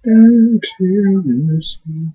Until mercy.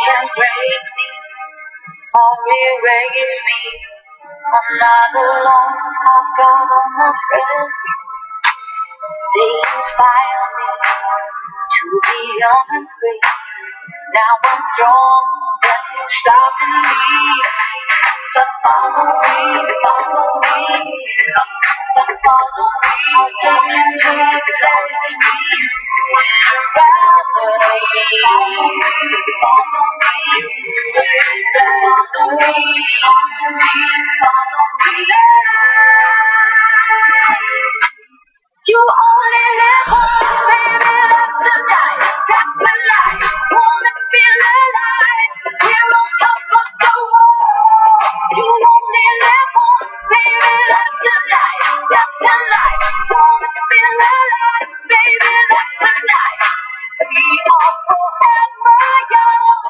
Can't break me or erase me. I'm not alone, I've got all my friends. They inspire me to be young and free. Now I'm strong, there's no stopping me. But follow me, follow me, but follow me. I'll take you to a place where you would rather be. Follow me, you would follow me, follow me. You only live once, baby, that's a lie, that's a lie. Wanna feel alive, here on top of the world. You only live once, baby, that's a lie, that's a lie. Wanna feel alive, baby, that's a lie. We are forever young.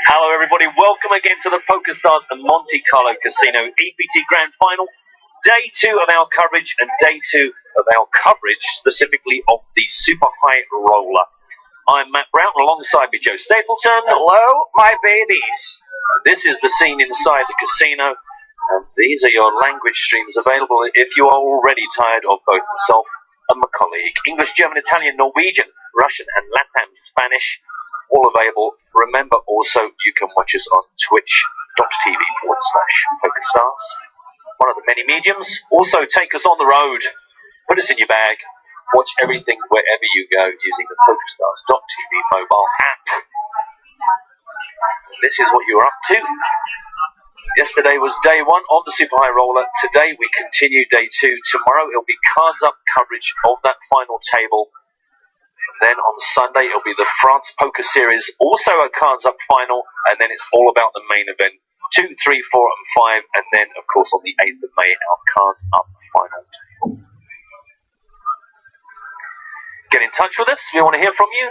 Hello everybody, welcome again to the PokerStars and Monte Carlo Casino EPT Grand Final. Day 2 of our coverage and day 2 of our coverage specifically of the Super High Roller. I'm Matt Brown, alongside me Joe Stapleton. Hello, my babies. This is the scene inside the casino, and these are your language streams available if you are already tired of both myself and my colleague. English, German, Italian, Norwegian, Russian and Latin Spanish, all available. Remember also you can watch us on twitch.tv/PokerStars, one of the many mediums. Also take us on the road, put us in your bag, watch everything wherever you go using the PokerStars.tv mobile app. This is what you're up to. Yesterday was day 1 of the Super High Roller. Today we continue day 2. Tomorrow it'll be cards up coverage of that final table. Then on Sunday it'll be the France Poker Series, also a cards up final, and then it's all about the main event 2, 3, 4 and 5, and then of course on the 8th of May our cards up final table. Get in touch with us, we want to hear from you.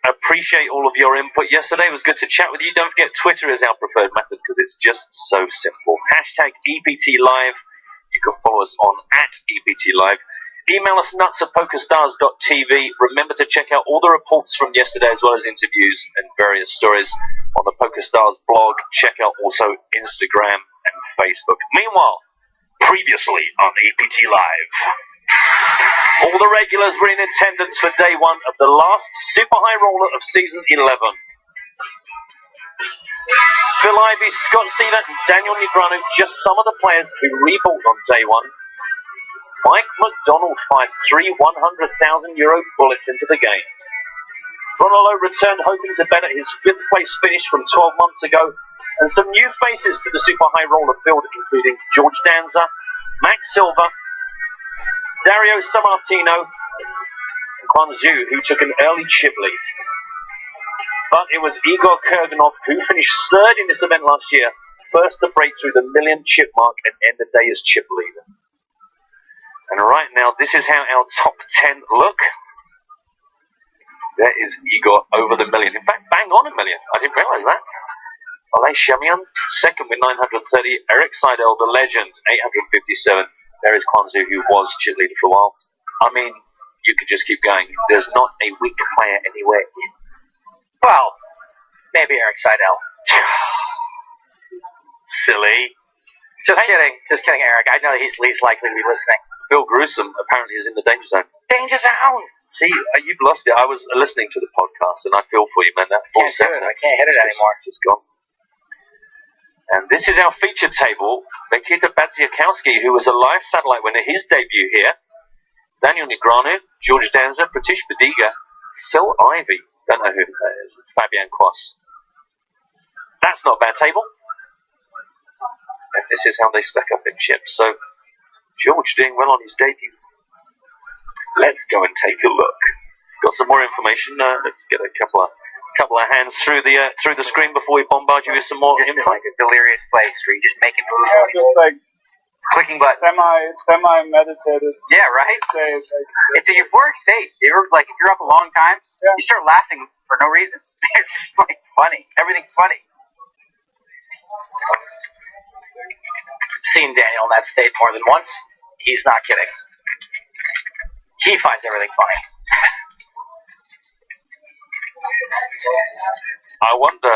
Appreciate all of your input. Yesterday was good to chat with you. Don't forget Twitter is our preferred method because it's just so simple. Hashtag EPT Live. You can follow us on @EPT Live. Email us nuts@pokerstars.tv. Remember to check out all the reports from yesterday as well as interviews and various stories on the PokerStars blog. Check out also Instagram and Facebook. Meanwhile, previously on EPT Live, all the regulars were in attendance for day 1 of the last Super High Roller of season 11. Phil Ivey, Scott Sealer and Daniel Negreanu, just some of the players who rebought on day 1. Mike McDonald fired 3 €100,000 bullets into the game. Ronaldo returned hoping to better his 5th place finish from 12 months ago. And some new faces to the Super High Roller field, including George Danza, Max Silva, Dario Sammartino, and Quan Zhu, who took an early chip lead. But it was Igor Kurganov who finished 3rd in this event last year, first to break through the million chip mark and end the day as chip leader. And right now, this is how our top 10 look. There is Igor over the million. In fact, bang on a million. I didn't realize that. Alay Shamian, 2nd with 930. Eric Seidel, the legend, 857. There is Quan Zhu, who was chip leader for a while. I mean, you could just keep going. There's not a weak player anywhere. Well, maybe Eric Seidel. Silly. Just kidding, Eric. I know he's least likely to be listening. Bill Gruesome apparently is in the danger zone. Danger zone! See, you've lost it. I was listening to the podcast and I feel for you, man. That full sentence. I can't hit it anymore. Just gone. And this is our feature table. Nikita Badziakowski, who was a live satellite winner, his debut here. Daniel Negreanu, George Danza, Pratish Badiga, Phil Ivey. Don't know who that is. Fabian Quas. That's not a bad table. And this is how they stack up in chips. So, George doing well on his debut. Let's go and take a look. Got some more information. Let's get a couple of hands through the screen before we bombard you with some more info. Like a delirious place where you just making moves. Clicking buttons. Semi meditative. Yeah, right? State. It's a euphoric state. You're like, if you're up a long time, you start laughing for no reason. It's just like funny. Everything's funny. Seen Daniel in that state more than once. He's not kidding. He finds everything funny. I wonder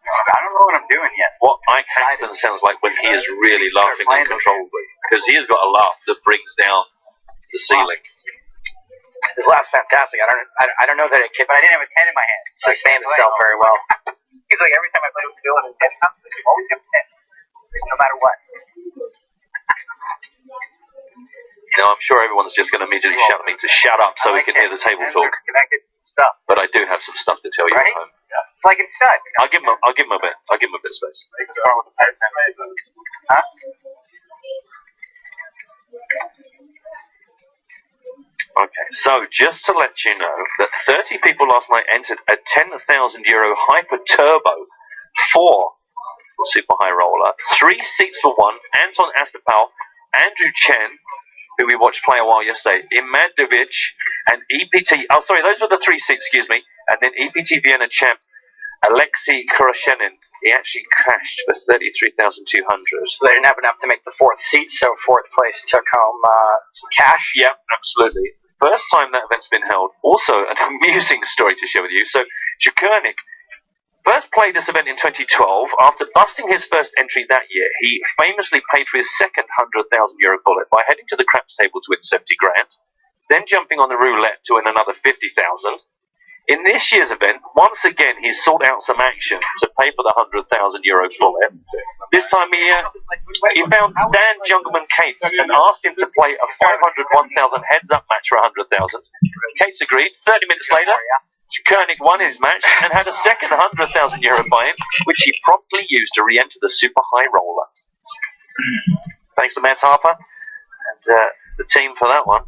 I don't know what I'm doing yet. what Ike Haxton sounds like when he is really laughing uncontrollably. Because he has got a laugh that brings down the ceiling. His laugh's fantastic. I don't know that it can, but I didn't have a 10 in my hand. It sustained itself very well. He's like, every time I play with Dylan and 10 comes, you always have a 10. No matter what. Now, I'm sure everyone's just going to immediately shout at me to shut up so we can hear the table talk. Connected stuff. But I do have some stuff to tell you Right? at home. It's like it's stud. I'll give him a bit. I'll give him a bit of space. Huh? Okay, so just to let you know that 30 people last night entered a €10,000 Hyper Turbo 4 Super High Roller. 3 seats for one. Anton Astapal, Andrew Chen, who we watched play a while yesterday, Imad Davic, and EPT. Oh, sorry, those were the 3 seats, excuse me. And then EPT Vienna champ Alexei Kurashenin. He actually cashed for 33,200. So they didn't have enough to make the 4th seat, so 4th place took home some cash. Yep, absolutely. First time that event's been held. Also, an amusing story to share with you. So, Jakurnik first played this event in 2012. After busting his first entry that year, he famously paid for his second €100,000 bullet by heading to the craps table to win 70 grand, then jumping on the roulette to win another 50,000. In this year's event, once again, he sought out some action to pay for the €100,000 bullet. This time he found Dan Jungerman Cates and asked him to play a 500-1,000 heads-up match for 100,000. Cates agreed. 30 minutes later, Koenig won his match and had a second €100,000 buy-in, which he promptly used to re-enter the Super High Roller. Thanks to Matt Harper and the team for that one.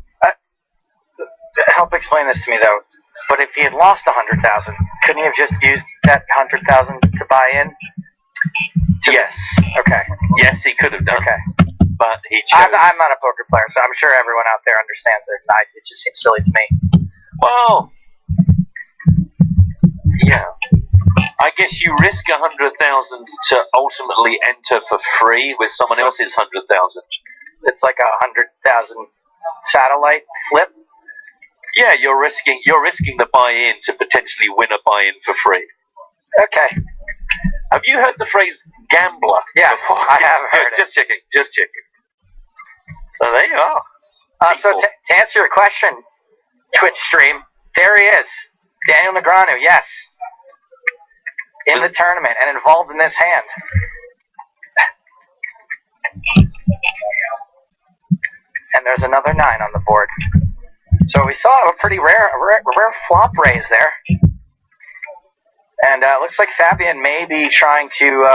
Help explain this to me, though. But if he had lost 100,000, couldn't he have just used that 100,000 to buy in? Yes. Okay. Yes, he could have done. Okay. But he chose. I'm not a poker player, so I'm sure everyone out there understands it. It just seems silly to me. Well, yeah. I guess you risk 100,000 to ultimately enter for free with someone else's 100,000. It's like a 100,000 satellite flip. Yeah, you're risking the buy-in to potentially win a buy-in for free. Okay. Have you heard the phrase gambler? Yeah, before? I have heard it. Just checking. So there you are. So to answer your question, Twitch stream, there he is, Daniel Negreanu. Yes, in the tournament and involved in this hand. And there's another 9 on the board. So we saw a pretty rare flop raise there. And it looks like Fabian may be trying to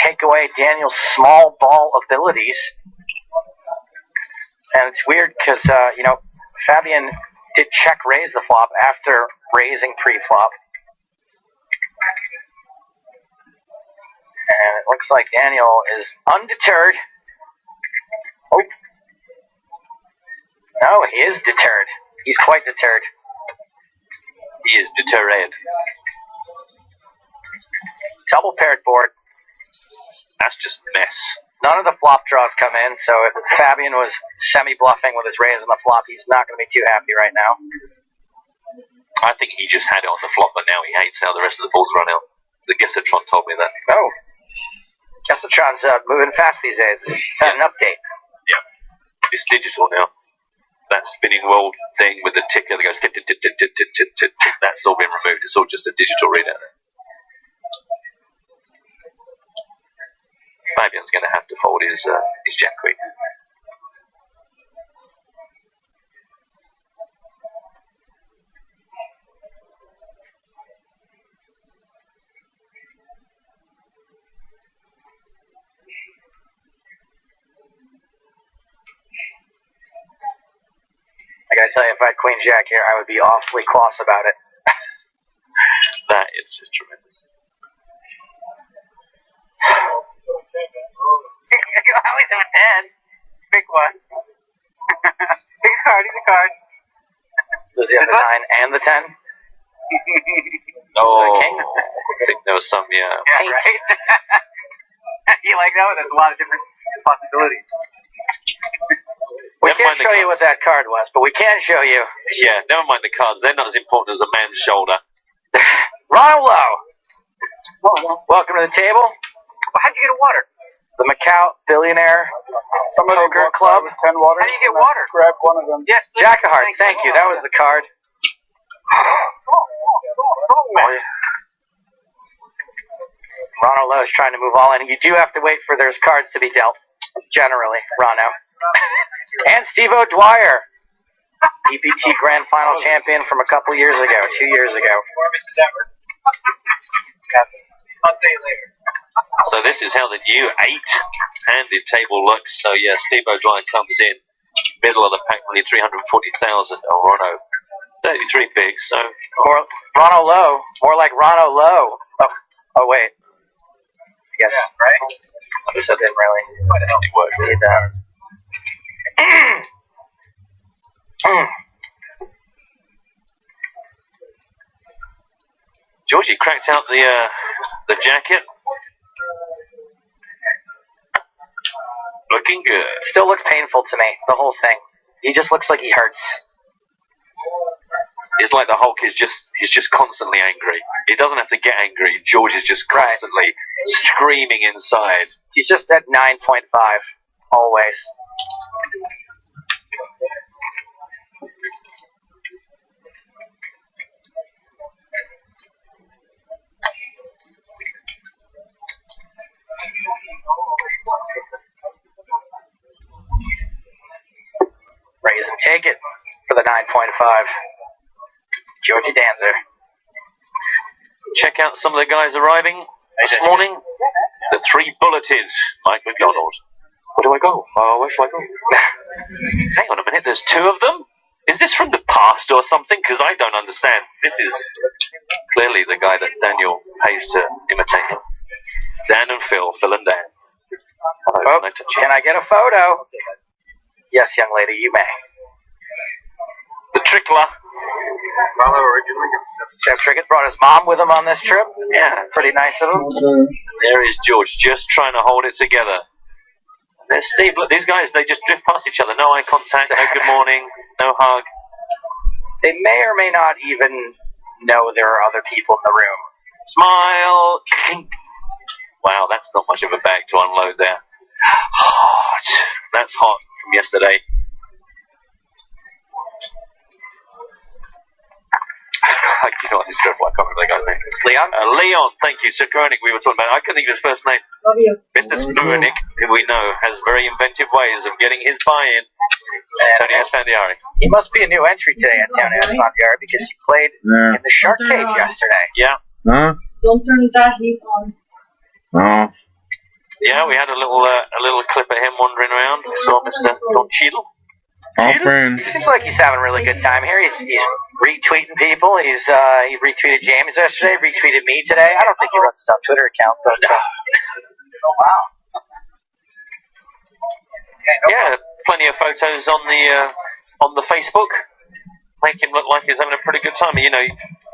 take away Daniel's small ball abilities. And it's weird because, Fabian did check raise the flop after raising pre-flop. And it looks like Daniel is undeterred. Oh. No, he is deterred. He's quite deterred. He is deterred. Double paired board. That's just mess. None of the flop draws come in, so if Fabian was semi-bluffing with his raise on the flop, he's not going to be too happy right now. I think he just had it on the flop, but now he hates how the rest of the balls run out. The Gessatron told me that. Oh. Gessatron's moving fast these days. It's had an update. Yeah. It's digital now. That spinning world thing with the ticker that goes tick, tick, tick, tick, tick, tick, tick, tick, tick, that's all been removed. It's all just a digital readout. Fabian's going to have to fold his jack queen. I gotta tell you, if I had Queen Jack here, I would be awfully cross about it. That is just tremendous. You always have a 10. pick one. Pick a card, pick a card. Does he have the 9 and the 10? No, Okay. I think there was some, yeah. Yeah, right? You like that one? There's a lot of different possibilities. We can't show you what that card was, but we can show you. Yeah, never mind the cards. They're not as important as a man's shoulder. Ronald Lowe. Welcome to the table. Well, how'd you get a water? The Macau Billionaire Poker Club. 10 waters. How do you get water? Grab one of them. Yes, Jack of Hearts. Thank you. That was the card. Ronald Lowe is trying to move all in. You do have to wait for there's cards to be dealt. Generally, Rono. And Steve O'Dwyer, EPT Grand Final champion from a couple years ago, 2 years ago. I'll see you later. So this is how the new 8-handed table looks. So yeah, Steve O'Dwyer comes in, middle of the pack, only 340,000. Rono, 33 big. So more Rono Lowe, more like Rono Lowe. Oh wait. Yes, right. This didn't really need that. Georgie cracked out the jacket. Looking good. Still looks painful to me, the whole thing. He just looks like he hurts. It's like the Hulk is he's just constantly angry. He doesn't have to get angry. George is just constantly screaming inside. He's just at 9.5, always. Raise and take it for the 9.5. Georgie Danzer. Check out some of the guys arriving this morning. The 3 bulleted Mike McDonald. Where do I go? Where shall I go? Hang on a minute, there's 2 of them? Is this from the past or something? Because I don't understand. This is clearly the guy that Daniel pays to imitate. Dan and Phil and Dan. Hello, can I get a photo? Yes, young lady, you may. The trickler. Sam Trickett brought his mom with him on this trip. Yeah, pretty nice of him. There is George, just trying to hold it together. There's Steve. Look, these guys, they just drift past each other. No eye contact, no good morning, no hug. They may or may not even know there are other people in the room. Smile. Wow, that's not much of a bag to unload there. Hot. That's hot from yesterday. You know what, it's dreadful. I can't remember the guy's name. Leon? Leon, thank you. Sir Koenig, we were talking about. I couldn't think of his first name. Love you. Mr. Spurnick, who we know has very inventive ways of getting his buy-in. Tony Esfandiari. He must be a new entry today at Tony Esfandiari because he played in the shark cage yesterday. Yeah. Huh? Don't turn that heat on. Oh. Yeah, we had a little clip of him wandering around. We saw Mr. Don Cheadle. All friends. He seems like he's having a really good time here. He's retweeting people. He retweeted James yesterday, retweeted me today. I don't think he runs his own Twitter account, but oh wow. Yeah, plenty of photos on the Facebook. Make him look like he's having a pretty good time. You know,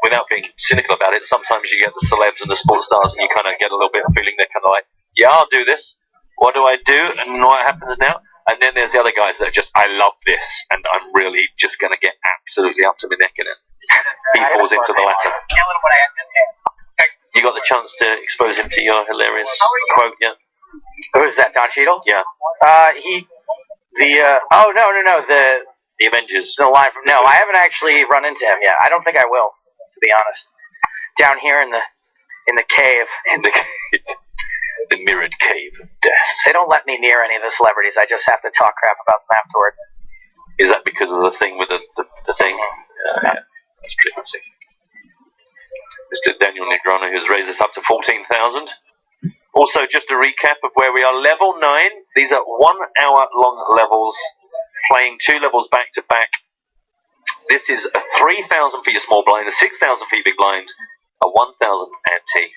without being cynical about it, sometimes you get the celebs and the sports stars, and you kind of get a little bit of feeling they're kind of like, yeah, I'll do this. What do I do? And what happens now? And then there's the other guys that are just, I love this, and I'm really just going to get absolutely up to my neck in it. He falls into the latter. You got the chance to expose him to your hilarious quote, yeah? Who's that, Don Cheadle? Yeah. The Avengers. The line from, no, I haven't actually run into him yet. I don't think I will, to be honest. Down here in the cave. In the cave. The mirrored cave of death. They don't let me near any of the celebrities. I just have to talk crap about them afterward. Is that because of the thing with the thing? Yeah, that's pretty much it. Mr. Daniel Negrano has raised us up to 14,000. Also, just a recap of where we are. Level 9. These are 1 hour long levels, playing 2 levels back to back. This is a 3,000 for your small blind, a 6,000 for your big blind, a 1,000 ante.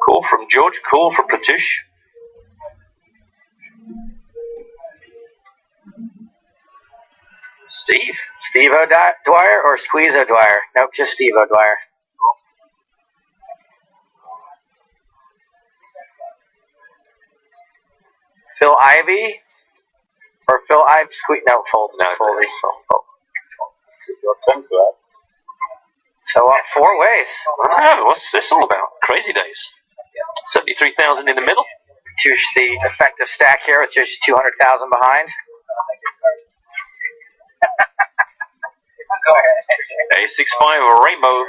Call from George, call from Pratush. Steve O'Dwyer or Squeeze O'Dwyer? Nope, just Steve O'Dwyer. Phil Ivey or Phil Ivey? No, fold. No, fold. Your 10 to that. So up 4 ways. Oh, what's this all about? Crazy days. 73,000 in the middle. Choose the effective stack here with just 200,000 behind. A65 Rainbow.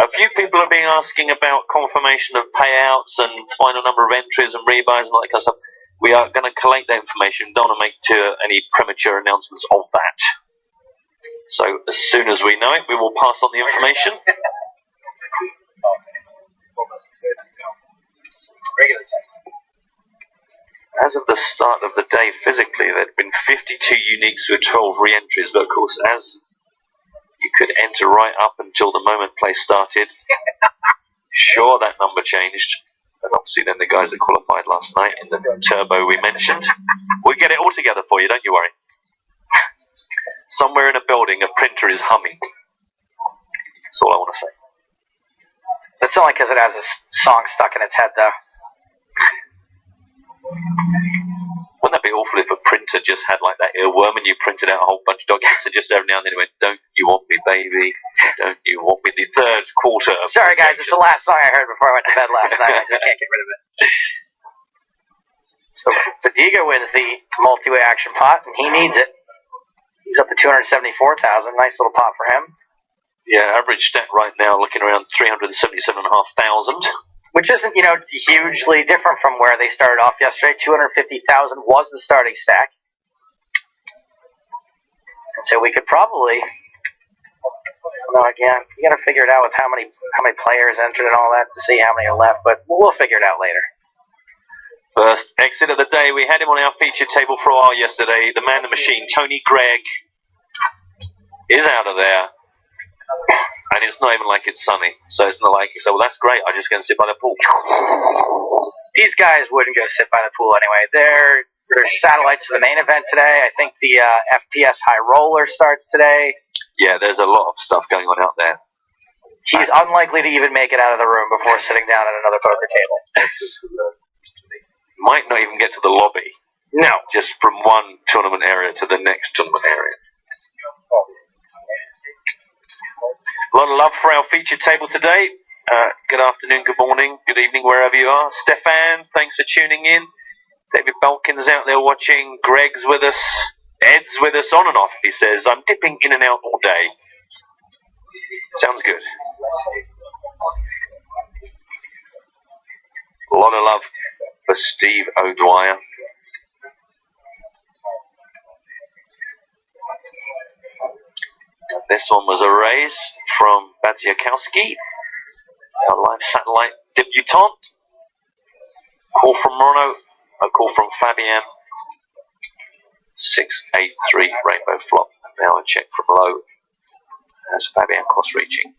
A few people have been asking about confirmation of payouts and final number of entries and rebuys and all that kind of stuff. We are going to collate that information. Don't want to make any premature announcements of that. So as soon as we know it, we will pass on the information. As of the start of the day physically, there had been 52 uniques with 12 re-entries, but of course as you could enter right up until the moment play started. Sure, that number changed. And obviously then the guys that qualified last night in the turbo we mentioned. We'll get it all together for you, don't you worry. Somewhere in a building, a printer is humming. That's all I want to say. That's only because it has a song stuck in its head, though. Wouldn't that be awful if a printer just had like that earworm and you printed out a whole bunch of documents and just every now and then it went, don't you want me, baby? Don't you want me? The third quarter of Sorry, guys, it's the last song I heard before I went to bed last night. I just can't get rid of it. So Fadiga wins the multi-way action pot, and he needs it. He's up to 274,000. Nice little pot for him. Yeah, average stat right now looking around 377,500. Which isn't, hugely different from where they started off yesterday. 250,000 was the starting stack. And so we could probably, again, you got to figure it out with how many players entered and all that to see how many are left, but we'll figure it out later. First exit of the day, we had him on our feature table for a while yesterday. The man, the machine, Tony Gregg, is out of there. And it's not even like it's sunny. So it's not like you say, well, that's great, I'm just going to sit by the pool. These guys wouldn't go sit by the pool anyway. They're satellites for the main event today. I think the FPS High Roller starts today. Yeah, there's a lot of stuff going on out there. He's unlikely to even make it out of the room before sitting down at another poker table. Might not even get to the lobby. No. Just from one tournament area to the next tournament area. A lot of love for our feature table today. Good afternoon, good morning, good evening, wherever you are. Stefan, thanks for tuning in. David Belkin's out there watching. Greg's with us. Ed's with us on and off. He says, I'm dipping in and out all day. Sounds good. A lot of love for Steve O'Dwyer. This one was a raise from Badziakowski, our live satellite debutante. Call from Mono, a call from Fabian. 683 rainbow flop. Now a check from low. As Fabian cross reaching.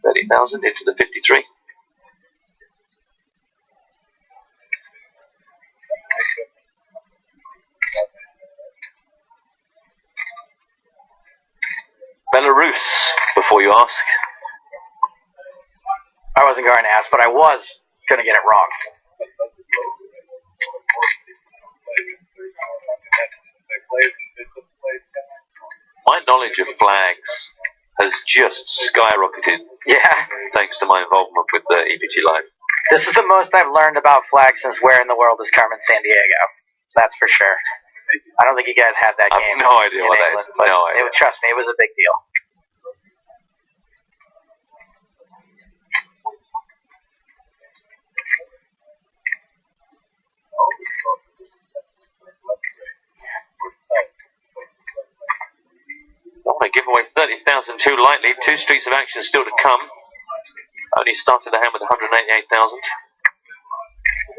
30,000 into the 53. Belarus, before you ask. I wasn't going to ask, but I was going to get it wrong. My knowledge of flags has just skyrocketed. Yeah. Thanks to my involvement with the EPT Live. This is the most I've learned about flags since Where in the World is Carmen Sandiego. That's for sure. I don't think you guys had that I game. have no idea what that is. No idea. Trust me, it was a big deal. Don't want to give away 30,000 too lightly. 2 streets of action still to come. Only started the hand with 188,000.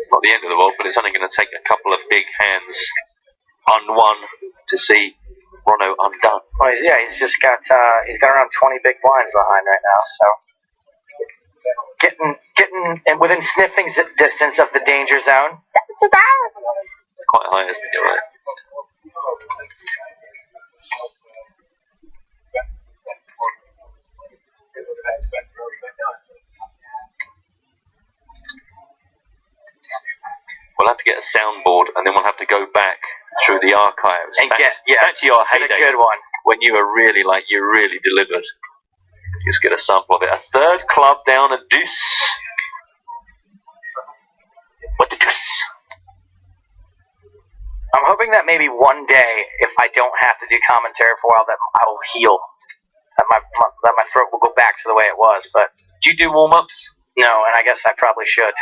Not the end of the world, but it's only going to take a couple of big hands unwon to see Rono undone. Well, he's just got around 20 big blinds behind right now, so getting and within sniffing distance of the danger zone. It's quite high, isn't it? Right? get a soundboard, and then we'll have to go back through the archives And get actually our get a heyday good one. when you were really you really delivered. Just get a sample of it. A third club down, a deuce. What the deuce? I'm hoping that maybe one day, if I don't have to do commentary for a while, that I will heal. That my throat will go back to the way it was. But Do you do warm-ups? no, and I guess I probably should.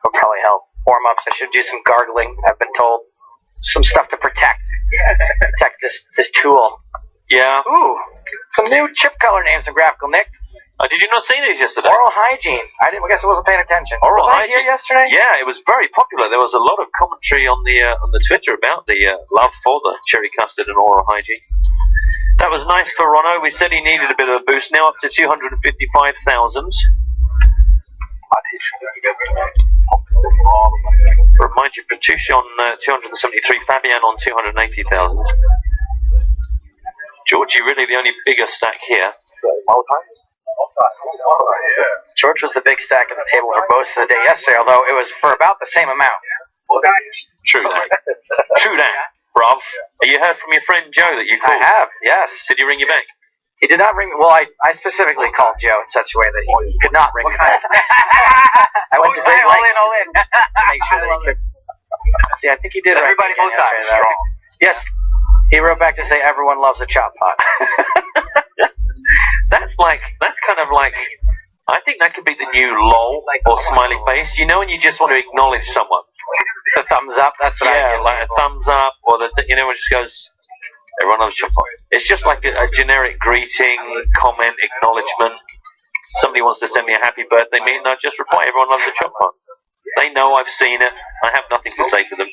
It'll probably help. Warm-ups. I should do some gargling. I've been told some stuff to protect this tool. Yeah. Ooh, some new chip color names in Graphical, Nick. Did you not see these yesterday? Oral hygiene. I guess I wasn't paying attention. Oral was I hygiene. here yesterday? Yeah, it was very popular. There was a lot of commentary on the Twitter about the love for the cherry custard and oral hygiene. That was nice for Rono. We said he needed a bit of a boost. Now up to 255,000. Remind you, Petrucci on 273, Fabian on 280,000. George, you really the only bigger stack here. George was the big stack at the table for most of the day yesterday, although it was for about the same amount. True that. True that, bruv. Have you heard from your friend Joe that you called? I have, yes. Did he ring you back? He did not ring me. Well, I specifically called Joe in such a way that he could not ring me back. I went to great lengths to make sure that he could. See, I think he did. Everybody both sides strong. Yes. He wrote back to say everyone loves a chop pot. That's kind of like, I think that could be the new lol or smiley face. You know when you just want to acknowledge someone? The thumbs up, that's what I Yeah, like a thumbs up, or it just goes, everyone loves chop pot. It's just like a generic greeting, comment, acknowledgement. Somebody wants to send me a happy birthday meme, and I just reply, everyone loves a chop pot. They know I've seen it. I have nothing to say to them.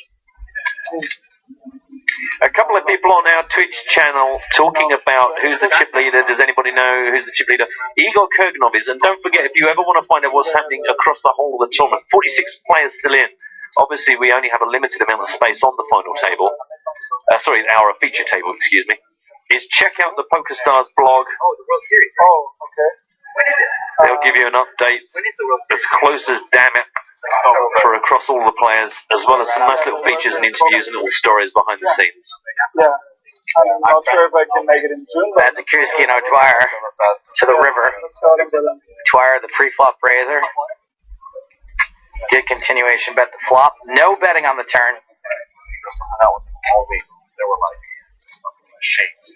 A couple of people on our Twitch channel talking about who's the chip leader. Does anybody know who's the chip leader? Igor Kurganov is. And don't forget, if you ever want to find out what's happening across the whole of the tournament, 46 players still in. Obviously, we only have a limited amount of space on the final table. Our feature table, excuse me. Is check out the PokerStars blog. Oh, the World Series. Oh, okay. When is it? They'll give you an update When is the World Series? as close as damn it for across all the players, as well as some nice little features and interviews and little stories behind the scenes. Yeah. I'm not sure if I can make it in June. That's a Kurski and O'Dwyer to the river. Dwyer, the pre-flop raiser. Did continuation bet the flop. No betting on the turn. That was all me. There were like shakes.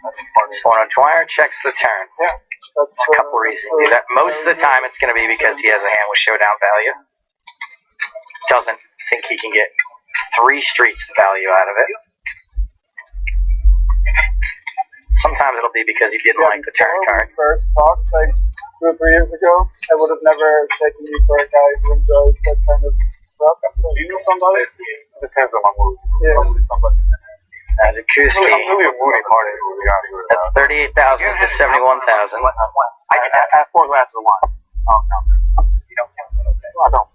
So when O'Dwyer checks the turn, Yeah. a couple reasons to do that. Most of the time it's going to be because he has a hand with showdown value. Doesn't think he can get 3 streets value out of it. Sometimes it'll be because he didn't like the turn card. When we first talked, like 2 or 3 years ago, I would have never taken you for a guy who enjoys that kind of stuff. Do you know somebody? Depends on my mood. Yeah. Somebody. As a Kurski, I'm really a moody party, to be honest. that's 38,000 to 71,000. I have 4 glasses of wine. Oh, no. You don't count that, okay? No, I don't.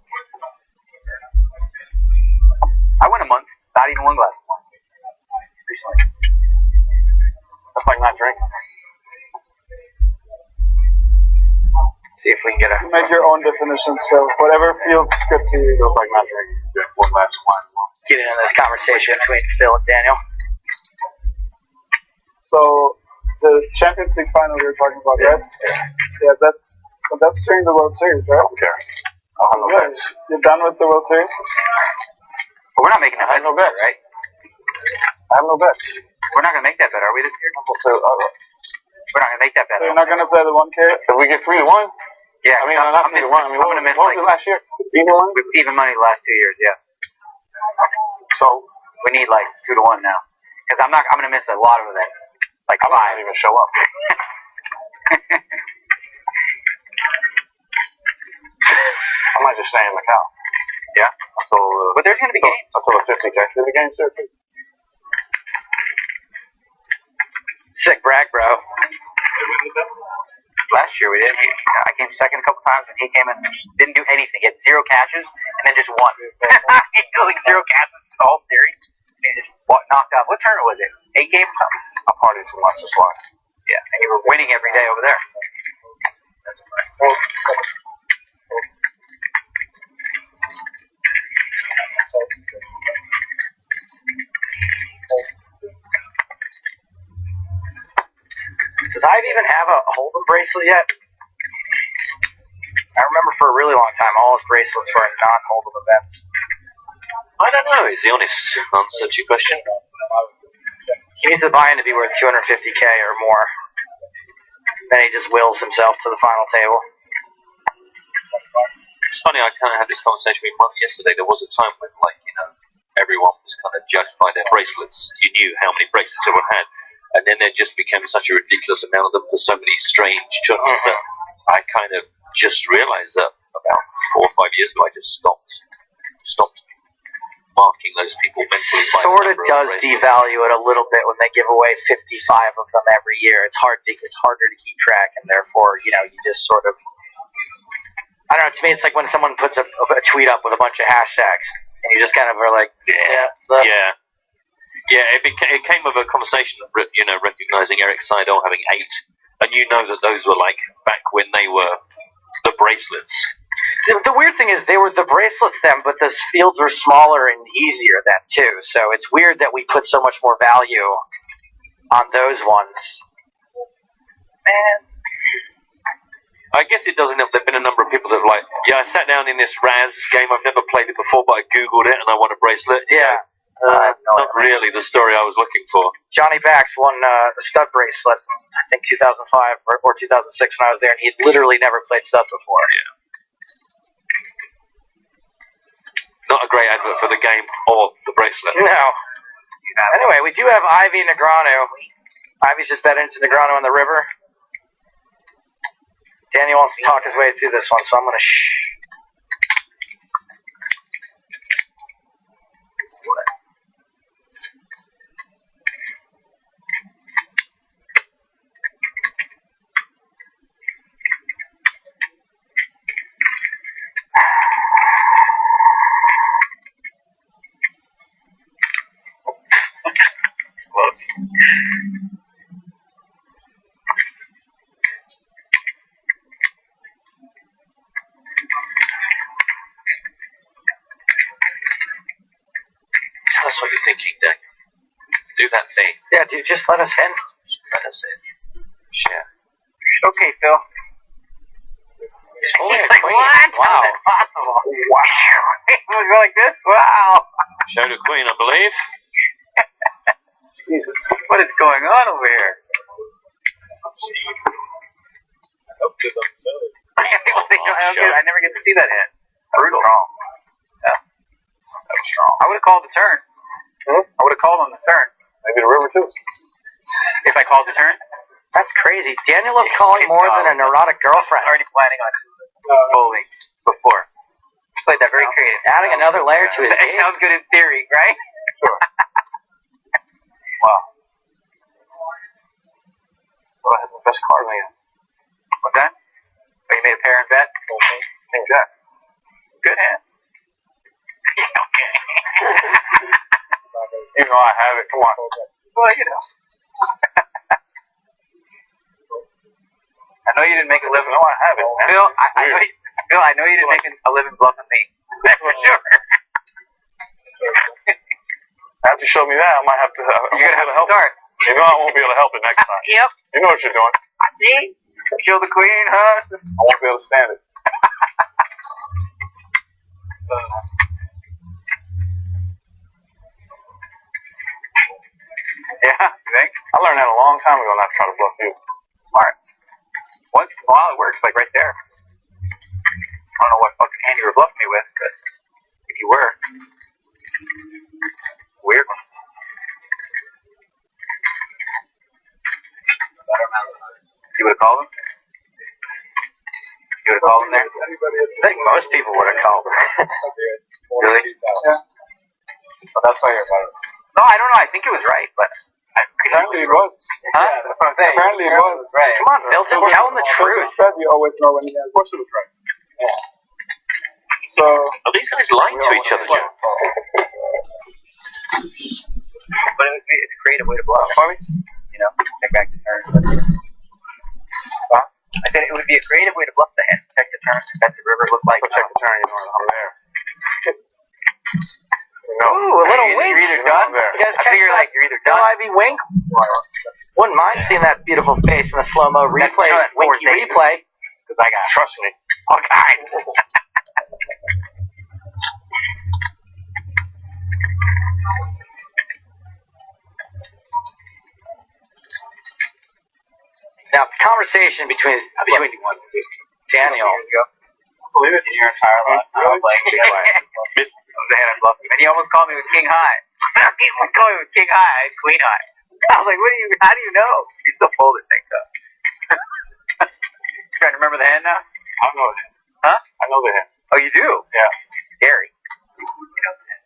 I went a month, not even 1 glass of wine. Recently. That's like not drinking. See if we can get a. Make your own definition, so whatever feels good to you. Feels like not drinking. Yeah, 1 glass of wine a month. Get into this conversation between Phil and Daniel. So the Champions League final we were talking about, right? Yeah, that's during the World Series, right? I don't care. I'll have no bets. You're done with the World Series? But we're not making a bet, no bets. right? I have no bets. We're not going to make that bet, are we, this year? We're not going to make that bet. So you're not going to play the 1K? If we get 3 to 1, Yeah, I mean, not 3 to 1. I mean, I'm going to miss what was it last year? Even 1? even money the last 2 years, yeah. So We need like 2 to 1 now. Because I'm going to miss a lot of events. Like I might not even show up. I might just stay in Macau. Yeah. Until, But there's going to be games. Until the 50K. There's a game too. Sick brag, bro. Last year we didn't. I came second a couple times, and he came and didn't do anything. He had 0 cashes, and then just won. He had like 0 cashes for the whole series. And he just knocked out. What tournament was it? 8 game? I partied too much. That's why. Yeah, and you were winning every day over there. That's right. Does Ive even have a Hold'em bracelet yet? I remember for a really long time, all his bracelets were in non-Hold'em events. I don't know, is the honest answer to your question. He needs the buy-in to be worth 250K or more. Then he just wills himself to the final table. It's funny, I kind of had this conversation with Monty yesterday. There was a time when, like, you know, everyone was kind of judged by their bracelets. You knew how many bracelets everyone had. And then there just became such a ridiculous amount of them for so many strange tournaments that I kind of just realized that about 4 or 5 years ago I just stopped marking those people mentally. Sort of does devalue it a little bit when they give away 55 of them every year. It's harder to keep track, and therefore, you know, you just sort of, I don't know, to me it's like when someone puts a tweet up with a bunch of hashtags, and you just kind of are like, Yeah, it came of a conversation, you know, recognizing Eric Seidel having 8, and you know that those were like back when they were the bracelets. The weird thing is they were the bracelets then, but the fields were smaller and easier then too. So it's weird that we put so much more value on those ones. Man, I guess it doesn't help. There've been a number of people that have like, I sat down in this Raz game. I've never played it before, but I googled it and I won a bracelet. Yeah. Not really the story I was looking for. Johnny Bax won the stud bracelet in, I think, 2005 or 2006 when I was there, and he had literally never played stud before. Yeah. Not a great advert for the game or the bracelet. No. Anyway, we do have Ivy Negreanu. Ivy's just bet into Negreanu on the river. Daniel wants to talk his way through this one, so I'm going to Tell us what you're thinking, Daniel. Do that thing. Yeah, dude, just let us in. Let us in. Share. Okay, Phil. He's holding a Like, queen. what? Wow. Wow. We go like this? Wow. Showed a queen, I believe. Jesus, what is going on over here? I never get to see that hit. Brutal. Yeah. That was strong. I would have called the turn. I would have called on the turn. Maybe the river too. If I called the turn? That's crazy. Daniel is calling more than a neurotic girlfriend. Already planning on folding before. Played that very creative. Adding another layer to his It game. sounds good in theory, right? Sure. Wow. Well, I had the best card. What's that? Oh, you made a pair and bet? King Jack. Good hand. Okay. You know I have it. Come on. Well, you know. I know you didn't make a living. No, I have it. Man. Phil, I know you didn't make a living bluffing me. That's for sure. After you show me that, I might have to. You're gonna have to help. start. You know I won't be able to help it next time. Yep. You know what you're doing. I see. Kill the queen, huh? I won't be able to stand it. Yeah, you think? I learned that a long time ago not to try to bluff you. Smart. Once in a while it works, like right there. I don't know what fucking hand you were bluffing me with, but if you were. Weird one. You would have called him? You would have called him there? I think most people would have called. Really? Yeah. Well, that's why you're about it. No, I don't know. I think it was right, but Apparently it was. Huh? That's what I'm saying. Apparently it was. Right. Come on, Phil, just tell him the truth. You always know when he has. Of course it was right. Yeah. So. Are these guys lying to each other, Joe? But it's a creative way to bluff. For me? You know, take back the turn. I said it would be a creative way to bluff the hand. Check the turn. That's the river look like. Check the turn. I'm there. No. Ooh, a little wink. You're either done. You guys I figure like you're either done. Ivy wink. Wouldn't mind seeing that beautiful face in the slow-mo replay. Winky replay. Because I got. Trust me. Okay. Now, the conversation between Daniel. Believe it in your entire life. I was like, the hand I bluffed him. And he almost called me with king high. He almost called me with king high. I had queen high. I was like, how do you know? He still folded things up. Trying to remember the hand now? I know the hand. Huh? I know the hand. Oh, you do? Yeah. Scary. You know the hand.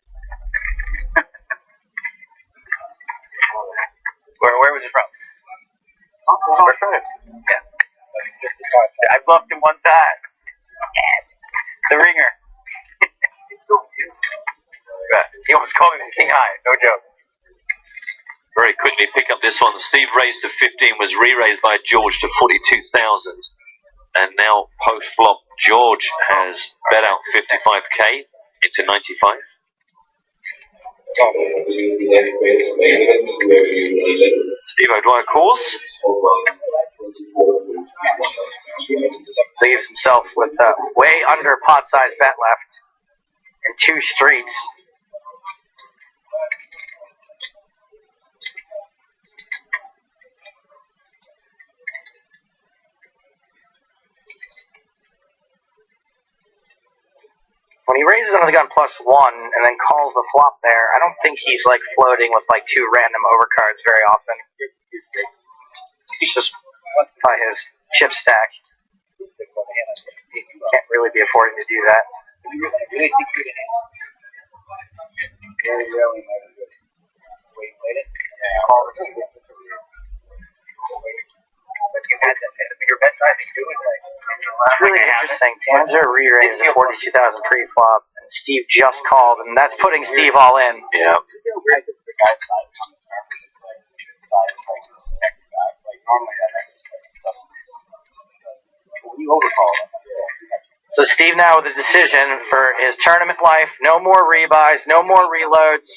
Where was it from? Where's from? Yeah. I bluffed him one time. The ringer. He almost called me king high. No joke. Very quickly pick up this one. Steve raised to 15, was re-raised by George to 42,000. And now post-flop, George has bet out 55k into 95. Steve O'Dwyer calls. Leaves himself with way under pot size bet left in 2 streets. When he raises under the gun +1 and then calls the flop there, I don't think he's like floating with like 2 random overcards very often. He's just by his chip stack. Can't really be affording to do that. It's really interesting. Tanzer re-raised at 42,000 pre-flop, and Steve just called, and that's putting Steve all in. Yeah. So Steve now with a decision for his tournament life. No more rebuys, no more reloads.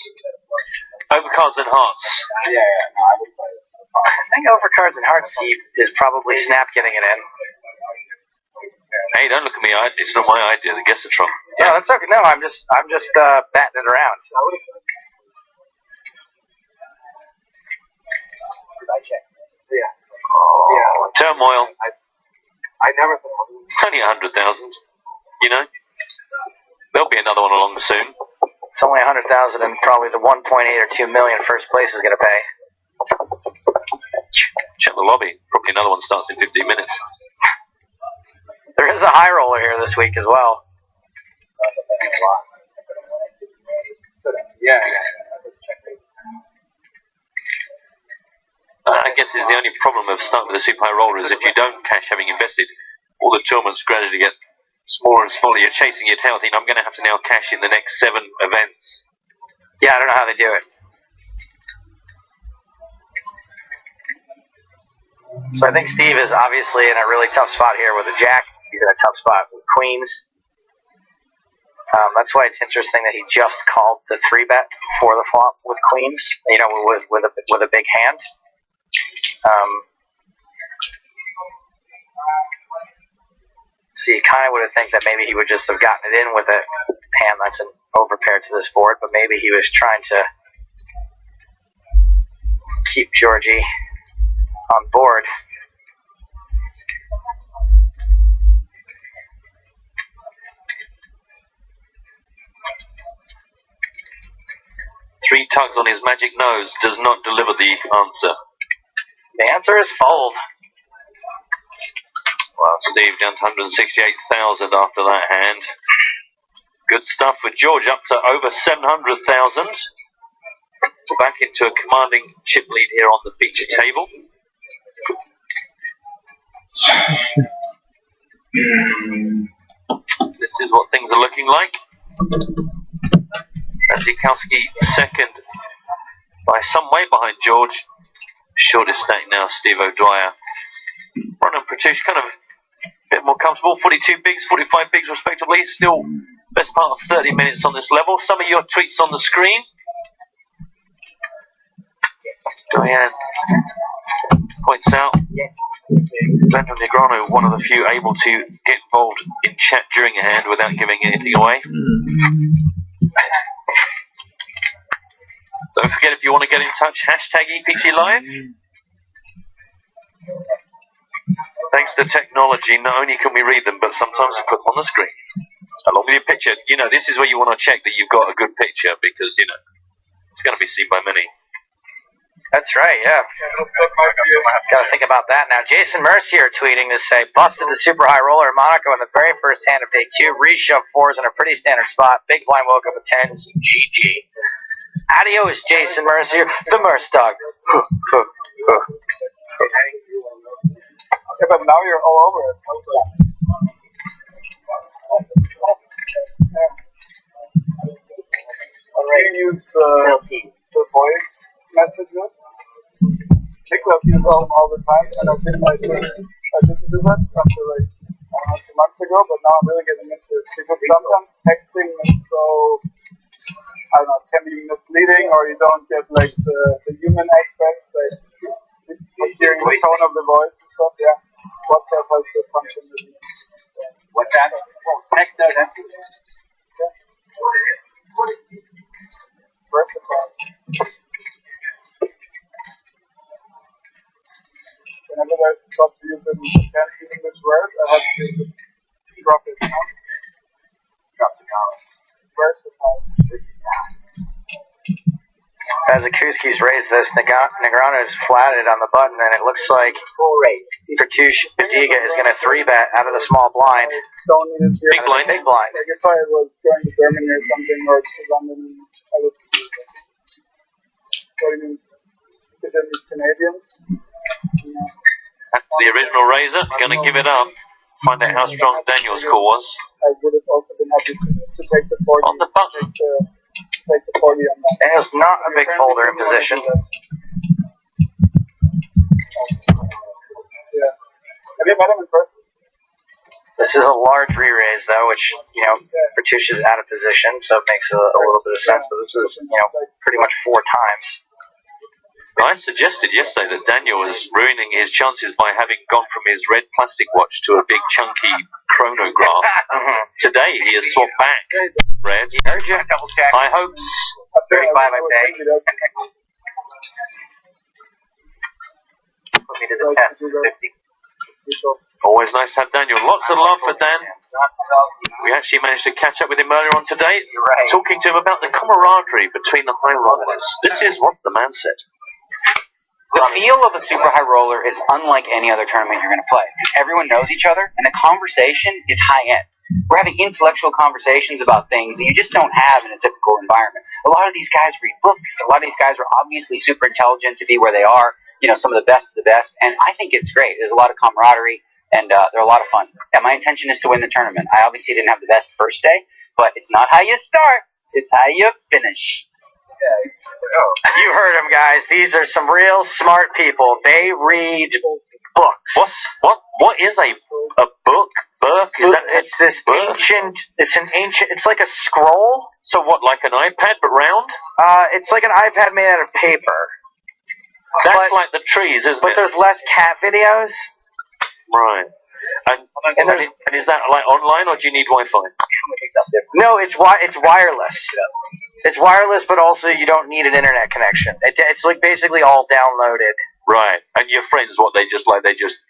Overcards and hearts. I think overcards and hearts Steve is probably snap getting it in. Hey, don't look at me. It's not my idea. The guests are wrong. Yeah, that's okay. No, I'm just batting it around. Oh, turmoil. I never thought. Only 100,000. You know, there'll be another one along soon. It's only 100,000, and probably the 1.8 or 2 million first place is going to pay. Check the lobby. Probably another one starts in 15 minutes. There is a high roller here this week as well. Yeah. I guess is the only problem of starting with a super high roller is if you don't cash having invested, all the tournaments gradually get smaller and smaller. You're chasing your tail, thinking I'm going to have to now cash in the next 7 events. Yeah, I don't know how they do it. So I think Steve is obviously in a really tough spot here with a jack. He's in a tough spot with queens. That's why it's interesting that he just called the 3-bet for the flop with queens. You know, with a big hand. So you kind of would have think that maybe he would just have gotten it in with a hand that's an overpair to this board, but maybe he was trying to keep Georgie on board. Three tugs on his magic nose does not deliver the answer. The answer is fold. Well, Steve down to 168,000 after that hand. Good stuff with George up to over 700,000. We're back into a commanding chip lead here on the feature table. This is what things are looking like. Zikowski second by some way behind George. Shortest stack now, Steve O'Dwyer. Ron and Pratish kind of bit more comfortable. 42 bigs, 45 bigs respectively. Still best part of 30 minutes on this level. Some of your tweets on the screen. Diane points out Daniel Negreanu, one of the few able to get involved in chat during a hand without giving anything away. Don't forget, if you want to get in touch, hashtag EPT Live. Thanks to technology, not only can we read them, but sometimes we put them on the screen. Along with your picture. You know, this is where you want to check that you've got a good picture, because, you know, it's going to be seen by many. That's right, yeah. Got to think about that now. Jason Mercier tweeting to say, busted the super high roller in Monaco in the very first hand of day 2. Reshove 4s in a pretty standard spot. Big blind woke up with 10s. GG. Adios, Jason Mercier, the Merce dog. Yeah, but now you're all over it. Already use the voice messages. Niklas uses them all the time, and I didn't do that until like 2 months ago, but now I'm really getting into it because sometimes texting is so, I don't know, it can be misleading, or you don't get like the human aspect, like hearing the tone of the voice and stuff. Yeah, WhatsApp has the function. WhatsApp? Text note, Versatile. Whenever I stop using fancy English words, I have to just drop it down. Drop it down. Versatile. As Akuski's raised this, Negreanu is flatted on the button, and it looks like Bertucci Bediga is going to 3-bet out of the small blind. Big blind. Big blind. Like if I was going to Germany or something, or to London, I would. What do you mean? Is Canadian? Back to the original razor. Going to give it up. Find out how strong Daniel's call was. I would have also been happy to take the 40. On the button. Take the 40 on that. Daniel's not a big folder in position. Yeah. Have you met him in person? This is a large re-raise, though, which, you know, Bertucci's out of position, so it makes a little bit of sense, but this is, you know, pretty much 4 times. I suggested yesterday that Daniel was ruining his chances by having gone from his red plastic watch to a big chunky chronograph. Today he has swapped back to the red. Heard you. Double check. High hopes. 35 a day. Put me to the test. 50. Always nice to have Daniel. Lots of love for Dan. We actually managed to catch up with him earlier on today, talking to him about the camaraderie between the high rollers. This is what the man said. The feel of a super high roller is unlike any other tournament you're going to play. Everyone knows each other, and the conversation is high end. We're having intellectual conversations about things that you just don't have in a typical environment. A lot of these guys read books. A lot of these guys are obviously super intelligent to be where they are. You know, some of the best of the best, and I think it's great. There's a lot of camaraderie, and they're a lot of fun. And my intention is to win the tournament. I obviously didn't have the best first day, but it's not how you start, it's how you finish. You heard him, guys. These are some real smart people. They read books. What is a book? Book? Is that it's this ancient. It's an ancient. It's like a scroll. So what? Like an iPad but round? It's like an iPad made out of paper. That's like the trees, isn't it? But there's less cat videos. Right. And is that like online, or do you need Wi-Fi? No, it's wireless. It's wireless, but also you don't need an internet connection. It's like basically all downloaded. Right. And your friends, they just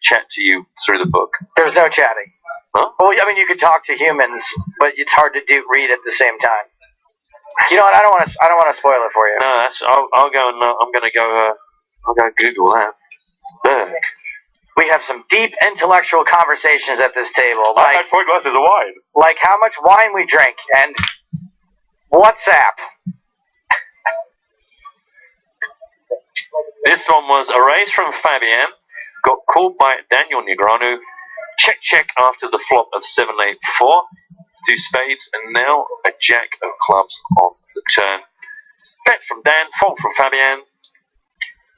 chat to you through the book? There's no chatting. Huh? Well, I mean, you could talk to humans, but it's hard to read at the same time. You know what? I don't want to spoil it for you. No, I'll go and I'm gonna go. I'll go Google that. Book. We have some deep intellectual conversations at this table. Like, I had 4 glasses of wine. Like how much wine we drink and WhatsApp. This one was a raise from Fabian. Got called by Daniel Negreanu. Check after the flop of 7-8-4. 2 spades, and now a jack of clubs on the turn. Bet from Dan, fold from Fabian.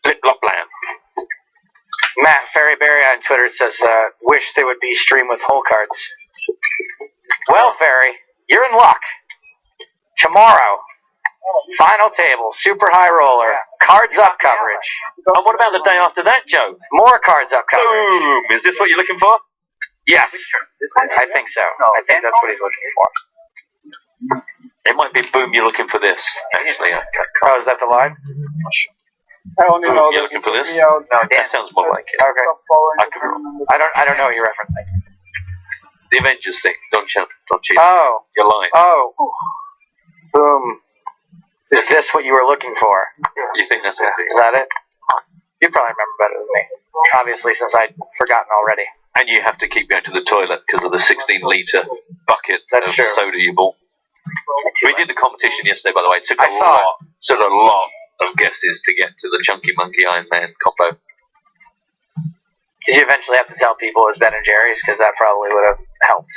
Flip flop land. Matt Ferryberry on Twitter says, wish they would be streamed with hole cards. Well, Ferry, you're in luck. Tomorrow, final table, super high roller, cards up coverage. And what about the day after that, Joe? More cards up coverage. Boom! Is this what you're looking for? Yes, I think so. I think that's what he's looking for. It might be boom, you're looking for this, actually. Oh, is that the line? I only know You're that looking for this? me out. That sounds more like it. Okay. I could be wrong. I don't know what you're referencing. The Avengers thing. Don't cheat. Oh. You're lying. Oh. Boom. Is this what you were looking for? Do you think that's it? Is that it? You probably remember better than me. Obviously, since I'd forgotten already. And you have to keep going to the toilet because of the 16-litre bucket That's of true. soda you bought. We did the competition yesterday, by the way. It took I saw a lot of guesses to get to the Chunky Monkey Iron Man combo. Did you eventually have to tell people it was Ben and Jerry's? Because that probably would have helped.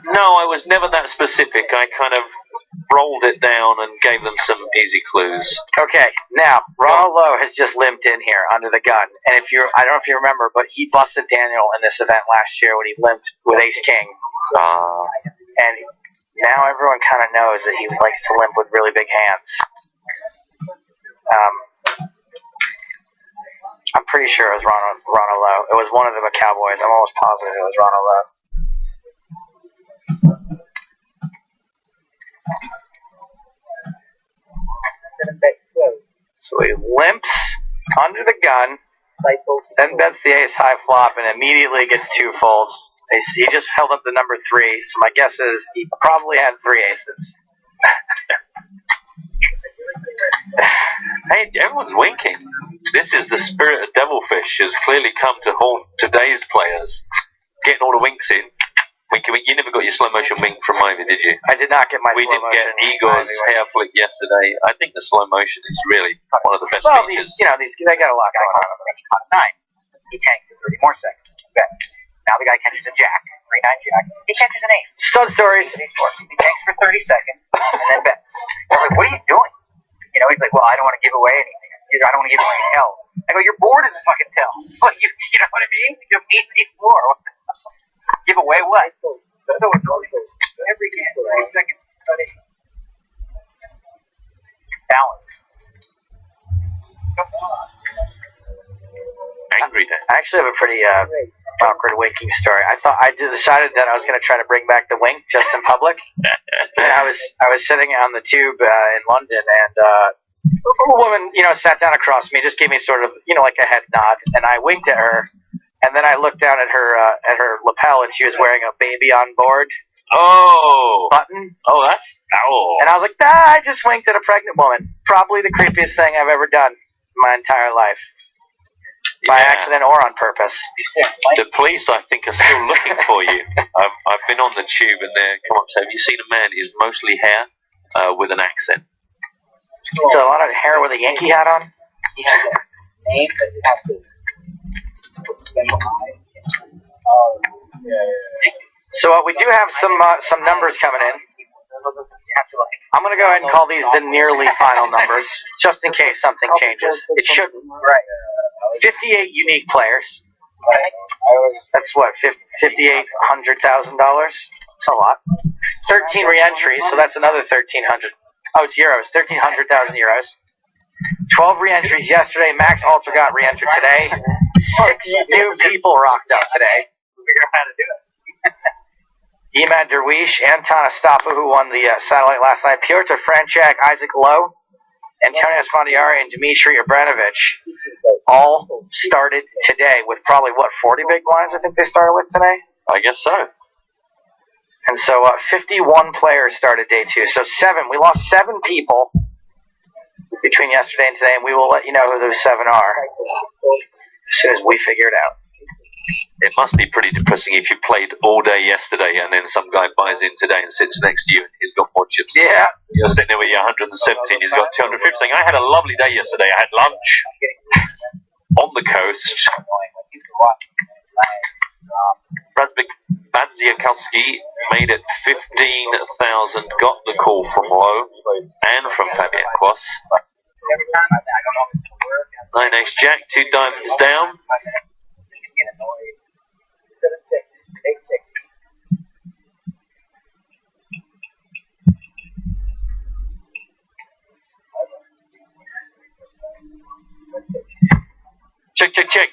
No, I was never that specific. I kind of rolled it down and gave them some easy clues. Okay, now, Ronald Lowe has just limped in here under the gun. And I don't know if you remember, but he busted Daniel in this event last year when he limped with Ace King. And now everyone kind of knows that he likes to limp with really big hands. I'm pretty sure it was Ronald Lowe. It was one of the Cowboys. I'm almost positive it was Ronald Lowe. So he limps under the gun, then bets the ace high flop, and immediately gets two folds. He just held up the number 3, so my guess is he probably had 3 aces. Hey, everyone's winking. This is the spirit of Devilfish has clearly come to haunt today's players. Getting all the winks in. Winky wink. You never got your slow motion wink from Ivy, did you? I did not get my We slow didn't get motion. Igor's hair flick yesterday. I think the slow motion is really one of the best Well, features. they got a lot going on. On a 9. He tanked for 30 more seconds. Bet. Now the guy catches a jack. 3-9 jack. He catches an ace. Stud stories. He tanks for 30 seconds and then bets. I was like, what are you doing? He's like, well, I don't want to give away anything. I don't want to give away any tells. I go, your board is a fucking tell. Well, you know what I mean? You have ace 4. What the hell? Give away what? So annoying. Every game, 30 seconds. Balance. Come on. Angry day. I actually have a pretty awkward winking story. I decided that I was going to try to bring back the wink just in public. And I was sitting on the tube in London, and a woman, sat down across me, just gave me sort of, like a head nod, and I winked at her. And then I looked down at her lapel, and she was wearing a baby on board button. Oh, that's foul. And I was like, I just winked at a pregnant woman. Probably the creepiest thing I've ever done in my entire life. By accident or on purpose. The police, I think, are still looking for you. I've been on the tube and they come up and say, have you seen a man who's mostly hair with an accent? So a lot of hair with a Yankee hat on? He has a name that you have to put special eye. So we do have some numbers coming in. I'm going to go ahead and call these the nearly final numbers, just in case something changes. It shouldn't. Right. 58 unique players. That's what, $5,800,000? That's a lot. 13 re-entries, so that's another 1,300. Oh, it's euros. 1,300,000 euros. 12 re-entries yesterday. Max Alter got re-entered today. 6 new people rocked up today. Figure out how to do it. Emad Derwish, Anton Astapa, who won the satellite last night, Piotr Franchak, Isaac Lowe, Antonio Spondiari, and Dmitry Abranovich all started today with probably, 40 big blinds I think they started with today? I guess so. And so 51 players started day 2. So 7. We lost 7 people between yesterday and today, and we will let you know who those 7 are as soon as we figure it out. It must be pretty depressing if you played all day yesterday and then some guy buys in today and sits next to you and he's got more chips. Yeah. You're sitting there with your 117, he's got 250. Saying, I had a lovely day yesterday. I had lunch on the coast. Badziakowski made it 15,000, got the call from Lowe and from Fabian Quas. 9 ace jack, 2 diamonds down. Check, check, check.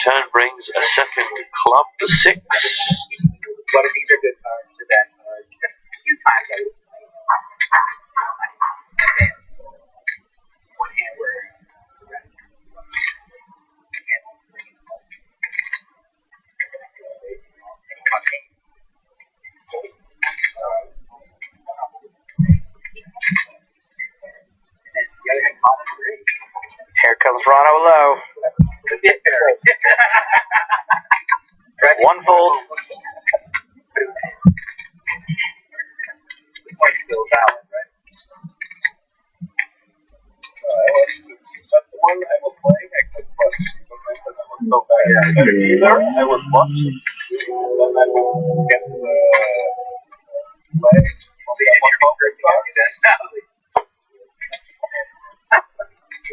Turn brings a second club, the 6. But these are good cards to that. A few times I was playing. One hand where Here comes Ronno low. One fold. This one's still valid, right? That's the one I was playing. I could plus because I was so bad. Either I was watching, then I will get the play. See, if you're first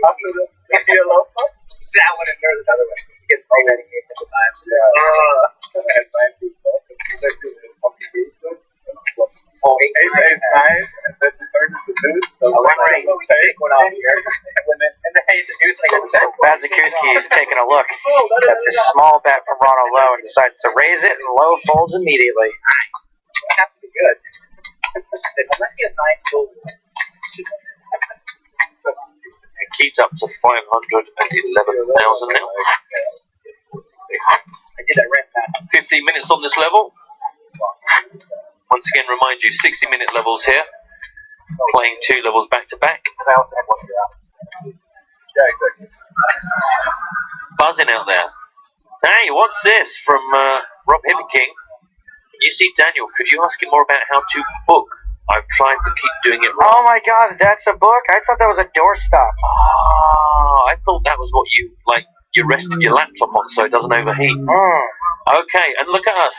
after the India love that one and there's another one. He gets all that game at the time. I had 9 to solve it. Either do the fucking booster. Oh, 8 is 9, and then the third is the deuce. So one right, take one off here. And then the deuce, I get the second. Bazakuski is taking a look at this small bet from Ronno low and decides to raise it, and low folds immediately. That has to be good. Unless he has 9 folds. It keeps up to 511,000 now. I did that right now. 15 minutes on this level. Once again, remind you, 60-minute levels here. Playing 2 levels back to back. And I also had one here out. Yeah, exactly. Buzzing out there. Hey, what's this from Rob Hibbeking? You see, Daniel, could you ask him more about how to book? I've tried to keep doing it wrong. Oh my god, that's a book? I thought that was a doorstop. Ah, I thought that was what you rested your laptop on so it doesn't overheat. Okay, and look at us.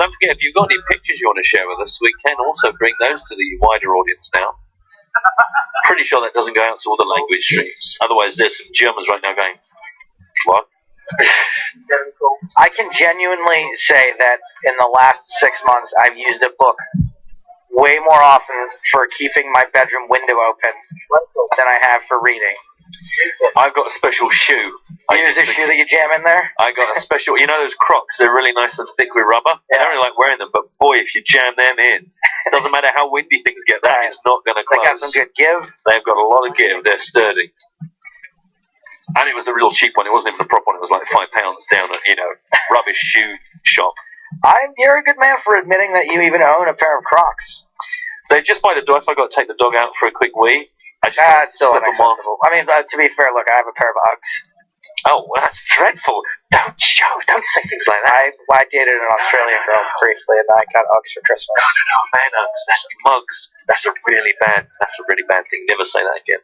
Don't forget, if you've got any pictures you want to share with us, we can also bring those to the wider audience now. Pretty sure that doesn't go out to all the language streams. Otherwise, there's some Germans right now going, what? I can genuinely say that in the last 6 months, I've used a book way more often for keeping my bedroom window open than I have for reading. I've got a special shoe. You use a shoe that you jam in there? I got a special, you know those Crocs, they're really nice and thick with rubber? Yeah. I don't really like wearing them, but boy, if you jam them in, it doesn't matter how windy things get, that is not going to They close. got some good give. They've got a lot of give, they're sturdy. And it was a real cheap one, it wasn't even the proper one, it was like £5 down at, rubbish shoe shop. You're a good man for admitting that you even own a pair of Crocs. So just by the door, if I got to take the dog out for a quick wee, I just It's still slip them on. unacceptable. I mean, to be fair, look, I have a pair of Uggs. Oh, well, that's dreadful. Don't say things like that. I dated an Australian girl briefly, and I got Uggs for Christmas. No, man, that's mugs. That's a really bad thing. Never say that again.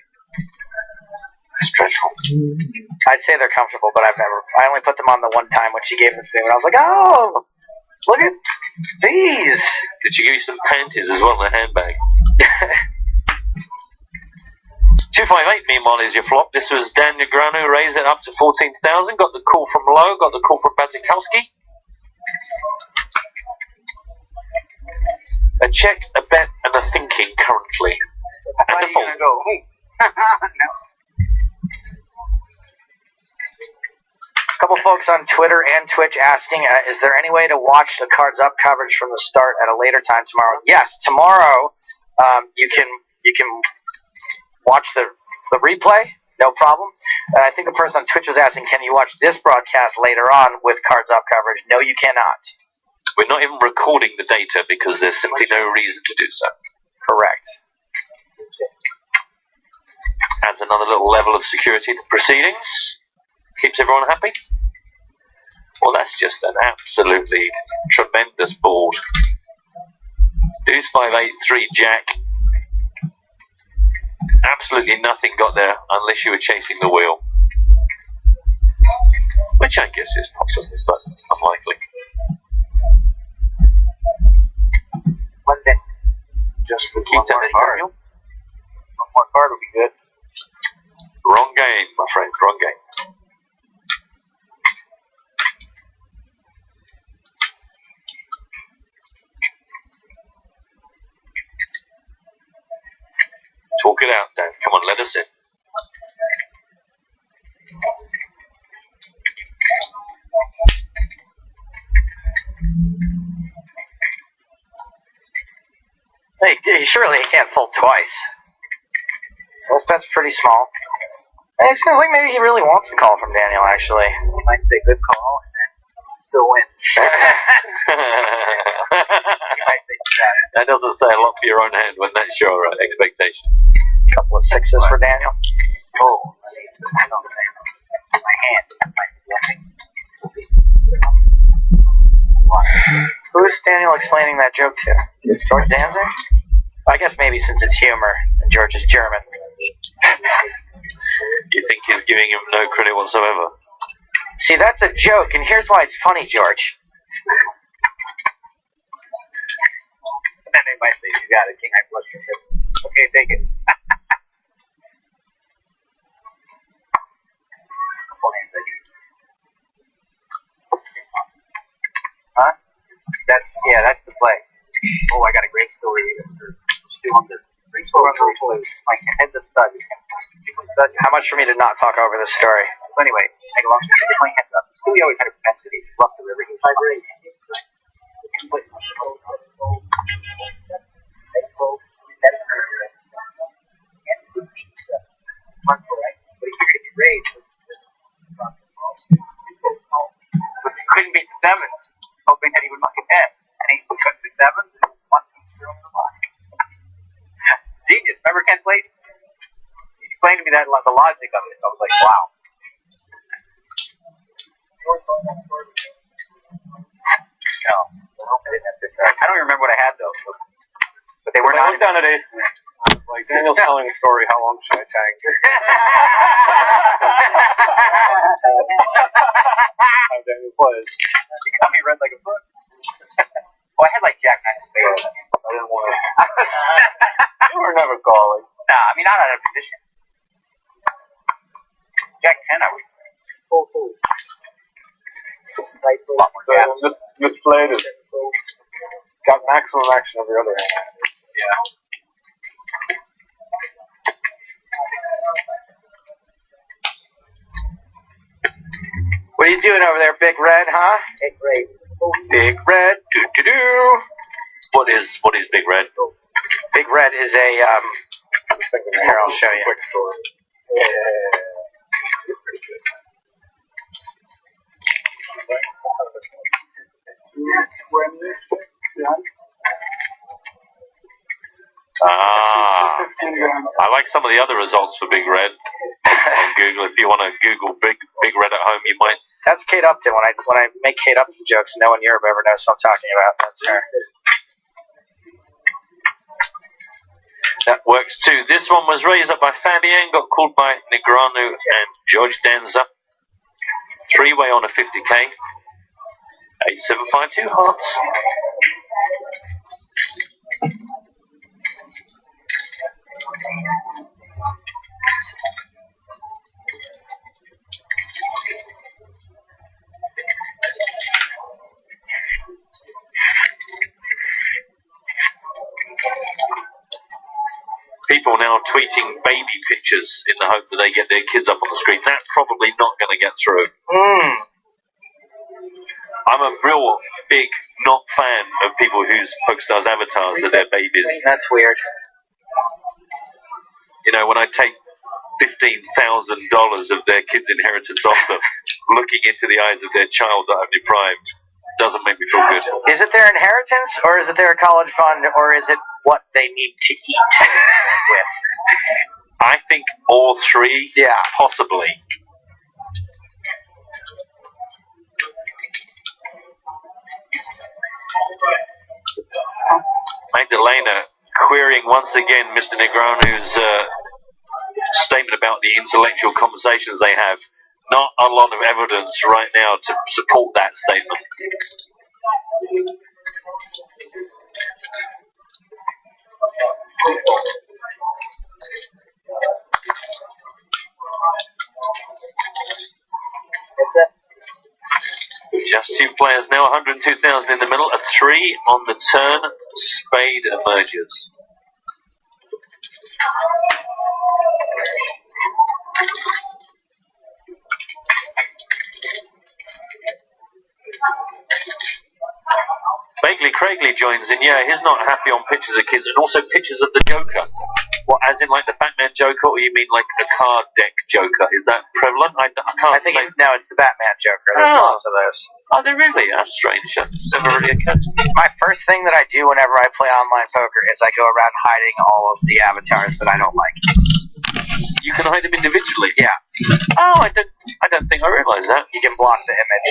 That's dreadful. I'd say they're comfortable, but I only put them on the one time when she gave them to me, and I was like, oh, look at these. Did she give you some panties as well in a handbag? 258, meanwhile, is your flop. This was Dan Negreanu, raised it up to 14,000. Got the call from Lowe, got the call from Bazikowski. A check, a bet, and a thinking currently. And a fold. A couple folks on Twitter and Twitch asking, is there any way to watch the Cards Up coverage from the start at a later time tomorrow? Yes, tomorrow you can watch the replay, no problem. And I think the person on Twitch was asking, can you watch this broadcast later on with Cards Up coverage? No, you cannot. We're not even recording the data because there's simply no reason to do so. Correct. Adds another little level of security to proceedings. Keeps everyone happy. Well, that's just an absolutely tremendous board. Deuce 5-8-3 Jack. Absolutely nothing got there unless you were chasing the wheel. Which I guess is possible, but unlikely. One day. Just for keep telling Daniel. One more card would be good. Wrong game, my friend. Wrong game. Talk it out, Dan. Come on, let us in. Hey, surely he can't fold twice. That's pretty small. It seems like maybe he really wants a call from Daniel, actually. He might say good call and then still win. He might say that. That doesn't say a lot for your own hand when that's your expectation. A couple of sixes for Daniel. Oh, I don't know. My hand might be bluffing. Who's Daniel explaining that joke to? George Danzer? I guess maybe since it's humor and George is German. You think he's giving him no credit whatsoever? See, that's a joke, and here's why it's funny, George. And then they might say, you got it, King, I flush your tip. Okay, take it. Huh? That's the play. Oh, I got a great story. Still on the great story on the play. Like heads up stud. Stud. How much for me to not talk over this story? So anyway, make a long story. They're playing heads up. Stewie always had a propensity to bluff the river. He was great. But he figured if he raised, but he couldn't beat the sevens, hoping that he would muck a 10. And he took the sevens and won through the line. Genius. Remember Ken played? He explained to me that the logic of it. I was like, wow. No, I didn't have good cards. I don't even remember what I had though. But they were not. I looked down at aces. I was like, Daniel's telling a story. How long should I tag? How Daniel plays. You got me read like a book. Oh, I had like Jack 9 of spades. I didn't want to. You were never calling. Nah, I mean not out of position. Jack 10, I was. Full. Like a lot more gaps. So misplayed it. Got maximum action every other hand. Yeah. What are you doing over there, Big Red, huh? Big Red, do-do-do. What is Big Red? Big Red is a, here, I'll show you. Quick story. I like some of the other results for Big Red on Google. If you want to Google Big Red at home, you might. That's Kate Upton. When I make Kate Upton jokes, no one in Europe ever knows what I'm talking about. That's her. That works too. This one was raised up by Fabian, got called by Negreanu and George Danza. Three-way on a 50k. 8752 hearts. People now tweeting baby pictures in the hope that they get their kids up on the screen. That's probably not going to get through. I'm a real big not fan of people whose Pokestars avatars are their babies. That's weird. You know, when I take $15,000 of their kids' inheritance off them, looking into the eyes of their child that I've deprived, doesn't make me feel good. Is it their inheritance, or is it their college fund, or is it what they need to eat with? I think all three, Yeah. possibly. Magdalena querying once again Mr. Negreanu's statement about the intellectual conversations they have. Not a lot of evidence right now to support that statement. players now 102,000 in the middle. A 3 on the turn. Spade emerges. Vaguely Craigley joins in. Yeah, he's not happy on pictures of kids and also pictures of the Joker. What, as in like the Batman Joker, or you mean like a card deck Joker? Is that prevalent? I can't I think say. no, it's the Batman Joker. There's Oh. lots of those. Are they really? That's strange. That's never really occurred to me. My first thing that I do whenever I play online poker is I go around hiding all of the avatars that I don't like. You can hide them individually. Yeah. Oh, I don't think I realised that. You can block the image.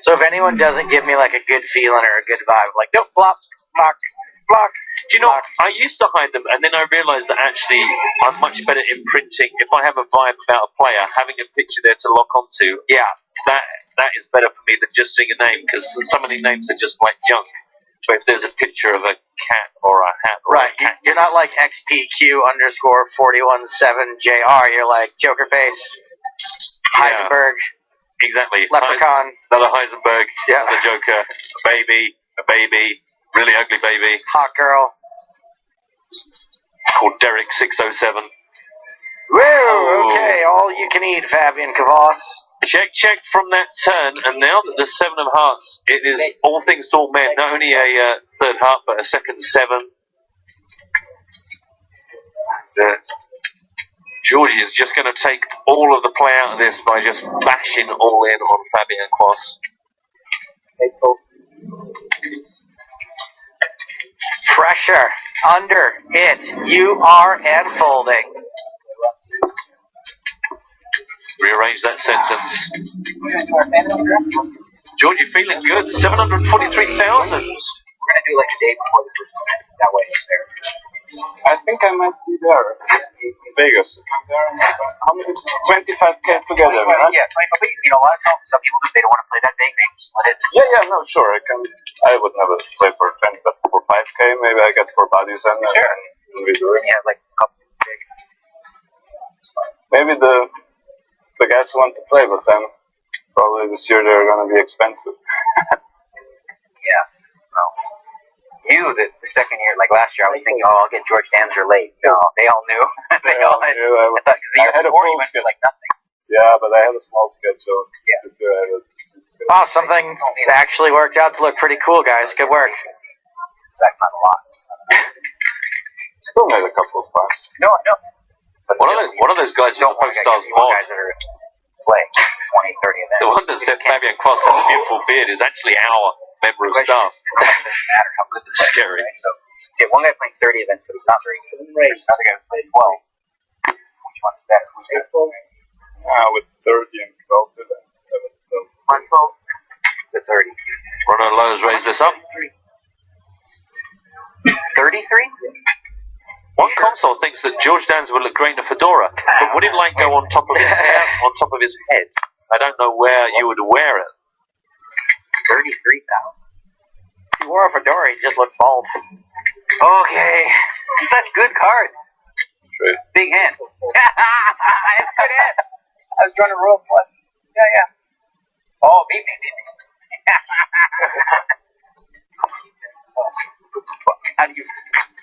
So if anyone doesn't give me like a good feeling or a good vibe, I'm like, nope, block, block, block. Do you know, I used to hide them, and then I realised that actually I'm much better imprinting. If I have a vibe about a player, having a picture there to lock onto, Yeah. that is better for me than just seeing a name, because some of the names are just like junk. But if there's a picture of a cat or a hat, or Right. a cat, You're not like XPQ_417JR. You're like Joker face, Heisenberg, exactly. Leprechaun, Another Heisenberg, Yeah. another Joker, a baby, really ugly baby, hot girl. called Derek 607. Woo! Okay, all you can eat, Fabian Kavos. Check from that turn, and now that the 7 of hearts, it is all things to all men, not only a third heart, but a second 7. Georgie is just going to take all of the play out of this by just bashing all in on Fabian Quas. Pressure. Under. It. You are and folding. Rearrange that sentence. Georgie feeling good. 743,000. We're gonna do like a day before the first event. That way it's there. I think I might be there in Vegas. How many? 25K together, right? Yeah, but you know, a lot of times some people they don't want to play that big, they split it. Yeah, no, sure. I would never play for 10, but for 5K, maybe I get 4 buddies and then we do it. Yeah, like a couple big. Maybe the guys want to play, but then probably this year they're gonna be expensive. Yeah. Well, the second year, like last year, I was thinking, oh, I'll get George Danzer late. No, they all knew. They all had. Because the year before you went for like nothing. Yeah, but I had a small schedule. Yeah. This year I had Oh, something actually worked out to look pretty cool, guys. Good work. That's not a lot. still made a couple of points. No, I know. One of those guys Don't with the want Stars guys mod. that are playing 20, 30 events. The one that said Fabian Quas has a beautiful beard is actually our member of staff. It doesn't matter how good the player is, Scary. right? So, yeah, one guy playing 30 events, but he's not very good. There's another guy who's played 12. Which one's better? Who's better? With 30 and 12 events. So. On 12? The 30. Ronald Lowe's raised this up. 33? One console thinks that George Danz would look great in a fedora, but would it like go on top of his hair, on top of his head? I don't know where you would wear it. 33,000. If he wore a fedora, he just looked bald. Okay. Such good cards. True. Big hand. It's good hand. I was trying to roll flush. Yeah. Oh, beat me. How do you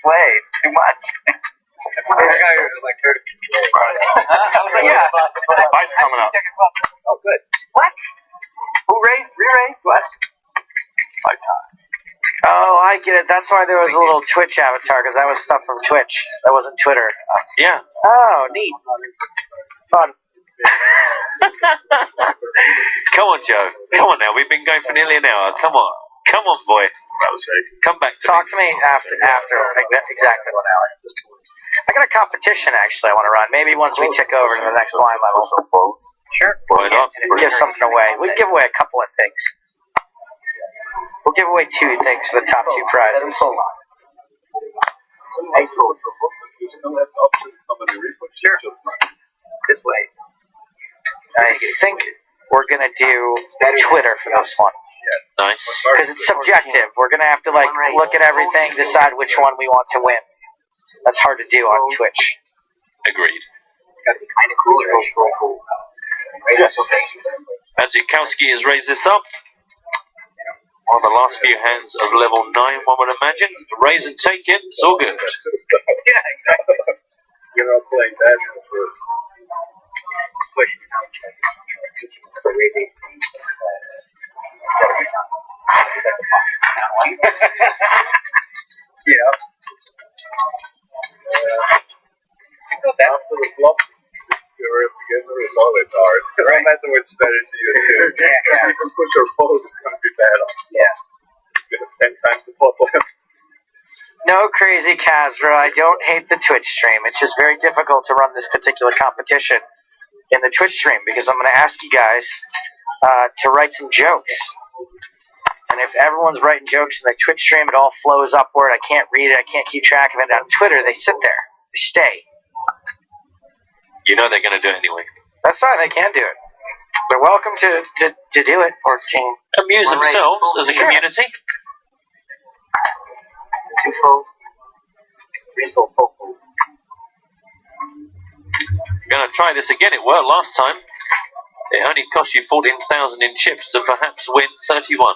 play? Too much. Yeah. Fight's coming up. Oh, good. What? Who raised? Re-raised? What? Oh, I get it. That's why there was a little Twitch avatar, because that was stuff from Twitch. That wasn't Twitter. Yeah. Oh, neat. Fun. Come on, Joe. Come on now. We've been going for nearly an hour. Come on. Come on, boy. Come back to Talk to me after exactly 1 hour. I got a competition, actually, I want to run. Maybe once we tick over to the next blind level. Sure. Why not? Give something away. We give away a couple of things. We'll give away 2 things for the top 2 prizes. Sure. This way. I think we're going to do Twitter for this one. Nice. Because it's subjective. We're going to have to look at everything, decide which one we want to win. That's hard to do on Twitch. Agreed. It's got to be kind of cool. Cool. Right? That's okay. Adzikowski has raised this up. On the last few hands of level 9, one would imagine. Raise and take it, it's all good. Yeah, exactly. You're not playing that for yeah. After the flop, you're beginner is always hard. No matter what strategy you use. You can push your pose, it's going to be bad on. Yeah. You're going to 10 times the pot left. No, crazy Kazra, I don't hate the Twitch stream. It's just very difficult to run this particular competition in the Twitch stream because I'm going to ask you guys to write some jokes. And if everyone's writing jokes in the Twitch stream, it all flows upward. I can't read it. I can't keep track of it. On Twitter, they sit there. They stay. You know they're going to do it anyway. That's fine. They can do it. They're welcome to do it or to amuse themselves as a community. Going to try this again. It worked last time. It only cost you 14,000 in chips to perhaps win 31.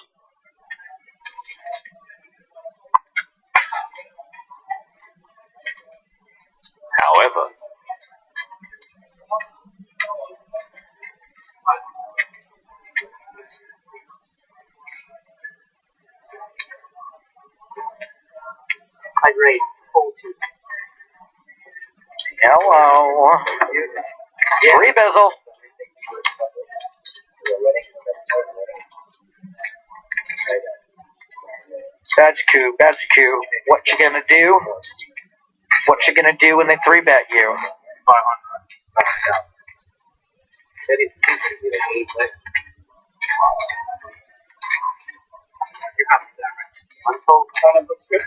However, I grade 42. hello. Free Bizzle. Badgeku, what you gonna do? What you gonna do when they 3-bet you? 500. Unfold kind of looks good.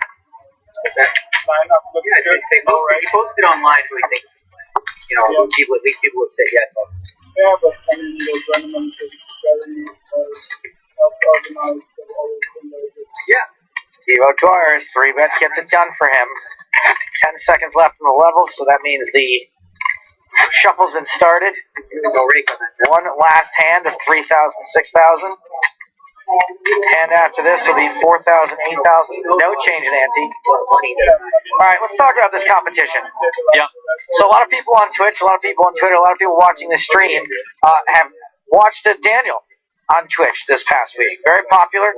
That line up looks good. He posted online, so he thinks, people, at least people would say yes. Yeah, but I mean, the tournament is very organized and always been very good. Yeah. Steve O'Dwyer's 3-bet gets it done for him. 10 seconds left in the level, so that means the shuffle's been started. One last hand of 3,000, 6,000. Hand after this will be 4,000, 8,000. No change in ante. Alright, let's talk about this competition. yeah. So a lot of people on Twitch, a lot of people on Twitter, a lot of people watching this stream have watched Daniel on Twitch this past week. Very popular.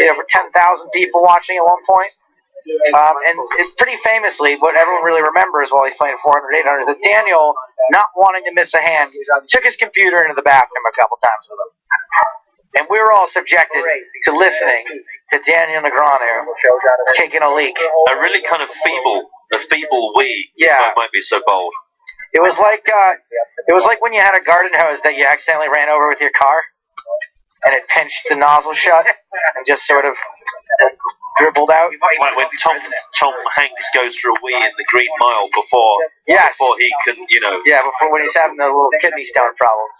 Over 10,000 people watching at one point. And it's pretty famously, what everyone really remembers while he's playing 400, 800 is that Daniel, not wanting to miss a hand, took his computer into the bathroom a couple times with us. And we were all subjected to listening to Daniel Negreanu taking a leak. A really kind of feeble wee. Yeah. Might be so bold. It was like when you had a garden hose that you accidentally ran over with your car, and it pinched the nozzle shut and just sort of dribbled out. Like when Tom Hanks goes for a wee in the Green Mile before he can, Yeah, before when he's having the little kidney stone problems.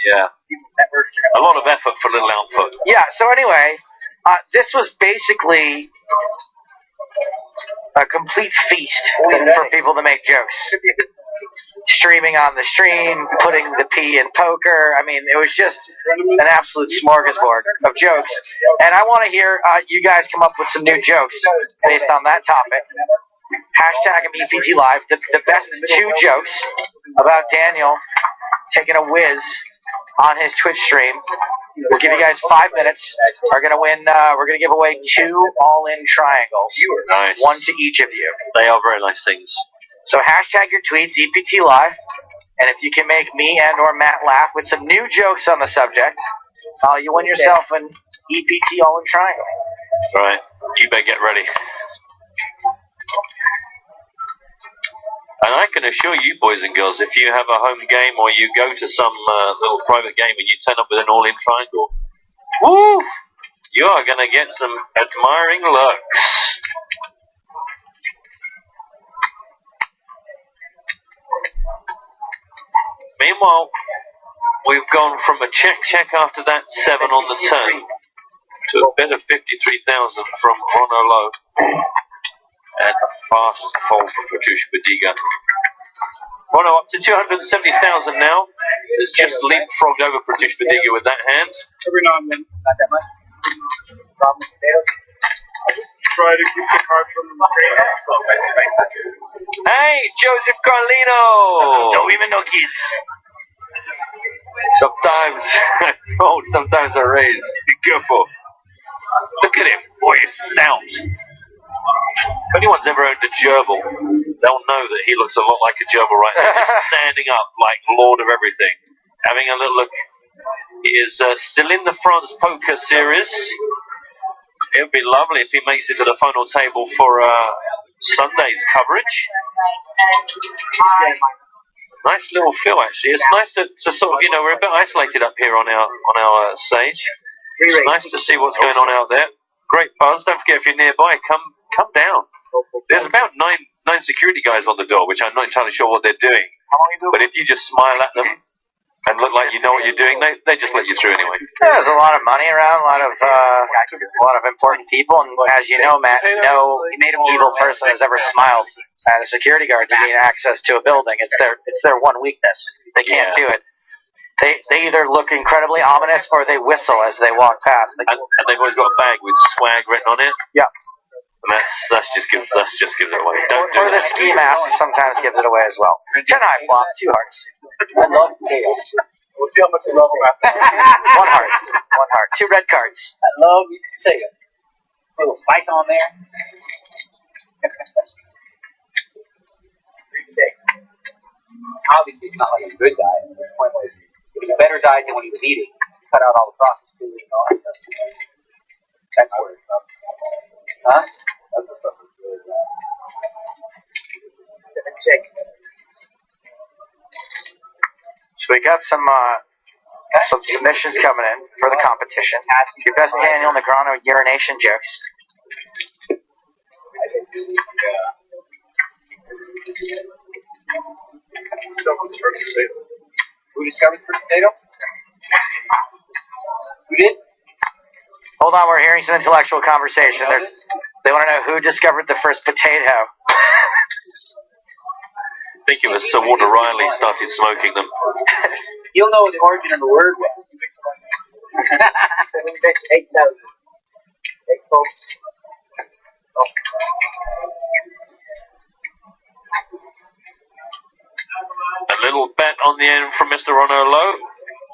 Yeah. A lot of effort for little output. Yeah, so anyway, this was basically a complete feast for people to make jokes. Streaming on the stream, putting the P in poker. I mean, it was just an absolute smorgasbord of jokes. And I want to hear you guys come up with some new jokes based on that topic. Hashtag EPT Live. The best 2 jokes about Daniel taking a whiz on his Twitch stream. We'll give you guys 5 minutes. We're gonna win. We're gonna give away 2 all-in triangles. Nice. 1 to each of you. They are very nice things. So hashtag your tweets, EPT Live, and if you can make me and or Matt laugh with some new jokes on the subject, you win yourself an EPT all-in triangle. Right. You better get ready. And I can assure you, boys and girls, if you have a home game or you go to some little private game and you turn up with an all-in triangle, woo! You are going to get some admiring looks. Meanwhile, we've gone from a check after that 7 on the turn to a bet of 53,000 from Rono Low and a fast fold from Patricia Badiga. Rono up to 270,000 now. has just leapfrogged over British Vidiga with that hand. Every now and then. Not that much. I just try to keep the card from the Hey, Joseph Carlino! No even no kids. Sometimes, sometimes I raise. Be careful. Look at him, boy, he's stout. If anyone's ever owned a gerbil, they'll know that he looks a lot like a gerbil right now. Just standing up like Lord of everything. Having a little look. He is still in the France Poker Series. It would be lovely if he makes it to the final table for Sunday's coverage. Nice little feel, actually. It's nice to sort of, we're a bit isolated up here on our stage. It's nice to see what's going on out there. Great buzz. Don't forget, if you're nearby, come down. There's about nine security guys on the door, which I'm not entirely sure what they're doing. But if you just smile at them and look like you know what you're doing, they just let you through anyway. There's a lot of money around, a lot of important people, and as you know, Matt, no evil person has ever smiled at a security guard to gain access to a building. It's their one weakness. They can't do it. They either look incredibly ominous or they whistle as they walk past. And they've always got a bag with swag written on it. Yeah. And that's just gives it away. Or the ski mask sometimes gives it away as well. 10 high flop, 2 hearts. I love potatoes. We'll see how much you love them after. 1 heart. 1 heart. 2 red cards. I love meat potato. A little spice on there. Obviously, it's not like a good diet. The point was, it was a better diet than when he was eating. Cut out all the processed food and all that stuff. That's where it's from. Huh? That's what stuff is really bad. Check. So we got some submissions coming in for the competition. Your best Daniel Negreanu urination jokes. Who discovered the first potato? Who did? Hold on, we're hearing some intellectual conversation. They want to know who discovered the first potato. I think it was Sir Walter Riley started smoking them. You'll know the origin of the word was. 8,000. 8 folks. A little bet on the end from Mr. Ronno Lowe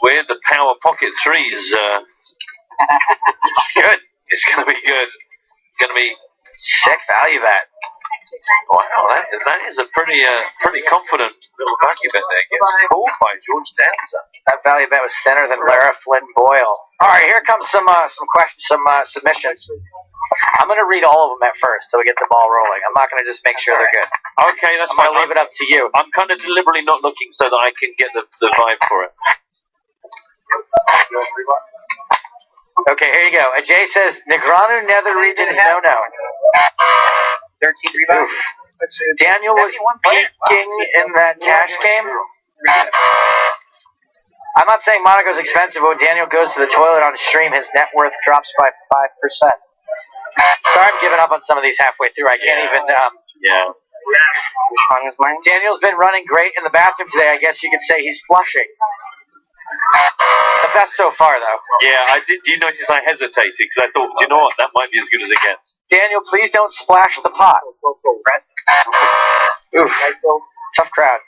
with the power pocket threes. Good. It's going to be good. It's going to be Sick value bet. wow. That is a pretty confident little value bet there. Gets called by George Dancer. That value bet was thinner than Lara Flynn Boyle. All right, here comes some questions, some submissions. I'm going to read all of them at first so we get the ball rolling. I'm not going to just make sure they're good. Okay, that's I'm going fine. to leave it up to you. I'm kind of deliberately not looking so that I can get the vibe for it. Okay, here you go. Ajay says, Negreanu Nether region is no-no. 13 rebounds. Daniel was peaking in that cash game. I'm not saying Monaco's expensive, but when Daniel goes to the toilet on stream, his net worth drops by 5%. Sorry, I'm giving up on some of these halfway through. I can't even. Yeah. Which one was mine? Daniel's been running great in the bathroom today. I guess you could say he's flushing. The best so far, though. Yeah, I did. Do you notice I hesitated because I thought, do you know what? That might be as good as it gets. Daniel, please don't splash the pot. Oof. Tough crowd.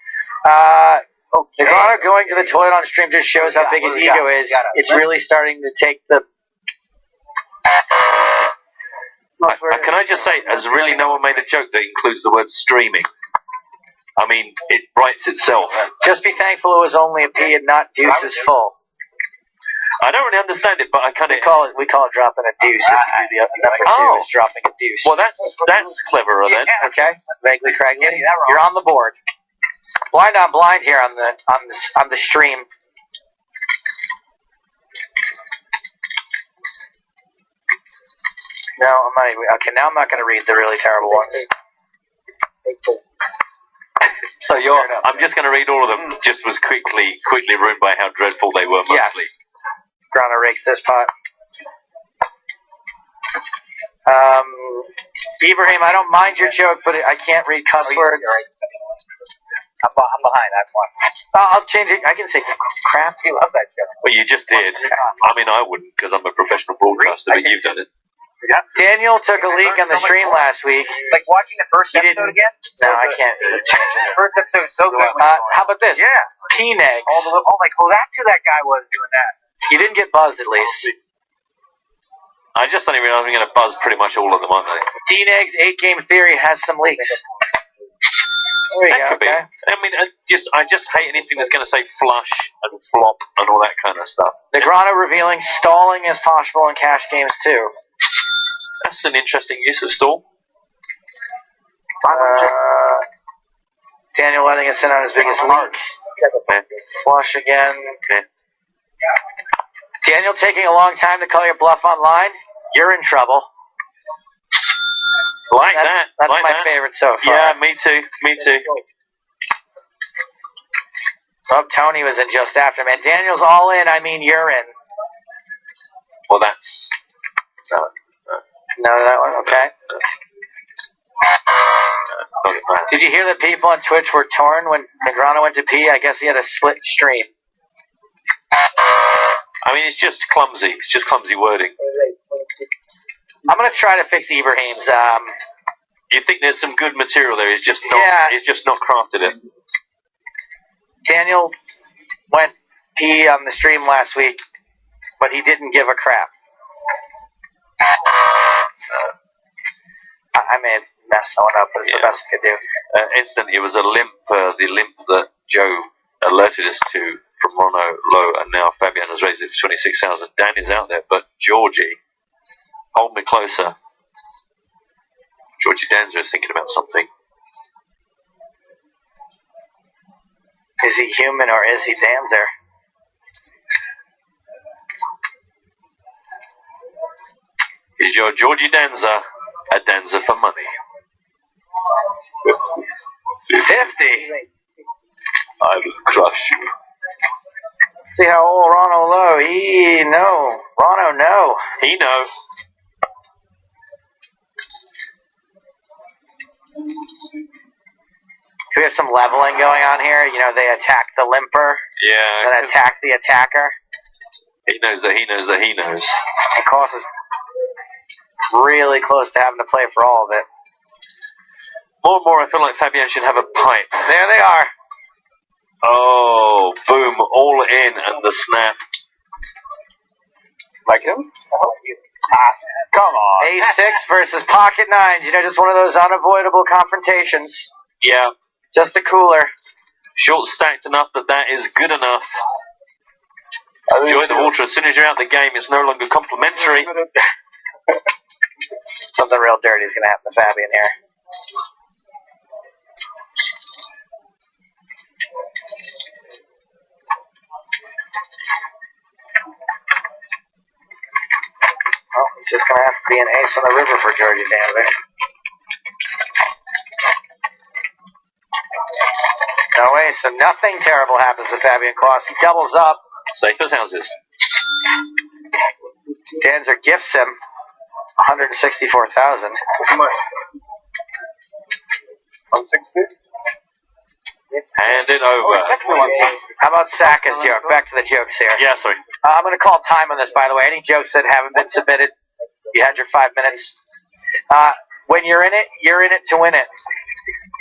Negreanu going to the toilet on stream just shows how big his ego is. It's really starting to take the... Can I just say, as really no one made a joke that includes the word streaming? I mean, it writes itself. Just be thankful it was only a P and not deuces full. I don't really understand it, but I kind of We call it dropping a deuce. If you do the number 2 is dropping a deuce. Well, that's cleverer then. Okay, vaguely fragmented. You're on the board. Blind on blind here on the stream. No, I'm not even, okay, now I'm not going to read the really terrible ones. So I'm just going to read all of them. Just was quickly ruined by how dreadful they were mostly. Grana rakes this pot. Ibrahim, I don't mind your joke, but I can't read cuss words. I'm behind. I've won. I'll change it. I can say crap. You love that show. Well, you just did. I mean, I wouldn't because I'm a professional broadcaster, but you've done it. Daniel took a leak on the stream last week. Like watching the first He episode didn't- again? No, I can't. The first episode is so good. How about this? Yeah. Teen eggs. That's who that guy was doing that. You didn't get buzzed at least. I just suddenly realised I'm going to buzz pretty much all of them, aren't I? Teen eggs 8-game theory has some leaks. There you That go. could be. Okay. I mean, I just hate anything that's going to say flush and flop and all that kind of stuff. Negrano revealing stalling is possible in cash games too. That's an interesting use of stall. Daniel letting us in on his biggest leak. Flush again. Daniel taking a long time to call your bluff online. You're in trouble. That's like my that. favorite so far. Yeah, me too. Me too. Oh, Tony was in just after, man. Daniel's all in. I mean, you're in. Well, that's No, that one. Okay. not bad. Did you hear that people on Twitch were torn when Negrano went to pee? I guess he had a split stream. I mean, it's just clumsy. It's just clumsy wording. I'm gonna try to fix Ibrahim's. You think there's some good material there? He's just not. Yeah. He's just not crafted it. Daniel went pee on the stream last week, but he didn't give a crap. I may have messed that one up, but it's the best I could do. Instantly, it was a limp. The limp that Joe alerted us to from Rono low, and now Fabian has raised it to 26,000. Dan is out there, but Georgie, hold me closer. Georgie Danzer is thinking about something. Is he human or is he Danzer? Is your Georgie Danza a Danza for money? 50. I will crush you. See how old Rono low. Rono no. He knows. Do we have some leveling going on here? You know, they attack the limper, Yeah. then attack the attacker. He knows that he knows that he knows. And Koss is really close to having to play for all of it. More and more, I feel like Fabian should have a pipe. There they are. Oh, boom, all in, and the snap. Like him? Come on. A6 versus pocket nines. You know, just one of those unavoidable confrontations. Yeah, Just a cooler. short stacked enough that is good enough. Enjoy the water. As soon as you're out the game, it's no longer complimentary. Something real dirty is going to happen to Fabian here. Well, it's just going to have to be an ace on the river for Georgie Danzer. No way, so nothing terrible happens to Fabian Koss. He doubles up. Safe as houses. Danzer gifts him 164,000. How much? 160? Hand it over. How about Saka's joke? Back to the jokes here. Yeah, sorry. I'm going to call time on this, by the way. Any jokes that haven't been submitted, you had your 5 minutes. When you're in it to win it.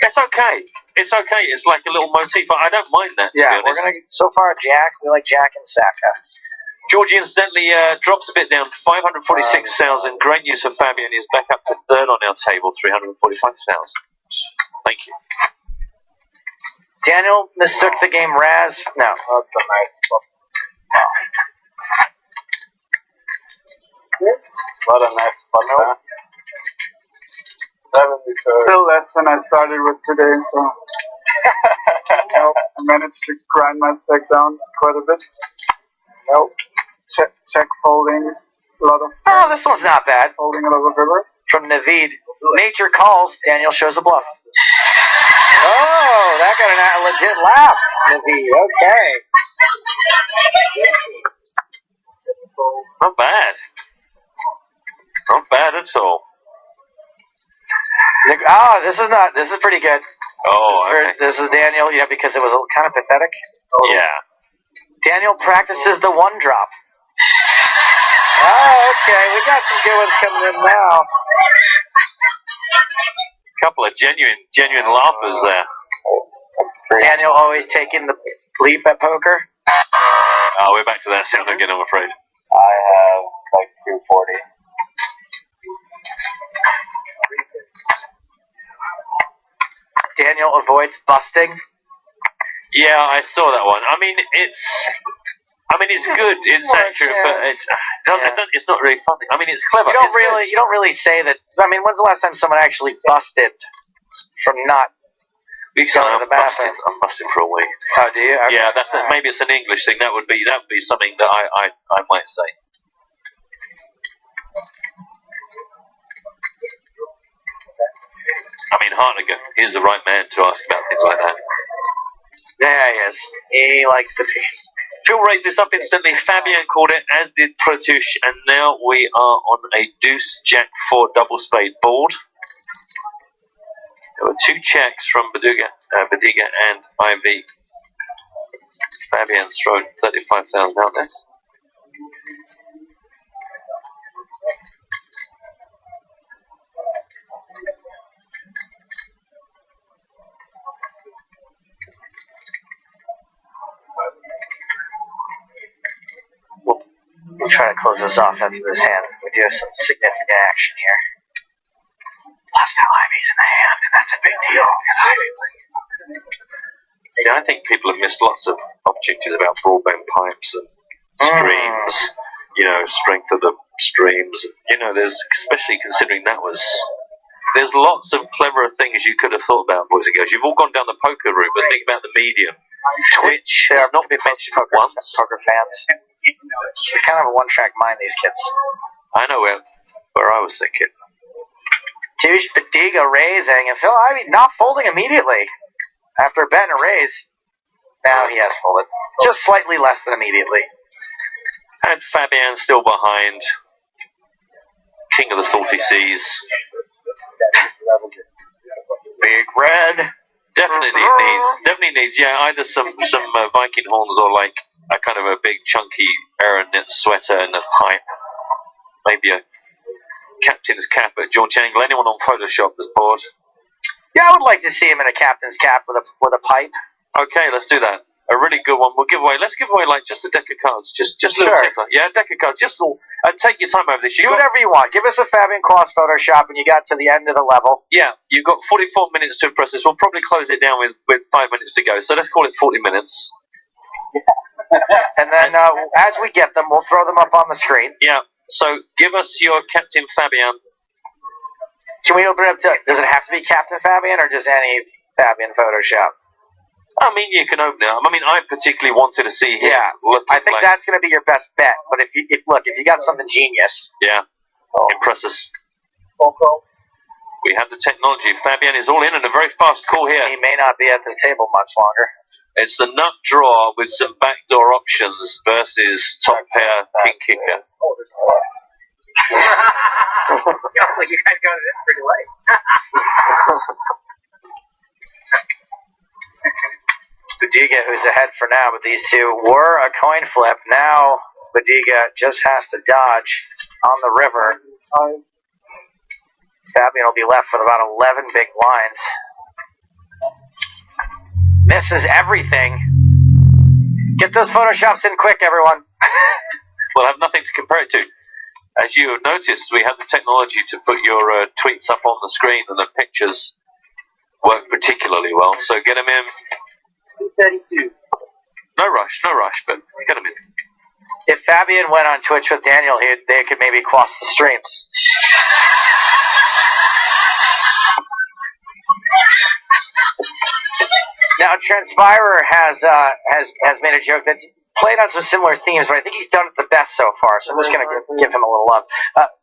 It's okay. It's okay. It's like a little motif. I don't mind that. Yeah, to be we're honest. going to, so far, Jack, we like Jack and Saka. Georgie incidentally drops a bit down, 546,000. Great use of Fabian. He's back up to third on our table, 345,000. Thank you. Daniel mistook the game Raz. No. That's a nice one. What a nice one. Huh? Still less than I started with today, so nope. I managed to grind my stack down quite a bit. Nope. Check folding, a lot of Oh, this one's not bad. folding, a lot of river. From Naveed. Nature calls. Daniel shows a bluff. Oh, that got a legit laugh, Naveed. Okay. Not bad. Not bad at all. This is pretty good. Oh, okay. This is Daniel, yeah, because it was kind of pathetic. Yeah. Daniel practices the one drop. Oh, okay, we got some good ones coming in now. Couple of genuine laughers there. Daniel always taking the leap at poker. Oh, we're back to that sound again, I'm afraid. I have like 240. Daniel avoids busting. Yeah, I saw that one. I mean, it's good. It's accurate, but it's not really funny. I mean, it's clever. You don't really say that. I mean, when's the last time someone actually busted from not going to the bathroom? I'm busted for a week. Oh, do you? Okay. Yeah, that's it. Maybe it's an English thing. That would be something that I might say. I mean, Hartigan is the right man to ask about things like that. Yeah, he is. He likes to be. Phil raised this up instantly. Fabian called it, as did Protush, and now we are on a Deuce Jack 4 double spade board. There were 2 checks from Badiga and IV. Fabian's thrown 35,000 out there. We'll try to close this off after this hand. We do have some significant action here. Plus, now Ivy's in the hand, and that's a big deal. Yeah, I think people have missed lots of opportunities about broadband pipes and streams. You know, strength of the streams. You know, there's, especially considering there's lots of cleverer things you could have thought about, boys and girls. You've all gone down the poker route, but think about the medium. Twitch has not been mentioned once. Poker fans. They're kind of a one-track mind, these kids. I know where I was thinking. Touche Badiga raising, and Phil Ivey not folding immediately. After a bet and a raise, now he has folded. Just slightly less than immediately. And Fabian still behind. King of the Salty Seas. Big red. Definitely needs, yeah, either some Viking horns or like a kind of a big chunky Aaron knit sweater and a pipe. Maybe a captain's cap at George Angle. Anyone on Photoshop that's bored? Yeah, I would like to see him in a captain's cap with a pipe. Okay, let's do that. A really good one. Let's give away like just a deck of cards. Just a little tickler. Yeah, a deck of cards. And take your time over this. Do whatever you want. Give us a Fabian Cross Photoshop when you got to the end of the level. Yeah, you've got 44 minutes to impress us. We'll probably close it down with 5 minutes to go. So let's call it 40 minutes. And then as we get them, we'll throw them up on the screen. Yeah. So give us your Captain Fabian. Can we open it up to, does it have to be Captain Fabian or just any Fabian Photoshop? I mean, you can open it up. I mean, I particularly wanted to see him. Yeah, I think that's going to be your best bet. But if you got something genius. Yeah, impress us. We have the technology. Fabian is all in and a very fast call here. He may not be at the table much longer. It's the nut draw with some backdoor options versus top pair king kicker. Like you guys got it in pretty late. Badiga, who's ahead for now, but these two were a coin flip. Now Badiga just has to dodge on the river. Fabian will be left with about 11 big blinds. Misses everything. Get those Photoshops in quick, everyone. We'll have nothing to compare it to. As you have noticed, we have the technology to put your tweets up on the screen, and the pictures work particularly well. So get them in. 232. No rush, but get them in. If Fabian went on Twitch with Daniel, they could maybe cross the streams. Now, Transpirer has made a joke that's played on some similar themes, but I think he's done it the best so far, so I'm just going to give him a little love.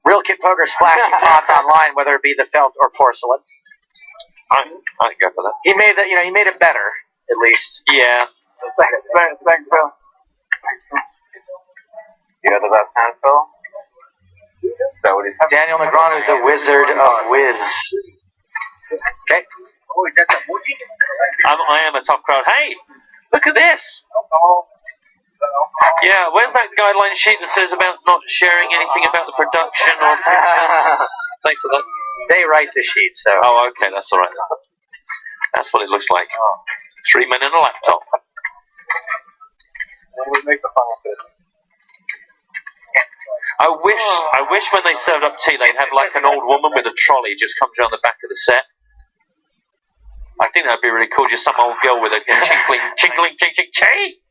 Real Kid Poker splashing pots online, whether it be the felt or porcelain. I can go for that. He made it better, at least. Yeah. Thanks, Phil. You have the best hand, Phil? Is that what he's having? Daniel Negreanu, the Wizard of Wiz. Okay. Oh, is that the Muji? I am a tough crowd. Hey, look at this. Yeah, where's that guideline sheet that says about not sharing anything about the production or pictures? Thanks for that. They write the sheet, so. Oh, okay, that's all right. That's what it looks like. 3 men and a laptop. When we make the final fit. I wish when they served up tea they'd have like an old woman with a trolley just comes around the back of the set. I think that'd be really cool. Just some old girl with a chinkling, tea.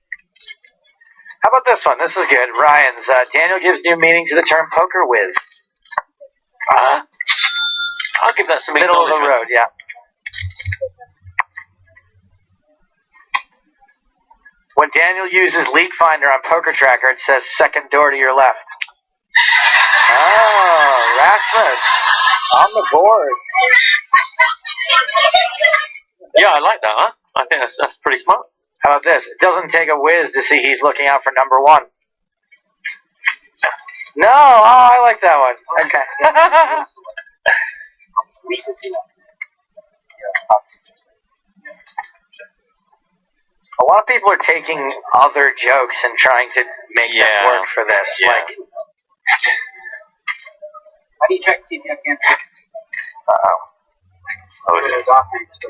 How about this one? This is good. Ryan's. Daniel gives new meaning to the term poker whiz. I'll give that some Middle of the acknowledgement. road, yeah. When Daniel uses Leak Finder on Poker Tracker, it says second door to your left. Oh, Rasmus on the board. Yeah, I like that, huh? I think that's pretty smart. How about this? It doesn't take a whiz to see he's looking out for number one. No, oh, I like that one. Okay. A lot of people are taking other jokes and trying to make them work for this. Yeah. Like, How do you check to see if you have cancer? Oh, it is.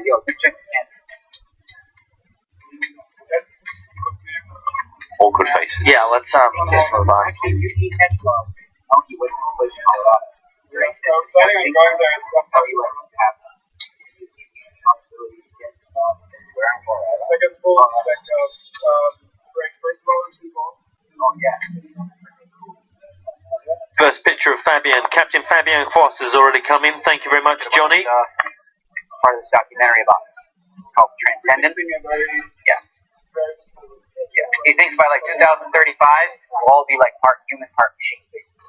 Yo, check the cancer. Awkward faces. yeah, let's just move on. Actually, you had monkey with this place in Colorado. You're I was planning on going there and stuff. how you like to have possibility to get stuff and where I'm going. I think it's full of like break first of all people. Oh, yeah. First picture of Fabian. Captain Fabian Foss has already come in. Thank you very much, Johnny. Part of this documentary about it. It's called Transcendence. Yeah. He thinks by like 2035, we'll all be like part human, part machine, basically.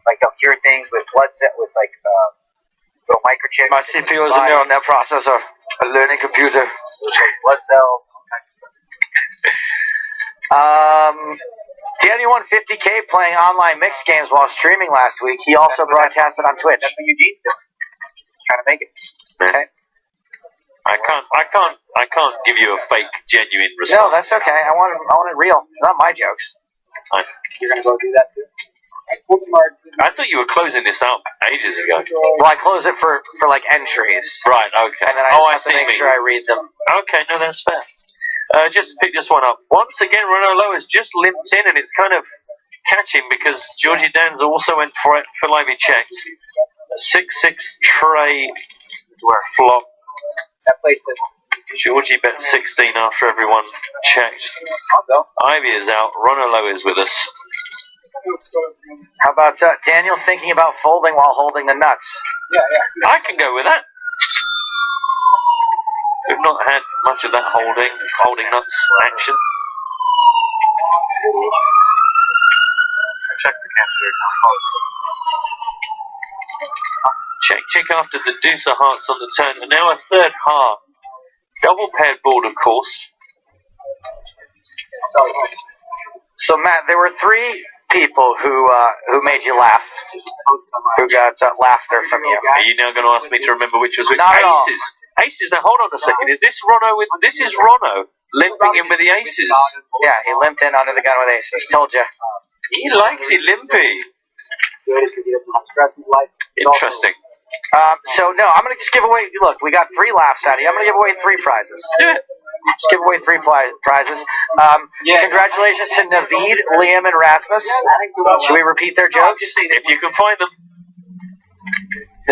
Like they'll cure things with blood set with like little microchips. My CPU is a neural net processor, a learning computer. Blood cells. Daniel won 50K playing online mixed games while streaming last week. He also broadcasted on Twitch. That's what Eugene's doing. Trying to make it. Okay. I can't give you a fake, genuine response. No, that's okay. I want it real. Not my jokes. You're gonna go do that too. I thought you were closing this out ages ago. Well, I close it for like entries. Right, okay. And then I I just have to see make me. sure I read them. Okay, no, that's fair. Just to pick this one up. Once again, Renault Low has just limped in, and it's kind of catching because Georgie Danz also went for it for lively check. 6-6 tray flop. That place that Georgie bet 16 after everyone checked. I'll go. Ivy is out. Renault Low is with us. How about Daniel thinking about folding while holding the nuts? I can go with that. We've not had much of that holding nuts action. Check the cancer. Check after the deuce of hearts on the turn, and now a third heart. Double paired board, of course. So Matt, there were 3 people who made you laugh, who got laughter from you. Are you now going to ask me to remember which was which? Not at all. Aces. Aces. Now hold on a second. Is this Rono with? This is Rono limping in with the aces. Yeah, he limped in under the gun with aces. Told you. He likes it limpy. Good because he doesn't have stress in his life. Interesting. So no, I'm gonna just give away. Look, we got 3 laughs out of you. I'm gonna give away 3 prizes. Do it. Just give away 3 prizes. Congratulations to Naveed, Liam, and Rasmus. Should we repeat their jokes? If you can find them.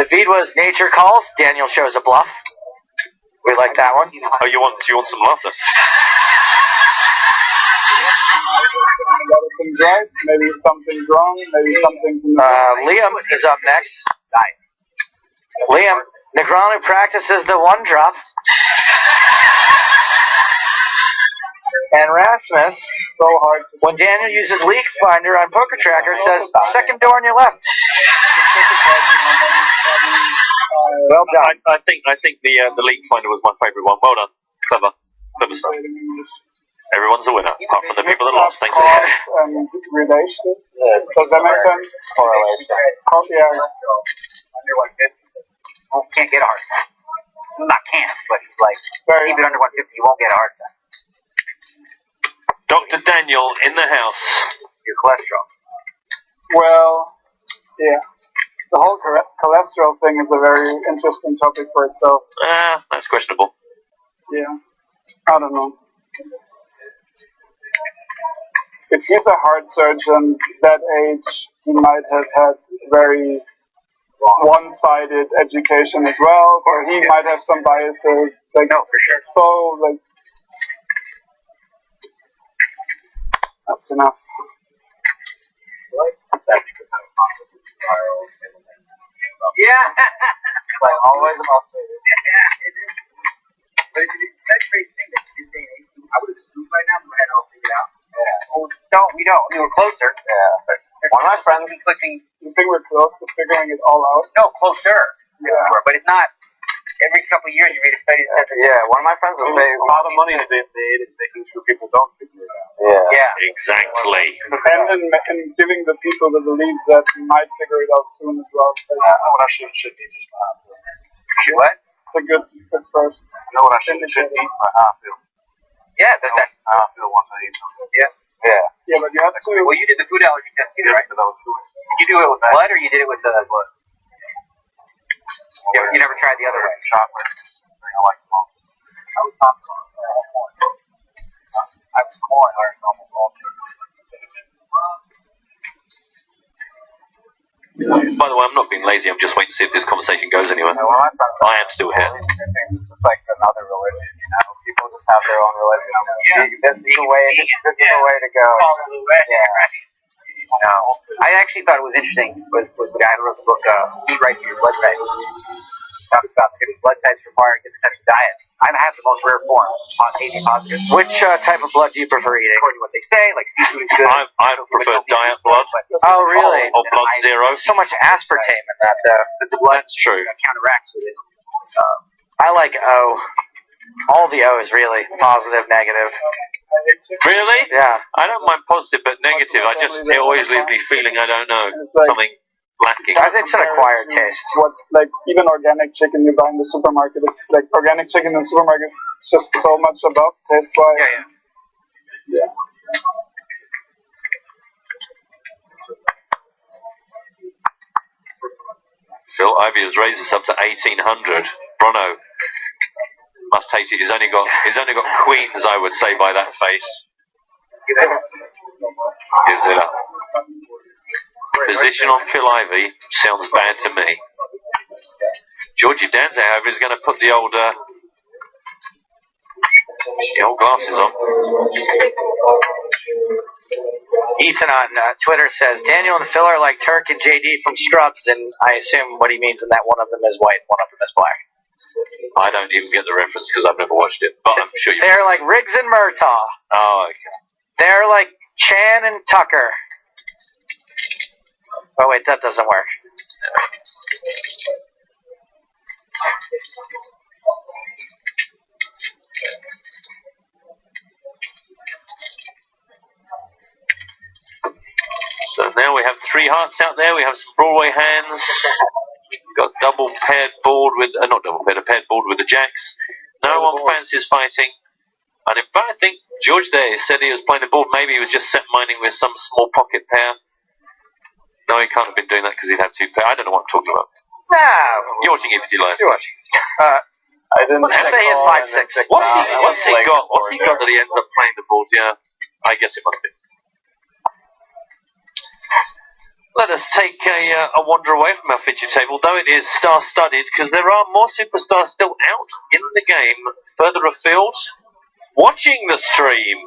Naveed was nature calls. Daniel shows a bluff. We like that one. Oh, you want some laughter? Things right, maybe something's wrong, maybe something's in the Liam is up next. Liam, Negroni practices the 1-drop. And Rasmus, so hard to when Daniel uses Leak Finder on Poker Tracker, it says second door on your left. Well done. I think the leak finder was my favourite one. Well done. Clever stuff. Everyone's a winner, apart from the people that lost. Thanks. and relation. Does that make sense? Correlation. Yeah. Under 150. Oh, can't get ours. Not can't. like Very keep it under 150, you won't get a heart attack. Dr. Daniel in the house. Your cholesterol. well, yeah. The whole cholesterol thing is a very interesting topic for itself. That's questionable. Yeah, I don't know. If he's a heart surgeon that age, he might have had very one-sided education as well, so he might have some biases. Like, No, for sure. So, like, that's enough. Yeah. Like always about But it's such a great thing that you did. I would have assumed by now we had it all figured out. Yeah. Well, don't. We don't. We were closer. Yeah. One of my friends is clicking. You think we're close to figuring it all out? No, closer. Yeah. But it's not. Every couple of years you read a study that says Yeah, one of my friends will say a lot of money to be made in making sure people don't figure it out. Yeah. Yeah. Exactly. And in giving the people the belief that we might figure it out soon as well. I know what I should be just fine. What? It's a good first. I know what I should eat, but how I feel. Yeah, that's. How I feel once I eat something. Yeah. Yeah. Yeah, but you have to. Well, you did the food allergy test too, right? Because I was doing something. Did you do it with blood or you did it with the blood? Yeah, you never tried the other way. Chocolate. I like the most. I was popcorn. I was corn. I was almost all By the way, I'm not being lazy. I'm just waiting to see if this conversation goes anywhere. I am still here. It's just like another religion, you know? People just have their own religion. This is the way. This is the way to go. No. I actually thought it was interesting was the guy who wrote the book, Eat Right for Your Blood Type. Talks about different blood types requiring different types of diets. I have the most rare form, AB positive. Which type of blood do you prefer eating? According to what they say, like seafood is good. I prefer diet blood. Oh, really? Or blood zero. There's so much aspartame in that, but the blood That's true. counteracts with it. I like O. All the O's, really. Positive, negative. Really? Yeah. I don't mind positive, but negative. It always leaves me feeling I don't know It's like- something lacking. I think it's an acquired taste. What, like, even organic chicken you buy in the supermarket, it's like organic chicken in the supermarket, it's just so much above taste-wise. Yeah. Yeah. Phil Ivy has raised us up to 1800. Bruno must hate it. He's only got queens, I would say, by that face. Gives it up. Position on Phil Ivy sounds bad to me. Georgie Danza, however, is going to put the old glasses on. Ethan on Twitter says, Daniel and Phil are like Turk and JD from Scrubs, and I assume what he means in that one of them is white, one of them is black. I don't even get the reference because I've never watched it, but I'm sure you. They're like Riggs and Murtaugh. Oh, okay. They're like Chan and Tucker. Oh, wait, that doesn't work. So now we have 3 hearts out there. We have some Broadway hands. We've got double paired board with, not double paired, a paired board with the jacks. No one fancies fighting. And in fact, I think George there said he was playing the board. Maybe he was just set mining with some small pocket pair. No, he can't have been doing that because he'd have 2 pair. I don't know what I'm talking about. No. You're watching EPT Live. You're watching. I didn't Let's say it's 5-6. What's he got that he ends up playing the board? Yeah, I guess it must be. Let us take a wander away from our fidget table, though it is star-studded, because there are more superstars still out in the game, further afield, watching the stream.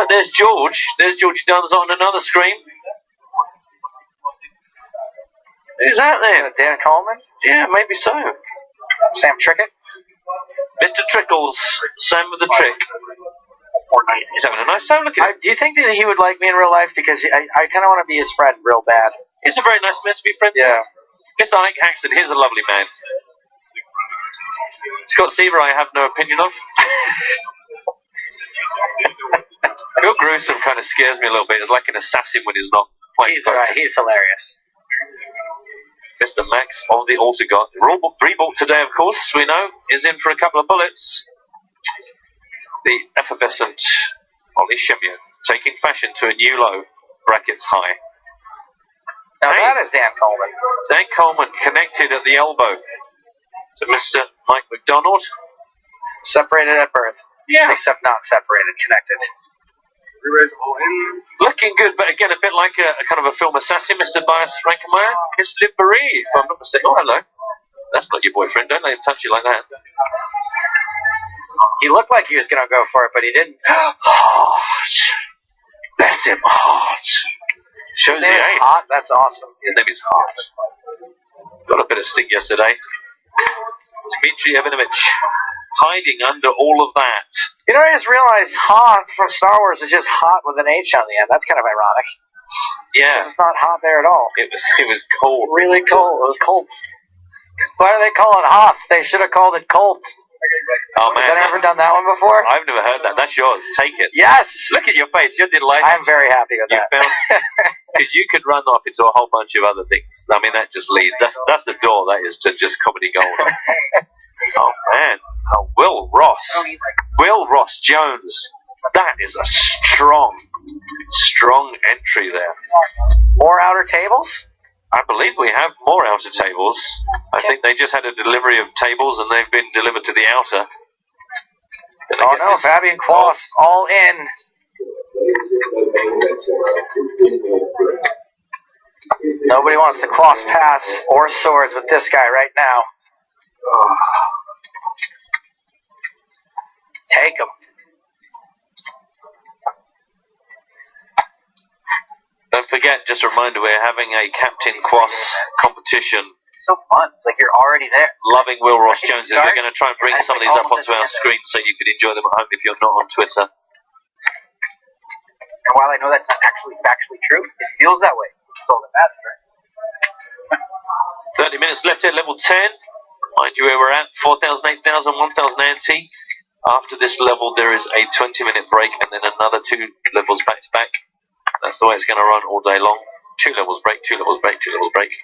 There's George. There's George Duns on another screen. Who's out there? Dan Coleman? Yeah, maybe so. Sam Trickett? Mr. Trickles, Sam with the trick. He's having a nice time. Look at him. Do you think that he would like me in real life? Because I kind of want to be his friend real bad. He's a very nice man to be friends Yeah. with. Mr. Ike Axton, he's a lovely man. Scott Seaver, I have no opinion of. Bill Gruesome kind of scares me a little bit. It's like an assassin when he's not playing. He's hilarious. Mr. Max of the Autogot. Rulebook 3 book today, of course, we know, is in for a couple of bullets. The effervescent Ollie Shemio taking fashion to a new low, brackets high. Now that is Dan Coleman. Dan Coleman connected at the elbow to Mr. Mike McDonald. Separated at birth. Yeah. Except not separated, connected. Looking good, but again, a bit like a kind of a film assassin, Mr. Bias Frankenmeyer. Miss Liv Marie, if I'm not mistaken. Oh, hello. That's not your boyfriend. Don't let him touch you like that. He looked like he was going to go for it, but he didn't. Hot. Bless him, hot. Shows His the name is age. Hot? That's awesome. His name is Hot. Got a bit of stink yesterday. Dmitry Ivanovich hiding under all of that. You know, I just realized Hoth from Star Wars is just hot with an H on the end. That's kind of ironic. Yeah, It's not hot there at all. it was cold. Really cold. It was cold. Why do they call it Hoth? They should have called it cold. Oh Has man, anyone ever done that one before? I've never heard that. That's yours. Take it. Yes! Look at your face. You're delighted. I'm very happy with You that. found because you could run off into a whole bunch of other things. I mean, that just leads. That's the door. That is to just comedy gold. Oh man, oh, Will Ross Jones. That is a strong entry there. More outer tables? I believe we have more outer tables. I think they just had a delivery of tables and they've been delivered to the outer. Oh no, Fabian Quass all in. Nobody wants to cross paths or swords with this guy right now. Take him. Don't forget, just a reminder, we're having a Captain Quass competition. So fun. It's like you're already there. Loving Will Ross Jones. Start. We're going to try and bring some of these up onto our screen so you can enjoy them at home if you're not on Twitter. And while I know that's not actually factually true, it feels that way. So that matters, right? 30 minutes left at level 10. Mind you where we're at, 4,000, 8,000, 1,000 anti. After this level, there is a 20-minute break and then another 2 levels back to back. That's the way it's going to run all day long. 2 levels break, 2 levels break, 2 levels break.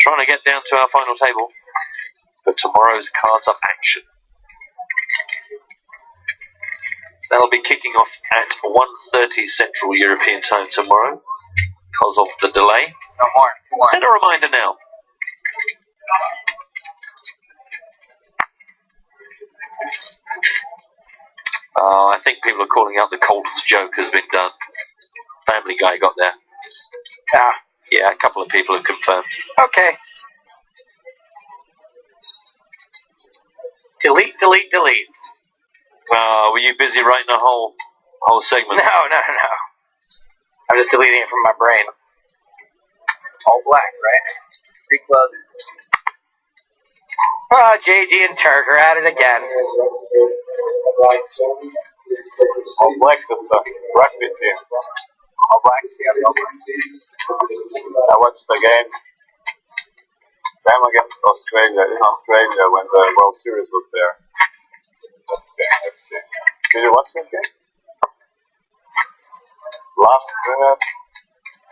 Trying to get down to our final table for tomorrow's Cards Up action. That'll be kicking off at 1:30 Central European Time tomorrow because of the delay. No more. Set a reminder now. I think people are calling out the coldest joke has been done. Family Guy got there. Ah, Yeah, a couple of people have confirmed. okay. Delete, delete, delete. Were you busy writing a whole segment? No. I'm just deleting it from my brain. All black, right? Free club. Oh, JD and Turk are at it again. All black, that's a rugby team. All black. I watched the game. Them against Australia, in Australia, when the World Series was there. That's the game I've seen. Did you watch that game? Last minute,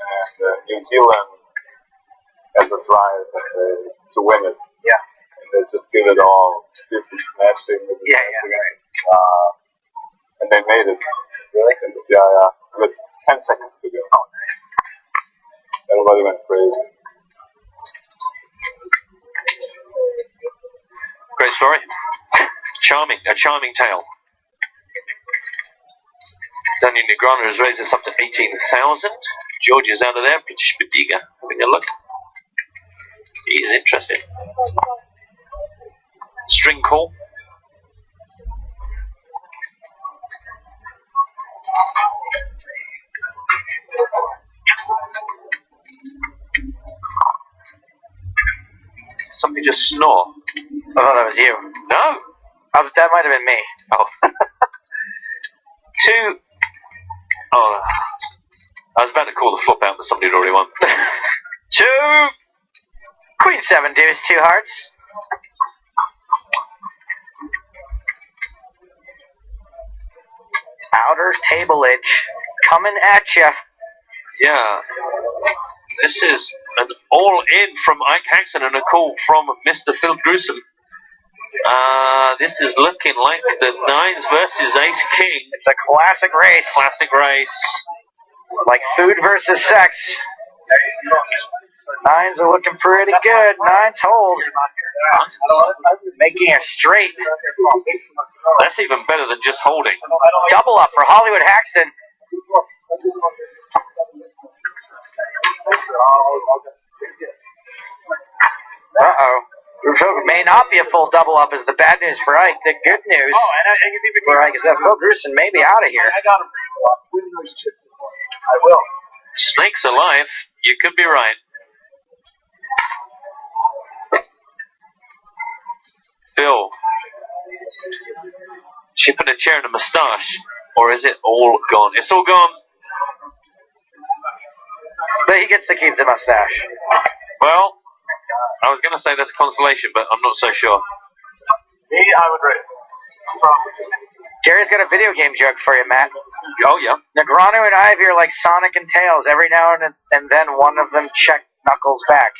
and New Zealand has a drive to win it. Yeah. And they just give it all, 50 smashing. Yeah. And they made it. Really? And, yeah. With 10 seconds to go. Oh, nice. Everybody went crazy. Great story. A charming tale. Daniel Negreanu has raised us up to 18,000. George is out of there. British Badiga having a look. He is interested. String call. Somebody just snore. I thought that was you. No. That might have been me. Oh. Oh. I was about to call the flop out, but somebody had already won. 2. Queen 7 deuce, 2 hearts. Outer table edge coming at ya. Yeah. This is an all in from Ike Haxton and a call from Mr. Phil Gruesome. This is looking like the nines versus ace king. It's a classic race. Classic race. Like food versus sex. Nines are looking pretty good. Nines hold. Making a straight. That's even better than just holding. Double up for Hollywood Haxton. Uh-oh. May not be a full double up is the bad news for Ike. The good news for Ike is that Phil Gruesome may be out of here. I will. Snakes alive. You could be right. Phil. She put a chair in a moustache. Or is it all gone? It's all gone. But he gets to keep the mustache. Well, I was going to say that's consolation, but I'm not so sure. Me, I would rate. Jerry's got a video game joke for you, Matt. Oh, yeah. Negrano and Ivy are like Sonic and Tails. Every now and then one of them check Knuckles back.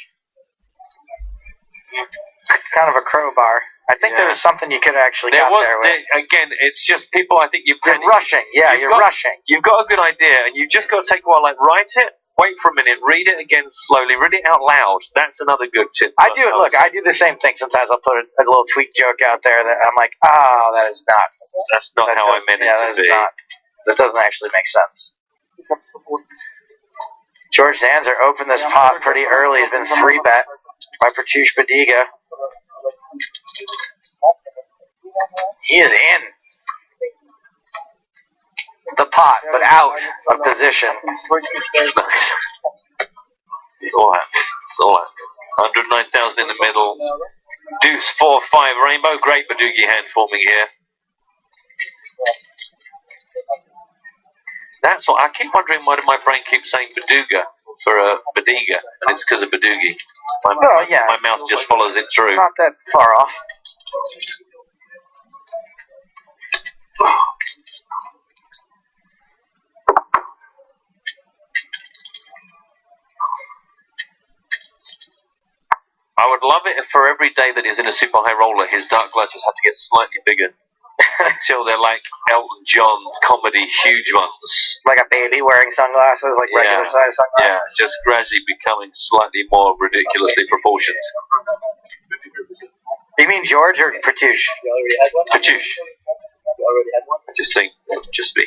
Kind of a crowbar. I think there was something you could actually there got was, there with. Again, it's just people, I think you're rushing. Yeah, you're rushing. You've got a good idea, and you've just got to take a while, like, write it, wait for a minute, read it again slowly, read it out loud. That's another good tip. I do the same thing. Sometimes I'll put a little tweak joke out there that I'm like, oh, that's not how I meant it to be. That doesn't actually make sense. George Zanzer opened this pot pretty early. He's been 3-bet by Pratush Badiga. He is in the pot, but out of position. It's all out. 109,000 in the middle. Deuce, 4-5, rainbow. Great Badugi hand forming here. That's what I keep wondering. Why my brain keeps saying Baduga for Badiga, and it's because of Badugi. My mouth just follows it through. Not that far off. I would love it if for every day that he's in a super high roller, his dark glasses have to get slightly bigger. Until they're like Elton John comedy huge ones. Like a baby wearing sunglasses, like regular size sunglasses? Yeah, just gradually becoming slightly more ridiculously proportioned. You mean George or Pratush? Pratush. I just think it would just be.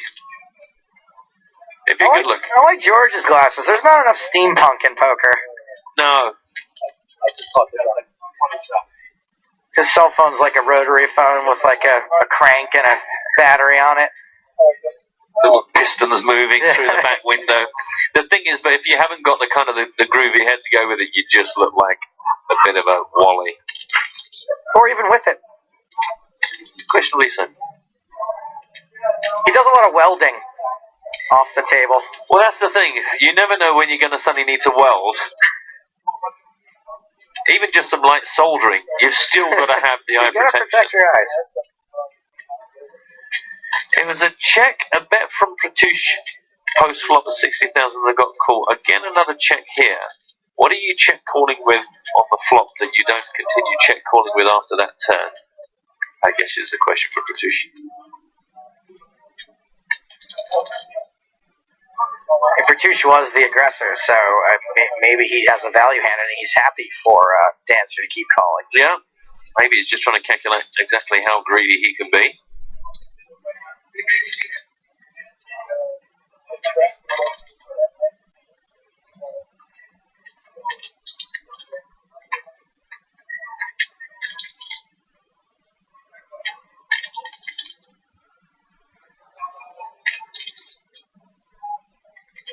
If you could look. I like George's glasses. There's not enough steampunk in poker. No. His cell phone's like a rotary phone with like a crank and a battery on it. Little pistons moving through the back window. The thing is, but if you haven't got the kind of the groovy head to go with it, you just look like a bit of a wally. Or even with it. Questionably so. He does a lot of welding off the table. Well, that's the thing. You never know when you're going to suddenly need to weld. Even just some light soldering, you've still got to have the eye protection. Protect your eyes. It was a check, a bet from Pratush, post flop of 60,000 that got called. Again, another check here. What are you check calling with on the flop that you don't continue check calling with after that turn? I guess is the question for Pratush. Pratush was the aggressor, so maybe he has a value hand and he's happy for Dancer to keep calling. Yeah, maybe he's just trying to calculate exactly how greedy he can be.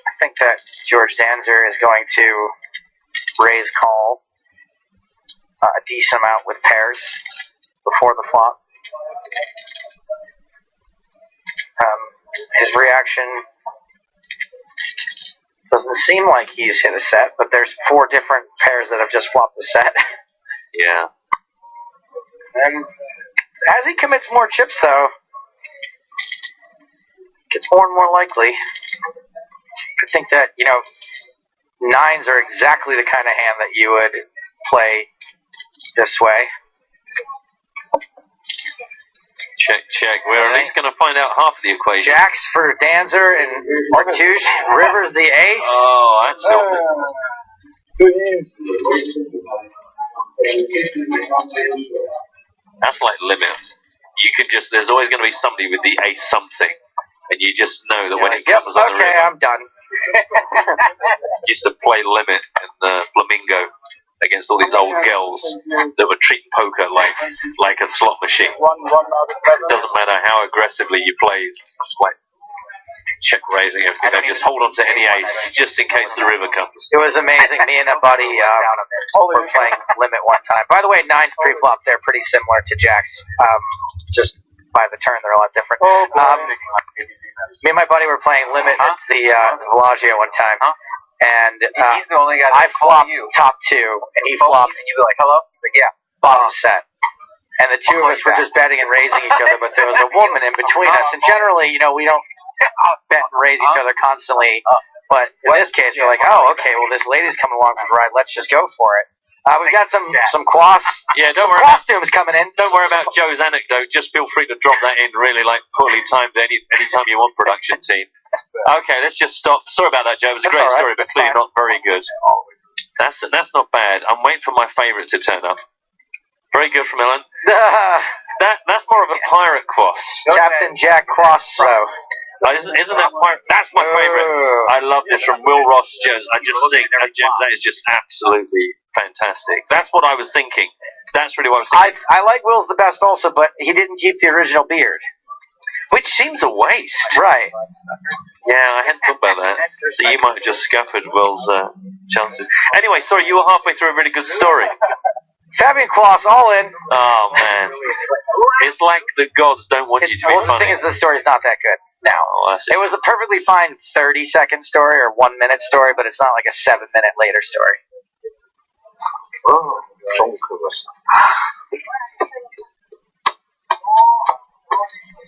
I think that George Danzer is going to raise call a decent amount with pairs before the flop. His reaction doesn't seem like he's hit a set, but there's 4 different pairs that have just flopped the set. Yeah. And as he commits more chips, though, it gets more and more likely. I think that, Nines are exactly the kind of hand that you would play this way. Check. We're at least going to find out half of the equation. Jacks for Danzer and Martouche. Rivers the ace. Oh, that's filthy. Too easy. That's like limit. You can just, there's always going to be somebody with the ace something. And you just know that when it comes on the river. I'm done. Used to play limit in the Flamingo against all these old girls that were treating poker like a slot machine. One out of 7. Doesn't matter how aggressively you play, just like check raising everything. And just hold on to any ace just in case the river comes. It was amazing. Me and a buddy were playing limit one time. By the way, nines pre-flop, they're pretty similar to jacks. Just by the turn, they're a lot different. Me and my buddy were playing limit at the Bellagio one time. And He's the only guy I flopped top 2, and he flopped. And you'd be like, hello? Like, yeah. Bottom set. And the two of us were just betting and raising each other, but there was a woman in between us. And generally, we don't bet and raise each other constantly. But in this case, we're like, oh, okay, well, this lady's coming along for the ride. Let's just go for it. We've got some quas. Yeah, don't worry costumes coming in. Don't worry about Joe's anecdote. Just feel free to drop that in really poorly timed anytime you want, production team. Okay, let's just stop. Sorry about that, Joe. It was a great story, but clearly not very good. That's not bad. I'm waiting for my favourite to turn up. Very good from Ellen. That's more of a pirate quas. Captain Jack Quasso. Isn't that pirate? That's my favourite. I love this from Will Ross Jones. I just think that is just absolutely fantastic. That's what I was thinking. That's really what I was thinking. I like Will's the best also, but he didn't keep the original beard. Which seems a waste. Right. Yeah, I hadn't thought about that. So you might have just scuppered Will's chances. Anyway, sorry, you were halfway through a really good story. Fabian Quas, all in. Oh, man. It's like the gods don't want you to be funny. The thing is, the story's not that good now. It was a perfectly fine 30-second story or 1-minute story, but it's not like a 7-minute later story. Oh,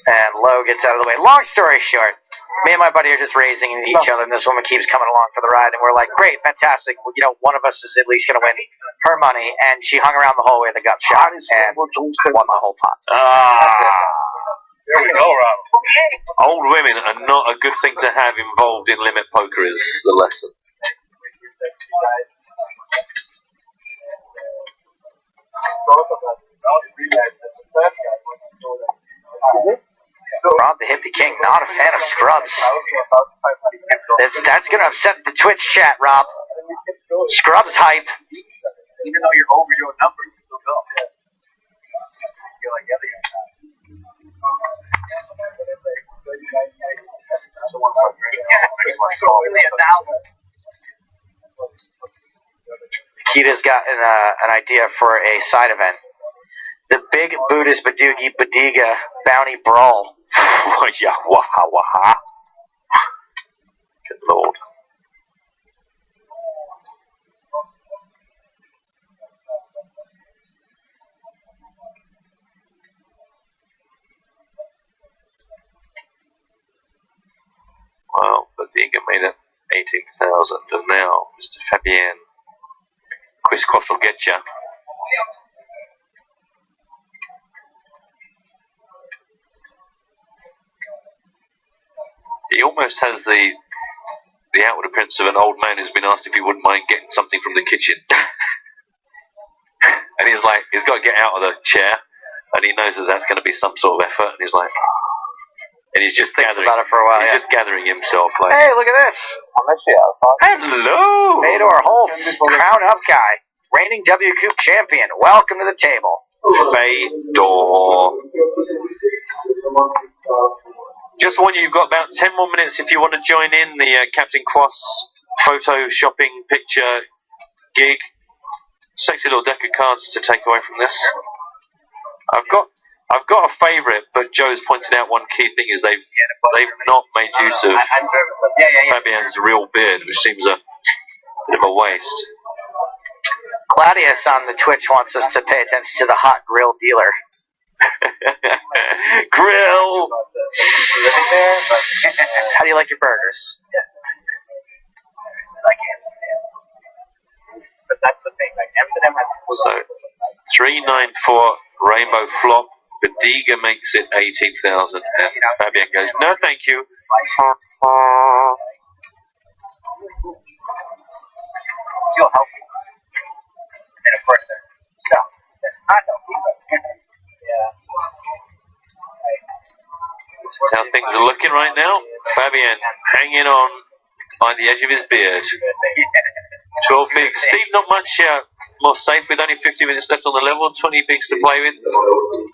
and Lowe gets out of the way. Long story short, me and my buddy are just raising each other, and this woman keeps coming along for the ride, and we're like, great, fantastic. One of us is at least going to win her money, and she hung around the whole way with a gut shot and won the whole pot. There we go, Rob. Old women are not a good thing to have involved in limit poker is the lesson. Rob the Hippie King, not a fan of scrubs. That's going to upset the Twitch chat, Rob. Scrubs hype. Even though you're over your number, you still go. You're like, Kita's got an idea for a side event. The Big Buddhist Badoogie Badiga Bounty Brawl. Yeah, waha waha. Good lord. Well, Badiga made it 18,000, and now Mr. Fabien. Quiz Cross will get ya. He almost has the outward appearance of an old man who's been asked if he wouldn't mind getting something from the kitchen. And he's like, he's got to get out of the chair, and he knows that that's going to be some sort of effort, and he's like, and he's just Thinks gathering about it for a while. He's just gathering himself. Like, Hey, look at this. hello, Fedor Holtz, Crown Up guy, reigning W Coupe champion. Welcome to the table. Fedor. Just warn you, you've got about 10 more minutes if you want to join in the Captain Quas photo shopping picture gig. Sexy little deck of cards to take away from this. I've got a favourite, but Joe's pointed out one key thing is they've not made use of Fabian's real beard, which seems a bit of a waste. Claudius on the Twitch wants us to pay attention to the hot grill dealer. Grill! How do you like your burgers? So 394 Rainbow Flop. Bediga makes it 18,000, and Fabian goes, no, thank you. Feel healthy. And then, of course, there's stuff that's not healthy. How things are looking right now. Fabian hanging on by the edge of his beard. 12 bigs. Steve, not much more safe with only 50 minutes left on the level. 20 bigs to play with.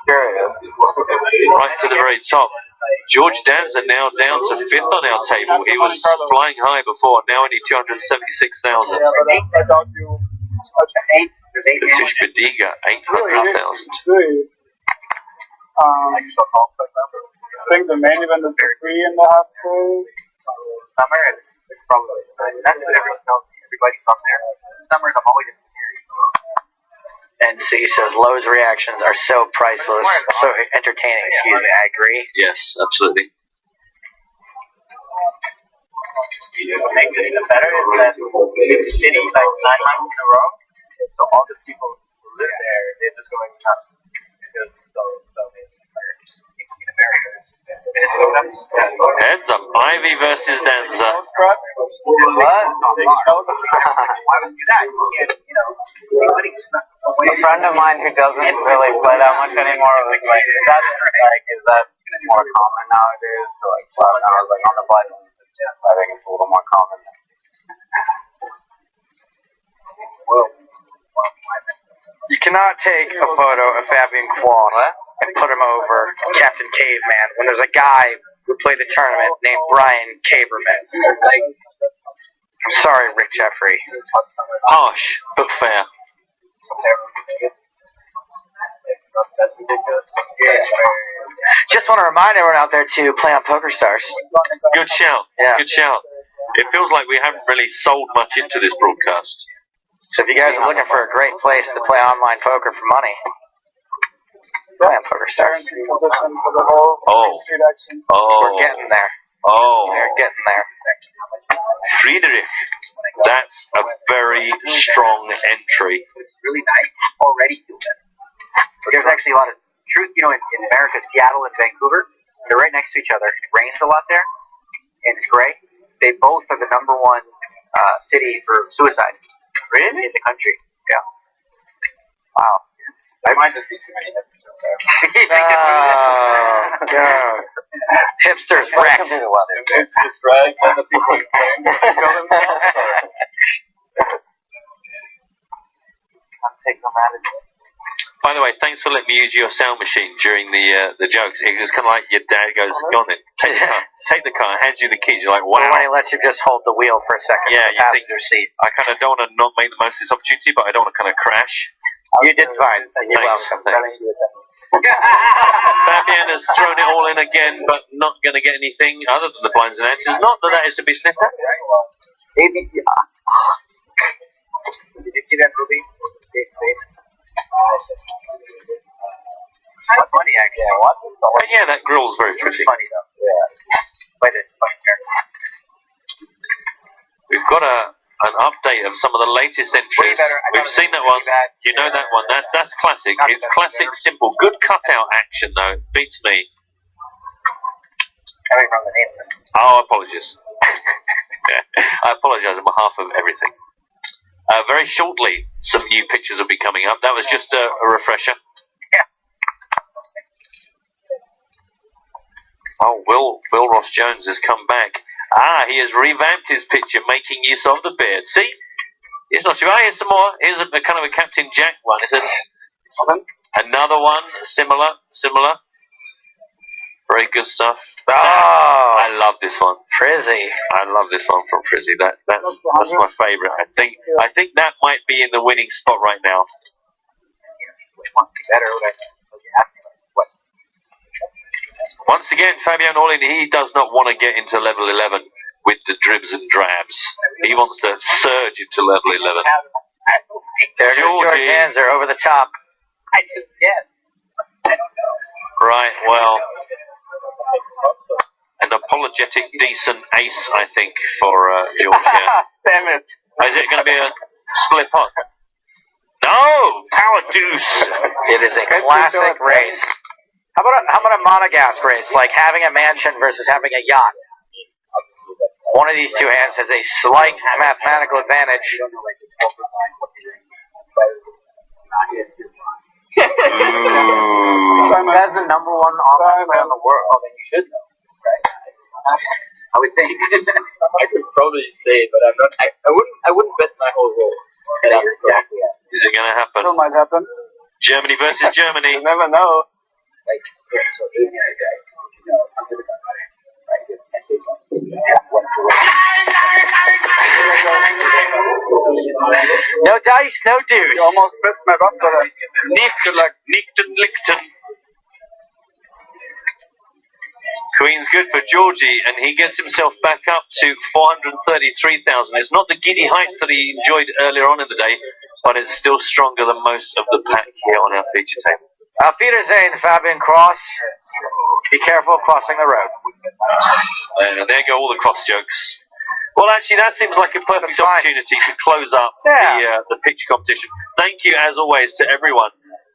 Right to the very top. George Danza now down to 5th on our table. He was flying high before, now only 276,000. British Bediga, 800,000. I think the main event is 3.5 days. Summer is from that's what everyone tells me. Everybody from there. Summers, I'm always in the series. And C says Lowe's reactions are so priceless, so entertaining. Excuse me, I agree. Yes, absolutely. What makes it even better is that it's city like 9 months in a row. So all the people who live there, they're just going nuts. Because so many barriers. Heads up, Ivy versus Danza. Why would you do that? A friend of mine who doesn't really play that much anymore was like, is that more common nowadays to like play hours like on the button? I think it's a little more common. You cannot take a photo of Fabian Quash and put him over Captain Caveman when there's a guy who played the tournament named Brian Caberman. I'm sorry, Rick Jeffrey. Harsh, but fair. Just want to remind everyone out there to play on PokerStars. Good shout. Yeah. Good shout. It feels like we haven't really sold much into this broadcast. So if you guys are looking for a great place to play online poker for money, play on PokerStars. Oh. We're getting there. Oh. We're getting there. Friedrich. That's a very strong entry. It's really nice already. There's actually a lot of truth, in America, Seattle and Vancouver, they're right next to each other. It rains a lot there, and it's gray. They both are the #1 city for suicide. Really? In the country. Yeah. Wow. That might just be too many hipsters. No. Hipsters wrecked. Hipsters wrecked, and the people kill themselves. Take them out of it. By the way, thanks for letting me use your sound machine during the jokes. It was kind of like your dad goes, go on then, take the car, hands you the keys. You're like, wow. When he lets you just hold the wheel for a second. Yeah, in the passenger seat. I kind of don't want to not make the most of this opportunity, but I don't want to kind of crash. You did fine. You're welcome. Fabian has thrown it all in again, but not going to get anything other than the blinds and answers. Not that that is to be sniffed at. Did you see that movie? That's funny, actually. Yeah, what? But yeah, that grill's very pretty. Funny, though. Yeah. Quite a funny character. We've got an update of some of the latest entries. We've seen that one. You know that one. That's classic. It's classic, simple. Good cutout action, though. Beats me. Coming from the name. Oh, apologies. I apologize on behalf of everything. Very shortly, some new pictures will be coming up. That was just a refresher. Yeah. Oh, Will Ross Jones has come back. He has revamped his picture, making use of the beard. See? It's not too bad. Here's some more. Here's a kind of a Captain Jack one. It says another one, similar. Very good stuff. Oh, I love this one. Frizzy. I love this one from Frizzy. That's my favourite. I think that might be in the winning spot right now. Which one's better? What? Once again, Fabian Orlin, he does not want to get into level 11 with the dribs and drabs. He wants to surge into level 11. There goes George Hands. They're over the top. I don't know. Right, well, an apologetic, decent ace, I think, for George here. Damn it. Is it going to be a split pot? No, Oh, deuce. It is a classic race. How about a monogas race, like having a mansion versus having a yacht? One of these two hands has a slight mathematical advantage. That's the number one online player in the world. Oh, then you should know, right? I would think. I could probably say, but I'm not. I wouldn't bet my whole roll. Exactly. Is it going to happen? Still might happen. Germany versus Germany. You never know. No dice, no deuce. You almost missed my buster. Lichten. Queen's good for Georgie, and he gets himself back up to 433,000. It's not the giddy heights that he enjoyed earlier on in the day, but it's still stronger than most of the pack here on our feature table. Auf Wiedersehen, Fabian Cross. Be careful crossing the road. And there go all the cross jokes. Well, actually, that seems like a perfect opportunity to close up the picture competition. Thank you, as always, to everyone.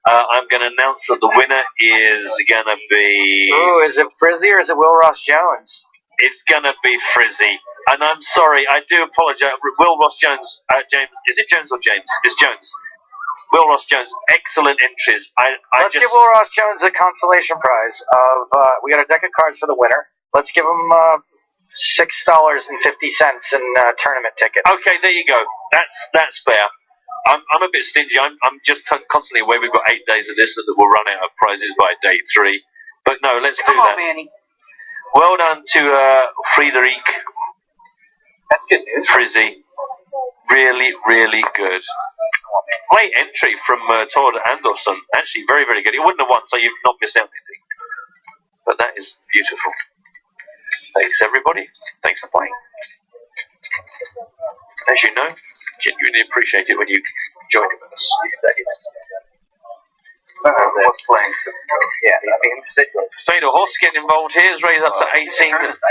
I'm going to announce that the winner is going to be... Ooh, is it Frizzy or is it Will Ross Jones? It's going to be Frizzy. And I'm sorry, I do apologize. Will Ross Jones, James, is it Jones or James? It's Jones. Will Ross Jones, excellent entries. Let's give Will Ross Jones a consolation prize of, we got a deck of cards for the winner. Let's give him $6.50 in tournament tickets. Okay, there you go. That's fair. I'm a bit stingy. I'm just constantly aware we've got 8 days of this and that we'll run out of prizes by day 3. But no, let's do that. Come on, Manny. Well done to Friedrich. That's good news. Frizzy. Really, really good. Great entry from Todd Anderson. Actually, very, very good. He wouldn't have won, so you've not missed out anything. But that is beautiful. Thanks, everybody. Thanks for playing. As you know, genuinely appreciate it when you join with us. What's playing? Yeah, I mean, in particular. Fatal Horse getting involved here. Is raised up to 18,000. Doesn't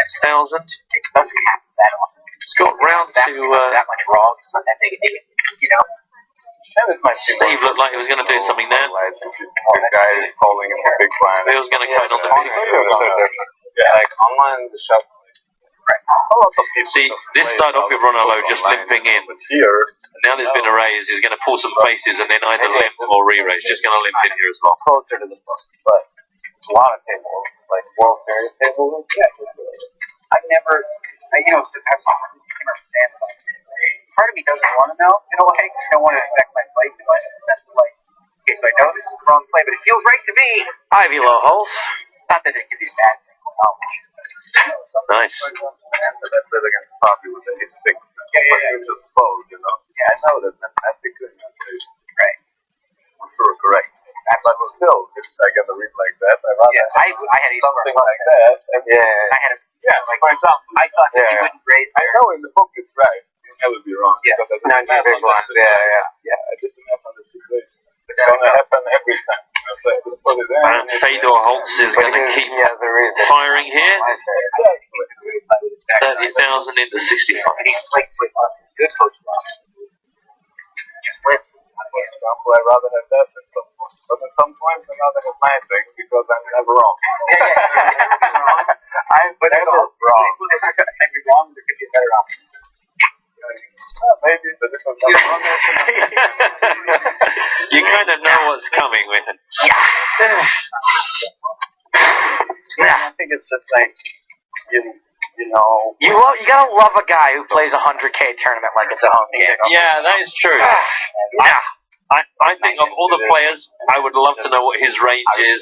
happen that often. It's got round to... that much raw, it's not that big a deal, you know? Steve looked like he was going to do something there. The guy is calling him a big blind. He was going to come in on the video. Yeah, like online the shop. See, this started off with Ronaldo just limping in. Here, Now there's been a raise. He's going to pull some faces and then either limp or re-raise. Just going to limp in here as well. closer to the book, but a lot of tables, like World Series tables, I've never, you know, understand. Part of me doesn't want to know, in a way. I don't want to affect my play too much in the sense of like, okay, so I know this is the wrong play, but it feels right to me. Ivy low holes. Not that it could be bad thing for knowledge. Nice. after that play against Poppy with the hit 6, you just fold, you know. Yeah, I know that mathematically good. Right. I'm sure correct. But still, if I get a read like that, I rather I had something like that. I had a, like for example, I thought that you wouldn't raise I there. know in the book it's right. You never be wrong. Yeah. Because I didn't have on this. I didn't have on the situation. It's gonna happen every time. It's like just put it in. Fedor Holtz is going to keep firing here. 30,000 into 65. Good coach. Just flip. For example, I'd rather have that than some points. But at some points, I'd rather have my thing because I'm never wrong. I'm never wrong. I'd be wrong, there could be a better option. Maybe, but if I'm not wrong, You kind of know what's coming with it. I think it's just like, you know. You gotta love a guy who plays a 100K tournament like it's a home game. Yeah, that is true. I think of all the players, I would love to know what his range is.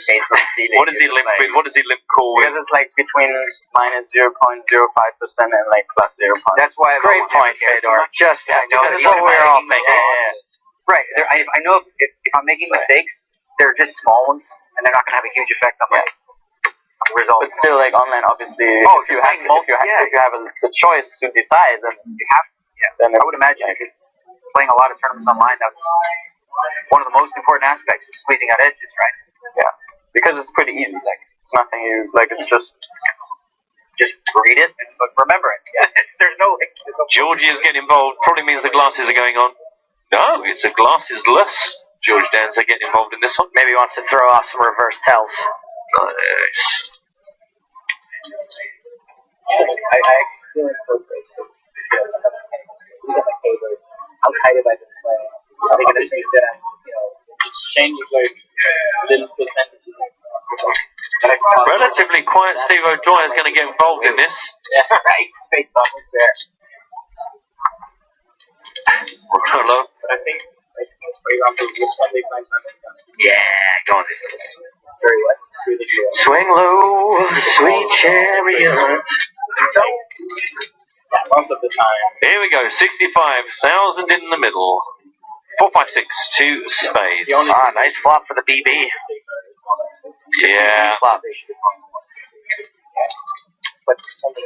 What does he limp with? What does he limp cool with? Because it's like between minus 0.05% and like plus 0. That's why Great point, Fedor. Just that's what we're all thinking. Right. I know if I'm making mistakes, they're just small ones, and they're not going to have a huge effect on my result. But still, like online, obviously, Oh, if you have the choice to decide, then You have, then I would imagine if you're playing a lot of tournaments online, that's one of the most important aspects of squeezing out edges, right? yeah, because it's pretty easy. Like it's nothing you like. It's just read it and remember it. There's no. Georgie is getting involved. Probably means the glasses are going on. No, it's a glasses-less George Danza getting involved in this one. Maybe he wants to throw off some reverse tells. Nice. I feel incorporated. How tight have I been playing? Are they going to think that I'm, just changes like little percentages? Relatively quiet Steve O'Dwyer is going to get involved in this. Yeah, right. Based on what's there. Hello. But I think, like, for example, this Sunday night, Yeah, go on. very what? Really good. Swing low, sweet chariot. Yeah, most of the time. Here we go, 65,000 in the middle. 4, 5, 6, 2 spades. Ah, nice flop for the BB. Yeah. Flop. But something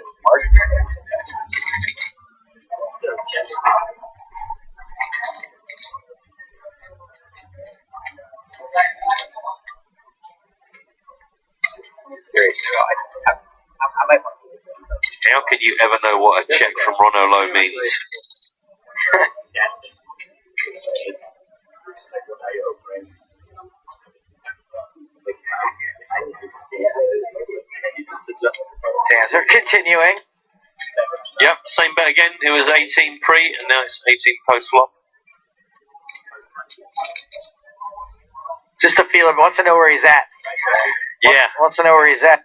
I might want to. How can you ever know what a check from Ron Low means? Dancer continuing. Yep, same bet again. It was 18 pre, and now it's 18 post flop. Just a feeler, wants to know where he's at. Yeah. Wants to know where he's at.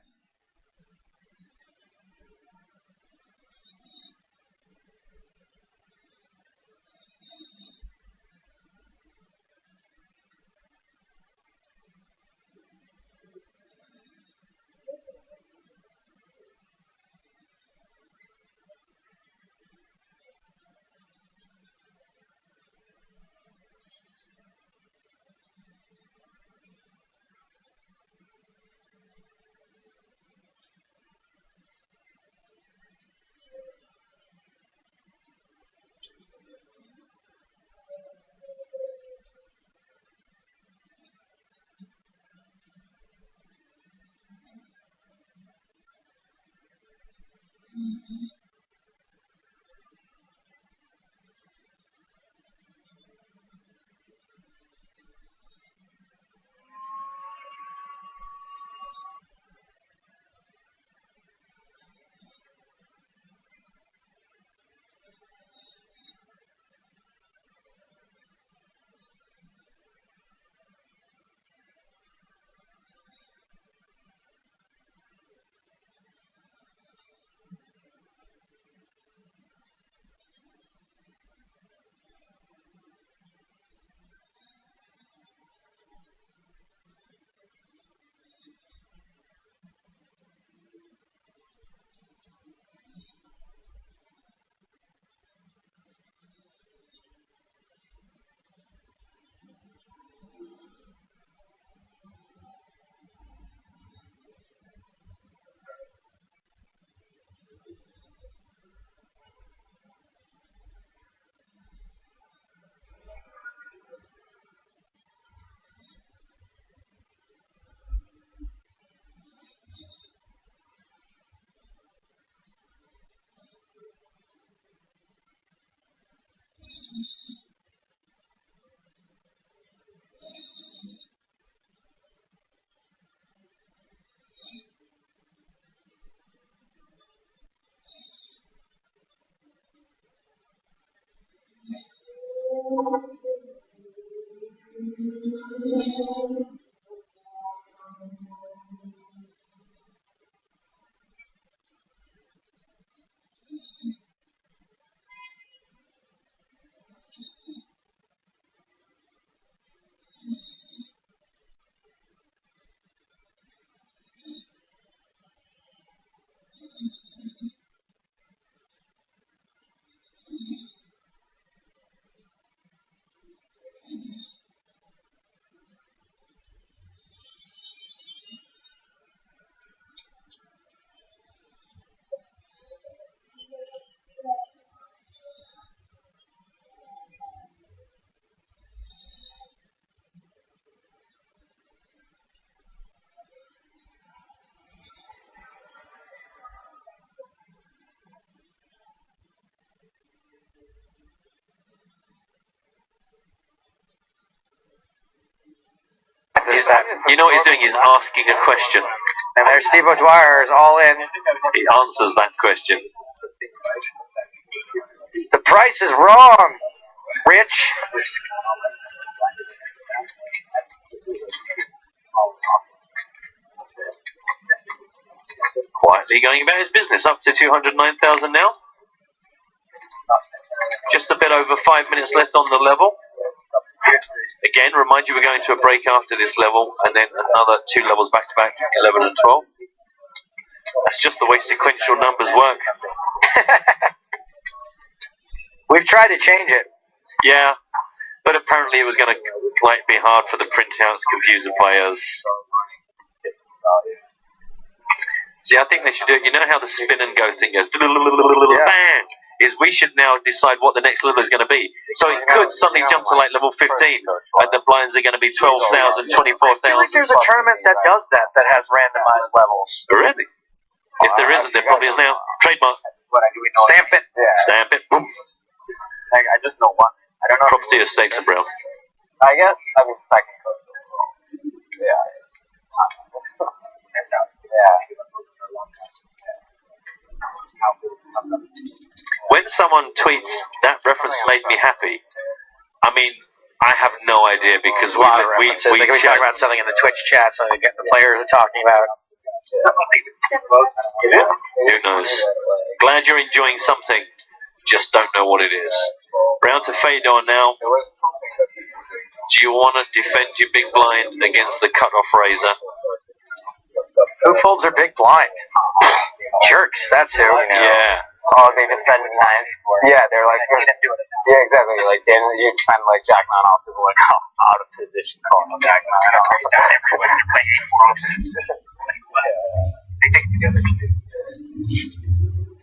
You know what he's doing? He's asking a question. And there's Steve O'Dwyer is all in. He answers that question. The price is wrong, Rich. Quietly going about his business. Up to 209,000 now. Just a bit over 5 minutes left on the level. Again, remind you we're going to a break after this level, and then another 2 levels back to back, 11 and 12. That's just the way sequential numbers work. We've tried to change it. Yeah, but apparently it was going to be hard for the printouts, confuse the players. See, I think they should do it. You know how the spin and go thing goes? Bang! Is we should now decide what the next level is going to be. So it could suddenly jump to like level 15, and the blinds are going to be 12,000, 24,000. I feel like there's a tournament that does that has randomized levels. Really? If there isn't, there probably is now. Trademark. Stamp it. Stamp it. Boom. I just know one. I don't know. Property of Stakes and Brown. I guess. I mean, second coach. Yeah. When someone tweets, that reference made me happy, I mean, I have no idea because we we talk about something in the Twitch chat, so we get the players are talking about. Who knows? Glad you're enjoying something. Just don't know what it is. Round to Fedor now. Do you want to defend your big blind against the cut-off razor? Who folds their big blind? Jerks, that's who. Yeah. Oh, they defended 9. Yeah, they're like. Yeah, exactly. Like, you defend like Jack 9 off, people like, oh, out of position, calling him Jack 9 off. Everybody to play 8-4 off. They take together.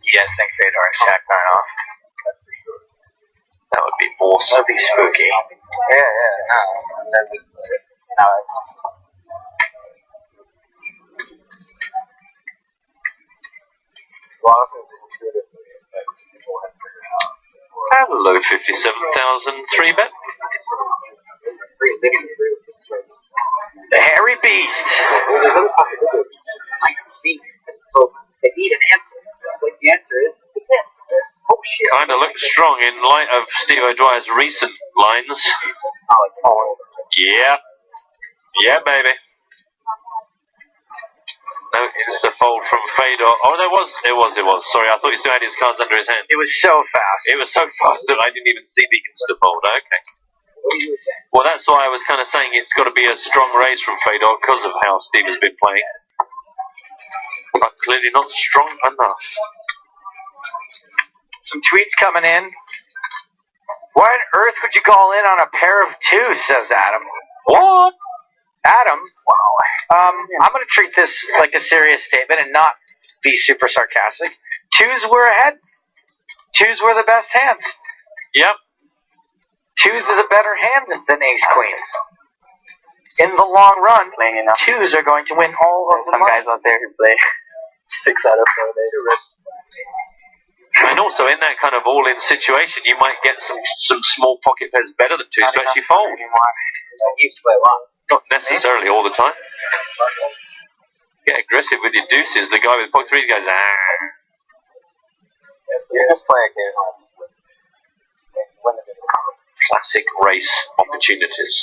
Yes, think Fedor is Jack 9 off. That would be awesome. That'd be spooky. Yeah, no. Hello, 57,000 3-bet. The hairy beast. So they need an answer. Like the answer is oh shit. Kind of looks strong in light of Steve O'Dwyer's recent lines. Yeah. Yeah, baby. No insta-fold from Fedor. Oh, it was. Sorry, I thought he still had his cards under his hand. It was so fast. It was so fast that I didn't even see the insta-fold. Okay. Well, that's why I was kind of saying it's got to be a strong race from Fedor because of how Steve has been playing. But clearly not strong enough. Some tweets coming in. Why on earth would you call in on a pair of 2s, says Adam. What? Adam, I'm going to treat this like a serious statement and not be super sarcastic. 2s were ahead. 2s were the best hand. Yep. 2s is a better hand than ace-queens. In the long run, 2s are going to win all of the Some guys out there who play 6 out of 4 days. And also in that kind of all-in situation, you might get some small pocket pairs better than 2s to actually fold. I used to play a lot. Not necessarily all the time. Get aggressive with your deuces. The guy with pocket 3 goes, ah. You just play occasionally. Classic race opportunities.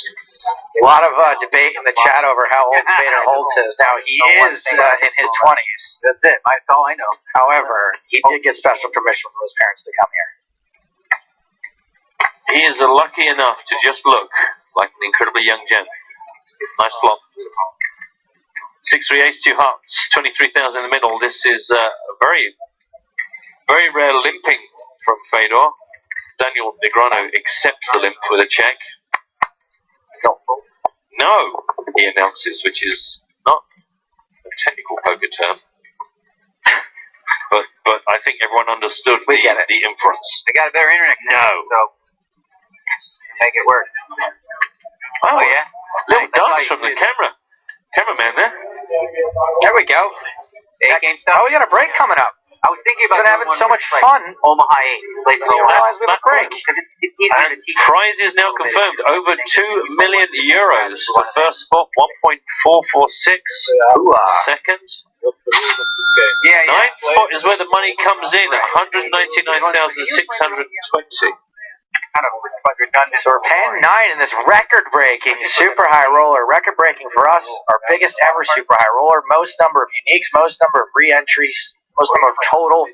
A lot of debate in the chat over how old Vader Holtz is. Now, he is in his 20s. That's it. That's all I know. However, he did get special permission from his parents to come here. He is lucky enough to just look like an incredibly young gent. Nice flop. 6-3 ace 2 hearts, 23,000 in the middle. This is a very, very rare limping from Fedor. Daniel Negreanu accepts the limp with a check. No, he announces, which is not a technical poker term. But I think everyone understood the inference. They got a better internet connection, so make it work. Oh yeah, little dance from the cameraman there. There we go. Game stuff. Oh, we got a break coming up. I was thinking about Been having doing so one much like fun. Omaha 8, play for the Omaha That was great. because it's easier to And teach. prize is now confirmed. Over 2 million euros. The first spot, 1.446. Second. Yeah, yeah. Ninth spot is where the money comes in, 199,620. Kind of redundant. So we're paying 9 in this record-breaking super high roller. Record-breaking for us, our biggest ever super high roller. Most number of uniques, most number of re-entries, most number of total.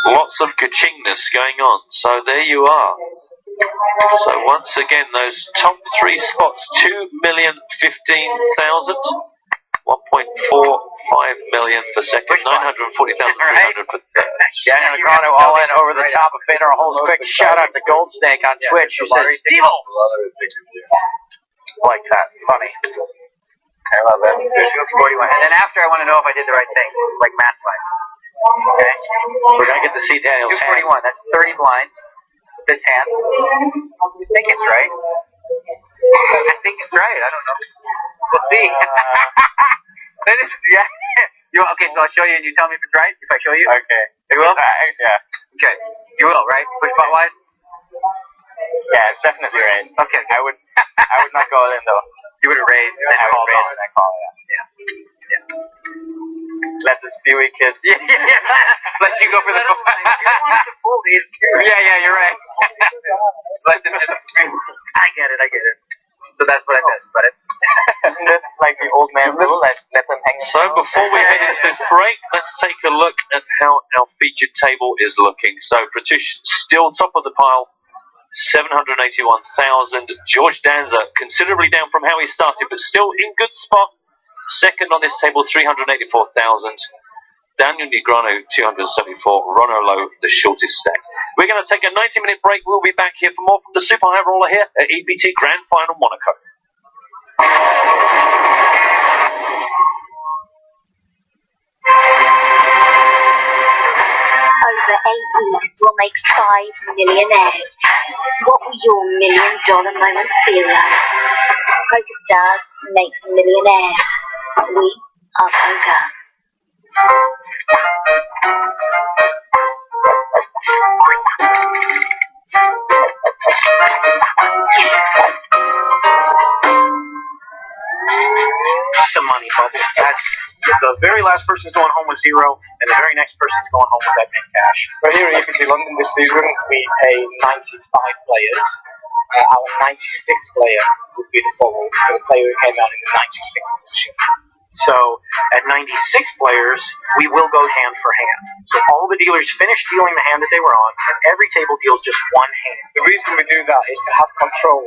Lots of kachingness going on. So there you are. So once again, those top 3 spots, 2,015,000. 1.45 million per second, 940,300 per third. Daniel Negreanu all in over the top of Fedor Holmes. Quick shout out to Gold Snake on Twitch who says, Steve Holmes! Like that. Funny. I love that. 41. And then after, I want to know if I did the right thing, like math-wise. Okay? So we're going to get to see Daniel's hand. 241. That's 30 blinds. This hand. I think it's right. I think it's right. I don't know. We'll see. That is, yeah. Okay, so I'll show you and you tell me if it's right. If I show you. Okay. You will? Yeah. Okay. You will, right? Push butt wise? Yeah, it's definitely right. Okay. I would not go in though. You would have raised and then I would called raise on. and then call, yeah. Let the spewy kids. Yeah. Let you go for the Yeah, you're right. Let them just. I get it. So that's what I missed, but Isn't this like the old man rule? Let them hang. So before we head into this break, let's take a look at how our featured table is looking. So Pratush still top of the pile, 781,000. George Danza considerably down from how he started, but still in good spot. Second on this table, 384,000. Daniel Negreanu, 274. Ronolo, the shortest stack. We're going to take a 90-minute break. We'll be back here for more from the Super High Roller here at EPT Grand Final Monaco. Over 8 weeks, we'll make 5 millionaires. What will your $1 million moment feel like? Poker Stars makes a millionaire. We are poker. The money bubble. That's the very last person's going home with 0, and the very next person's going home with that big cash. But here at EPT London this season, we pay 95 players. Our 96th player would be the bubble, so the player who came out in the 96th position. So at 96 players, we will go hand for hand. So all the dealers finish dealing the hand that they were on, and every table deals just one hand. The reason we do that is to have control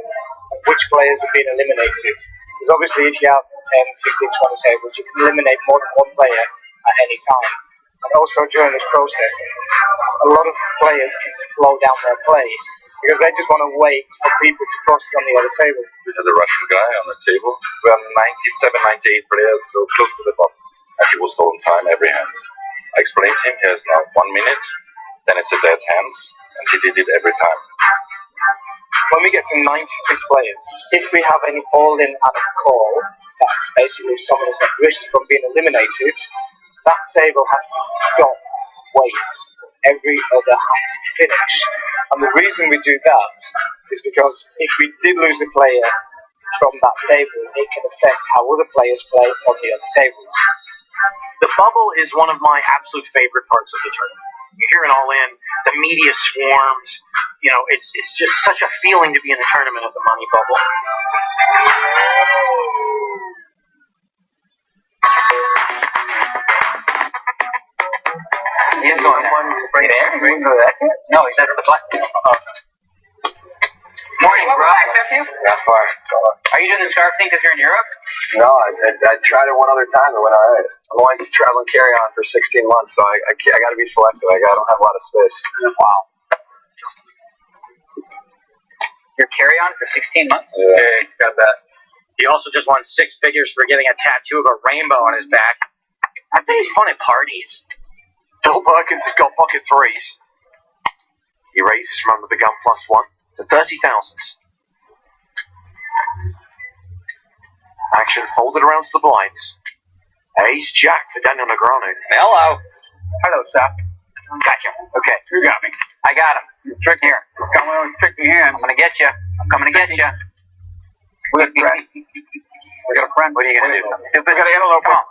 of which players have been eliminated. Because obviously if you have 10, 15, 20 tables, you can eliminate more than one player at any time. And also during this process, a lot of players can slow down their play because they just want to wait for people to cross on the other table. We had a Russian guy on the table. We have 97, 98 players, so close to the bottom. And he was stolen time every hand. I explained to him, he has now 1 minute, then it's a dead hand, and he did it every time. When we get to 96 players, if we have any all-in and a call, that's basically if someone is at risk from being eliminated, that table has to stop, wait every other hand to finish. And the reason we do that is because if we did lose a player from that table, it can affect how other players play on the other tables. The bubble is one of my absolute favorite parts of the tournament. You hear it all in, the media swarms, you know, it's just such a feeling to be in the tournament at the money bubble. He's going right there. No, he's at the button. Morning, bro. Yeah, fine. Are you doing the scarf thing because you're in Europe? No, I tried it one other time. It went alright. I'm only traveling carry-on for 16 months, so I got to be selective. I don't have a lot of space. Wow. You're carry-on for 16 months? Yeah. Okay, got that. He also just won 6 figures for getting a tattoo of a rainbow on his back. I bet he's fun at parties. Bill Perkins has got pocket 3s. He raises from under the gun +1 to 30,000. Action folded around to the blinds. He's Jack for Daniel Negreanu. Hello. Hello, sir. Gotcha. Okay, you got me. I got him. Trick Here. Got one of those tricky hands. I'm gonna get you. I'm coming to get you. We got a friend. We got a friend. What are you gonna do? Something stupid? We got an interloper. Come on.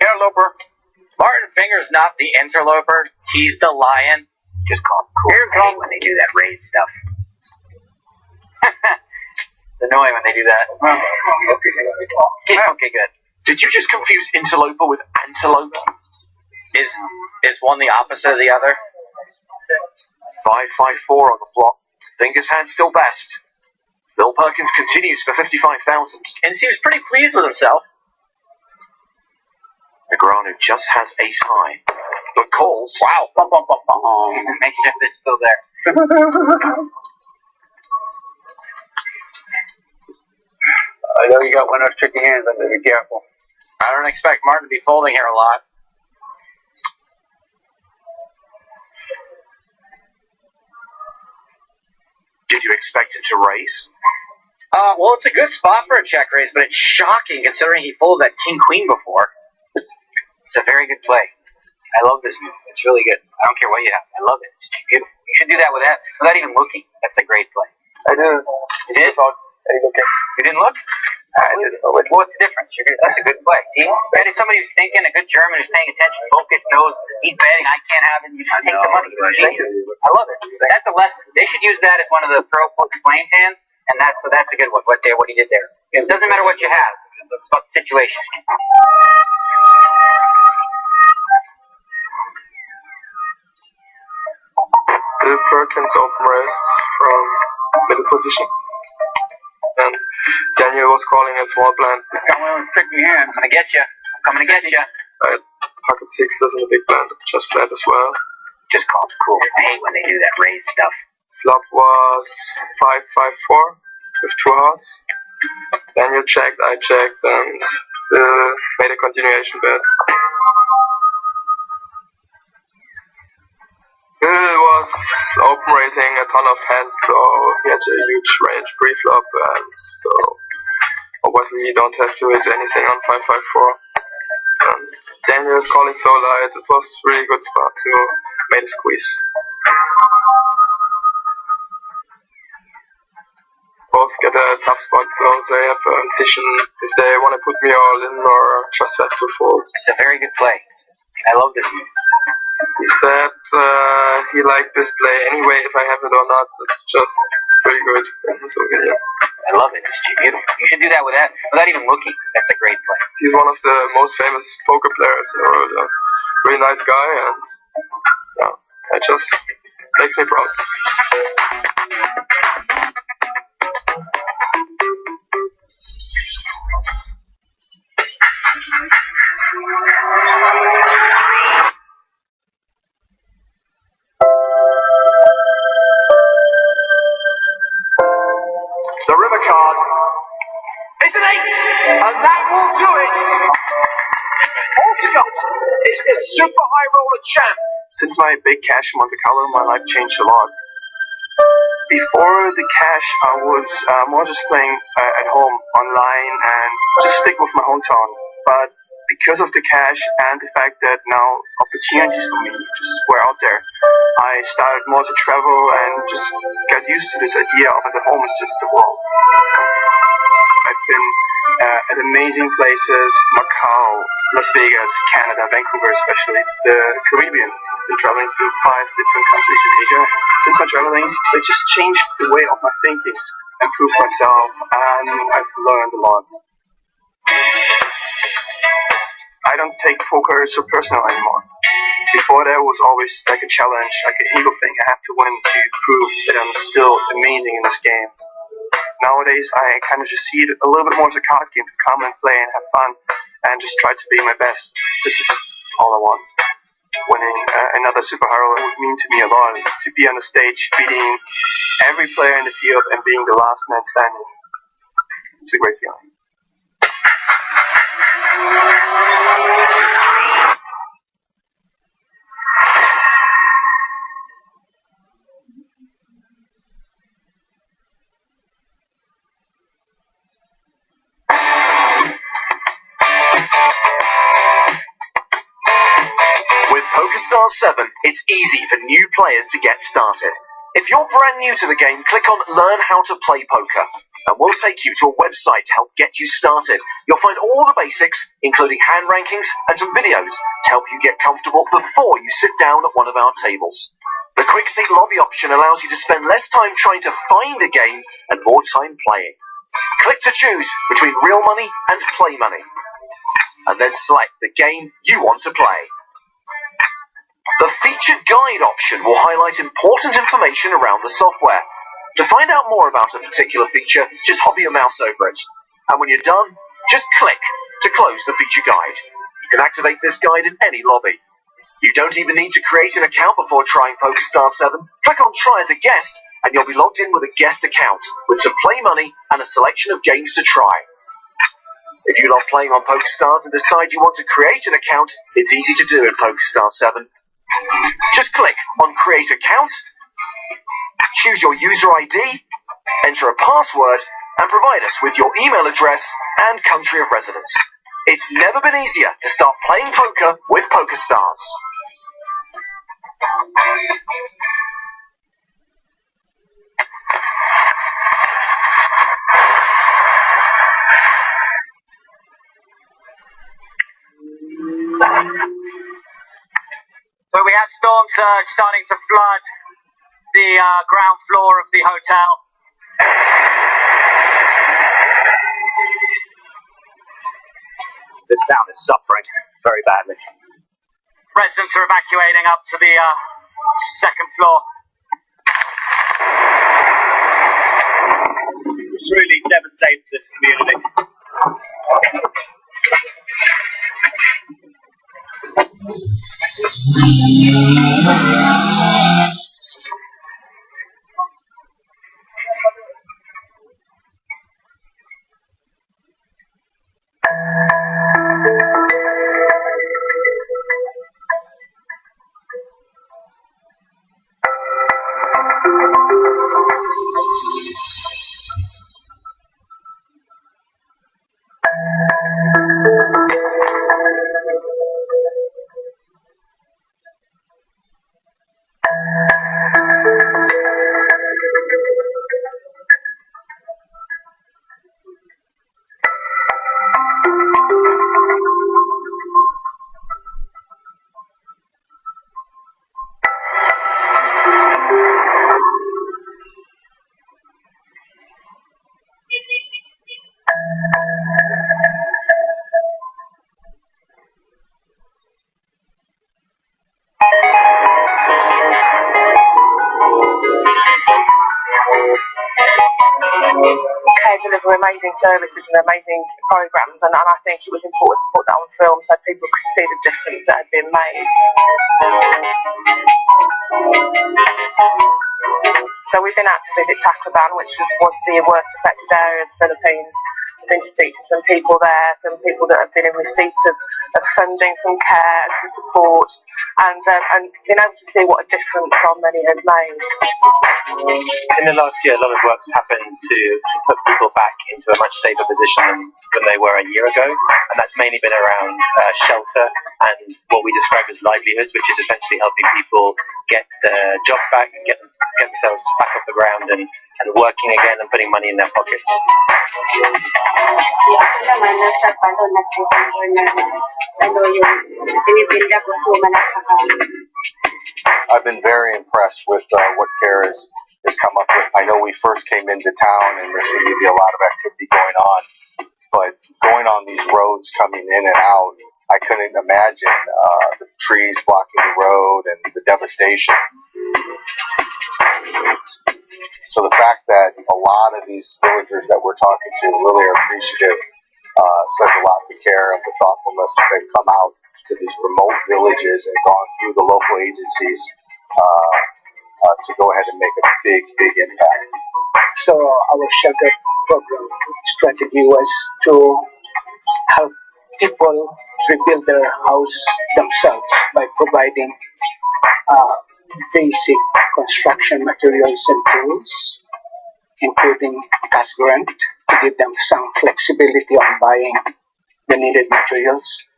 Interloper. Martin Finger's not the interloper. He's the lion. Just call him cool. Here I hate when they do that raised stuff. It's annoying when they do that. Okay, good. Did you just confuse interloper with antelope? Is one the opposite of the other? 554 on the flop. Fingers hand still best. Bill Perkins continues for 55,000. And seems pretty pleased with himself. Negreanu just has ace high, but calls. Wow. Bum, bum, bum, bum. Make sure it's still there. I know you got one of those tricky hands. I'm gonna be careful. I don't expect Martin to be folding here a lot. Did you expect him to raise? Well, it's a good spot for a check raise, but it's shocking considering he folded that king-queen before. It's a very good play. I love this move. It's really good. I don't care what you have. I love it. It's beautiful. You should do that without even looking. That's a great play. I did. You did? Okay. You didn't look? I did. What's the difference? That's a good play. See? That is somebody who's thinking, a good German who's paying attention, focused, knows he's betting, I can't have it, you just take the money. It's genius. I love it. That's a lesson. They should use that as one of the pro explains hands, and that's a good one, what he did there. It doesn't matter what you have. It's about the situation. Bill Perkins open raise from middle position. And Daniel was calling a small blind. Got one of those tricky hands. I'm gonna get you. I'm coming to get you. I had pocket sixes and a big blind, just flat as well. Just call it cool. I hate when they do that raised stuff. Flop was 5-5-4 with two hearts. Daniel checked, I checked, and made a continuation bet. Bill was open raising a ton of hands, so he had a huge range pre-flop, and so obviously you don't have to hit anything on 5-5-4. And Daniel is calling so light, it was really good spot to make a squeeze. Both get a tough spot, so they have a decision if they want to put me all in or just have to fold. It's a very good play. I love this move. He said he liked this play anyway, if I have it or not. It's just pretty good in his opinion. I love it. It's beautiful. You should do that without even looking. That's a great play. He's one of the most famous poker players in the world. A really nice guy, and yeah, it just makes me proud. The river card is an 8, and that will do it. Altogether, it's the super high roller champ. Since my big cash in Monte Carlo, my life changed a lot. Before the cash, I was more just playing at home, online, and just stick with my hometown. But because of the cash and the fact that now opportunities for me just were out there, I started more to travel and just got used to this idea of at home is just the world. I've been at amazing places, Macau, Las Vegas, Canada, Vancouver especially, the Caribbean. Been traveling through 5 different countries in Asia. Since my traveling, I just changed the way of my thinking, improved myself, and I've learned a lot. I don't take poker so personal anymore. Before there was always like a challenge, like an ego thing. I have to win to prove that I'm still amazing in this game. Nowadays, I kind of just see it a little bit more as a card game to come and play and have fun and just try to be my best. This is all I want. Winning another super high roller would mean to me a lot. To be on the stage, beating every player in the field and being the last man standing. It's a great feeling. 7, it's easy for new players to get started. If you're brand new to the game, click on Learn How to Play Poker, and we'll take you to a website to help get you started. You'll find all the basics, including hand rankings and some videos to help you get comfortable before you sit down at one of our tables. The Quick Seat Lobby option allows you to spend less time trying to find a game and more time playing. Click to choose between real money and play money, and then select the game you want to play. The Featured Guide option will highlight important information around the software. To find out more about a particular feature, just hover your mouse over it. And when you're done, just click to close the feature guide. You can activate this guide in any lobby. You don't even need to create an account before trying PokerStars 7. Click on Try as a Guest, and you'll be logged in with a guest account, with some play money and a selection of games to try. If you love playing on PokerStars and decide you want to create an account, it's easy to do in PokerStars 7. Just click on Create Account, choose your user ID, enter a password, and provide us with your email address and country of residence. It's never been easier to start playing poker with PokerStars. Where we have storm surge starting to flood the ground floor of the hotel. This town is suffering very badly. Residents are evacuating up to the second floor. It's really devastated this community. Care deliver amazing services and amazing programs, and I think it was important to put that on film so people could see the difference that had been made. So we've been out to visit Tacloban, which was the worst affected area of the Philippines. I've been to speak to some people there, some people that have been in receipt of funding from CARE and some support, and been able to see what a difference our money has made. In the last year, a lot of work's happened to put people back into a much safer position than they were a year ago, and that's mainly been around shelter and what we describe as livelihoods, which is essentially helping people get their jobs back and get themselves back off the ground and working again and putting money in their pockets. I've been very impressed with what CARE has come up with. I know we first came into town and there seemed to be a lot of activity going on, but going on these roads coming in and out, I couldn't imagine the trees blocking the road and the devastation. So the fact that a lot of these villagers that we're talking to really are appreciative says a lot to CARE of the thoughtfulness that they've come out to these remote villages and gone through the local agencies to go ahead and make a big impact. So our shelter program strategy was to help people rebuild their house themselves by providing basic construction materials and tools, including cash grant to give them some flexibility on buying the needed materials,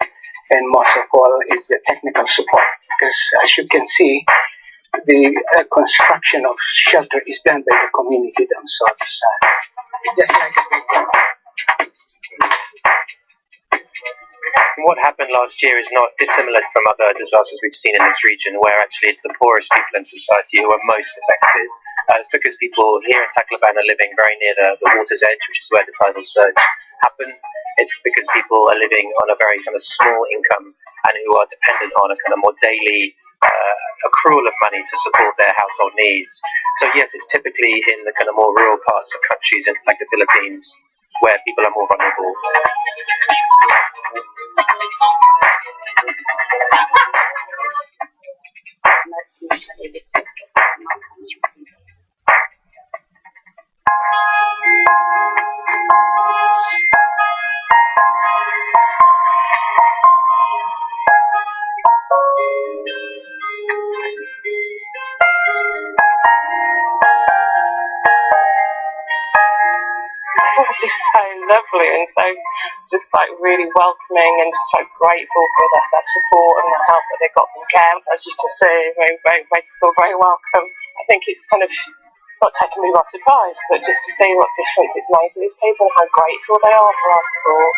and most of all is the technical support. Because as you can see, the construction of shelter is done by the community themselves. Just like a big one. What happened last year is not dissimilar from other disasters we've seen in this region, where actually it's the poorest people in society who are most affected. It's because people here in Tacloban are living very near the water's edge, which is where the tidal surge happened. It's because people are living on a very kind of small income and who are dependent on a kind of more daily accrual of money to support their household needs. So yes, it's typically in the kind of more rural parts of countries like the Philippines where people are more vulnerable. It's just so lovely and so just like really welcoming and just so grateful for that support and the help that they got from camps. As you can see, very, very grateful, very welcome. I think it's kind of not taken me by surprise, but just to see what difference it's made to these people and how grateful they are for our support.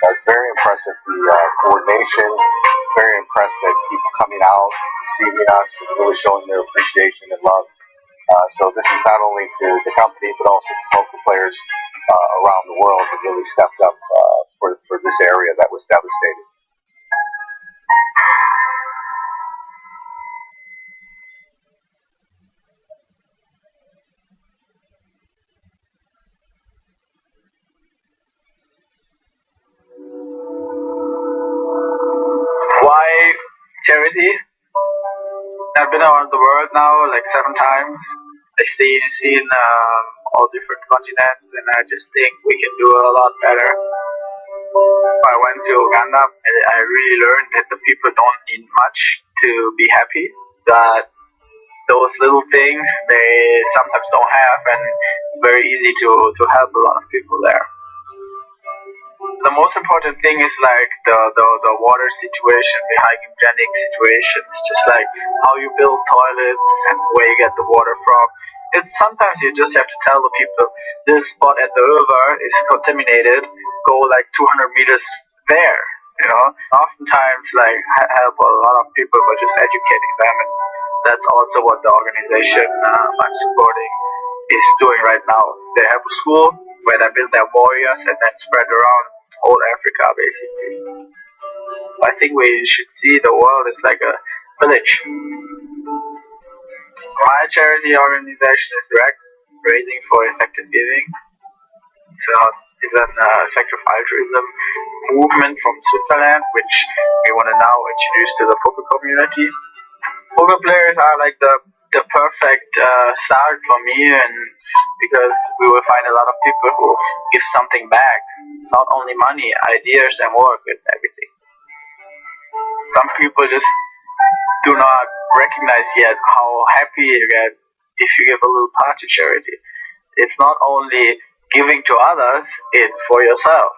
That's very impressive, the coordination, very impressed that people coming out, receiving us, and really showing their appreciation and love. So this is not only to the company, but also to local players around the world that really stepped up for this area that was devastated. Why charity? I've been around the world now like 7 times. I've seen all different continents, and I just think we can do a lot better. I went to Uganda, and I really learned that the people don't need much to be happy. That those little things they sometimes don't have, and it's very easy to help a lot of people there. The most important thing is like the water situation, the hygienic situations, just like how you build toilets and where you get the water from. It's sometimes you just have to tell the people this spot at the river is contaminated. Go like 200 meters there. You know, oftentimes like help a lot of people by just educating them, and that's also what the organization I'm supporting is doing right now. They have a school where they build their warriors and then spread around whole Africa basically. I think we should see the world as like a village. My charity organization is direct raising for effective giving. So it's an effective altruism movement from Switzerland, which we want to now introduce to the poker community. Poker players are like the perfect start for me, and because we will find a lot of people who give something back, not only money, ideas and work and everything. Some people just do not recognize yet how happy you get if you give a little part to charity. It's not only giving to others, it's for yourself.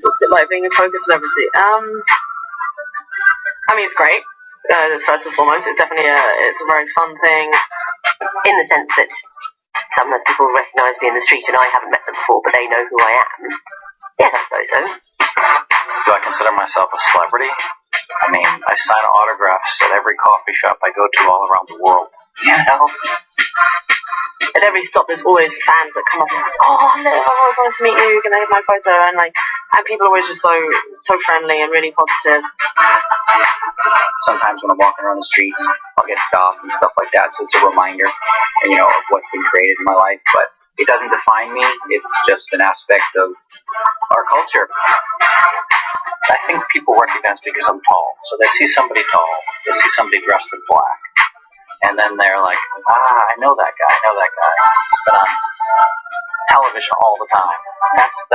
What's it like being a poker celebrity? I mean, it's great. First and foremost, it's definitely it's a very fun thing in the sense that sometimes people recognise me in the street and I haven't met them before, but they know who I am. Yes, I suppose so. Do I consider myself a celebrity? I mean, I sign autographs at every coffee shop I go to all around the world. You know? At every stop, there's always fans that come up and like, oh, hello, I always wanted to meet you, can I have my photo? And people are always just so friendly and really positive. Sometimes when I'm walking around the streets, I'll get stopped and stuff like that, so it's a reminder, of what's been created in my life. But it doesn't define me. It's just an aspect of our culture. I think people recognize me because I'm tall. So they see somebody tall, they see somebody dressed in black. and then they're like, I know that guy. He's been on television all the time. That's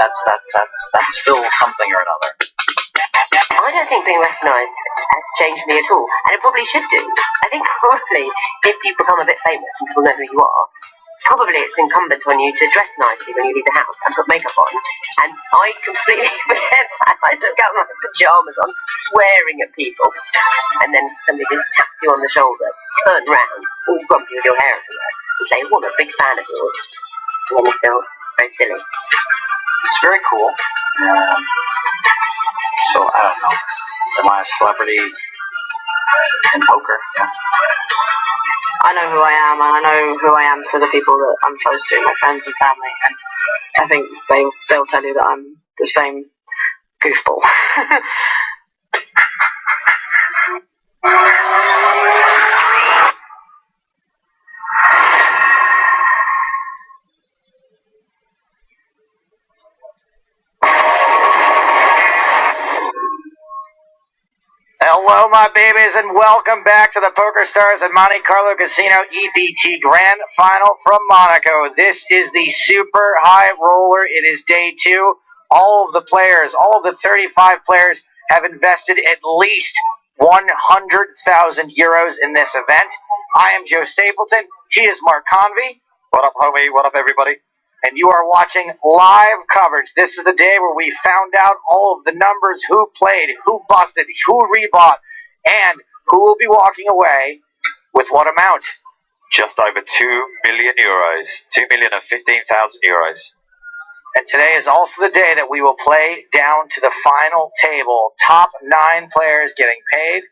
Phil something or another. I don't think being recognised has changed me at all, and it probably should do. I think probably if you become a bit famous and people know who you are, probably it's incumbent on you to dress nicely when you leave the house and put makeup on. And I completely forget that. I look out with my pyjamas on, swearing at people, and then somebody just taps you on the shoulder, turn round, all grumpy with your hair everywhere, and say, "What a big fan of yours." And then you feel very silly. It's very cool. So I don't know. Am I a celebrity in poker? Yeah. I know who I am, and I know who I am to the people that I'm close to, my friends and family, and I think they'll tell you that I'm the same goofball. Hello, my babies, and welcome back to the Poker Stars at Monte Carlo Casino EPT Grand Final from Monaco. This is the Super High Roller. It is day 2. All of the 35 players have invested at least 100,000 euros in this event. I am Joe Stapleton. He is Mark Convey. What up, homie? What up, everybody? And you are watching live coverage. This is the day where we found out all of the numbers, who played, who busted, who rebought, and who will be walking away with what amount. Just over 2 million euros. 2,015,000 euros. And today is also the day that we will play down to the final table. Top 9 players getting paid.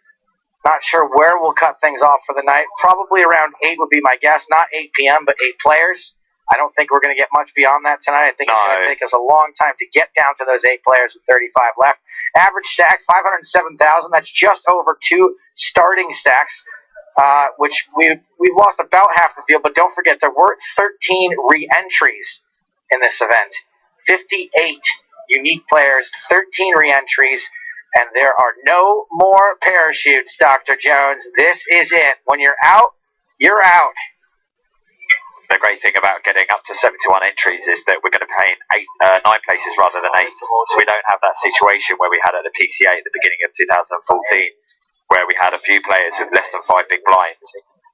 Not sure where we'll cut things off for the night. Probably around 8 would be my guess. Not 8 p.m., but 8 players. I don't think we're going to get much beyond that tonight. I think it's going to take us a long time to get down to those 8 players with 35 left. Average stack, 507,000. That's just over 2 starting stacks, which we've lost about half the field. But don't forget, there were 13 re-entries in this event. 58 unique players, 13 re-entries, and there are no more parachutes, Dr. Jones. This is it. When you're out, you're out. The great thing about getting up to 71 entries is that we're going to pay 9 places rather than 8. So we don't have that situation where we had at the PCA at the beginning of 2014, where we had a few players with less than 5 big blinds,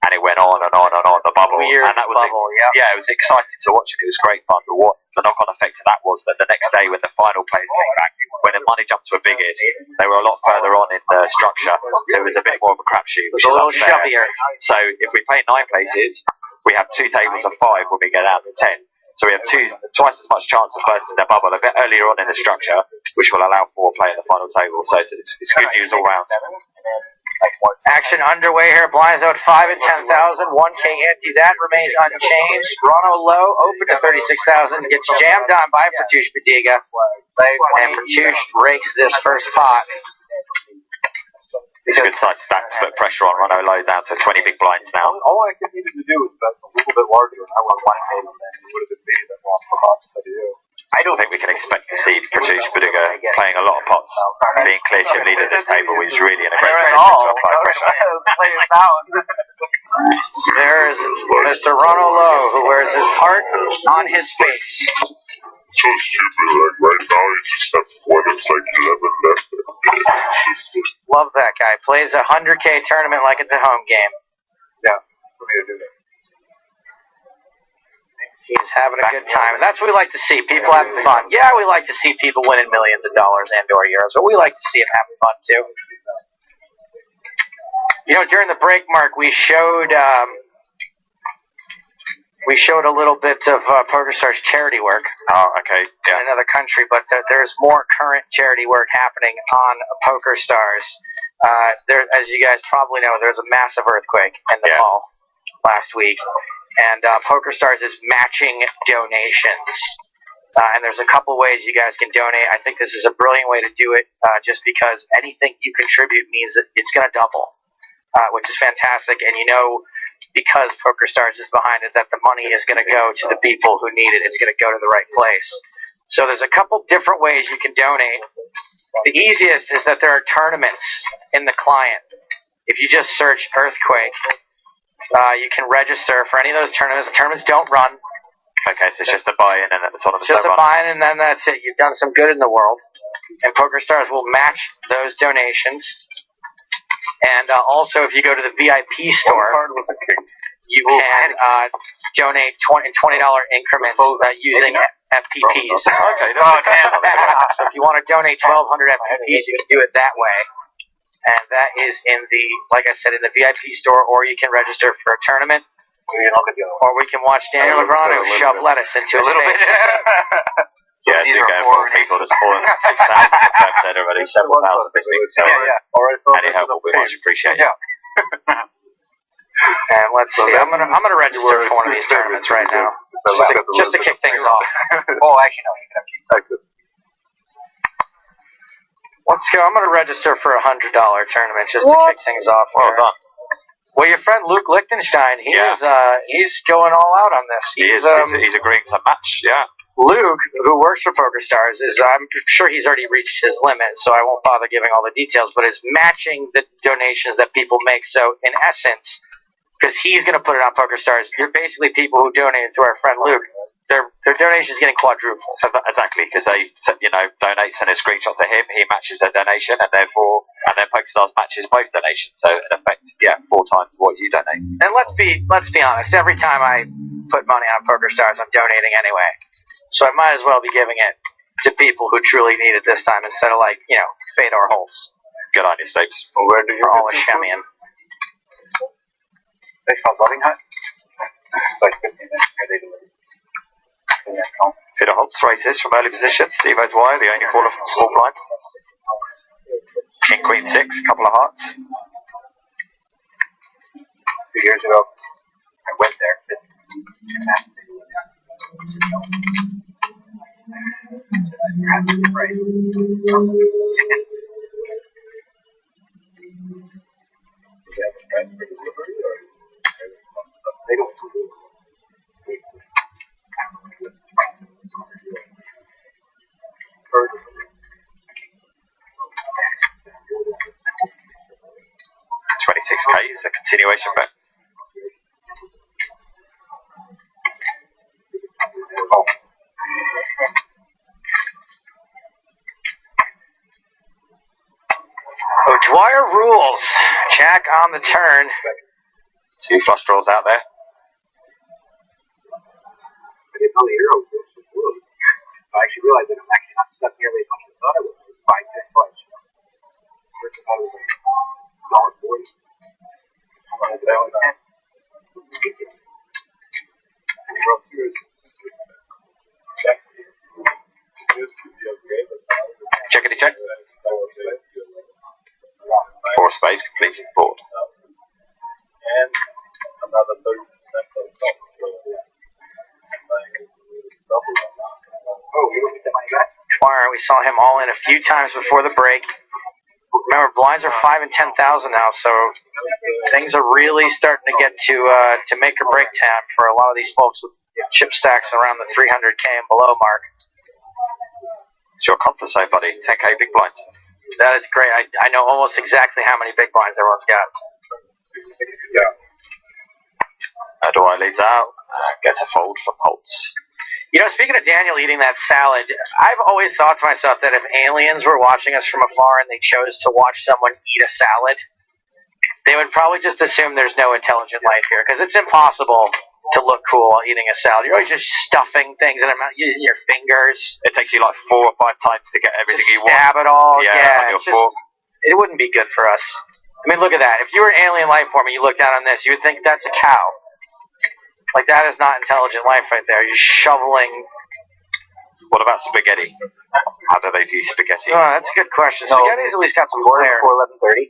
and it went on and on and on, the bubble. Weird and that was bubble, yeah, it was exciting to watch, and it was great fun. But what the knock-on effect of that was that the next day when the final players came back, when the money jumps were biggest, they were a lot further on in the structure, so it was a bit more of a crapshoot. It was a little shuffier. So if we play 9 places, we have 2 tables of 5 when we get out to 10. So we have twice as much chance of bursting the bubble a bit earlier on in the structure, which will allow 4 play at the final table. So it's good news all round. Action underway here. Blinds out 5 and 10,000. 1K ante. That remains unchanged. Ronald Lowe open to 36,000. Gets jammed on by Pratush Badiga. And Pratush rakes this first pot. It's a good side stack to put pressure on. Ronald Lowe down to 20 big blinds now. All I needed to do was bet a little bit larger, and I won 1 table, and it would have been me that lost the loss to you. I don't think we can expect to see Pratush Badiga playing a lot of pots. Being clear chip leader at this table is really in a great position to apply pressure. There's Mr. Ronald Lowe, who wears his heart on his face. So stupid, like right now you just have what, it's like 11 left. Love that guy. Plays a 100K tournament like it's a home game. Yeah, for me to do that. He's having a good time. And that's what we like to see. People having fun. Yeah, we like to see people winning millions of dollars and or euros, but we like to see them having fun too. You know, during the break, Mark, we showed a little bit of PokerStars charity work. Oh, okay. Yeah. In another country, but there's more current charity work happening on PokerStars. There, as you guys probably know, there's a massive earthquake in the mall last week, and PokerStars is matching donations. And there's a couple ways you guys can donate. I think this is a brilliant way to do it, just because anything you contribute means that it's going to double, which is fantastic. And you know, because PokerStars is behind it, that the money is going to go to the people who need it. It's going to go to the right place. So there's a couple different ways you can donate. The easiest is that there are tournaments in the client. If you just search earthquake, You can register for any of those tournaments. The tournaments don't run. Okay, so it's just a buy-in and then the tournaments Just don't a run. buy-in, and then that's it. You've done some good in the world. And PokerStars will match those donations. And also, if you go to the VIP store, you can donate $20 increments using FPPs. Okay, So if you want to donate 1,200 FPPs, you can do it that way. And that is in the, like I said, in the VIP store, or you can register for a tournament. Or we can watch Daniel Negreanu shove lettuce into his face. Yeah, do go for people to support 6,000 for already, several thousand this week. So any help will be much appreciated. And let's see, I'm gonna register for one of these tournaments right now, just to kick things off. Oh, actually, no, you can have Let's go. I'm gonna register for a $100 tournament just to kick things off. Well done. Well, your friend Luke Lichtenstein, he's going all out on this. He's agreeing to match, yeah. Luke, who works for PokerStars, I'm sure he's already reached his limit, so I won't bother giving all the details, but is matching the donations that people make. So, in essence, because he's going to put it on PokerStars, you're basically people who donated to our friend Luke. Their donation is getting quadrupled. Exactly, because they, donate, send a screenshot to him, he matches their donation, and then PokerStars matches both donations. So, in effect, 4 times what you donate. And let's be honest, every time I put money on PokerStars, I'm donating anyway. So I might as well be giving it to people who truly need it this time instead of Fedor Holtz. Good on you, Stapes. Where do you or all Shemian. They found Loving Hut? It's like 15 minutes here, they deliver. Fedor Holtz raises from early position. Steve O'Dwyer, the only caller from small blind. King, Queen, 6, couple of hearts. 2 years ago, I went there. They don't do it. 26k is a continuation bet. O'Dwyer rules. Jack on the turn. 2 flush draws out there. I didn't know the Euro was so blue. I actually realized that I'm actually not stuck nearly as much as I thought I was. It was 5-10 bucks. First of all, it was $1.40. I wanted to own that. And the World Series. Checkity check. 4 spades, completed the board. And another 30% of the top. Dwyer, we saw him all in a few times before the break. Remember, blinds are 5 and 10,000 now, so things are really starting to get to make or break time for a lot of these folks with chip stacks around the 300k and below mark. It's your confidence zone, buddy. 10k big blind. That is great. I know almost exactly how many big blinds everyone's got. Dwyer leads out. Gets a fold from Holtz. Speaking of Daniel eating that salad, I've always thought to myself that if aliens were watching us from afar and they chose to watch someone eat a salad, they would probably just assume there's no intelligent life here, because it's impossible to look cool while eating a salad. You're always just stuffing things in your mouth, using your fingers. It takes you like 4 or 5 times to get everything you want. Stab it all. Yeah, it wouldn't be good for us. I mean, look at that. If you were an alien life form and you look down on this, you would think that's a cow. Like, that is not intelligent life right there. You're shoveling. What about spaghetti? How do they do spaghetti? Oh, that's a good question. Spaghetti's at least got some flair. Before 11:30.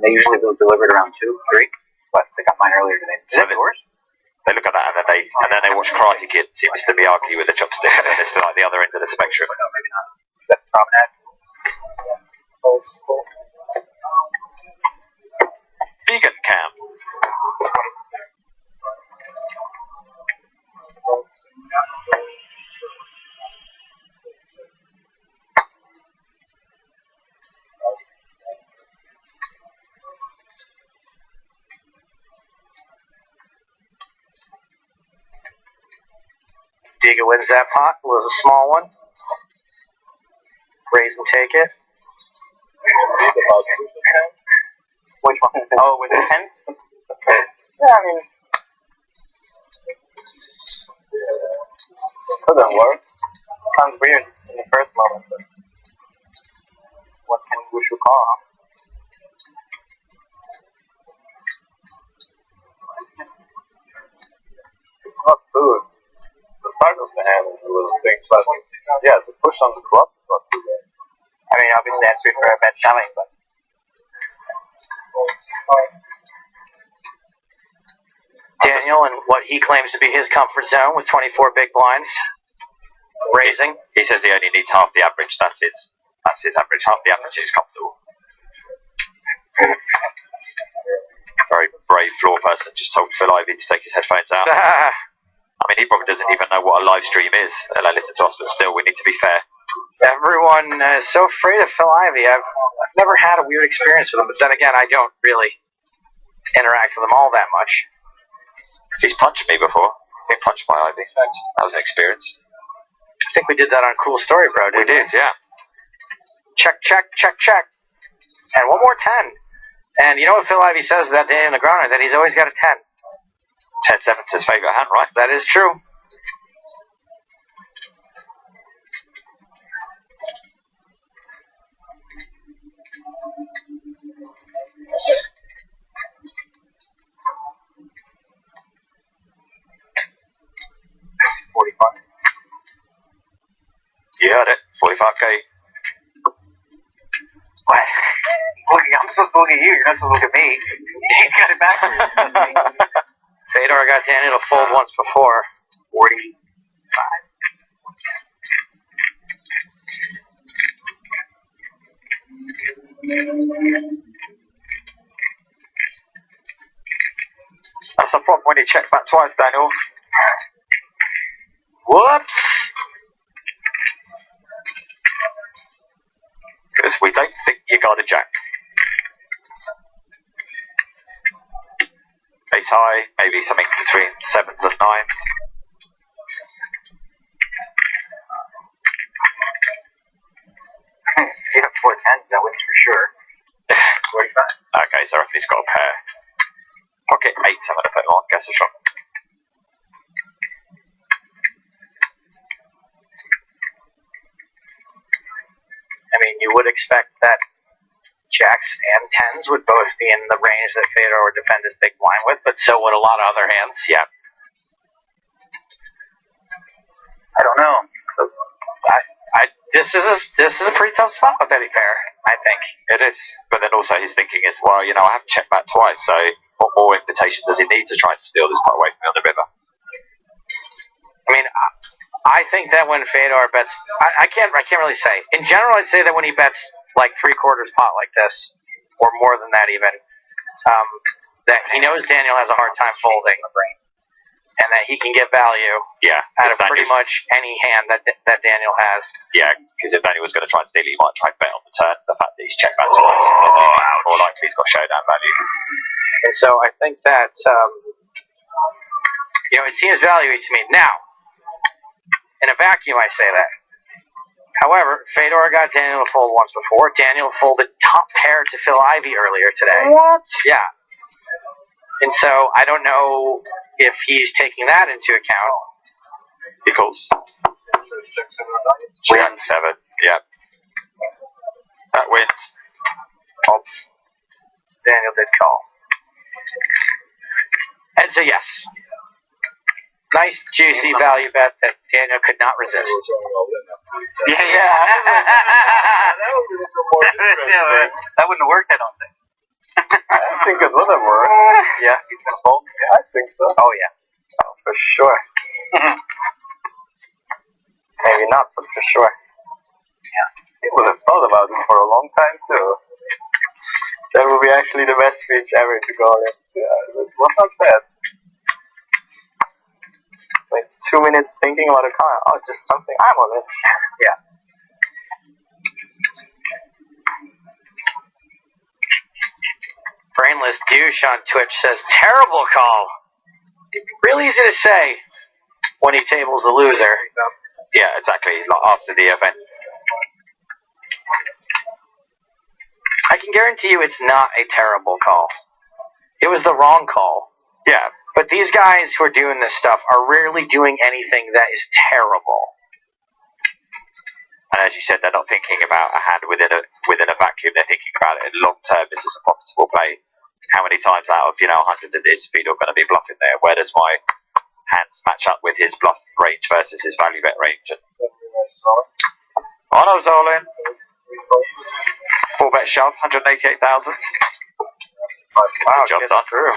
They usually will deliver it around 2, 3. But they got mine earlier today. Is that yours? They look at that and then they watch Karate Kid, see Mr. Miyagi with the chopsticks, and it's like the other end of the spectrum. No, maybe not. That's promenade. Vegan cam. Diga wins that pot. It was a small one. Raise and take it. Which one? Oh, with the tens? Yeah, I mean, doesn't work. Sounds weird in the first moment, but what can Wushu call? it's not food. The start of the hand is a little thing, but yeah, the push on the flop is not too bad. I mean, obviously that's good for a bet shoving, but Daniel in what he claims to be his comfort zone with 24 big blinds. Raising. He says he only needs half the average. That's his average. Half the average is comfortable. Very brave floor person just told Phil Ivey to take his headphones out. I mean, he probably doesn't even know what a live stream is. They'll listen to us, but still, we need to be fair. Everyone is so afraid of Phil Ivey. I've never had a weird experience with him, but then again, I don't really interact with him all that much. He's punched me before. I've been punched by Ivy. That was an experience. I think we did that on Cool Story, Bro. We did, yeah. Check, check, check, check. And one more 10. And you know what Phil Ivey says about Daniel Negreanu? That he's always got a 10. 10-7's his favourite hand, right? That is true. You heard it. 45k. what? I'm supposed to look at you. You're not supposed to look at me. He's got it backwards. Fedor got Daniel to fold once before. 45. That's the problem when you check back twice, Daniel. Whoops. Because we don't think you got a jack. Ace high, maybe something between 7s and 9s. You have 4 10s, that wins for sure. 45. Okay, so I reckon he's got a pair. Pocket 8s, I'm going to put on, guess a shot. I mean, you would expect that jacks and 10s would both be in the range that Fedor would defend his big blind with, but so would a lot of other hands. Yeah. I don't know. This is a pretty tough spot with any pair, I think. It is, but then also his thinking is, well, you know, I haven't checked back twice, so what more invitation does he need to try and steal this pot away from me on the river? I mean, I think that when Fedor bets, I can't really say. In general, I'd say that when he bets like 3/4 pot like this, or more than that even, that he knows Daniel has a hard time folding, and that he can get value out of pretty much any hand that Daniel has. Yeah, because if Daniel was going to try and steal, he might try and bet on the turn. The fact that he's checked back twice, more likely he's got showdown value. And so I think that, you know, it seems value to me. Now, in a vacuum, I say that. However, Fedor got Daniel to fold once before. Daniel folded top pair to Phil Ivey earlier today. What? Yeah. And so I don't know if he's taking that into account. Because 3-7, yeah. That wins. Daniel did call. And so yes. Nice, juicy value bet that Daniel could not resist. Yeah. That wouldn't have worked, I don't think. I think it would have worked. Yeah. It's in bulk. Yeah, I think so. Oh, yeah. Oh, for sure. Maybe not, but for sure. Yeah. He would have thought about it for a long time, too. That would be actually the best speech ever to go in. Yeah, it was not bad. Like 2 minutes thinking about a car. Oh, just something. I'm on it. Yeah. Brainless douche on Twitch says, terrible call. Real easy to say. when he tables the loser. Yeah, exactly. Like after the event. I can guarantee you it's not a terrible call. It was the wrong call. Yeah. But these guys who are doing this stuff are rarely doing anything that is terrible. And as you said, they're not thinking about a hand within a vacuum. They're thinking about it in long term. This is a profitable play. How many times out of 100 of this speed are going to be bluffing there? Where does my hands match up with his bluff range versus his value bet range? Mono's all in. 4-bet shove, 188,000. Wow, good job done. Through.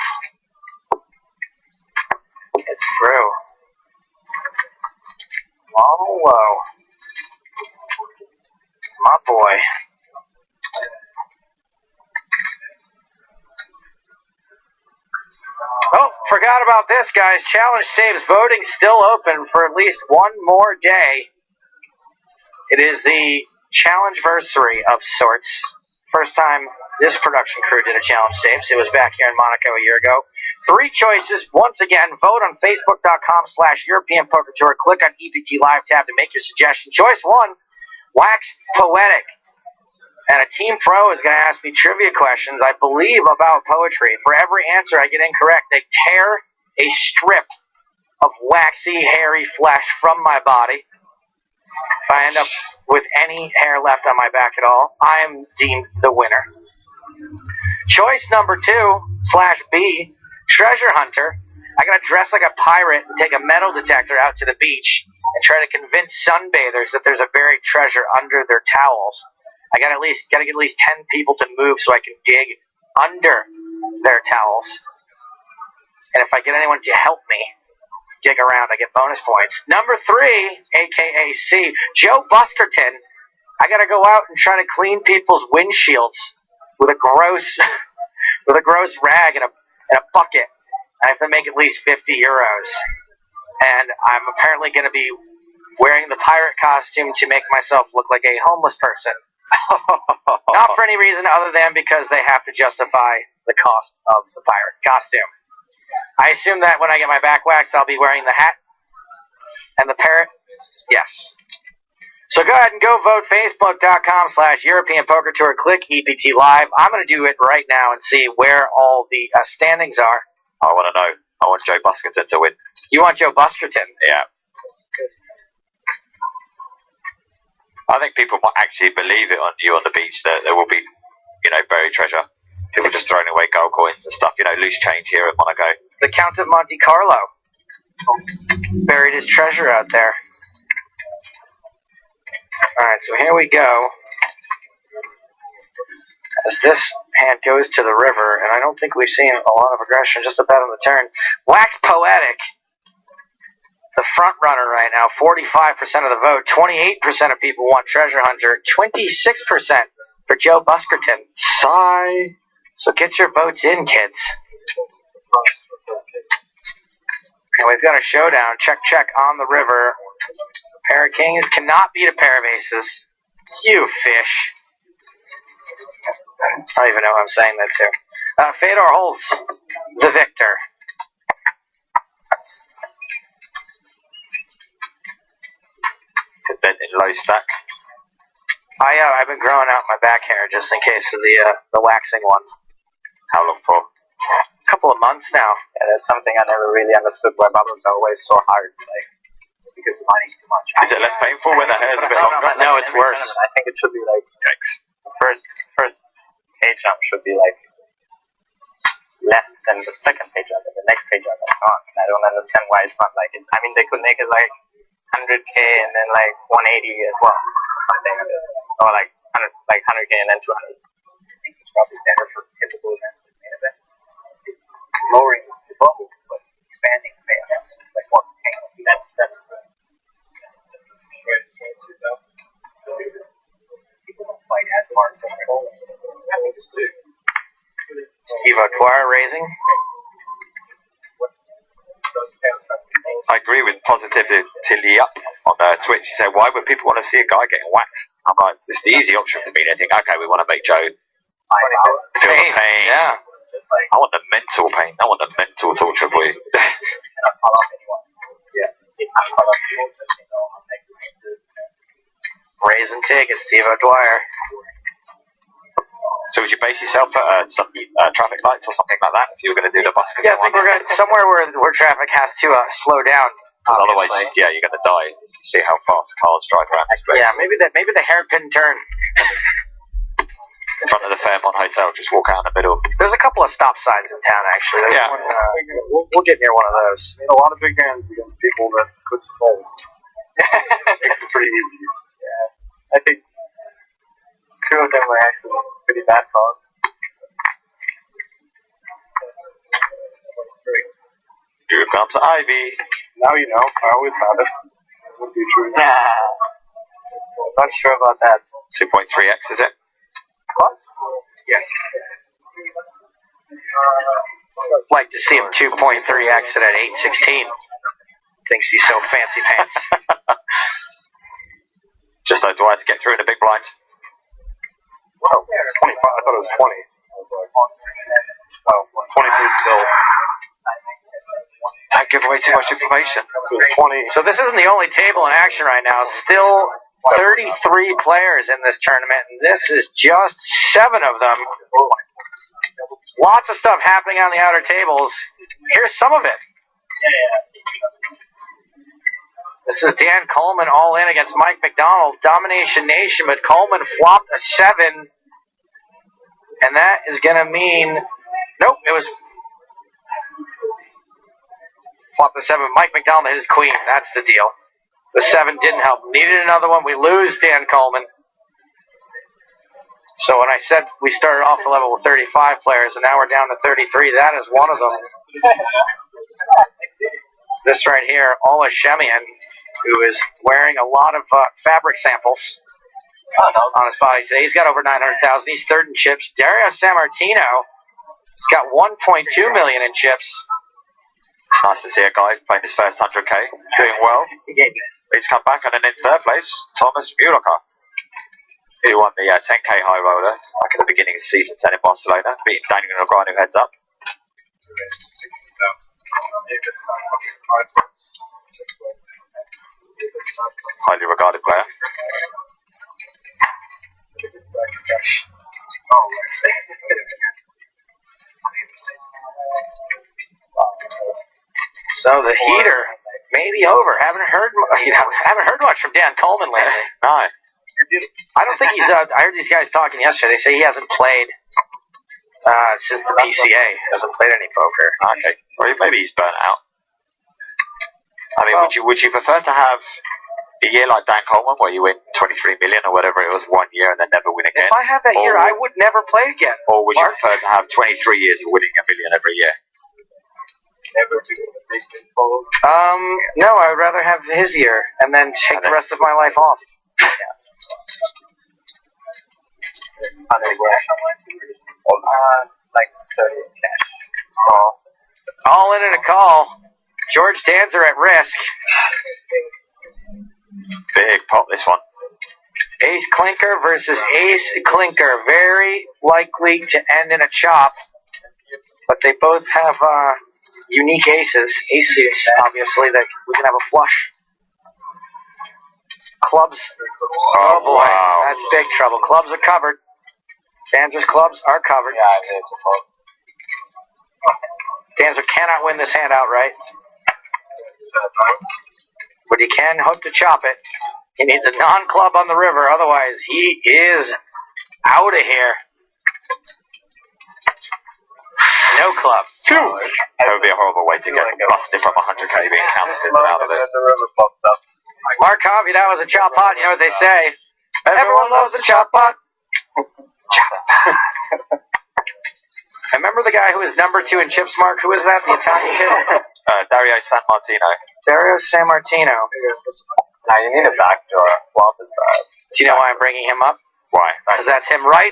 It's through. Oh, whoa. My boy. Oh, forgot about this, guys. Challenge saves voting still open for at least one more day. It is the challenge-versary of sorts. First time this production crew did a challenge saves. It was back here in Monaco a year ago. 3 choices. Once again, vote on Facebook.com/European Poker Tour. Click on EPT Live tab to make your suggestion. Choice 1, Wax Poetic. And a team pro is going to ask me trivia questions, I believe, about poetry. For every answer I get incorrect, they tear a strip of waxy, hairy flesh from my body. If I end up with any hair left on my back at all, I am deemed the winner. Choice number 2/B, Treasure Hunter. I got to dress like a pirate and take a metal detector out to the beach and try to convince sunbathers that there's a buried treasure under their towels. I got to get at least 10 people to move so I can dig under their towels. And if I get anyone to help me dig around, I get bonus points. Number 3, aka C, Joe Buskerton. I got to go out and try to clean people's windshields with a gross rag and a bucket. I have to make at least 50 euros. And I'm apparently going to be wearing the pirate costume to make myself look like a homeless person. Not for any reason other than because they have to justify the cost of the pirate costume. I assume that when I get my back waxed, I'll be wearing the hat and the parrot. Yes. So go ahead and go vote Facebook.com/European Poker Tour. Click EPT Live. I'm going to do it right now and see where all the standings are. I want to know. I want Joe Buskerton to win. You want Joe Buskerton? Yeah. I think people might actually believe it on you on the beach that there will be, buried treasure. People just throwing away gold coins and stuff, loose change here at Monaco. The Count of Monte Carlo buried his treasure out there. Alright, so here we go. As this hand goes to the river, and I don't think we've seen a lot of aggression, just about on the turn. Wax Poetic, the front runner right now, 45% of the vote. 28% of people want Treasure Hunter. 26% for Joe Buskerton. Sigh. So get your votes in, kids. And we've got a showdown. Check, check on the river. A pair of kings cannot beat a pair of aces. You fish. I don't even know who I'm saying that to. Fedor holds the victor. It's a bent in low stack. I've been growing out my back hair just in case of the waxing one. How long for? A couple of months now. Yeah, that's something I never really understood why bubbles are always so hard, because money's too much. Is it less painful when the hair's a bit longer? No, it's worse. I think it should be Yikes. first page jump should be less than the second page jump, and the next page jump is not. And I don't understand why it's not like it. I mean, they could make it 100k and then 180 as well, or something like this, or 100k and then 200. I think it's probably better for typical events. Lowering the bubble, but expanding the payout. It's more painful. That's people don't fight as hard as they hold. I think it's too. Steve O'Dwyer raising. I agree with Positively Up on Twitch. He said, why would people want to see a guy getting waxed? I'm like, it's the easy option for me. They think, okay, we want to make Joe feel the pain. Yeah. I want the mental pain. I want the mental torture for you. You cannot call off anyone. Yeah. Dwyer. So would you base yourself at some traffic lights or something like that if you were going to do the bus? Yeah, I think we're going to somewhere where traffic has to slow down. Because otherwise, yeah, you're going to die. See how fast cars drive around this place. Yeah, maybe the hairpin turn. In front of the Fairmont Hotel, just walk out in the middle. There's a couple of stop signs in town, actually. There's Yeah. one, we'll get near one of those. I mean, a lot of big hands against people that could play. Makes it pretty easy. Yeah. I think 2 of them were actually pretty bad calls. Here comes Ivy. Now you know. I always have it. Would be true. Not sure about that. 2.3x, is it? Plus? Yeah. Like to see him 2.3 exit at 8:16. Thinks he's so fancy pants. Just like Dwight to get through in a big blind. Oh, 25. I thought it was 20. Oh, 23 still. I give away too much information. It was 20. So this isn't the only table in action right now. Still 33 players in this tournament, and this is just 7 of them. Lots of stuff happening on the outer tables. Here's some of it. This is Dan Coleman all in against Mike McDonald. Domination Nation, but Coleman flopped a 7. And that is going to mean... Nope, it was... Flopped the 7. Mike McDonald hit his queen. That's the deal. The 7 didn't help. Needed another one. We lose Dan Coleman. So when I said we started off the level with 35 players, and now we're down to 33, that is one of them. This right here, Ola Shemian, who is wearing a lot of fabric samples on his body today. He's got over 900,000. He's third in chips. Dario Sammartino has got 1.2 million in chips. It's nice to see a guy playing his first 100k, doing well. He's come back, and then in third place, Thomas Mulica, who won the 10k high roller back at the beginning of season 10 in Barcelona, beating Daniel Negreanu heads up. Highly regarded player. So the heater may be over. Haven't heard much from Dan Coleman lately. No. I don't think he's. I heard these guys talking yesterday. They say he hasn't played since the PCA. Hasn't played any poker. Okay. Or maybe he's burnt out. I mean, would you prefer to have a year like Dan Coleman, where you win 23 million or whatever it was 1 year and then never win again? If I had that year, I would never play again. Or would you prefer to have 23 years of winning $1 million every year? No, I would rather have his year and then take the rest of my life off. Like 30 cash. All in and a call. George Danzer at risk. Big pot, this one. Ace Clinker versus Ace Clinker. Very likely to end in a chop. But they both have unique aces. Ace suits, obviously, that we can have a flush. Clubs. Oh boy, wow. That's big trouble. Clubs are covered. Danzer's clubs are covered. Danzer cannot win this hand outright. But he can hope to chop it. He needs a non-club on the river, otherwise he is out of here. No club. That would be a horrible way to get busted from 100k being counted out of it. Mark Harvey, that was a chop pot. You know what they say? Everyone loves a chop pot. I remember the guy who was number 2 in chips, Mark. Who is that? The Italian kid? Dario Sammartino. Dario Sammartino. Now you need a backdoor. Flop is bad. Do you know why I'm bringing him up? Why? Because that's him, right?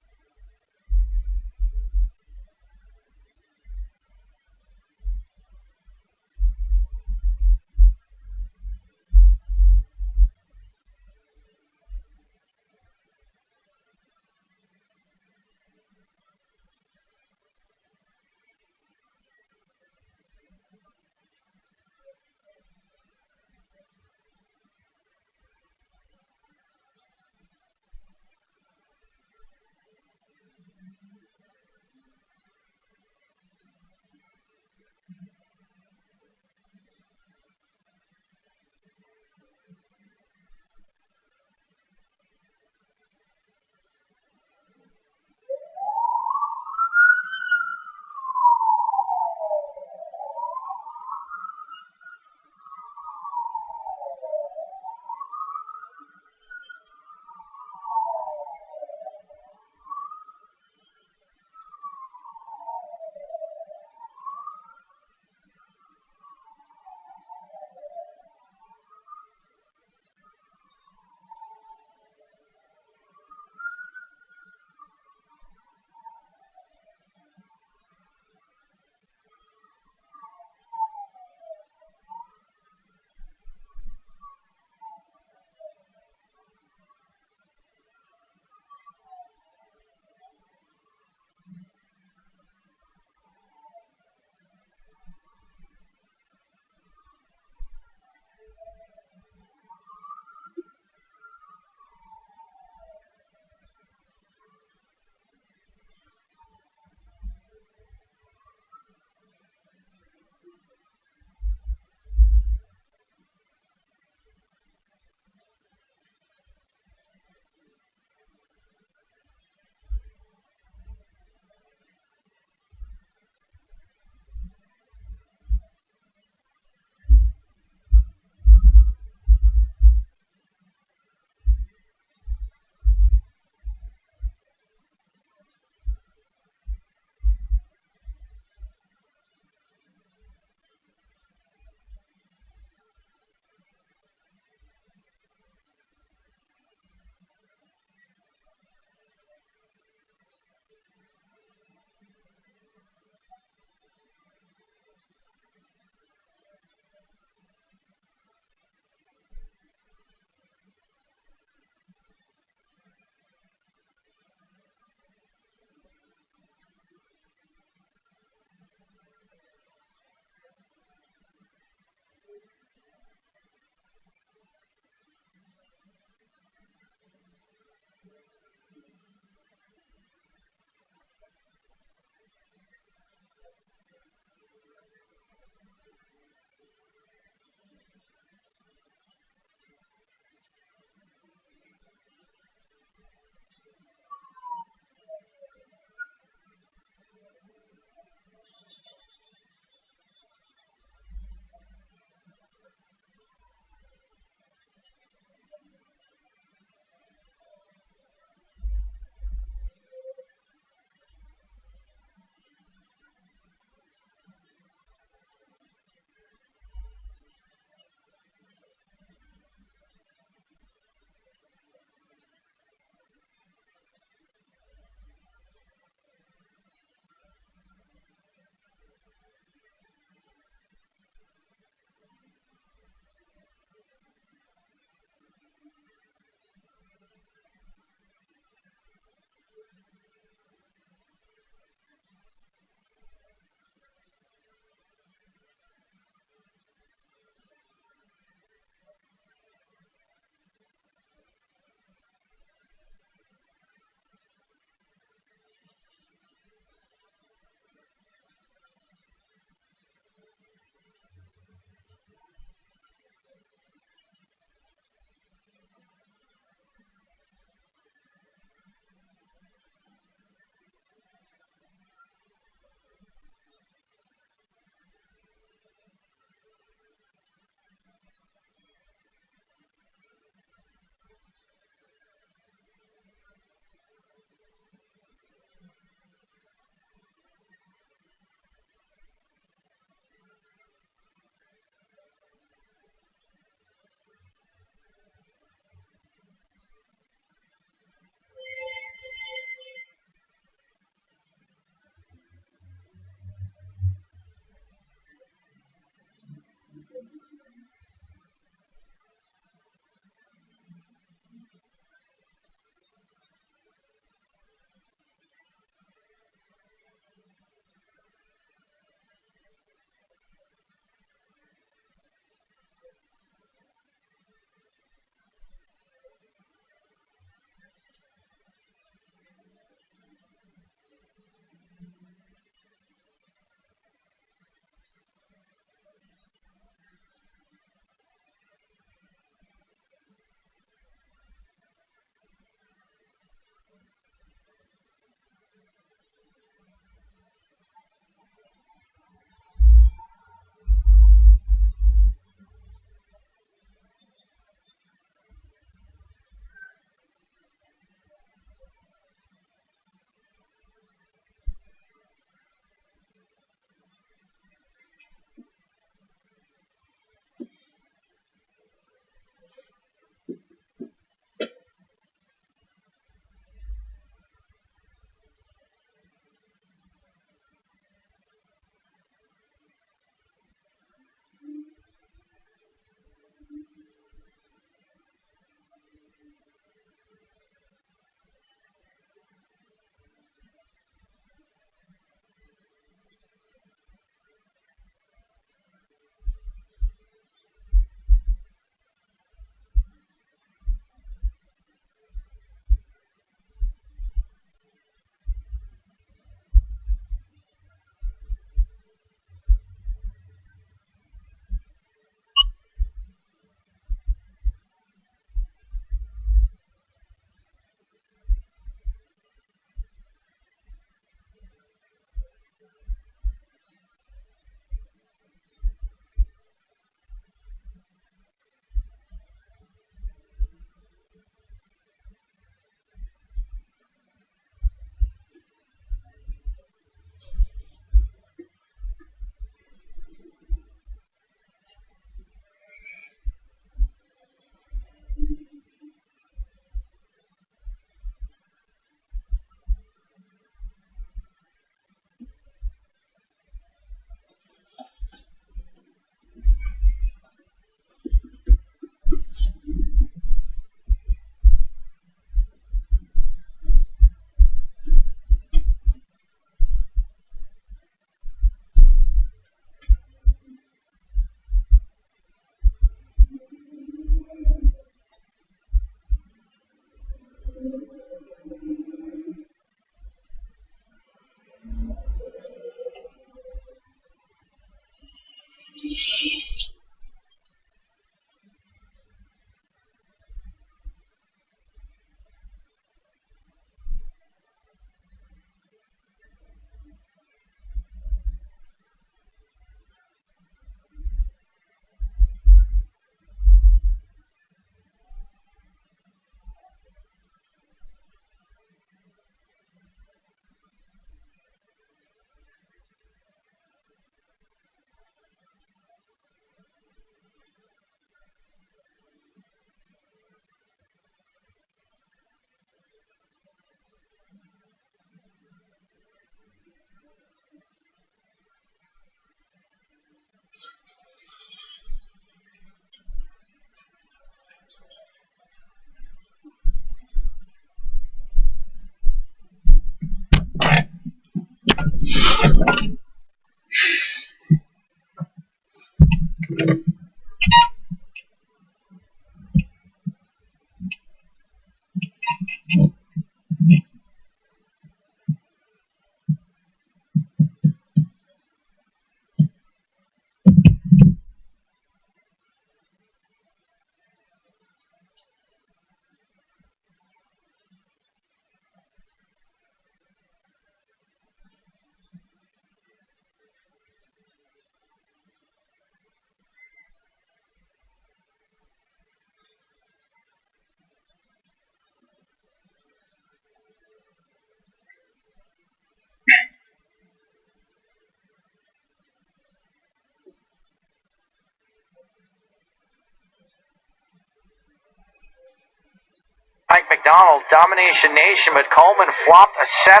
Mike McDonald, Domination Nation, but Coleman flopped a 7.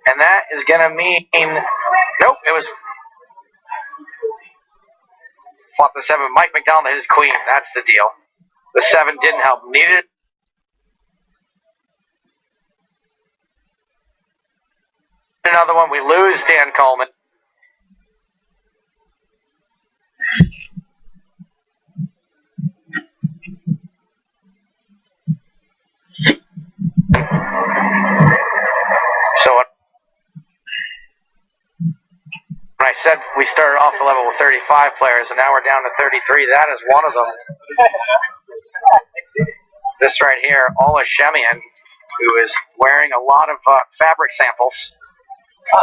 And that is going to mean, nope, it was flopped the 7. Mike McDonald hit his queen. That's the deal. The 7 didn't help. Needed another one. We lose Dan Coleman. So when I said we started off the level with 35 players and now we're down to 33, that is one of them. This right here, Ola Shemian, who is wearing a lot of fabric samples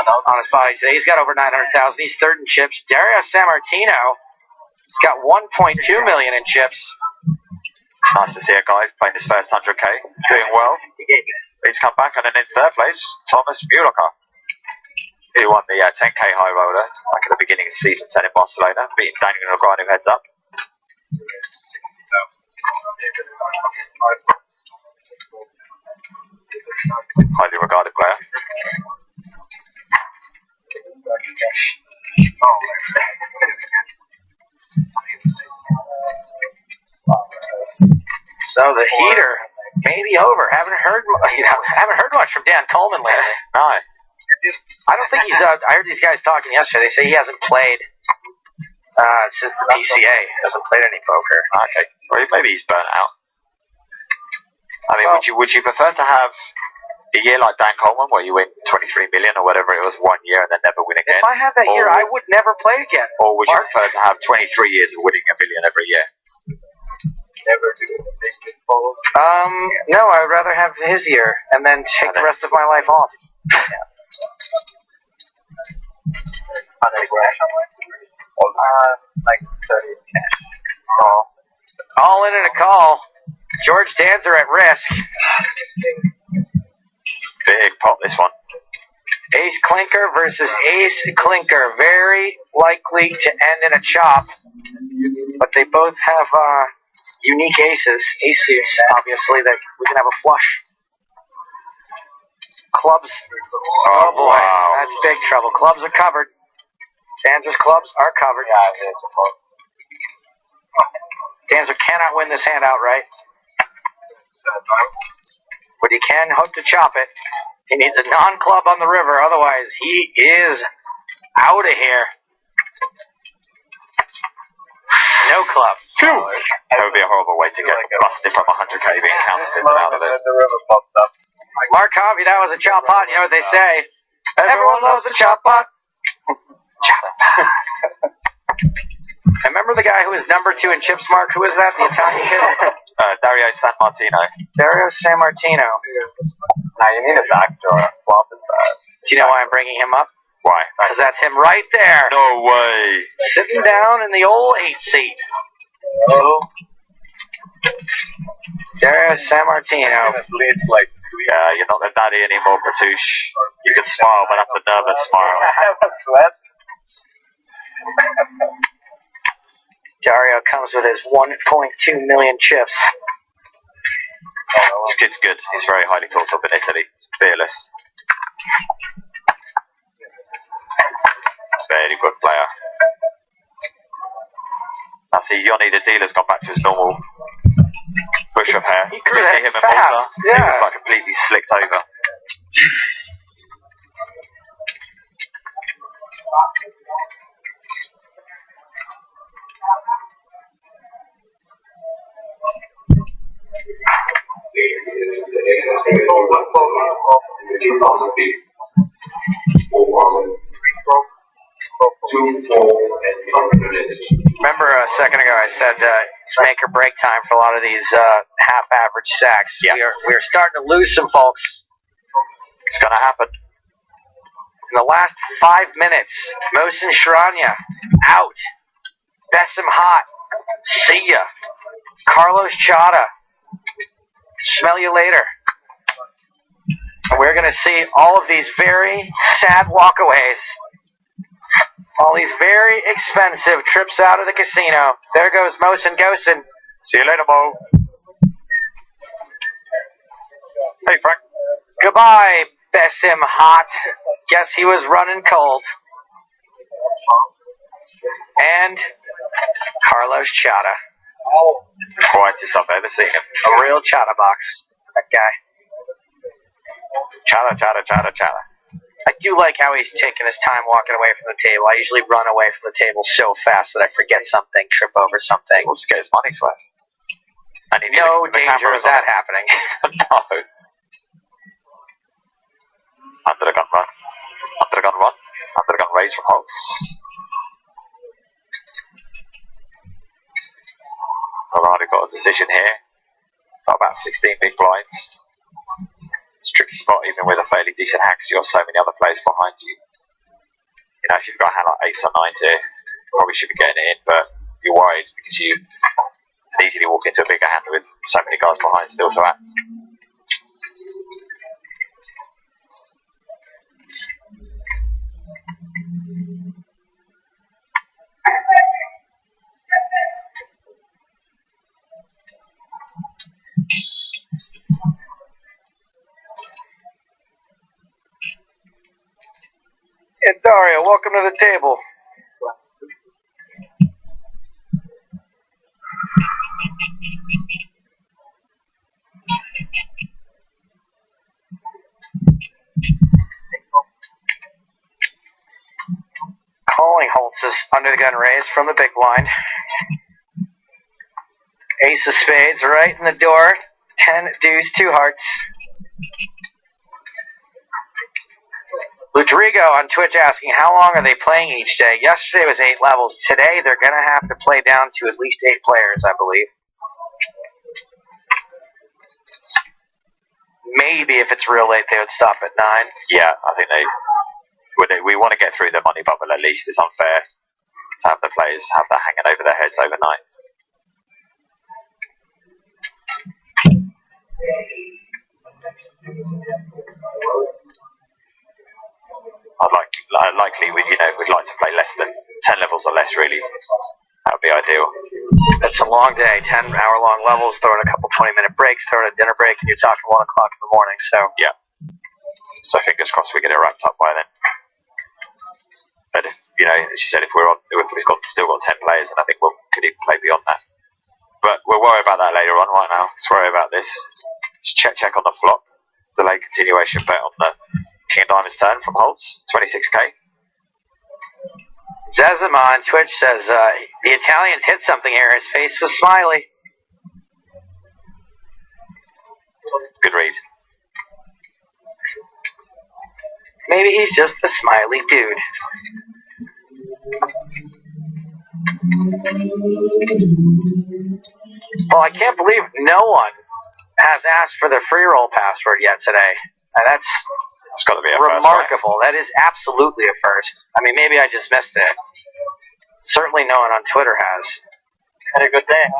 on his body today. He's got over 900,000. He's third in chips. Dario Sammartino, he's got 1.2 million in chips. It's nice to see a guy playing his first 100k, doing well. He's come back, and then in third place, Thomas Muleka, who won the 10k high roller back at the beginning of season 10 in Barcelona, beating Daniel Negreanu heads up. Highly regarded player. So the heater may be over. Haven't heard much from Dan Coleman lately. No. I don't think he's. I heard these guys talking yesterday. They say he hasn't played since the PCA. Hasn't played any poker. Okay. Well, maybe he's burnt out. I mean, would you prefer to have a year like Dan Coleman, where you win 23 million or whatever it was 1 year and then never win again? If I had that year, I would never play again. Or would you prefer to have 23 years of winning $1 million every year? Never do a big fold. No, I would rather have his year and then take the rest of my life off. Like 30 cash. All in and a call. George Danzer at risk. Big pop, this one. Ace Clinker versus Ace Clinker. Very likely to end in a chop. But they both have unique aces. Ace suits, obviously, that we can have a flush. Clubs. Oh boy, wow. That's big trouble. Clubs are covered. Danzer's clubs are covered. Danzer cannot win this hand outright. But he can hope to chop it. He needs a non-club on the river, otherwise he is out of here. No club. That would be a horrible way to get busted from 100k being counted out of it. Mark Harvey, that was a chop pot. You know what they say? Everyone loves a chop pot. I remember the guy who was number 2 in chips, Mark. Who was that? The Italian kid? Dario Sammartino. Dario Sammartino. Now you need a backdoor. Flop is bad. Do you know why I'm bringing him up? Why? Because that's him right there. No way. Sitting down in the old 8 seat. Oh. Dario Sammartino. Yeah, you're not the daddy anymore, Pratouche. You can smile, but that's a nervous smile. Dario comes with his 1.2 million chips. This kid's good. He's very highly thought of in Italy. Fearless. Very good player. Now see, Yoni the dealer's gone back to his normal bush of hair. He grew Did you see him in fast. Malta? Yeah. He was like completely slicked over. Remember a second ago I said it's make or break time for a lot of these half average sacks. Yeah. We are starting to lose some folks. It's going to happen. In the last 5 minutes, Mohsen Sharanya out. Besim hot. See ya. Carlos Chata. Smell you later. And we're going to see all of these very sad walkaways. All these very expensive trips out of the casino. There goes Mohsen Gosen. See you later, Mo. Hey, Frank. Goodbye, Besim hot. Guess he was running cold. And Carlos Chata. Quietest I've ever seen him. A real Chata box. That guy. Chata. I do like how he's taking his time walking away from the table. I usually run away from the table so fast that I forget something, trip over something. He wants to get his money's worth. And he No danger of that happening. No. Under the gun run. Under the gun run. Under the gun raise from Holtz. Already got a decision here. Got about 16 big blinds. It's a tricky spot even with a fairly decent hand because you've got so many other players behind you. You know, if you've got a hand like 8s or 9s here, probably should be getting it in, but you're worried because you can easily walk into a bigger hand with so many guys behind still to act. Yeah, Dario, welcome to the table. Calling Holtz's under the gun raise from the big blind. Ace of spades right in the door. 10 deuce, 2 hearts. Rodrigo on Twitch asking, how long are they playing each day? Yesterday was 8 levels. Today they're going to have to play down to at least 8 players, I believe. Maybe if it's real late, they would stop at 9. Yeah, I think we want to get through the money bubble at least. It's unfair to have the players have that hanging over their heads overnight. Likely we'd like to play less than 10 levels or less really. That would be ideal. It's a long day, 10-hour-long levels, throwing a couple 20-minute breaks, throwing a dinner break, and you're talking 1 o'clock in the morning, so. Yeah. So fingers crossed we get it wrapped up by then. But if, as you said, if we've still got 10 players, then I think we could even play beyond that. But we'll worry about that later on. Right now, let's worry about this. Just check on the flop. Delay continuation bet on the King of Diamonds turn from Holtz, 26k. Zezima on Twitch says, the Italians hit something here. His face was smiley. Good read. Maybe he's just a smiley dude. Well, I can't believe no one has asked for the free roll password yet today. That's got to be a remarkable. That is absolutely a first. I mean, maybe I just missed it. Certainly no one on Twitter has. Had a good day.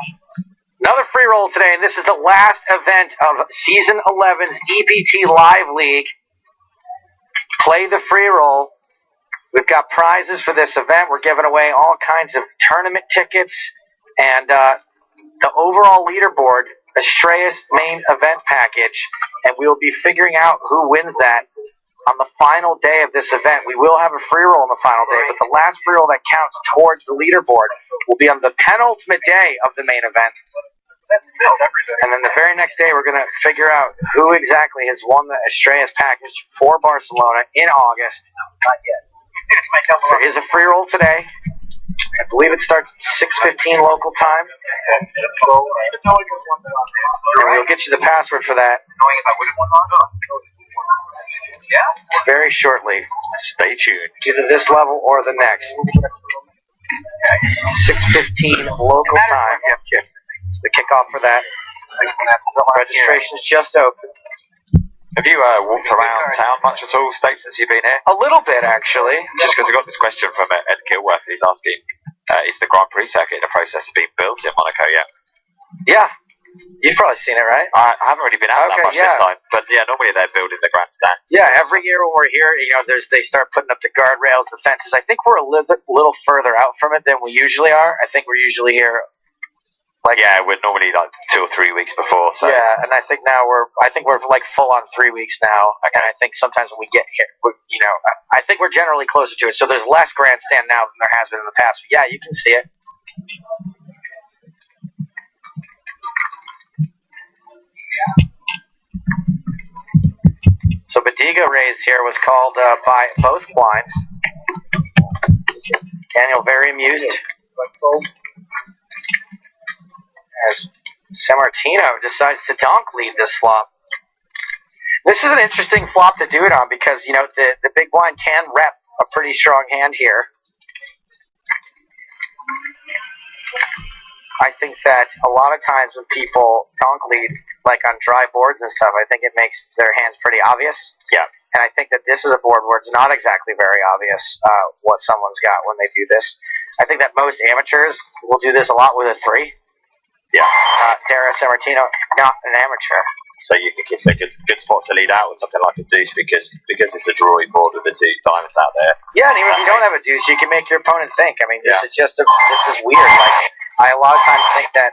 Another free roll today, and this is the last event of Season 11's EPT Live League. Play the free roll. We've got prizes for this event. We're giving away all kinds of tournament tickets and the overall leaderboard, Estrellas main event package, and we'll be figuring out who wins that on the final day of this event. We will have a free roll on the final day, but the last free roll that counts towards the leaderboard will be on the penultimate day of the main event. And then the very next day, we're going to figure out who exactly has won the Estrellas package for Barcelona in August. Not yet. There is a free roll today. I believe it starts at 6:15 local time. And we'll get you the password for that very shortly. Stay tuned. Either this level or the next. 6:15 local time. The kickoff for that. Registration's just open. Have you walked around town much at all, Steve, since you've been here? A little bit, actually. Just because I got this question from Ed Kilworth. He's asking, is the Grand Prix circuit in the process of being built in Monaco yet? Yeah. You've probably seen it, right? I haven't really been out that much this time. But yeah, normally they're building the grandstand. Yeah, every year when we're here, they start putting up the guardrails, the fences. I think we're a little further out from it than we usually are. I think we're usually here. We're normally like 2 or 3 weeks before. So. Yeah, and I think now we're like full on 3 weeks now. And I think sometimes when we get here, I think we're generally closer to it. So there's less grandstand now than there has been in the past. But yeah, you can see it. So Badiga raised here was called by both blinds. Daniel very amused. As Sammartino decides to donk lead this flop. This is an interesting flop to do it on because, the big blind can rep a pretty strong hand here. I think that a lot of times when people donk lead, like on dry boards and stuff, I think it makes their hands pretty obvious. Yeah. And I think that this is a board where it's not exactly very obvious what someone's got when they do this. I think that most amateurs will do this a lot with a 3. Yeah. Dara Sammartino, not an amateur. So you think it's a good spot to lead out with something like a deuce because it's a drawing board with the 2 diamonds out there. Yeah, and even if you don't have a deuce, you can make your opponent think. I mean, this is weird. Like, I a lot of times think that,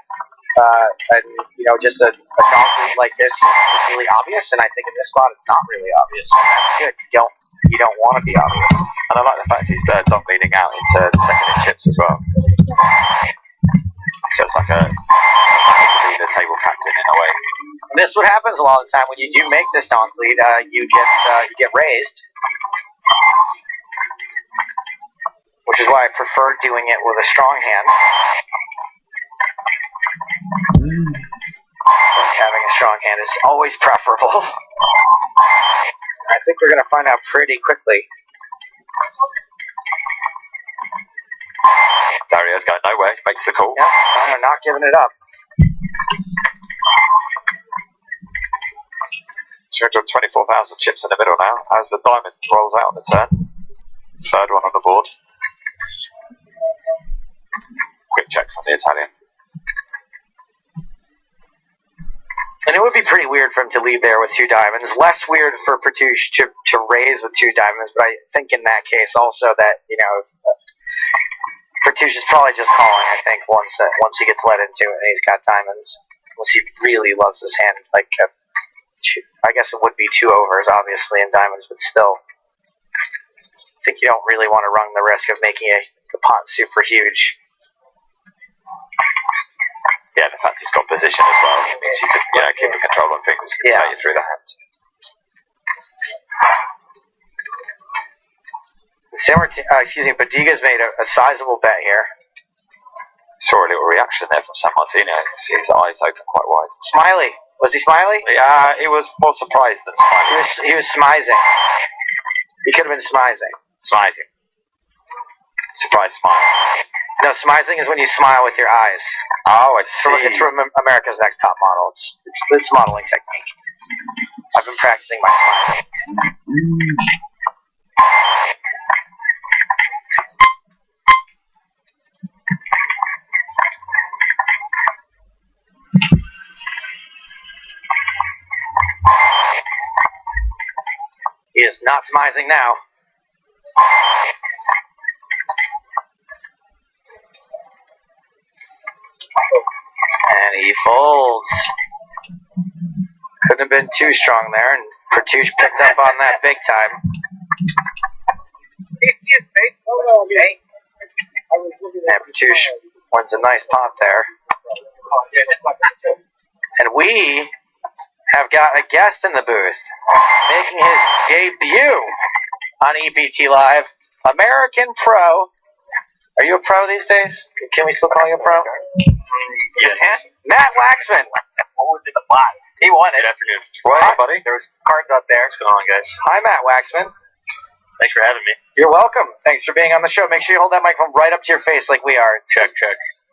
just a donkey like this is really obvious, and I think in this spot it's not really obvious. And that's good. You don't want to be obvious. And I like the fact he's donk leading out into the second in chips as well. So it's like a table captain in a way. And this is what happens a lot of the time when you do make this donk lead. You get raised, which is why I prefer doing it with a strong hand. Having a strong hand is always preferable. I think we're going to find out pretty quickly. Dario's going nowhere, makes the call. Yeah, not giving it up. 224,000 chips in the middle now, as the diamond rolls out on the turn. Third one on the board. Quick check from the Italian. And it would be pretty weird for him to lead there with 2 diamonds. Less weird for Pertouche to raise with 2 diamonds, but I think in that case also that, Pertouche is probably just calling, I think, once he gets let into it and he's got diamonds. Unless he really loves his hand. I guess it would be 2 overs, obviously, in diamonds, but still. I think you don't really want to run the risk of making the pot super huge. Yeah, the fact he's got position as well. It means you can, keep a control on things and play you through the hand. Badiga's made a sizable bet here. Saw a little reaction there from Sammartino. His eyes open quite wide. Smiley. Was he smiley? Yeah, he was more surprised than smiling. He was smizing. He could have been smizing. Smizing. Surprise smile. No, smizing is when you smile with your eyes. Oh, I see. It's from America's Next Top Model. It's modeling technique. I've been practicing my smile. He is not smizing now. And he folds. Couldn't have been too strong there, and Pertouche picked up on that big time. And Pertouche wins a nice pot there. And we have got a guest in the booth, making his debut on EPT Live, American Pro Are you a pro these days? Can we still call you a pro? Yeah. Matt Waxman. What was it? The five. He won it. Good afternoon. What? buddy? There was cards out there. What's going on, guys? Hi, Matt Waxman. Thanks for having me. You're welcome. Thanks for being on the show. Make sure you hold that microphone right up to your face like we are. Check.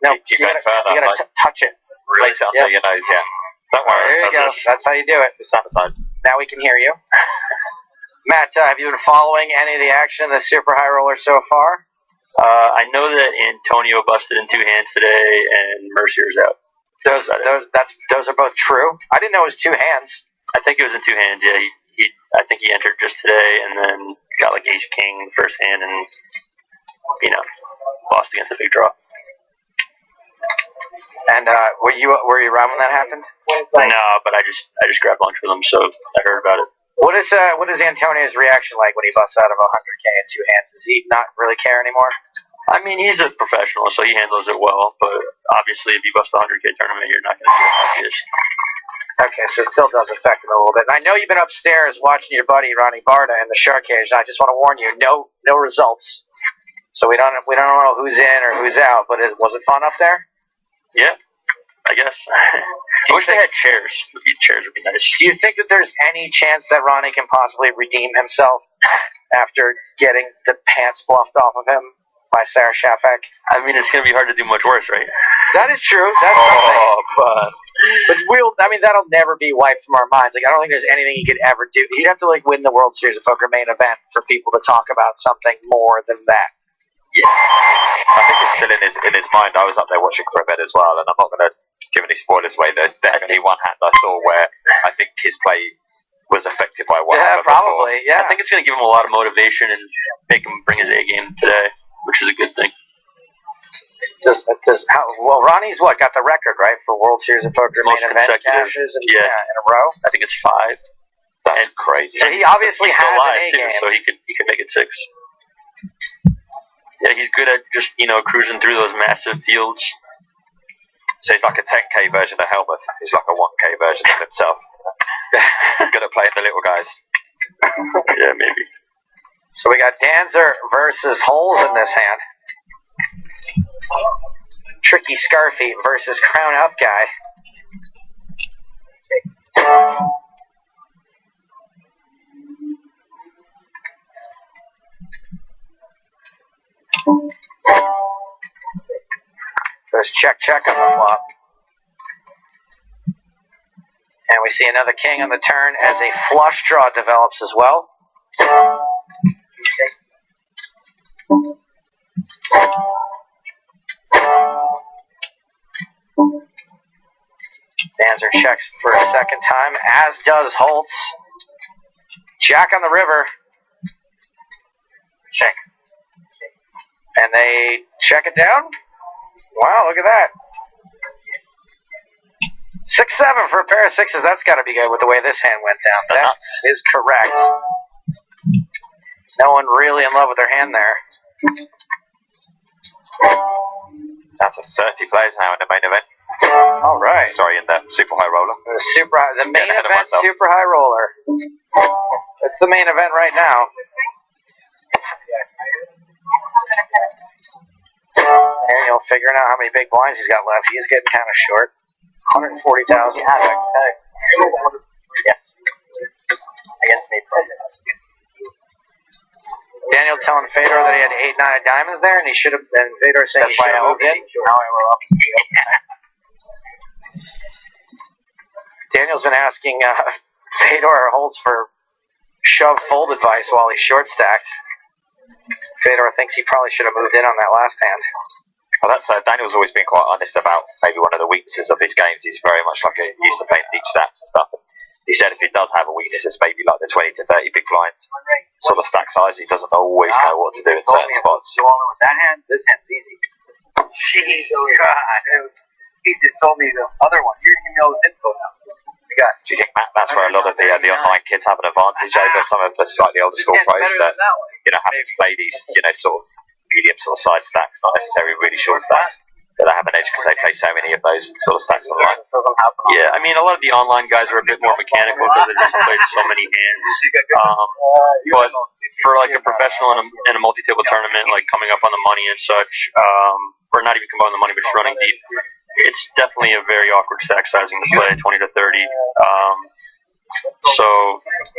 No, Keep you going gotta, further. you gotta touch it. Place it under your nose, yeah. Don't worry. There you go. That's how you do it. It's sanitized. Now we can hear you. Matt, have you been following any of the action in the Super High Roller so far? I know that Antonio busted in 2 hands today, and Mercier's out. Those are both true. I didn't know it was 2 hands. I think it was in 2 hands. Yeah, I think he entered just today, and then got like Ace King first hand, and lost against the big draw. And were you around when that happened? No, but I just grabbed lunch with him, so I heard about it. What is Antonio's reaction like when he busts out of 100K in 2 hands? Does he not really care anymore? I mean, he's a professional, so he handles it well. But obviously, if you bust a 100K tournament, you're not going to do it like this. Okay, so it still does affect him a little bit. And I know you've been upstairs watching your buddy Ronnie Barda in the shark cage. And I just want to warn you, no results. So we don't know who's in or who's out. But was it fun up there? Yeah, I guess. I wish they had chairs. Chairs would be nice. Do you think that there's any chance that Ronnie can possibly redeem himself after getting the pants bluffed off of him by Sarah Shafak? I mean, it's going to be hard to do much worse, right? That is true. That's something. But that'll never be wiped from our minds. Like, I don't think there's anything he could ever do. He'd have to win the World Series of Poker main event for people to talk about something more than that. Yeah. I think it's still in his mind. I was up there watching for a bit as well, and I'm not going to give any spoilers away. There's definitely one hand I saw where I think his play was affected by what happened probably. before. Yeah, I think it's going to give him a lot of motivation and make him bring his A game today, which is a good thing. Ronnie's got the record, right, for World Series of Poker main event cashes in a row? I think it's 5. That's crazy. So he obviously has an A game. So he could make it 6. Yeah, he's good at just, cruising through those massive fields. So he's like a 10K version of Helmuth. He's like a 1K version of himself. Good at playing the little guys. Yeah, maybe. So we got Danzer versus Holes in this hand. Tricky Scarfy versus Crown Up Guy. There's check on the flop. And we see another king on the turn as a flush draw develops as well. Danzer checks for a second time, as does Holtz. Jack on the river. Check. And they check it down. Wow, look at that. 6-7 for a pair of sixes. That's got to be good with the way this hand went down. That is correct. No one really in love with their hand there. That's a 30 players now in the main event. All right. Sorry, in the Super High Roller. The main event Super High Roller. It's the main event right now. Daniel figuring out how many big blinds he's got left. He is getting kind of short. 140,000. Yes. Against me. Daniel telling Fedor that he had 8-9 of diamonds there, and he should have. And Fedor saying he should have moved in. Daniel's been asking Fedor or Holtz for shove fold advice while he's short stacked. Fedor thinks he probably should have moved in on that last hand. Well, that's Daniel's always been quite honest about maybe one of the weaknesses of his games. He's very much like he used to play deep stacks and stuff. And he said if he does have a weakness, it's maybe like the 20 to 30 big blinds sort of stack size. He doesn't always know what to do in certain spots. You all know with that hand? This hand's easy. Jeez, God. He just told me the other one. You're giving me all this info now. Do you think that's where a lot of the online kids have an advantage over some of the slightly older school pros that having to play these sort of medium sort of size stacks, not necessarily really short stacks, that have an edge because they play so many of those sort of stacks online. Yeah, I mean, a lot of the online guys are a bit more mechanical because they just played so many hands. But for like a professional in a multi-table tournament, like coming up on the money and such, or not even coming on the money, but just running deep, it's definitely a very awkward stack sizing to play 20 to 30. So,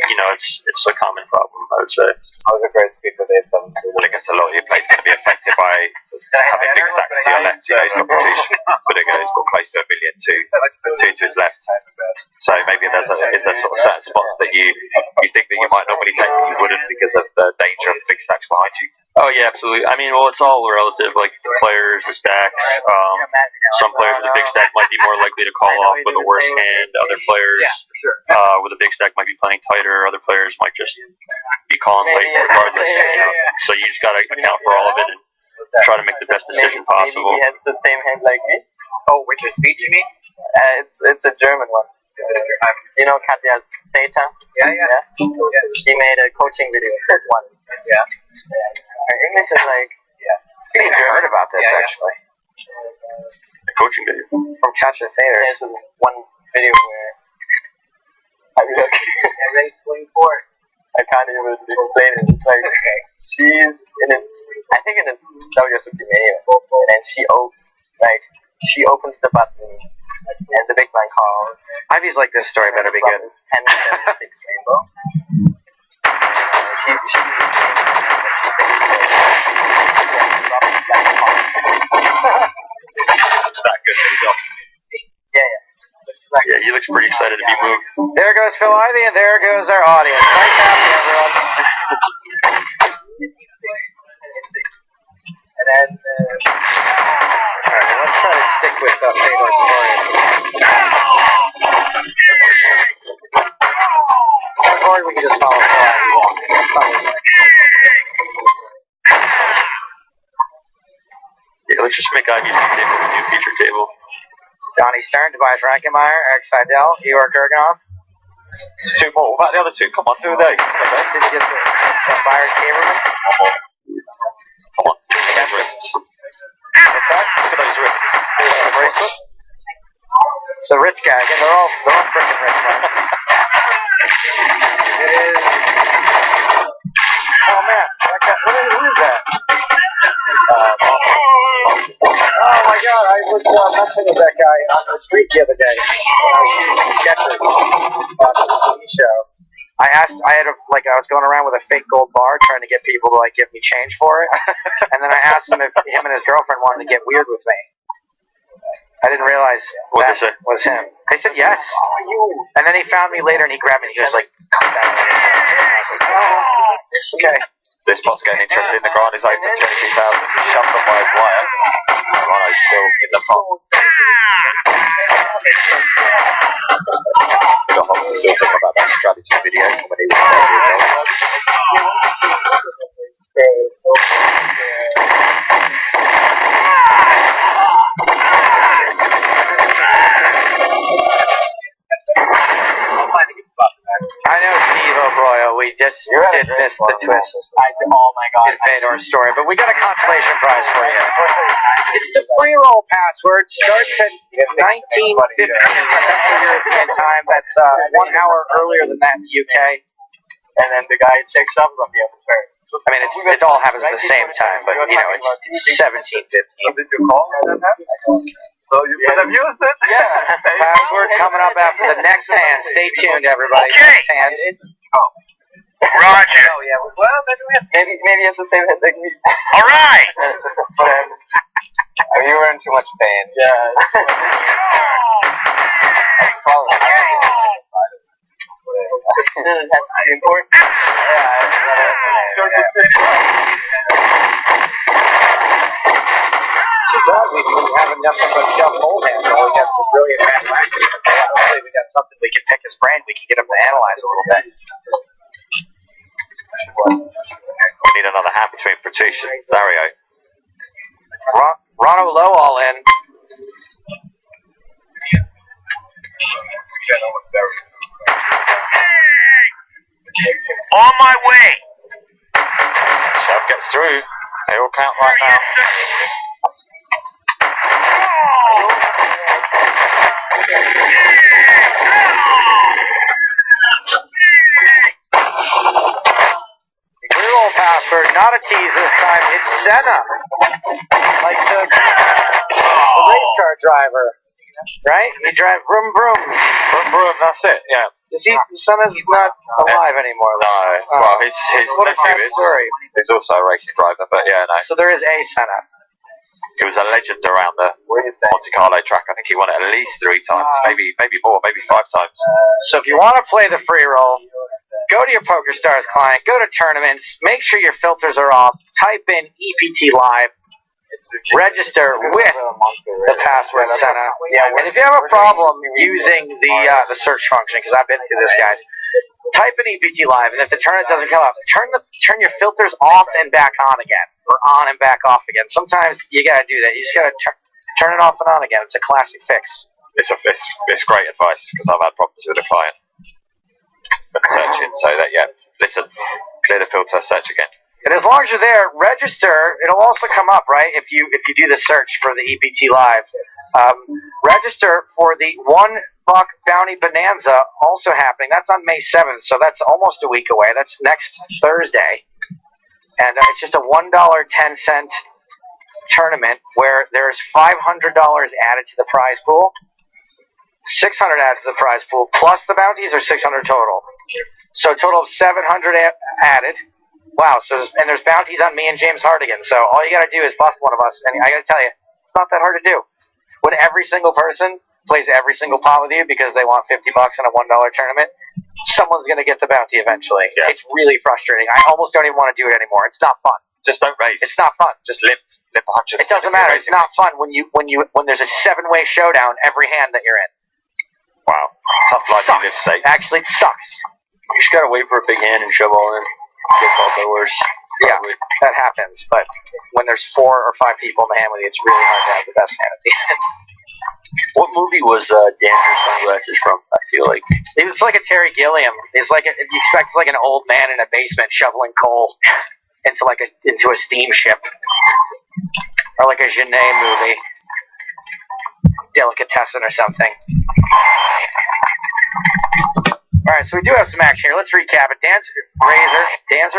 you know, it's a common problem, I would say. I was a great speaker there. I guess a lot of your play's going to be affected by having big stacks to your left. You know, he's got Patricia, but he's got close to $1 billion two to his left. So maybe is there sort of certain spots that you think that you might normally take that you wouldn't because of the danger of the big stacks behind you? Oh yeah, absolutely. I mean, well, it's all relative. Like the players, the stacks. Some players with a big stack might be more likely to call off with a worse hand. Other players with a big stack might be playing tighter. Other players might just be calling late regardless. You know? So you just got to account for all of it and try to make the best decision possible. Maybe he has the same hand like me. Oh, with your speech, you mean? It's a German one. You know Katja Data? Yeah. She made a coaching video once. Yeah. Her English is like, I heard about this actually. A coaching video from Katja Data. This is one video where I look. Race 24. I can't even explain it. It's like she's in a, I think in a WSOP mania, and then she opens the button. And the big blind calls. Ivy's like, this story better be good. 1076 rainbow. She that good that he's up. Yeah, he looks pretty excited to be moved. There goes Phil Ivy, and there goes our audience. Nice happy, everyone. And then, alright, let's try to stick with Fedor's story. Or we can just follow Phil Ivy walking. Yeah, let's just make Ivy table the new feature table. Donnie Stern, Tobias Rankemeyer, Eric Seidel, Igor Kurganov. Two more. What about the other two? Come on, who are they? Did you get the Byron Kamerman? Come on, look at those wrists. What's that? Look at those wrists. The bracelet? It's a rich guy. Again, they're all freaking rich, man. It is. Oh man, who is that? Oh my god, I was messing with that guy on the street the other day when I was shooting some sketches on the TV show. I was going around with a fake gold bar trying to get people to like give me change for it, and then I asked him if him and his girlfriend wanted to get weird with me. I didn't realize that was him. I said yes, and then he found me later and he grabbed me and he was like, "Come down." Okay. This spot's getting interesting. The ground is open 23,000. Shoved up by a wire. Rano's still in the pot. We got Hobson still talking about that strategy video when he was I know Steve O'Broyle, we just did miss the twist. Oh my god. In Fedor's story, but we got a consolation prize for you. It's the free roll password. Starts at 19:15 Central European time. That's 1 hour earlier than that in the UK. And then the guy checks up on the other turn. I mean, it all happens at the same time, but you know, it's 17:15. Did you call that happened? So you could have used it? Yeah. Password coming up after the next hand. Stay tuned, everybody. Okay. Next hand. Roger. Oh, yeah. Well, maybe it's the same hand like me. All right. But you were in too much pain. Yeah. That's probably that's important. Too bad we didn't have nothing but Jeff Oldham, but we got the brilliant mathematics. Hopefully we got something we can pick his brain, we can get him to analyze a little bit. We need another hand between Patricia and Dario. Rano low all in. On my way. Shove gets through. They all count right now. Reroll password, not a tease this time. It's Senna. Like the race car driver. Right? He drives vroom vroom. Vroom, vroom, that's it, yeah. Is he, Senna's not alive anymore? No, well, his What a sad nephew is. story. He's also a racing driver, but yeah, no. So there is a Senna. He was a legend around the Monte Carlo track. I think he won it at least 3 times, maybe more, maybe 5 times. So if you want to play the free roll, go to your PokerStars client, go to tournaments, make sure your filters are off, type in EPT Live, register with the password Senna. And if you have a problem using the search function, because I've been through this, guys, type in EPT Live, and if the tournament doesn't come up, turn your filters off and back on again, or on and back off again. Sometimes you gotta do that. You just gotta turn it off and on again. It's a classic fix. It's great advice, because I've had problems with a client. Searching, so that, yeah, listen, clear the filter, search again. And as long as you're there, register. It'll also come up, right? If you do the search for the EPT Live, register for the $1 bounty bonanza also happening. That's on May 7th, so that's almost a week away. That's next Thursday, and it's just a $1.10 tournament where there's $500 added to the prize pool, $600 added to the prize pool, plus the bounties are $600 total. So a total of $700 added. Wow, and there's bounties on me and James Hardigan, so all you gotta do is bust one of us, and I gotta tell you, it's not that hard to do. When every single person plays every single pot with you because they want $50 in a $1 tournament, someone's gonna get the bounty eventually. Yeah. It's really frustrating. I almost don't even want to do it anymore. It's not fun. Just don't race. It's not fun. Just limp 100. It doesn't matter. It's not fun when there's a 7-way showdown every hand that you're in. Wow. Tough life you live, State. Actually, it sucks. You just gotta wait for a big hand and shove all in. Get all the worst. Yeah, that happens. But when there's 4 or 5 people in the hand with you, it's really hard to have the best hand at the end. What movie was Dangerous Sunglasses from? I feel like it's like a Terry Gilliam. It's like you expect like an old man in a basement shoveling coal into a steamship, or like a Genet movie, Delicatessen or something. All right, so we do have some action here. Let's recap it. Razor Dan,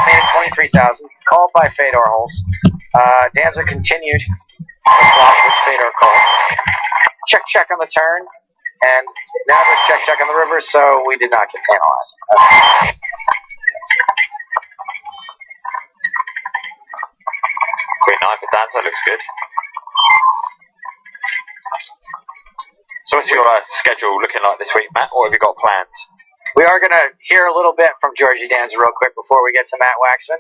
made it 23,000. Called by Fedor Holes. Danzer continued the flop with Fedor call. Check on the turn, and now there's check on the river, so we did not get penalized. Queen 9 for Danzer looks good. So what's your schedule looking like this week, Matt? What have you got planned? We are going to hear a little bit from Georgie Danzer real quick before we get to Matt Waxman.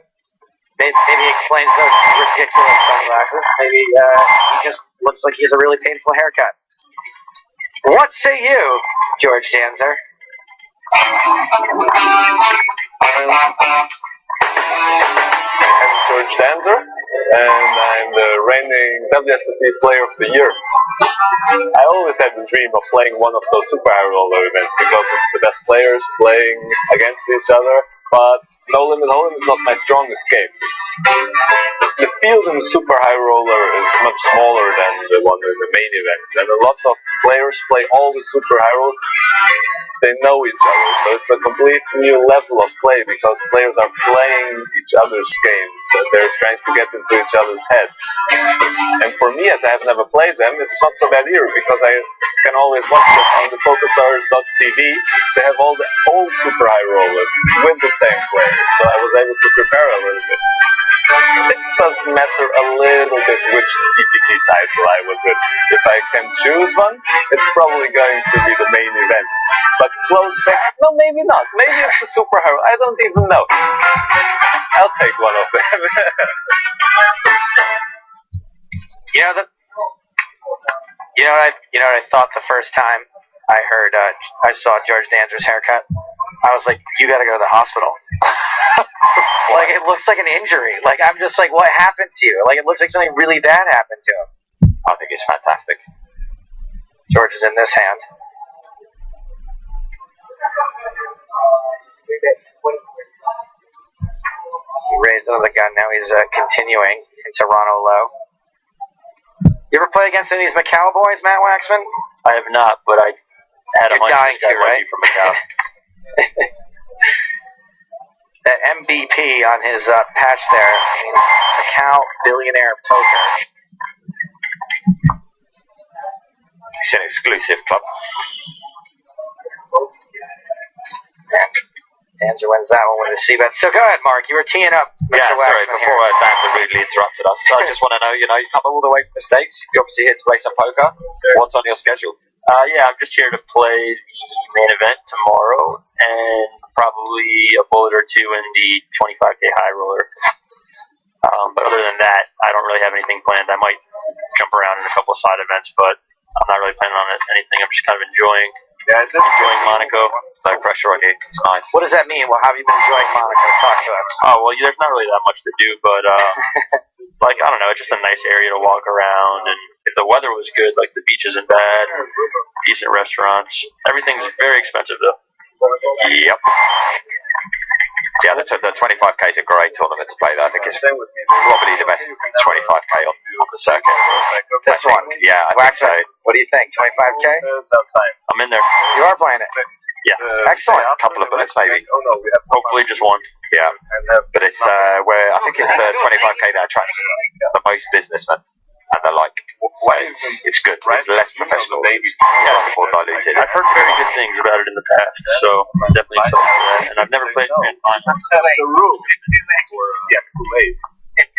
Maybe he explains those ridiculous sunglasses. Maybe he just looks like he has a really painful haircut. What say you, George Danzer? I'm George Danzer, and I'm the reigning WSOP Player of the Year. I always had the dream of playing one of those Super High Roller events because it's the best players playing against each other, but No Limit Hold'em is not my strongest game. The field in Super High Roller is much smaller than the one in the main event, and a lot of players play all the Super High Rolls. They know each other, so it's a complete new level of play because players are playing each other's games and they're trying to get into each other's heads. And for me, as I have never played them, it's not so bad either because I can always watch it on the PokerStars.tv. They have all the old Super High Rollers with the same players, so I was able to prepare a little bit. It does matter a little bit which EPT title I would win. If I can choose one, it's probably going to be the main event. But close second, no, maybe not. Maybe it's a Super Hero. I don't even know. I'll take one of them. You know what I thought the first time I heard I saw George Danzer's haircut? I was like, you gotta go to the hospital. Like, it looks like an injury. Like, I'm just like, what happened to you? Like, it looks like something really bad happened to him. I think it's fantastic. George is in this hand. He raised another gun. Now he's continuing into Toronto low. You ever play against any of these Macau boys, Matt Waxman? I have not, but I had a You're hunch dying this guy to, might right? be from Macau. That MVP on his patch there means Macau Billionaire Poker. It's an exclusive club. Danzer wins that one with a C-bet. So go ahead, Mark. You were teeing up Mr. Yeah, sorry, Waxman before here. Danza rudely interrupted us. I just want to know, you come all the way from the States. You're obviously here to play some poker. What's on your schedule? Yeah, I'm just here to play the main event tomorrow and probably a bullet or two in the 25K high roller. But other than that, I don't really have anything planned. I might jump around in a couple of side events, but I'm not really planning on anything. I'm just kind of enjoying Monaco. No pressure on you. It's nice. What does that mean? Well, how have you been enjoying Monaco? Talk to us. Oh, well, there's not really that much to do, but, like, I don't know, it's just a nice area to walk around, and if the weather was good, like, the beach isn't bad, and decent restaurants. Everything's very expensive, though. Yep. Yeah, the 25K is a great tournament to play, though. I think it's probably the best 25K on the circuit. This one? Yeah, I think so. What do you think? 25K? I'm in there. You are playing it? Yeah. Excellent. A couple of bullets, maybe. Hopefully just one. Yeah. But it's where I think it's the 25K that attracts the most businessmen. And they're like, it's good. It's less professional. It's slightly more diluted. I've heard very good things about it in the past, so I'm definitely excited for that. And I've never played it. The rule. Yeah, too late.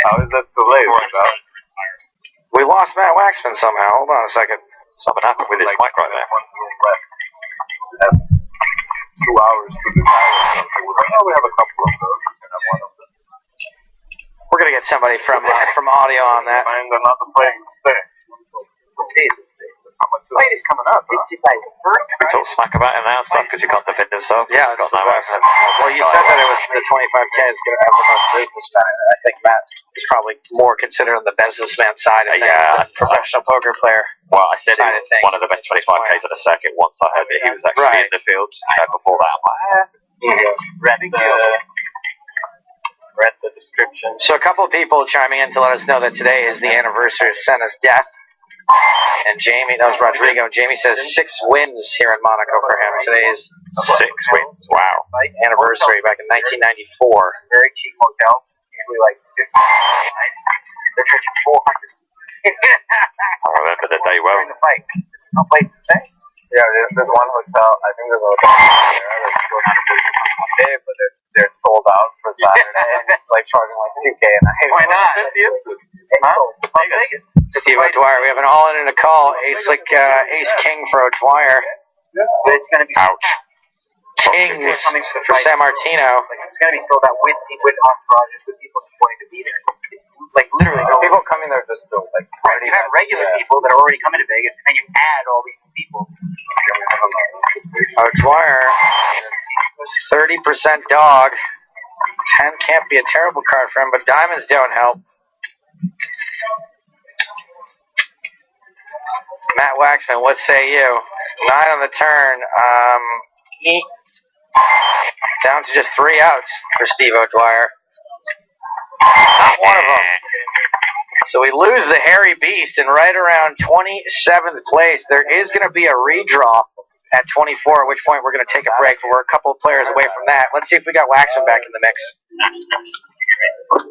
How is that too late? We lost Matt Waxman somehow. Hold on a second. Something happened with his mic right there. 2 hours to decide. We have a couple of those. You can have one of them. We're gonna get somebody from audio on that. And another playing stay. Fight is coming up. It's like We talk smack about him now and stuff because he can't defend himself. Yeah, He's got no accent. well, you said that it was the 25K is going to have the most businessmen. I think Matt is probably more considered on the businessman side of things than professional poker player. Well, I said he side was of things. one of the best 25Ks on the circuit once I heard that he was actually in the field. Before that, I'm like, Read the description. So a couple of people chiming in to let us know that today is the anniversary of Senna's death. And Jamie, that was Rodrigo. Jamie says 6 wins here in Monaco for him. Today is 6 wins. Wow. Anniversary back in 1994. very cheap hotel. Usually like 50. They're charging 400. I remember the day well. During the fight. No place to stay. Yeah, there's one hotel. I think there's a hotel there that's going out of business on Monday, but they're sold out for Saturday. And it's like charging like 2K a night. Why not? Steve O'Dwyer, we have an all-in and a call. Ace King for O'Dwyer. So it's going to be Ouch. Kings for San Martino. Like it's going to be sold out with entourages, with people just wanting to be there. Like literally, People coming there just to like party. you have regular people that are already coming to Vegas, and then you add all these people. O'Dwyer, 30% dog. 10 can't be a terrible card for him, but diamonds don't help. Matt Waxman, what say you? 9 on the turn. Down to just 3 outs for Steve O'Dwyer. Not one of them. So we lose the Hairy Beast, and right around 27th place, there is going to be a redraw at 24, at which point we're going to take a break, but we're a couple of players away from that. Let's see if we got Waxman back in the mix.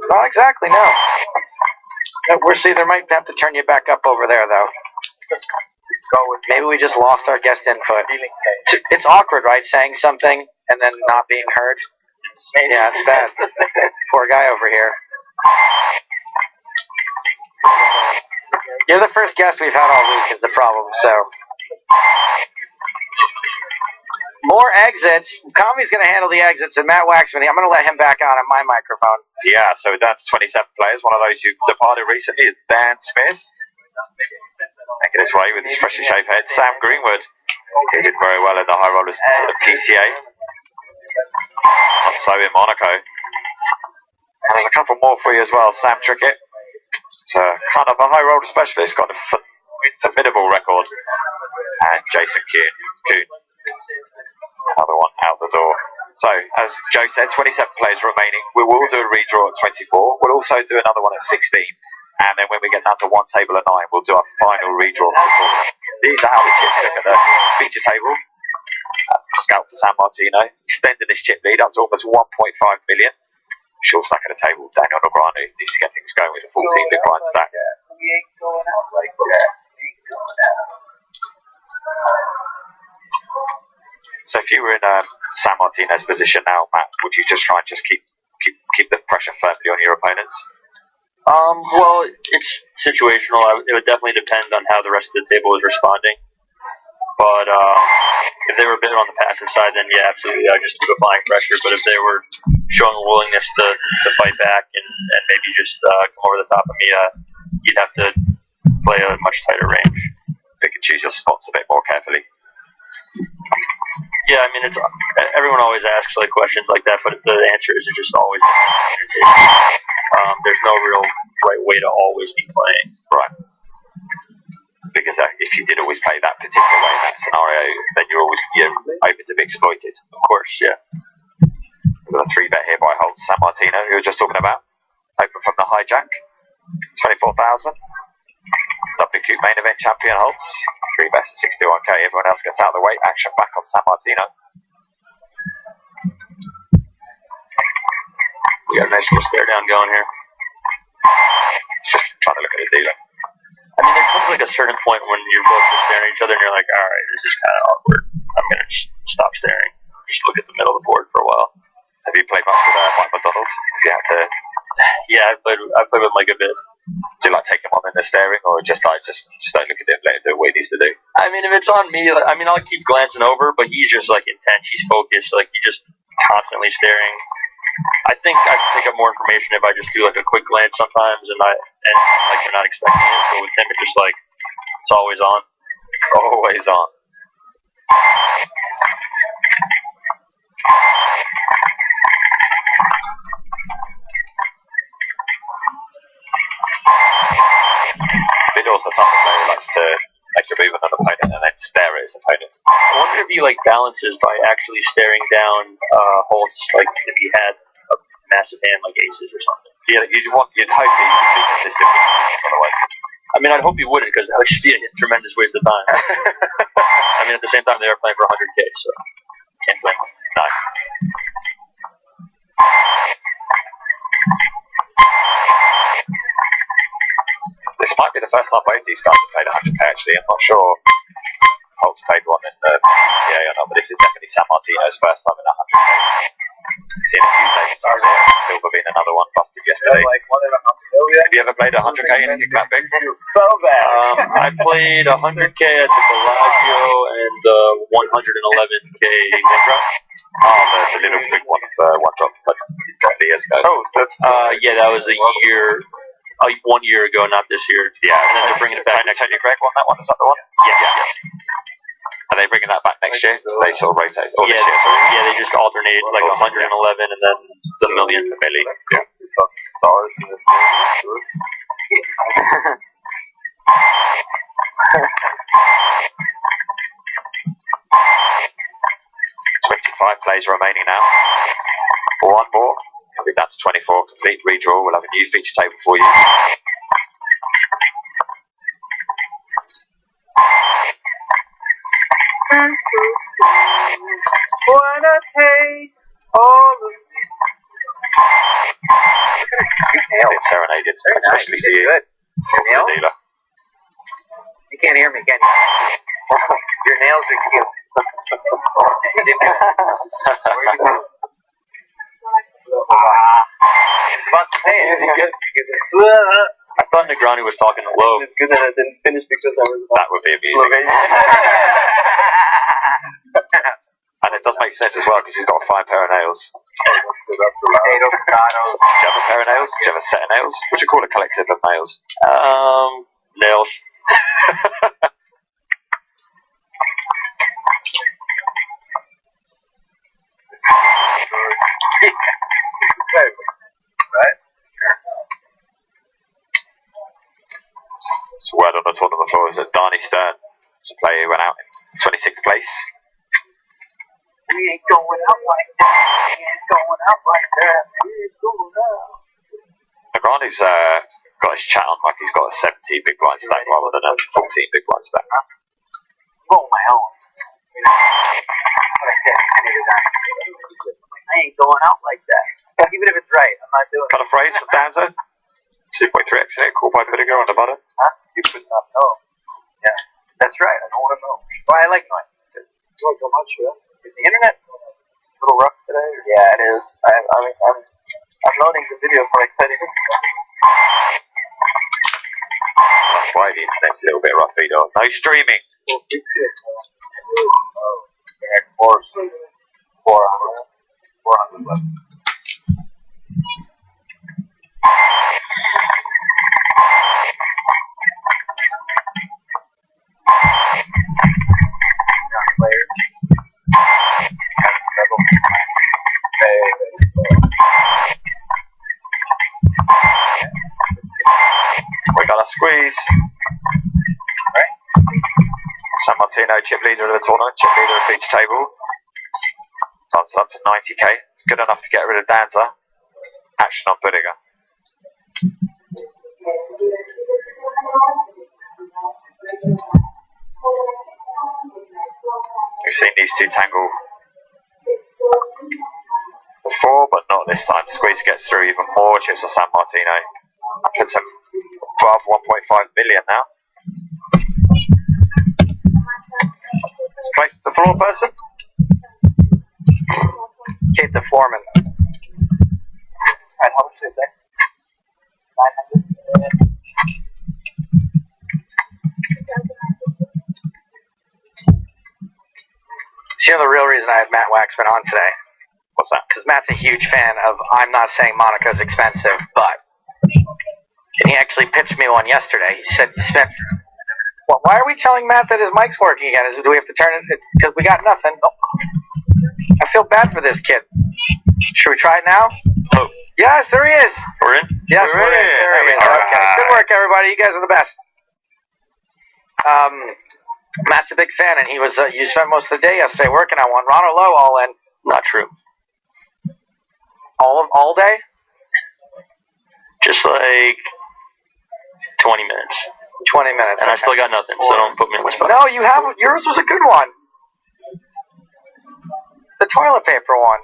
Not exactly, no. We're see, there might have to turn you back up over there, though. Maybe we just lost our guest input. It's awkward, right? Saying something and then not being heard. Yeah, it's bad. Poor guy over here. You're the first guest we've had all week is the problem, so. More exits. Commie's going to handle the exits, and Matt Waxman, I'm going to let him back on my microphone. Yeah, so that's 27 players. One of those who departed recently is Dan Smith. Making his way with his freshly shaved head. Sam Greenwood, who did very well in the high rollers of PCA. And so in Monaco. And there's a couple more for you as well. Sam Trickett, kind of a high roller specialist, got a formidable record. And Jason Kuhn, another one out the door. So, as Joe said, 27 players remaining. We will do a redraw at 24. We'll also do another one at 16. And then when we get down to one table at 9, we'll do our final redraw. These are how the chips look at the feature table. Scout for San Martino. Extending this chip lead up to almost 1.5 million. Short stack at the table. Daniel Negreanu needs to get things going with a 14 big grind stack. So if you were in San Martino's position now, Matt, would you just try and just keep the pressure firmly on your opponents? Well, it's situational. It would definitely depend on how the rest of the table is responding. But if they were a bit on the passive side, then yeah, absolutely, I'd just keep applying pressure. But if they were showing a willingness to fight back and maybe just come over the top of me, you'd have to play a much tighter range. Pick and choose your spots a bit more carefully. Yeah, I mean, it's everyone always asks like questions like that, but the answer is it just always there's no real right way to always be playing. Right. Because if you did always play that particular way in that scenario, then you're always open to be exploited. Of course, yeah. We've got a 3-bet here by Holt, San Martino, who we were just talking about. Open from the hijack, 24,000. WQ main event champion Holtz. 3 bets at 61k. Everyone else gets out of the way. Action back on San Martino. We got a nice little stare down going here. Just trying to look at the dealer. I mean, there comes like a certain point when you're both just staring at each other and you're like, alright, this is kind of awkward. I'm going to just stop staring. Just look at the middle of the board for a while. Have you played much with Mike McDonald? If you had to... Yeah, I played with Mike a bit. Do you like take him on in the staring, or just don't look at him, let him do what he needs to do? I mean, if it's on me, like, I mean, I'll keep glancing over, but he's just like intense. He's focused. Like he's just constantly staring. I think I can pick up more information if I just do like a quick glance sometimes, and like you're not expecting it. But with him, it's just like it's always on. Always on. Vidor's the type of player who likes to make a move on an opponent and then stare at his opponent. I wonder if he like balances by actually staring down Holtz, like if he had a massive hand like aces or something. Yeah, you'd hope he would be consistent with it, otherwise. I mean, I'd hope he wouldn't, because that would just be a tremendous waste of time. I mean, at the same time, they are playing for 100k, so can't blame them. No. This might be the first time both these guys have played 100k actually. I'm not sure Holtz played one in the PCA or not, but this is definitely San Martino's first time in 100k. We've seen a few names, Silver being another one busted yesterday. Like 1.5 million. Have you ever played 100k anything that big? So bad. I played 100k at the Bellagio and 111k Nigra. Oh, the little big one, one drop like 20 years ago. Oh, that's... yeah, that was a year... 1 year ago, not this year. Yeah, and then they're bringing it back next year. Tony Gregg won that one, is that the one? Yeah. Are they bringing that back next year? They sort of rotate. Or yeah, this year, sorry. Yeah, they just alternate like 111 and then the million. Yeah. Stars in the same. 25 plays remaining now. One more. We'll be down to 24. Complete redraw. We'll have a new feature table for you. Wanna take all of me. It's serenaded, especially for you. Your nails? You can't hear me, can you? Your nails are cute. I thought Negreanu was talking low. It's good that I didn't finish because I was... That would be amusing. And it does make sense as well because he's got a fine pair of nails. Do you have a pair of nails? Do you have a set of nails? What do you call a collective of nails? Nails. Right? So word on the tournament floor is that Darnie Stern, it's a player who went out in 26th place. We ain't going out like that. We ain't going out like that. We ain't going out. Negreanu's got his chat on like he's got a 17 big blind stack rather than a 14 big blind stack. I'm on my own. But I said, I needed that. I ain't going out like that. Even if it's right, I'm not doing it. Got a phrase from Danzo? 2.3x in it, called by Vinegar on the button. Huh? You could not know. Yeah, that's right. I don't want to know. Well, I like knowing. Not so much, yeah. Is the internet a little rough today? Yeah, it is. I'm loading the video for like 30 minutes. That's why the internet's a little bit rough, though. No streaming. Oh, yeah, 400 left. Players. We're gonna squeeze. Right. San Martino, chip leader of the tournament, chip leader of each table. Odds up to 90k. It's good enough to get rid of Danza. Action on Budiger. We've seen these two tangle before, but not this time. Squeeze gets through even more chips on San Martino. Puts him above 1.5 million now. Place the floor person. Kate the Foreman. Alright, how much is that? 900? So you know the real reason I have Matt Waxman on today? What's that? Because Matt's a huge fan of, I'm not saying Monaco's expensive, but... And he actually pitched me one yesterday. He said, you spent... Well, why are we telling Matt that his mic's working again? Do we have to turn it? Because we got nothing. I feel bad for this kid. Should we try it now? Oh. Yes, there he is. We're in? Yes, we're in. There he is. All Okay. right. Good work, everybody. You guys are the best. Matt's a big fan, and he was. You spent most of the day yesterday working on one. Ron or Low, all in. Not true. All day? Just like 20 minutes. 20 minutes. And I still got nothing, so don't put me in the spot. No, you have. Yours was a good one. The toilet paper one.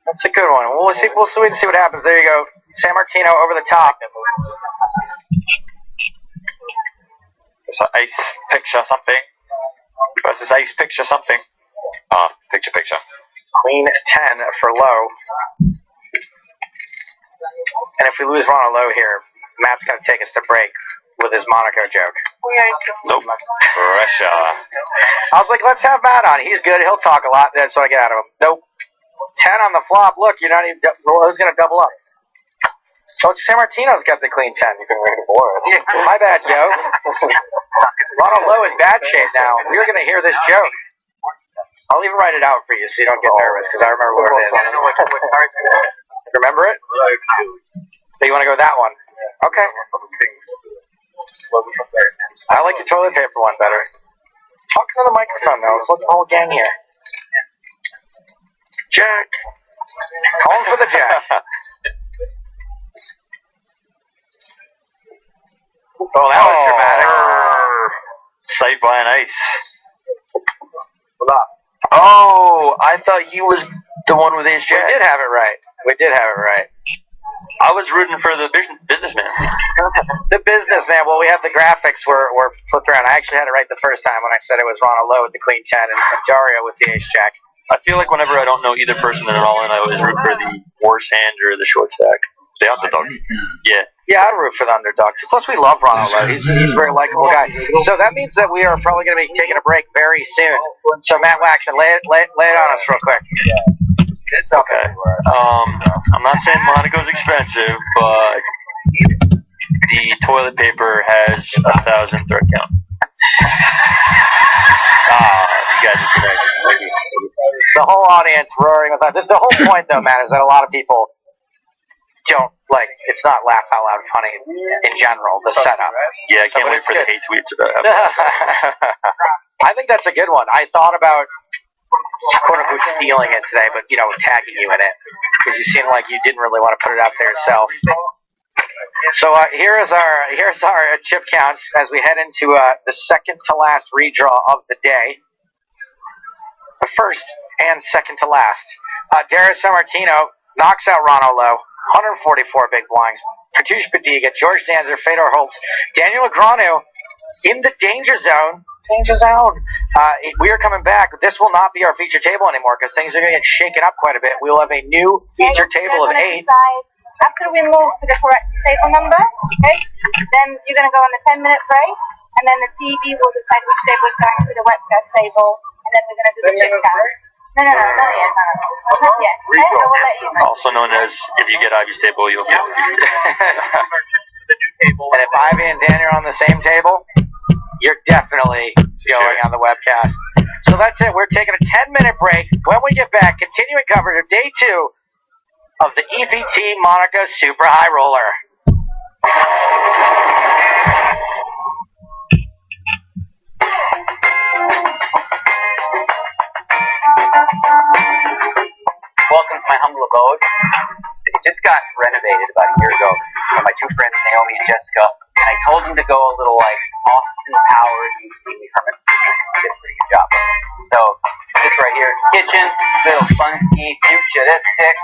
That's a good one. We'll see what happens. There you go. San Martino over the top. It's like ace, picture something. Versus ace, picture something. Ah, picture. Queen 10 for Low. And if we lose Ron or Low here, Matt's going to take us to break with his Monaco joke. Nope. Pressure. I was like, let's have Matt on. He's good. He'll talk a lot. That's what I get out of him. Nope. 10 on the flop. Look, you're not even. Who's going to double up? Oh, San Martino's got the queen 10. You can read it for us. My bad, Joe. Ronald Lowe is bad shape now. We're going to hear this joke. I'll even write it out for you so you don't get nervous, because I remember where it is. Remember it? So you want to go that one? Okay. I like the toilet paper one better. Talk to the microphone, though. Let's look the whole gang here. Jack. Calling for the Jack. Oh, that was dramatic. Saved by an ace. Oh, I thought you was the one with ace jack. We did have it right. I was rooting for the businessman. The businessman. Well, we have the graphics were flipped around. I actually had it right the first time when I said it was Ronald Lowe with the queen 10 and Dario with the ace jack. I feel like whenever I don't know either person in an all-in, I always root for the worse hand or the short stack. The underdog. Yeah. Yeah, I'd root for the underdog. Plus, we love Ronald Lowe. He's a very likable guy. So that means that we are probably going to be taking a break very soon. So Matt Waxman, lay it on us real quick. Okay. I'm not saying Monaco's expensive, but the toilet paper has 1,000 thread count. You guys are too nice. The whole audience roaring with us. The whole point, though, Matt, is that a lot of people don't it's not laugh out loud funny in general, the setup. Yeah, I can't wait for the hate tweets about it. I think that's a good one. I thought about quote unquote stealing it today, but tagging you in it because you seemed like you didn't really want to put it out there yourself. So here's our chip counts as we head into the second to last redraw of the day. The first and second to last. Darius Sammartino knocks out Ronald Lowe, 144 big blinds. Katush Padiga, George Danzer, Fedor Holtz, Daniel Negreanu in the danger zone. We are coming back. This will not be our feature table anymore because things are going to get shaken up quite a bit. We will have a new feature table of 8. After we move to the correct table number, okay, then you're going to go on a 10-minute break, and then the TV will decide which table is going to the webcast table, and then we're going to do the chip count. No, not yet. Not yet. Okay, I will let you know. Also known as, if you get Ivy's table, you'll get And if Ivy and Dan are on the same table, you're definitely going on the webcast. So that's it. We're taking a 10-minute break. When we get back, continuing coverage of day 2 of the EPT Monaco Super High Roller. Welcome to my humble abode. It just got renovated about a year ago by my 2 friends, Naomi and Jessica. And I told them to go a little like Austin Powers meets Pee Wee Herman. They did a pretty good job. So this right here is the kitchen, little funky, futuristic.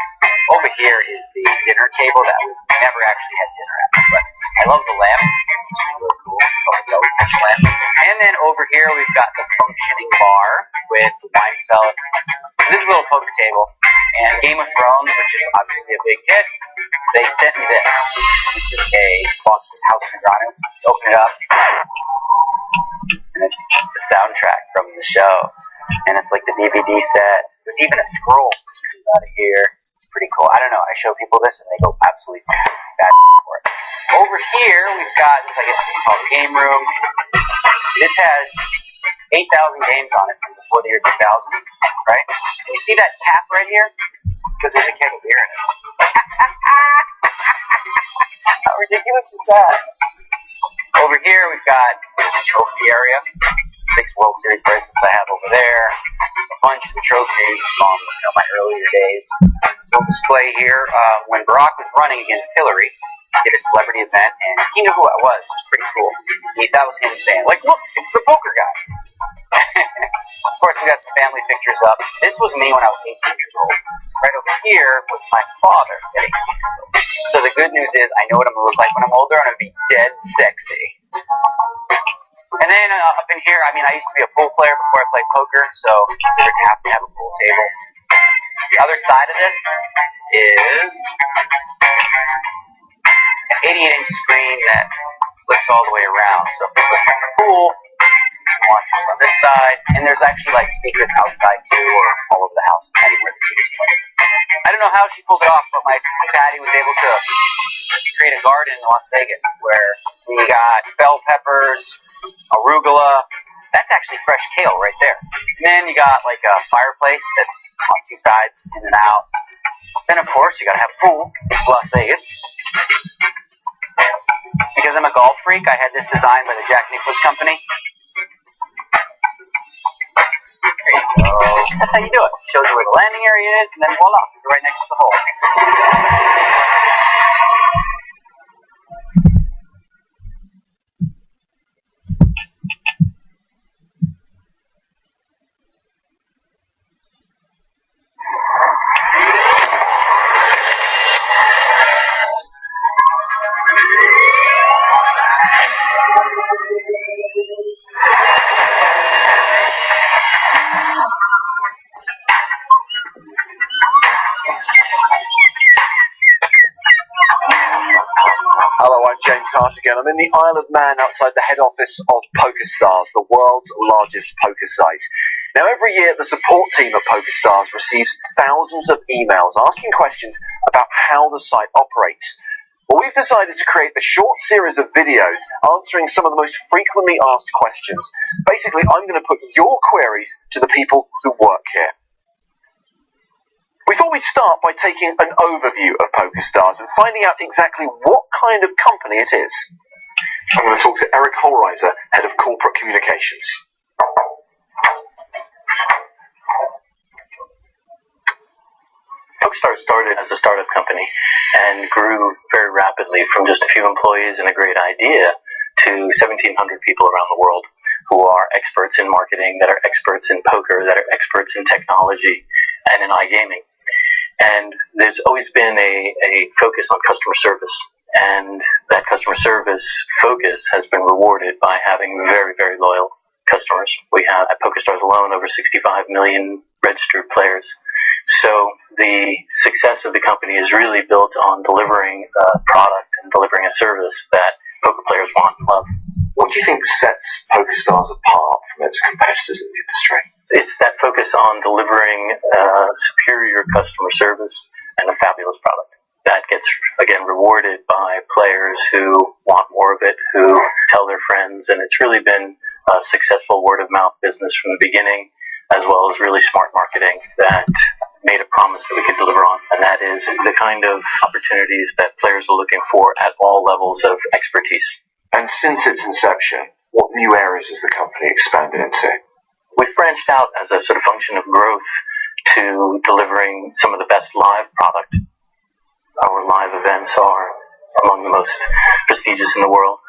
Over here is the dinner table that we never actually had dinner at. But I love the lamp. It's really cool. It's called the Ghost lamp. And then over here we've got the functioning bar with the wine cellar. This is a little poker table. And Game of Thrones, which is obviously a big hit, they sent me this. This is a box of House Negreanu. Open it up. And it's the soundtrack from the show. And it's like the DVD set. There's even a scroll that comes out of here. It's pretty cool. I don't know. I show people this and they go absolutely bad for it. Over here, we've got this, I guess we can call the game room. This has 8,000 games on it from before the year 2000, right? And you see that cap right here? Because there's a keg of beer in it. How ridiculous is that? Over here, we've got the trophy area. 6 World Series bracelets I have over there. A bunch of the trophies from my earlier days. We'll display here. When Barack was running against Hillary, he did a celebrity event, and he knew who I was. It was pretty cool. That was him saying, like, look, it's the poker guy. Of course, we got some family pictures up. This was me when I was 18 years old. Right over here was my father at 18 years old. So the good news is I know what I'm going to look like when I'm older. I'm going to be dead sexy. And then up in here, I used to be a pool player before I played poker, so you have to have a pool table. The other side of this is an 88-inch screen that flips all the way around. So if you look at the pool, you can watch this on this side, and there's actually like speakers outside too, or all over the house, anywhere the TV is playing. I don't know how she pulled it off, but my assistant Patty was able to create a garden in Las Vegas where we got bell peppers, arugula. That's actually fresh kale right there. And then you got like a fireplace that's on 2 sides, in and out. Then of course you gotta have a pool. It's Las Vegas. Because I'm a golf freak, I had this designed by the Jack Nicklaus Company. There you go. That's how you do it. Shows you where the landing area is, and then voila, you're right next to the hole. Hello, I'm James Hart again. I'm in the Isle of Man outside the head office of PokerStars, the world's largest poker site. Now, every year, the support team at PokerStars receives thousands of emails asking questions about how the site operates. Well, we've decided to create a short series of videos answering some of the most frequently asked questions. Basically, I'm going to put your queries to the people who work here. We thought we'd start by taking an overview of PokerStars and finding out exactly what kind of company it is. I'm going to talk to Eric Holreiser, Head of Corporate Communications. PokerStars started as a startup company and grew very rapidly from just a few employees and a great idea to 1,700 people around the world who are experts in marketing, that are experts in poker, that are experts in technology and in iGaming. And there's always been a focus on customer service. And that customer service focus has been rewarded by having very, very loyal customers. We have at PokerStars alone over 65 million registered players. So the success of the company is really built on delivering a product and delivering a service that poker players want and love. What do you think sets PokerStars apart from its competitors in the industry? It's that focus on delivering superior customer service and a fabulous product that gets, again, rewarded by players who want more of it, who tell their friends, and it's really been a successful word-of-mouth business from the beginning, as well as really smart marketing that made a promise that we could deliver on, and that is the kind of opportunities that players are looking for at all levels of expertise. And since its inception, what new areas has the company expanded into? We've branched out as a sort of function of growth to delivering some of the best live product. Our live events are among the most prestigious in the world.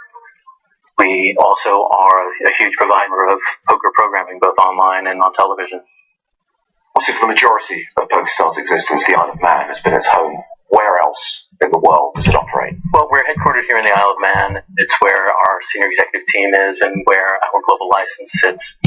We also are a huge provider of poker programming, both online and on television. Also, for the majority of PokerStars' existence, the Isle of Man has been its home. Where else in the world does it operate? Well, we're headquartered here in the Isle of Man. It's where our senior executive team is and where our global license sits.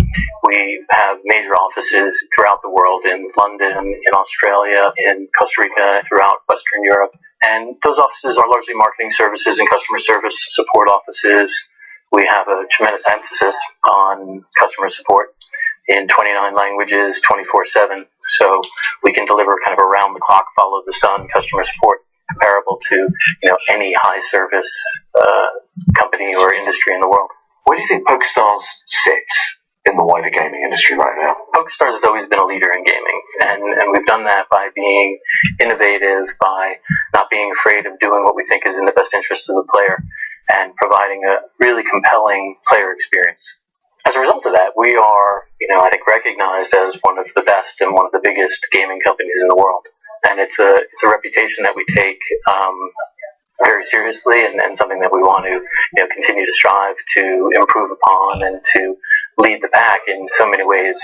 We have major offices throughout the world, in London, in Australia, in Costa Rica, throughout Western Europe. And those offices are largely marketing services and customer service support offices. We have a tremendous emphasis on customer support in 29 languages, 24/7. So we can deliver kind of around the clock, follow the sun customer support comparable to any high service company or industry in the world. Where do you think PokerStars sits in the wider gaming industry right now? PokerStars has always been a leader in gaming, and we've done that by being innovative, by not being afraid of doing what we think is in the best interest of the player, and providing a really compelling player experience. As a result of that, we are, I think, recognized as one of the best and one of the biggest gaming companies in the world. And it's a reputation that we take very seriously, and something that we want to continue to strive to improve upon and to lead the pack in so many ways,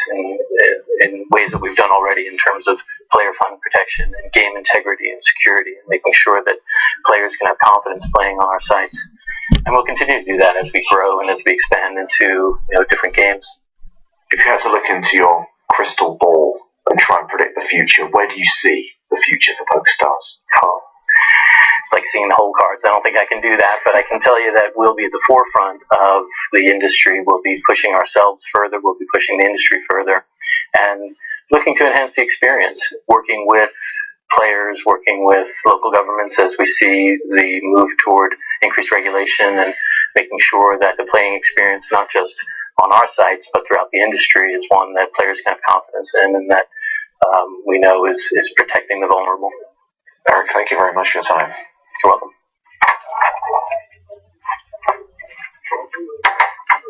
in ways that we've done already in terms of player fund protection and game integrity and security, and making sure that players can have confidence playing on our sites. And we'll continue to do that as we grow and as we expand into different games. If you had to look into your crystal ball and try and predict the future, where do you see the future for PokerStars? Oh, it's like seeing the whole cards. I don't think I can do that, but I can tell you that we'll be at the forefront of the industry. We'll be pushing ourselves further. We'll be pushing the industry further, and looking to enhance the experience, working with players, working with local governments as we see the move toward increased regulation, and making sure that the playing experience, not just on our sites but throughout the industry, is one that players can have confidence in, and that we know is protecting the vulnerable. Eric, thank you very much for your time. You're welcome.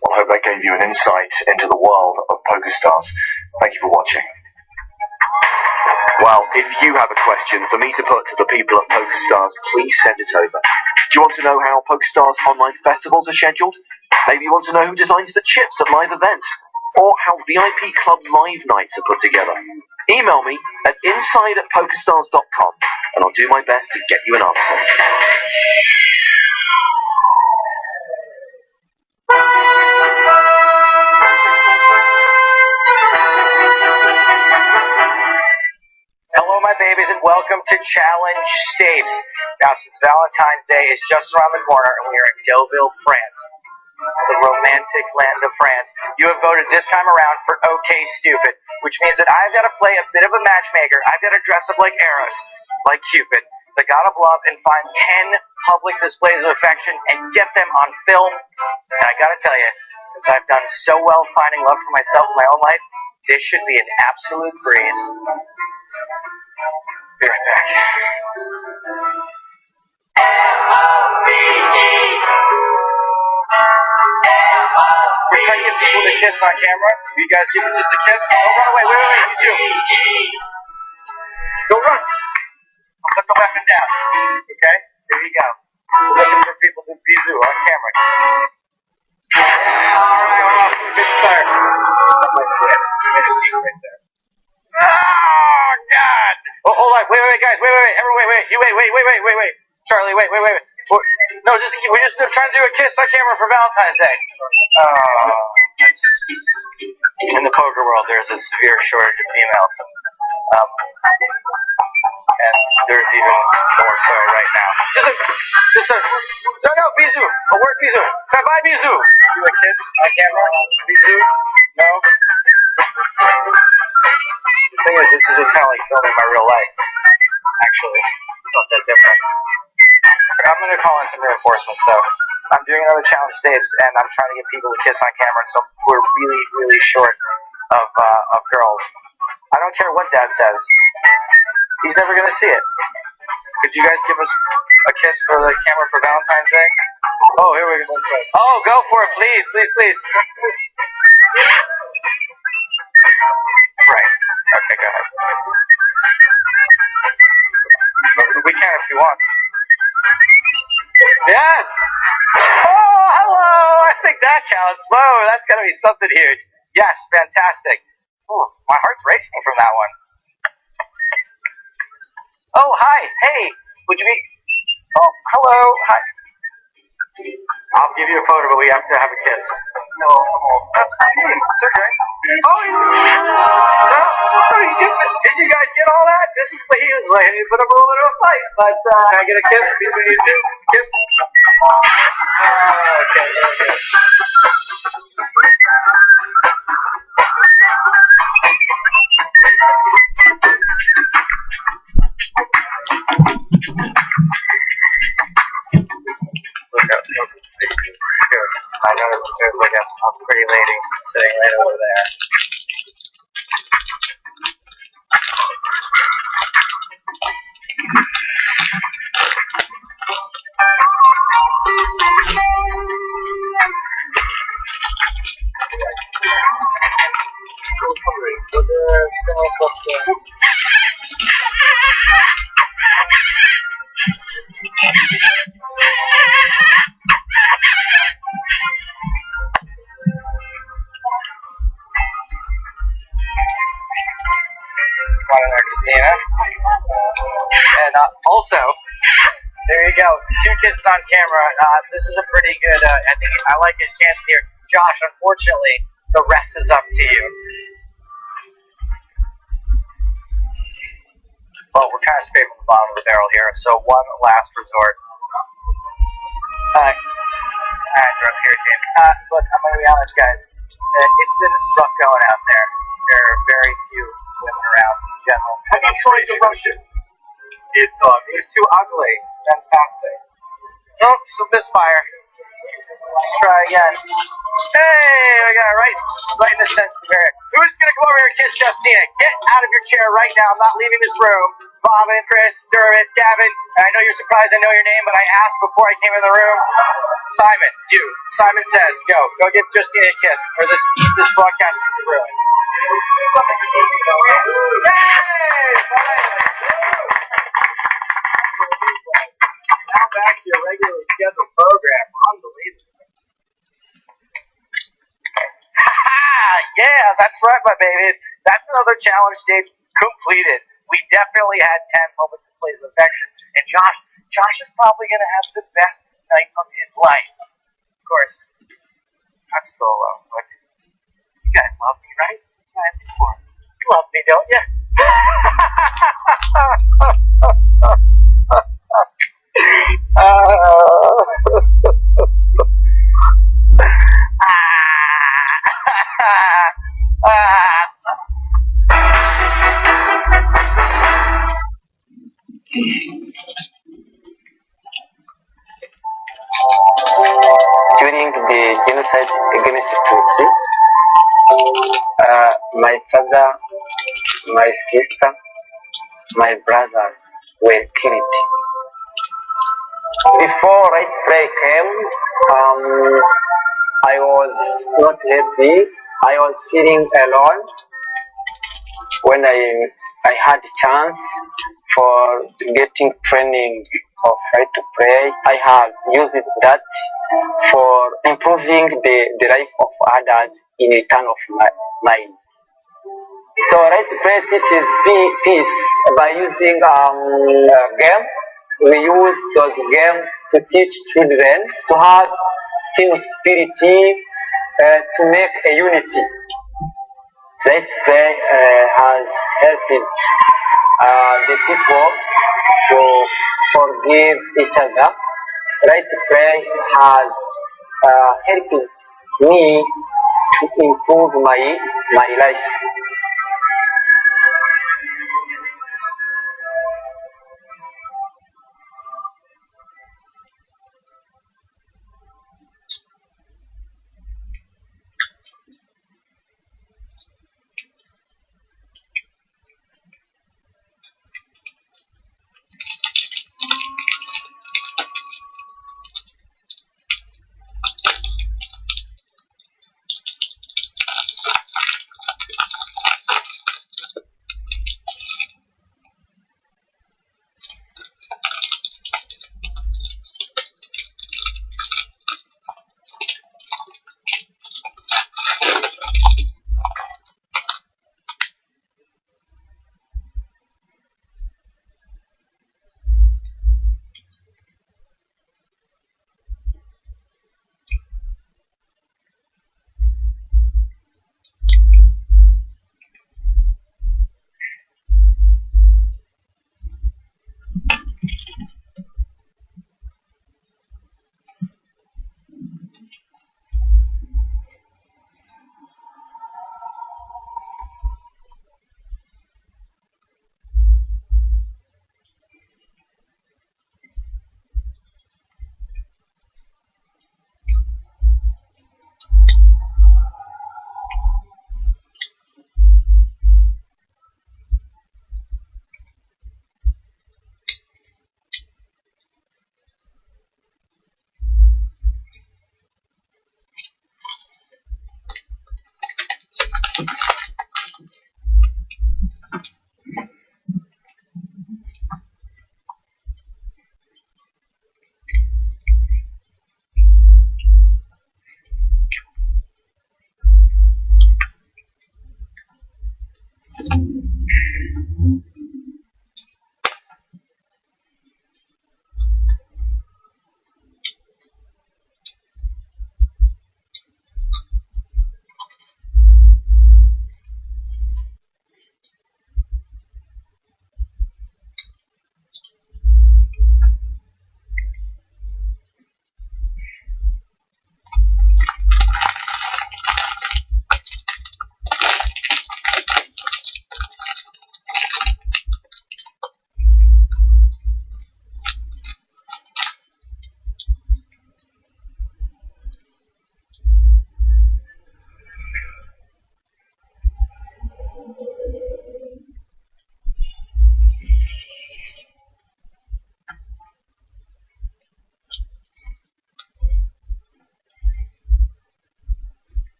Well, I hope that gave you an insight into the world of PokerStars. Thank you for watching. Well, if you have a question for me to put to the people at PokerStars, please send it over. Do you want to know how PokerStars online festivals are scheduled? Maybe you want to know who designs the chips at live events? Or how VIP Club live nights are put together? Email me at inside@pokerstars.com and I'll do my best to get you an answer. Hello, my babies, and welcome to Challenge Staves. Now, since Valentine's Day is just around the corner, and we are in Deauville, France, the romantic land of France, you have voted this time around for OK Stupid, which means that I've got to play a bit of a matchmaker. I've got to dress up like Eros, like Cupid, the god of love, and find 10 public displays of affection and get them on film. And I got to tell you, since I've done so well finding love for myself in my own life, this should be an absolute breeze. Be right back. We're trying to get people to kiss on camera. Will you guys give me just a kiss? Don't run away. Wait, you two. Don't run. Put the weapon down. Okay? Here you go. We're looking for people to Bisou on camera. Yeah, alright, we're off to a good start. That might be it. 2 minute peak right there. Oh, God! Oh, hold on. Wait, guys. Wait. Everyone, wait. You wait. Charlie, wait. No, we're just trying to do a kiss on camera for Valentine's Day. In the poker world, there's a severe shortage of females. And there's even more so right now. No, bisou. A word bisou. Ça va, bisou? Do a kiss on camera? Bisou? No? The thing is, this is just kind of like filming my real life. Actually, it's not that different. I'm going to call in some reinforcements, though. I'm doing another challenge stage, and I'm trying to get people to kiss on camera, so we're really, really short of girls. I don't care what Dad says. He's never going to see it. Could you guys give us a kiss for the camera for Valentine's Day? Oh, here we go. Oh, go for it, please. That's right. Okay, go ahead. We can if you want. Yes! Oh, hello! I think that counts. Whoa, that's got to be something huge. Yes, fantastic. Ooh, my heart's racing from that one. Oh, hi. Hey, would you be... Oh, hello. Hi. I'll give you a photo, but we have to have a kiss. No, that's okay. It's okay. Oh, did you guys get all that? This is what he was like. He put up a little bit of a fight, but can I get a kiss between you two? Kiss. Okay. I noticed there's like a pretty lady sitting right over there. Christina. And also, there you go. 2 kisses on camera. This is a pretty good, I think I like his chance here. Josh, unfortunately, the rest is up to you. Well, we're kind of scraping the bottom of the barrel here, so one last resort. Eyes are up here, James. Look, I'm going to be honest, guys. It's been rough going out there. There are very few women around in general. Have you tried the Russians? He's too ugly. Fantastic. Nope, some misfire. Let's try again. Hey, I got it right in the sensitive area. Who's going to come over here and kiss Justina? Get out of your chair right now. I'm not leaving this room. Bobbin, Chris, Dermot, Gavin. I know you're surprised I know your name, but I asked before I came in the room. Simon, you. Simon says, go give Justina a kiss, or this broadcast is ruined. Now back to your regularly scheduled program. Unbelievable. Yeah, that's right, my babies. That's another challenge stage completed. We definitely had 10 public displays of affection, and Josh is probably going to have the best night of his life. Of course, I'm still alone, but you guys love me, right? That's what I have before. You love me, don't you? During the genocide against Tutsi, my father, my sister, my brother were killed. Before right play came, I was not happy. I was feeling alone. When I had chance for getting training of right to play. I have used that for improving the life of others in return of mine. So right to play teaches peace by using game. We use those games to teach children to have team spirit, to make a unity. Right to play has helped the people to forgive each other. Right to play has helped me to improve my life.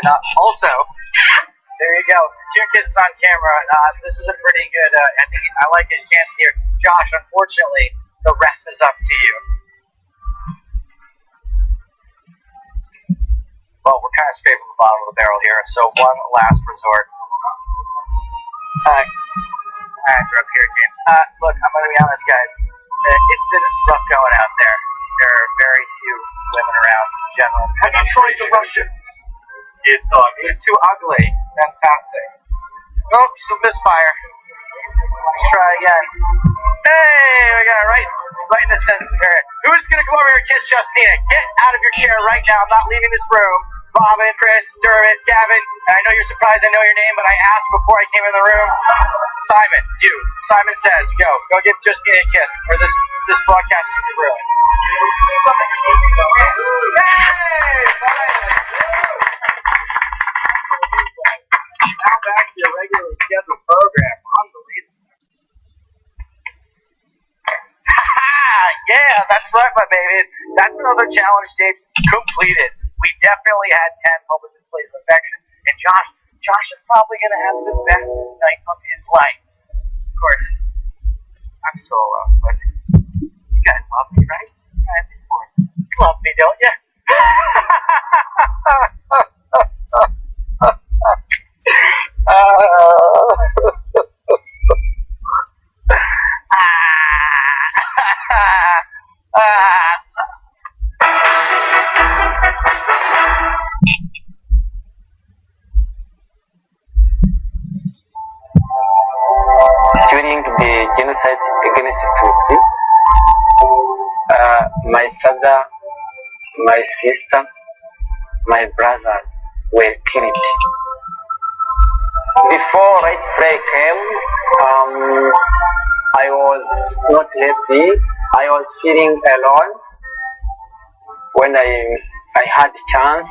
And also, there you go. 2 kisses on camera. This is a pretty good ending. I like his chances here. Josh, unfortunately, the rest is up to you. Well, we're kind of scraping the bottom of the barrel here, so one last resort. Eyes are up here, James. Look, I'm going to be honest, guys. It's been rough going out there. There are very few women around in general. Have you tried the Russians? He's too ugly. Fantastic. Oh, some misfire. Let's try again. Hey, we got it right in the sensitive area. Who's going to come over here and kiss Justina? Get out of your chair right now. I'm not leaving this room. Bobbin, Chris, Dermot, Gavin. And I know you're surprised I know your name, but I asked before I came in the room. Simon, you. Simon says, go give Justina a kiss, or this broadcast is going to be ruined. Now back to your regularly scheduled program. Unbelievable. Yeah, that's right, my babies. That's another challenge stage completed. We definitely had 10 public displays of affection, and Josh is probably going to have the best night of his life. Of course, I'm still alone, but you guys love me, right? That's what I think for. You love me, don't you? During the genocide against Tutsi, my father, my sister, my brother were killed. Before right play came, I was not happy. I was feeling alone. When I had chance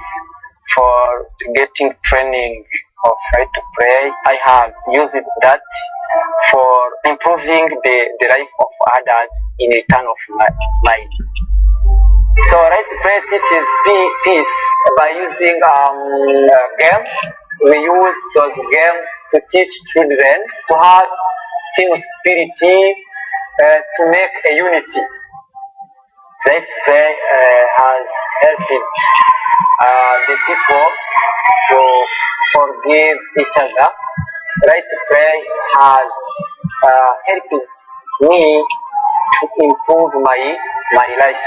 for getting training of right to play, I have used that for improving the life of others in return of mine. So right to play teaches peace by using game. We use those games to teach children to have team spirit, to make a unity. Right to play has helped the people to forgive each other. Right to play has helped me to improve my life.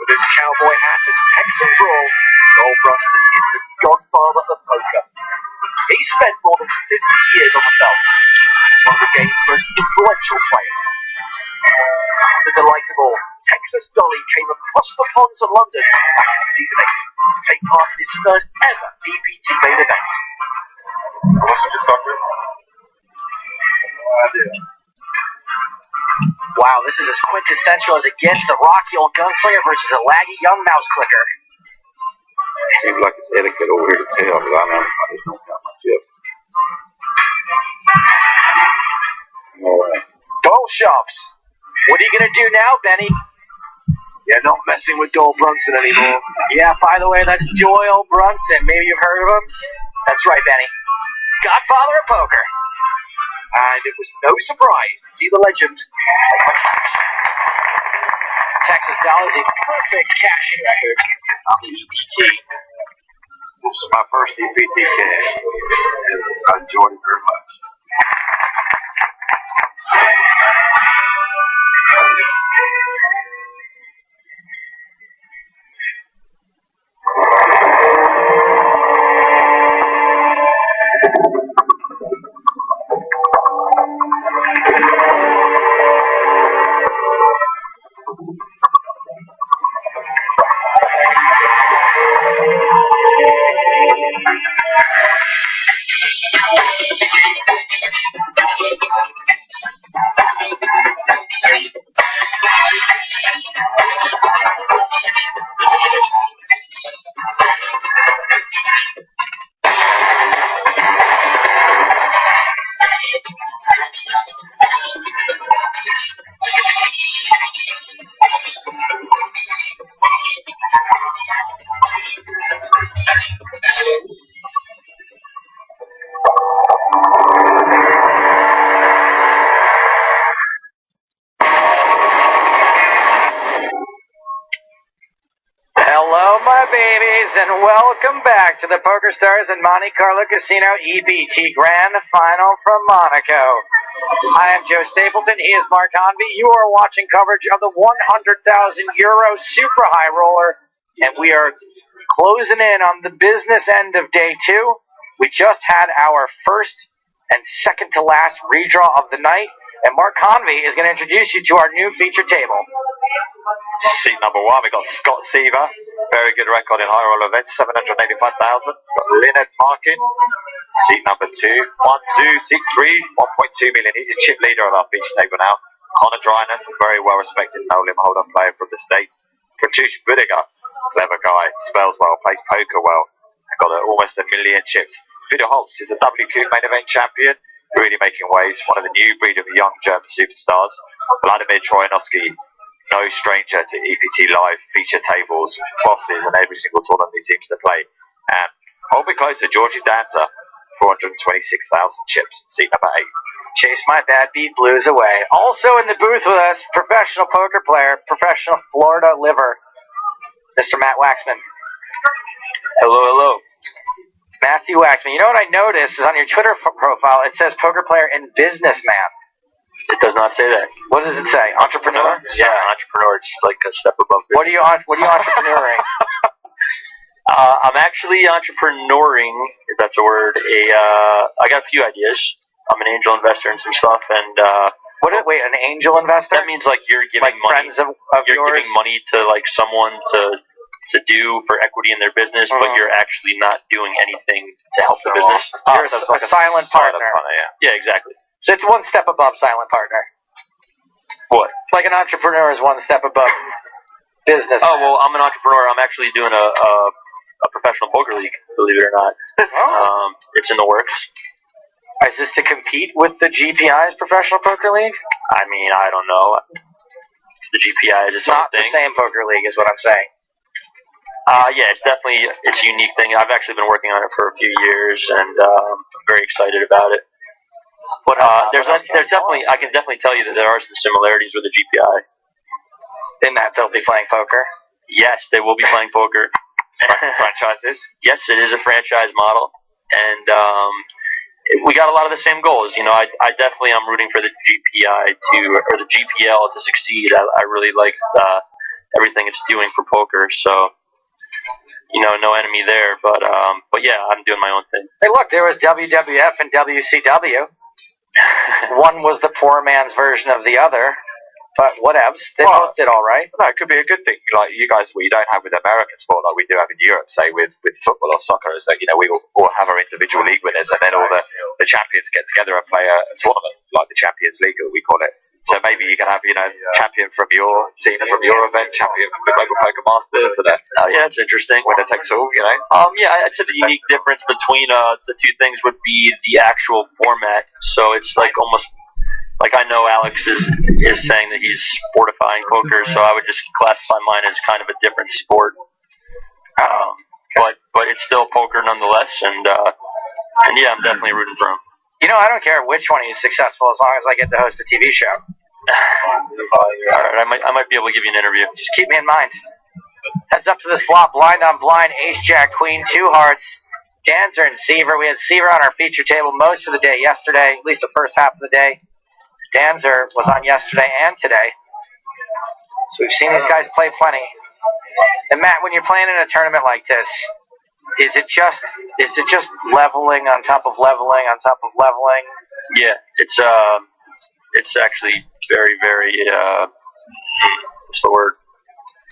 With his cowboy hat and Texan drawl, Noel Brunson is the godfather of poker. He spent more than 50 years on the belt. He's one of the game's most influential players. The delight of all, Texas Dolly came across the pond to London back in season 8 to take part in his first ever EPT main event. What's the start with? Wow, this is as quintessential as it gets. The Rocky old gunslinger versus a laggy young mouse clicker. Seems like it's etiquette over here to tell, but I know I just don't count my chips. Doyle Sharps. What are you going to do now, Benny? You're not messing with Doyle Brunson anymore. Yeah, by the way, that's Doyle Brunson. Maybe you've heard of him? That's right, Benny. Godfather of poker. And it was no surprise to see the legend. Texas Dollar's a perfect cashing record on the EPT. This is my first EPT cash, and I enjoyed it very much. Hello, my babies, and welcome back to the Poker Stars and Monte Carlo Casino EPT Grand Final from Monaco. I am Joe Stapleton. He is Mark Convey. You are watching coverage of the €100,000 Super High Roller, and we are closing in on the business end of day two. We just had our first and second to last redraw of the night, and Mark Convey is going to introduce you to our new feature table. Seat number one, we've got Scott Seaver, very good record in high roll events, 785,000. Got Lynette Markin. Seat number two, 1, 2, seat three, 1.2 million. He's a chip leader of our feature table now. Connor Drynan, very well respected no-limit holder player from the States. Pratush Budiger, clever guy, spells well, plays poker well, and got almost 1 million chips. Fido Holtz is a WQ main event champion, really making waves, one of the new breed of young German superstars. Vladimir Troyanovsky, no stranger to EPT Live feature tables, bosses, and every single tournament he seems to play. And hold me closer, Georgie Danza, 426,000 chips, seat number 8. Chase my bad beat blues away. Also in the booth with us, professional poker player, professional Florida liver, Mr. Matt Waxman. Hello, hello. Matthew Waxman. You know what I noticed is on your Twitter profile, it says poker player and businessman. It does not say that. What does it say? Entrepreneur? Yeah, entrepreneur. It's like a step above business. What are you entrepreneuring? I'm actually entrepreneuring, if that's a word. I got a few ideas. I'm an angel investor in some stuff, and wait, an angel investor? That means like you're giving money. You're giving money to like someone to do for equity in their business, but you're actually not doing anything to help the business. You're a silent partner. Yeah, exactly. So it's one step above silent partner. What? Like an entrepreneur is one step above business. Oh, well, I'm an entrepreneur. I'm actually doing a professional poker league, believe it or not. It's in the works. Is this to compete with the GPI's professional poker league? I mean, I don't know. The GPI is its own thing. It's not the same poker league is what I'm saying. Yeah, it's definitely a unique thing. I've actually been working on it for a few years, and I'm very excited about it. But there's definitely, I can definitely tell you that there are some similarities with the GPI. In that they'll be playing poker? Yes, they will be playing poker. Franchises? Yes, it is a franchise model, and we got a lot of the same goals. You know, I definitely am rooting for the GPI or the GPL to succeed. I really like everything it's doing for poker, so you know, no enemy there. But yeah, I'm doing my own thing. Hey, look, there was WWF and WCW. One was the poor man's version of the other, but whatevs. They both did all right. No, it could be a good thing. Like you guys, we don't have with American sport like we do have in Europe, say with football or soccer, is that, you know, we all have our individual league winners, and then all the champions get together and play a tournament like the Champions League, we call it. So maybe you can have, you know, champion from your team from your event, champion from the Global Poker Masters, and yeah, it's interesting. Winner takes all, you know. Yeah, I'd say the unique difference between the two things would be the actual format. So it's like almost like, I know Alex is saying that he's sportifying poker, so I would just classify mine as kind of a different sport. But it's still poker nonetheless, and yeah, I'm definitely rooting for him. You know, I don't care which one is successful as long as I get to host a TV show. Alright, I might be able to give you an interview. Just keep me in mind. Heads up to this flop, blind on blind, ace, jack, queen, 2 hearts, Dancer and Seaver. We had Seaver on our feature table most of the day yesterday, at least the first half of the day. Dancer was on yesterday and today. So we've seen these guys play plenty. And Matt, when you're playing in a tournament like this, is it just leveling on top of leveling on top of leveling? Yeah, it's actually very, very what's the word?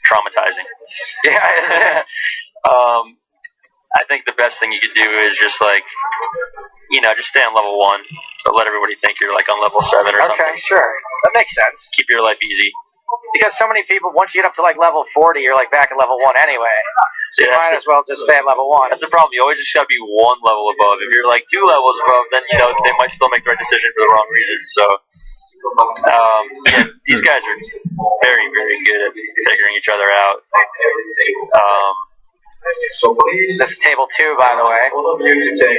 Traumatizing. Yeah. I think the best thing you could do is just like, you know, just stay on level 1, but let everybody think you're like on level 7 or something. Okay, sure. That makes sense. Keep your life easy. Because so many people, once you get up to like level 40, you're like back at level 1 anyway. So you might as well just stay at level 1. That's the problem. You always just gotta be one level above. If you're like 2 levels above, then you know they might still make the right decision for the wrong reasons. So, yeah, these guys are very, very good at figuring each other out. This is table 2, by the way.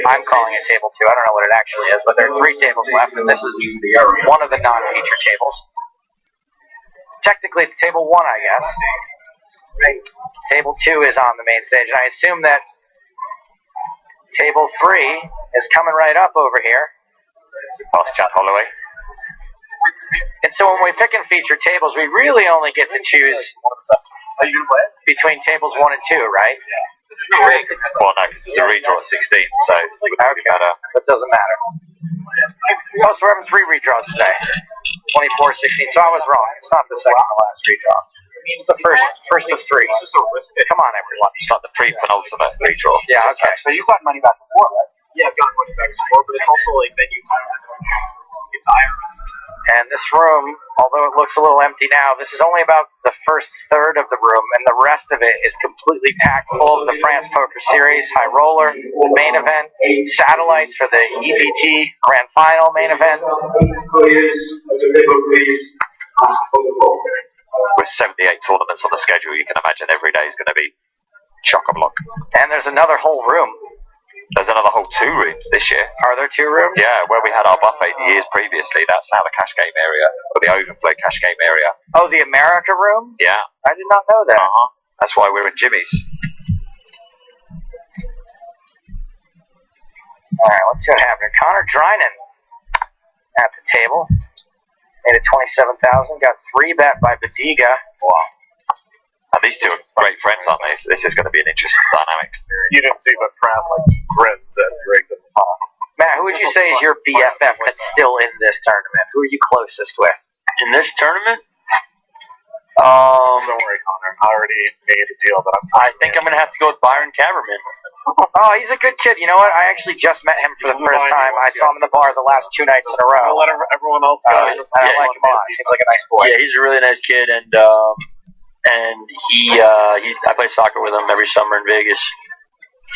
I'm calling it table 2. I don't know what it actually is, but there are 3 tables left, and this is one of the non-feature tables. Technically, it's table 1, I guess. Table 2 is on the main stage, and I assume that table 3 is coming right up over here. Past Chad Holloway. And so when we pick and feature tables, we really only get to choose between tables 1 and 2, right? Well, no, because it's a redraw at 16, so it wouldn't really matter. That doesn't matter. Oh, so we're having 3 redraws today. 24, 16. So I was wrong. It's not the second to last redraw. It's the first of 3. Come on, everyone. It's like the pre-penultimate redraw. Yeah, okay. So you've gotten money back before, right? Yeah, I've gotten money back before, but it's also like then you get higher. And this room, although it looks a little empty now, this is only about the first third of the room, and the rest of it is completely packed full of the France Poker Series, High Roller, the main event, satellites for the EPT Grand Final main event. With 78 tournaments on the schedule, you can imagine every day is going to be chock-a-block. And there's another whole room. There's another whole 2 rooms this year. Are there 2 rooms? Yeah, where we had our buffet the years previously, that's now the cash game area, or the overflow cash game area. Oh, the America room? Yeah. I did not know that. That's why we're in Jimmy's. Alright, let's see what happened. Connor Drynan at the table. Made it 27,000. Got 3 bet by Badiga. Wow. And these 2 are great friends, aren't they? So this is going to be an interesting dynamic. You didn't see but Pratt like grinned as Greg did. Matt, who would you say is your BFF that's still in this tournament? Who are you closest with? In this tournament? Don't worry, Connor. I already made a deal that I think I'm going to have to go with Byron Caberman. Oh, he's a good kid. You know what? I actually just met him for the first time. I saw him in the bar the last 2 nights in a row. I'll let everyone else go. And I like him a lot. He seems like a nice boy. Yeah, he's a really nice kid, and I play soccer with him every summer in Vegas,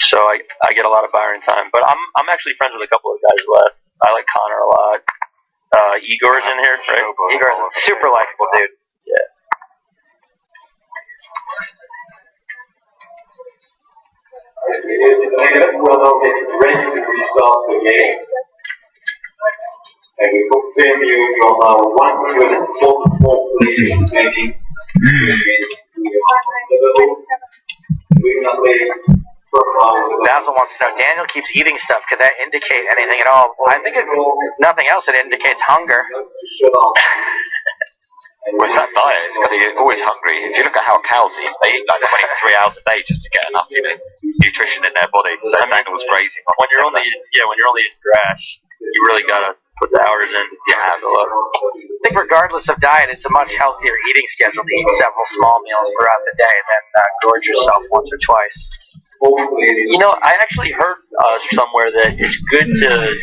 so I get a lot of Byron time. But I'm actually friends with a couple of guys left. I like Connor a lot. Igor's in here, right? Igor's a super likable dude. Yeah. Ready to restart the game. And we confirm you from our 144 players remaining. Basil wants to know, Daniel keeps eating stuff. Could that indicate anything at all? I think nothing else, it indicates hunger. With that diet, it's going to be always hungry. If you look at how cows eat, they eat like 23 hours a day just to get enough nutrition in their body. So Daniel's grazing. When you're only eating grass, you really got to put the hours in to handle it. I think regardless of diet, it's a much healthier eating schedule to eat several small meals throughout the day than gorge yourself once or twice. You know, I actually heard somewhere that it's good to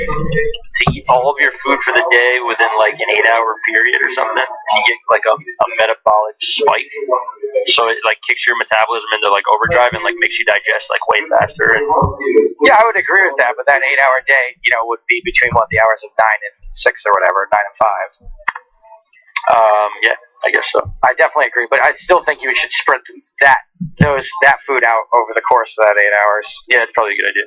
eat all of your food for the day within like an 8-hour period or something. You get like a metabolic spike, so it like kicks your metabolism into like overdrive and like makes you digest like way faster. And yeah, I would agree with that. But that 8-hour day, would be between the hours of 9 and 6 or whatever, 9 and 5. Yeah, I guess so. I definitely agree, but I still think you should spread that food out over the course of that 8 hours. Yeah, it's probably a good idea.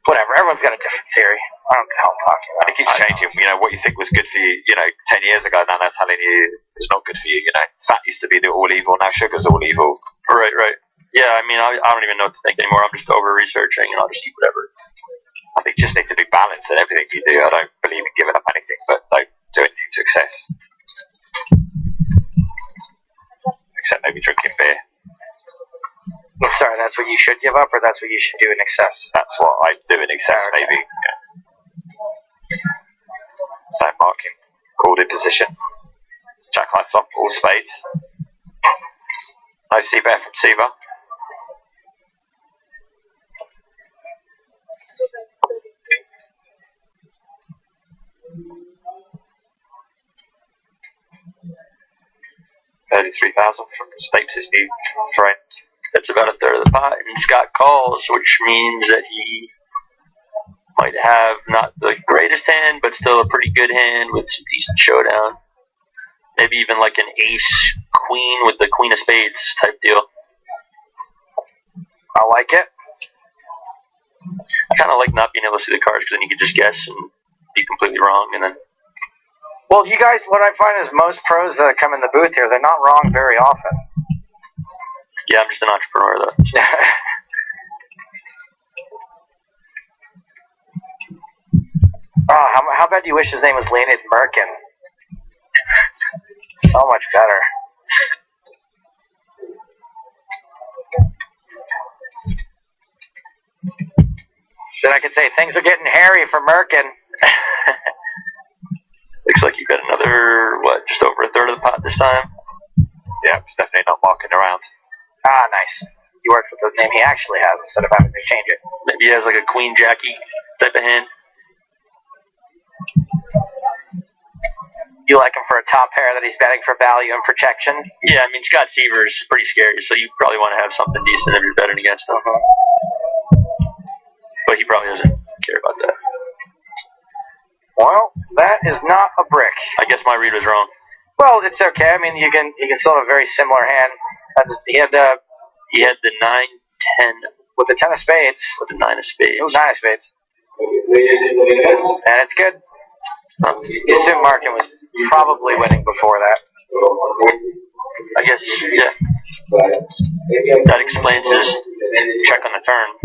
Whatever, everyone's got a different theory. I don't know how I'm talking about. It keeps changing. What you think was good for you, 10 years ago, now they're telling you it's not good for you. Fat used to be the all evil, now sugar's all evil. Right. Yeah, I mean, I don't even know what to think anymore. I'm just over researching, and I'll just eat whatever. I think you just need to be balanced in everything you do. I don't believe in giving up anything, but don't do anything to excess. Except maybe drinking beer. I'm sorry, that's what you should give up, or that's what you should do in excess? That's what I do in excess, maybe. Yeah. So marking, called in position. Jack high flop, all spades. No C-bet from Siva. 33,000 from Stapes' new friend. That's about a third of the pot, and Scott calls, which means that he might have not the greatest hand, but still a pretty good hand with some decent showdown. Maybe even like an ace queen with the queen of spades type deal. I like it. I kind of like not being able to see the cards because then you can just guess and be completely wrong, and then. Well, you guys, what I find is most pros that come in the booth here, they're not wrong very often. Yeah, I'm just an entrepreneur though. So. Oh, how bad do you wish his name was Leonid Merkin? So much better. Then I could say things are getting hairy for Merkin. Looks like you got another, just over a third of the pot this time? Yeah, it's definitely not marking around. Ah, nice. You worked with the name he actually has instead of having to change it. Maybe he has like a queen Jackie type of hand. You like him for a top pair that he's betting for value and protection? Yeah, I mean, Scott Seaver's pretty scary, so you probably want to have something decent if you're betting against him. But he probably doesn't care about that. Well, that is not a brick. I guess my read was wrong. Well, it's okay. I mean, you can still have a very similar hand. He had the 9-10 with the 10 of spades. With the 9 of spades. It was 9 of spades. And it's good. You assume Markin was probably winning before that. I guess, yeah. That explains his check on the turn.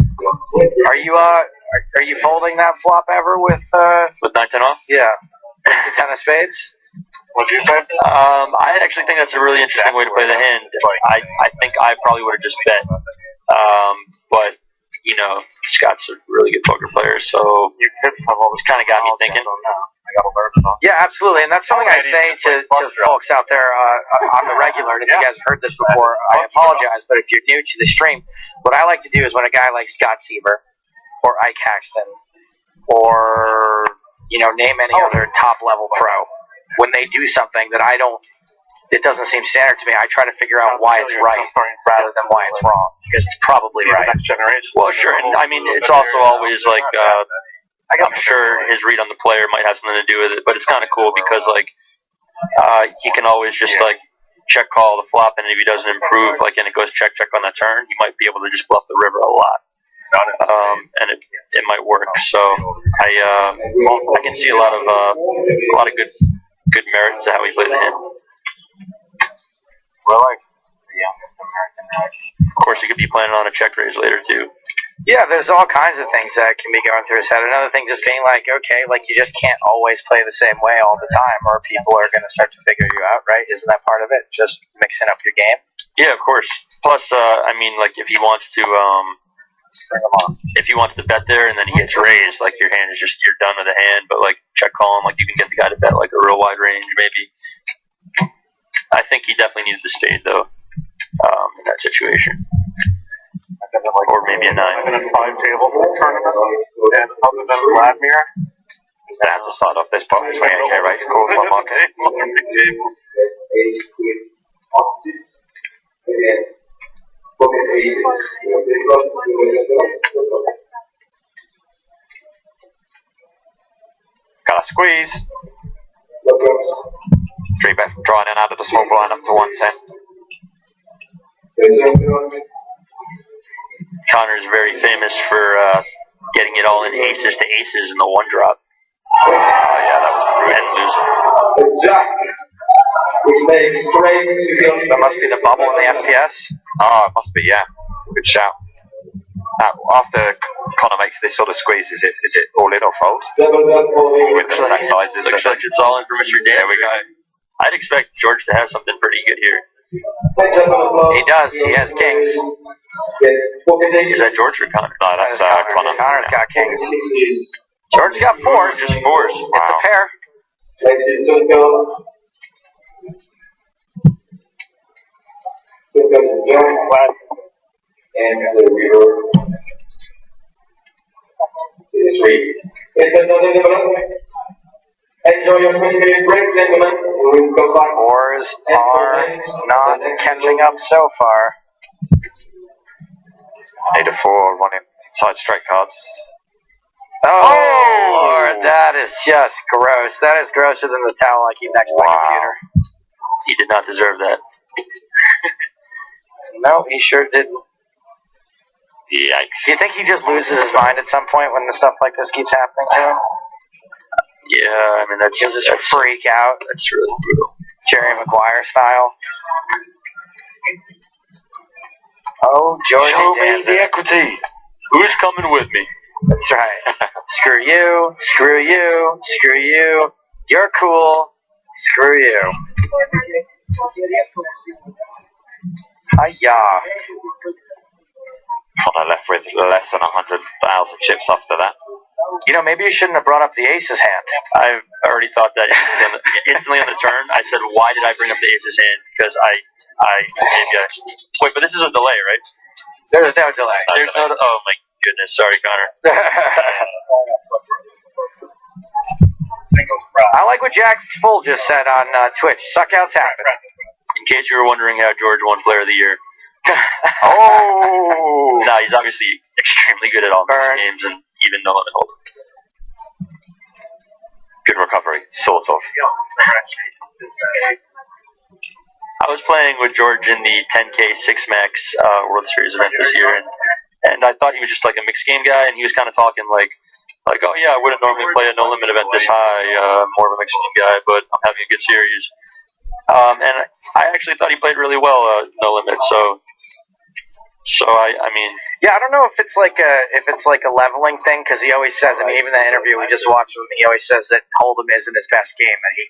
Are you folding that flop ever with 9-10 off? Yeah. The 10 of spades? What'd you say? I actually think that's a really interesting way to play the hand. I think I probably would have just bet. But, you know, Scott's a really good poker player, so it's kind of got me thinking. Yeah, absolutely. And that's something I say to folks out there on the regular. And if you guys have heard this before, I apologize. But if you're new to the stream, what I like to do is when a guy like Scott Seaver or Ike Haxton or, name any other top-level pro, when they do something that it doesn't seem standard to me, I try to figure out why it's right rather than why it's wrong, because it's probably right. Well, sure. And I mean, it's also always like, I'm sure his read on the player might have something to do with it, but it's kind of cool because, he can always just, check call the flop, and if he doesn't improve, and it goes check on that turn, he might be able to just bluff the river a lot. And it might work. So I can see a lot of good merit to how he plays the hand. We're like the youngest American rack. Of course, he could be planning on a check raise later too. Yeah, there's all kinds of things that can be going through his head. Another thing just being you just can't always play the same way all the time, or people are going to start to figure you out, right? Isn't that part of it? Just mixing up your game? Yeah, of course. Plus, if he wants to, bring him on. If he wants to bet there and then he gets raised, your hand is just, you're done with the hand, but check call him, you can get the guy to bet a real wide range, maybe. I think he definitely needed the spade, though, in that situation. Or maybe a 9. I've been in 5 tables in this tournament, and other than Vladimir, I have to start off this part with 28k, right? It's cool, one market. Got a squeeze. 3-bet, drawing in out of the small blind up to 110. Connor's very famous for getting it all in aces to aces in the 1-drop. Oh, yeah, that was brutal. And losing. That must be the bubble in the FPS. Oh, it must be, yeah. Good shout. After Connor makes this sort of squeeze, is it all in or fold? With the stack sizes. Looks like it's all in for Mr. Dan. There we go. I'd expect George to have something pretty good here. He does. He has kings. Is that George or Connor? No, that's Connor. Connor's got kings. George's got 4s. Just 4s. Wow. It's a pair. Enjoy your 15-minute break, gentlemen. We will come back. Oars are not catching up so far. Need a 4 running side straight cards. Oh, Lord, that is just gross. That is grosser than the towel I keep next to my computer. He did not deserve that. No, he sure didn't. Yikes. Do you think he just loses his mind at some point when the stuff like this keeps happening to him? Yeah, I mean, He'll just freak out. That's really brutal. Jerry Maguire style. Oh, Georgie Show me Dancer. the equity. Who's coming with me? That's right. Screw you, screw you, screw you. You're cool. Screw you. Hiya. Connor left with less than 100,000 chips after that. You know, maybe you shouldn't have brought up the aces hand. I already thought that instantly on the turn. I said, why did I bring up the aces hand? Because wait, but this is a delay, right? There's no delay. There's no. Oh my goodness, sorry, Connor. I like what Jack Full just said on Twitch. Suckouts happen. In case you were wondering how George won Player of the Year. Oh! No, he's obviously extremely good at all these games, and even though it hold. Good recovery, sort of. I was playing with George in the 10K 6-Max World Series event this year, and I thought he was just like a mixed game guy, and he was kind of talking like, oh yeah, I wouldn't normally play a no limit event this high, more of a mixed game guy, but I'm having a good series. And I actually thought he played really well no limit, so I mean. Yeah, I don't know if it's like a leveling thing, because he always says, and even that interview we just watched with him, he always says that Hold'em isn't his best game, and he.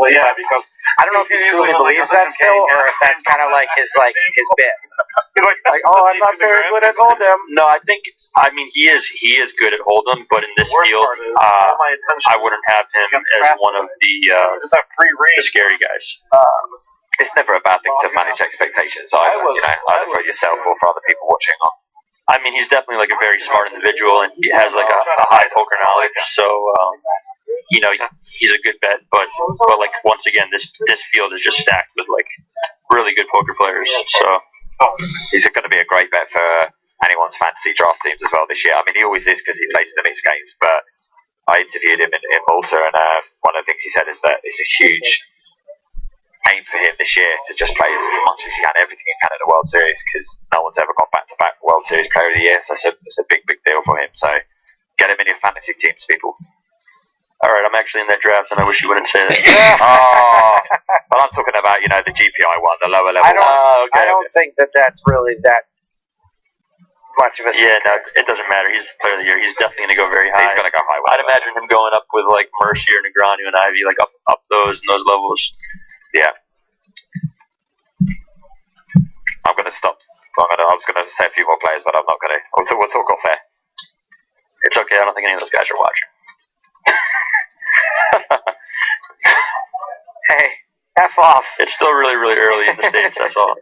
Well, yeah, because I don't know if he truly believes that still, or if that's kind of like his bit. Like, oh, I'm not very good at Hold'em. No, I mean he is good at Hold'em, but in this field, I wouldn't have him as one of the scary guys. It's never a bad thing to manage expectations either, either for yourself or for other people watching on. I mean, he's definitely like a very smart individual, and he has like a high poker knowledge. So, he's a good bet. But like once again, this field is just stacked with like really good poker players. So he's going to be a great bet for anyone's fantasy draft teams as well this year. I mean, he always is because he plays the mixed games. But I interviewed him in Malta, and one of the things he said is that it's a huge aim for him this year to just play as much as he can, everything he can in the World Series, because no one's ever gone back-to-back World Series Player of the Year, so it's a big deal for him. So get him in your fantasy teams, people. All right, I'm actually in that draft, and I wish you wouldn't say that. Well, I'm talking about the GPI one, the lower level. I don't think that's really that much of a secret. Yeah, no, it doesn't matter. He's Player of the Year. He's definitely going to go very high. He's going to go high. I'd imagine him going up with like Mercier, Negreanu, and Ivy, like up those levels. Yeah. I'm going to stop. I was going to say a few more players, but I'm not going to. We'll talk off air. It's okay. I don't think any of those guys are watching. Hey, F off. It's still really, really early in the States, that's all.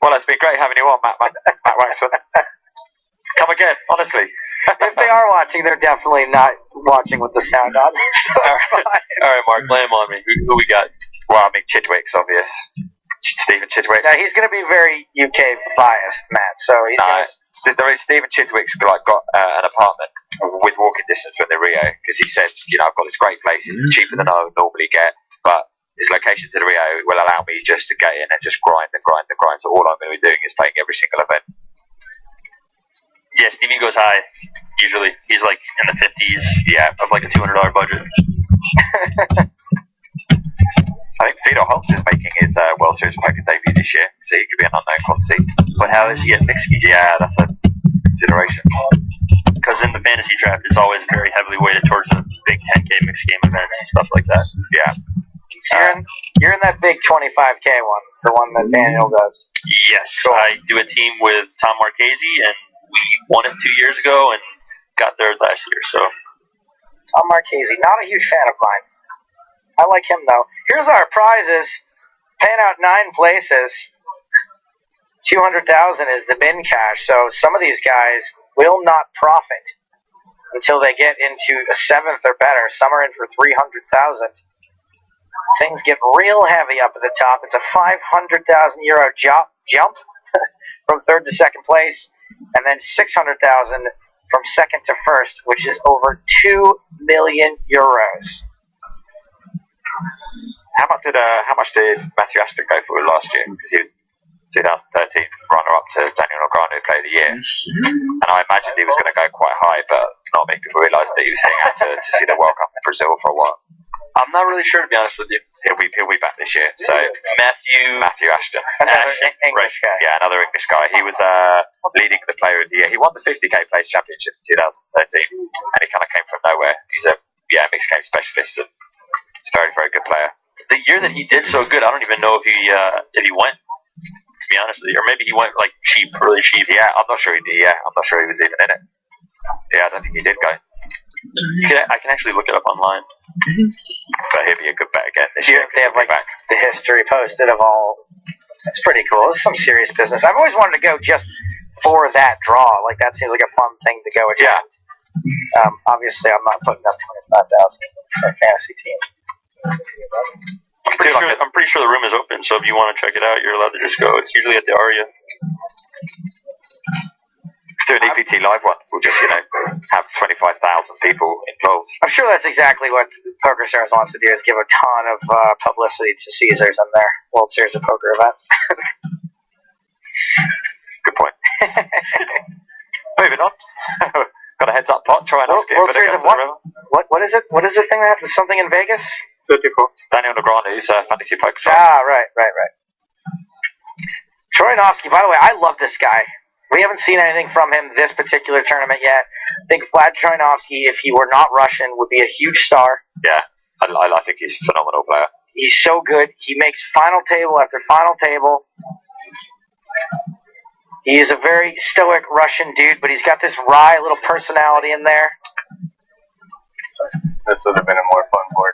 Well, it's been great having you on, Matt Waxman. Come again, honestly. If they are watching, they're definitely not watching with the sound on. All right, Mark, lay him on me. Who we got? Well, I mean, Chidwick's obvious. Stephen Chidwick. Now, he's going to be very UK biased, Matt. So Stephen Chidwick's got an apartment with walking distance from the Rio, because he said, I've got this great place. It's cheaper than I would normally get, but this location to the Rio will allow me just to get in and just grind and grind and grind. So all I'm going to be doing is playing every single event. Yeah, Stevie goes high. Usually, he's like in the 50s. Yeah, of like a $200 budget. I think Theodore Holmes is making his World Series poker debut this year, so he could be an unknown quantity. But how is he at mixed game? Yeah, that's a consideration. Because in the fantasy draft, it's always very heavily weighted towards the big 10K mixed game events and stuff like that. Yeah. You're in that big 25K one, the one that Daniel does. Yes, I do a team with Tom Marchese, and we won it 2 years ago and got third last year. So Tom Marchese, not a huge fan of mine. I like him though. Here's our prizes. Paying out 9 places. 200,000 is the bin cash. So some of these guys will not profit until they get into a 7th or better. Some are in for 300,000. Things get real heavy up at the top. It's a 500,000 euro jump from 3rd to 2nd place, and then 600,000 from 2nd to 1st, which is over 2 million euros. How much did Matthew Ashton go for last year? Because he was 2013 runner-up to Daniel Negreanu Player of the Year, and I imagined he was going to go quite high, but not many people realised that he was heading out to see the World Cup in Brazil for a while. I'm not really sure, to be honest with you. He'll be back this year. So Matthew Ashton, another English guy. Yeah, another English guy. He was leading the Player of the Year. He won the 50k place championship in 2013, and he kind of came from nowhere. He's a mixed game specialist, and he's a very, very good player. The year that he did so good, I don't even know if he went. To be honest with you, or maybe he went like cheap, really cheap. Yeah, I'm not sure he did. Yeah, I'm not sure he was even in it. Yeah, I don't think he did go. I can actually look it up online. But he'll be a good bet again this year. They have like the history posted of all. It's pretty cool. It's some serious business. I've always wanted to go just for that draw. Like that seems like a fun thing to go attend. Yeah. Obviously, I'm not putting up 25,000 for a fantasy team. I'm pretty sure the room is open, so if you want to check it out, you're allowed to just go. It's usually at the Aria. Do an EPT live one. We'll just, have 25,000 people involved. I'm sure that's exactly what Poker Stars wants to do, is give a ton of publicity to Caesars and their World Series of Poker event. Good point. Moving on. Got a heads up pot. Try and ask it. World Series of what? What is it? What is the thing that happens? Something in Vegas? Daniel Negreanu's fantasy poker. Right. Troianovski, by the way, I love this guy. We haven't seen anything from him this particular tournament yet. I think Vlad Troianovski, if he were not Russian, would be a huge star. Yeah, I think he's a phenomenal player. He's so good. He makes final table after final table. He is a very stoic Russian dude, but he's got this wry little personality in there. This would have been a more fun board.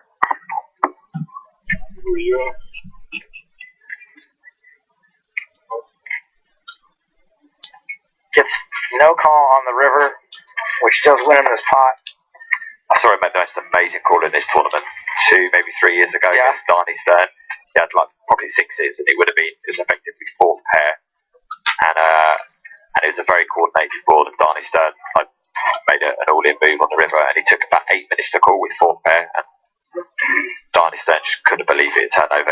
Gets no call on the river, which does win him his pot. I saw him make the most amazing call in this tournament 2, maybe 3 years ago against Darnie Stern. He had like probably 6s, and it was effectively 4th pair. And it was a very coordinated board, and Darnie Stern made an all-in move on the river, and he took about 8 minutes to call with 4th pair, and Darnie Stern just couldn't believe it turned over.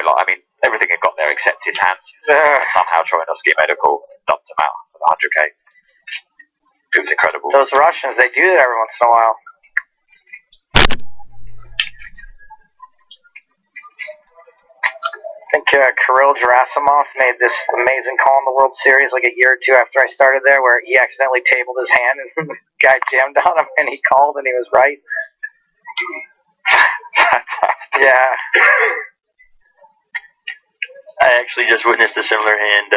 Everything had got there except his hand. And somehow Troianovski made a call, dumped him out for 100k. It was incredible. Those Russians, they do that every once in a while. I think Kirill Gerasimov made this amazing call in the World Series like a year or 2 after I started there, where he accidentally tabled his hand and the guy jammed on him, and he called and he was right. Yeah. I actually just witnessed a similar hand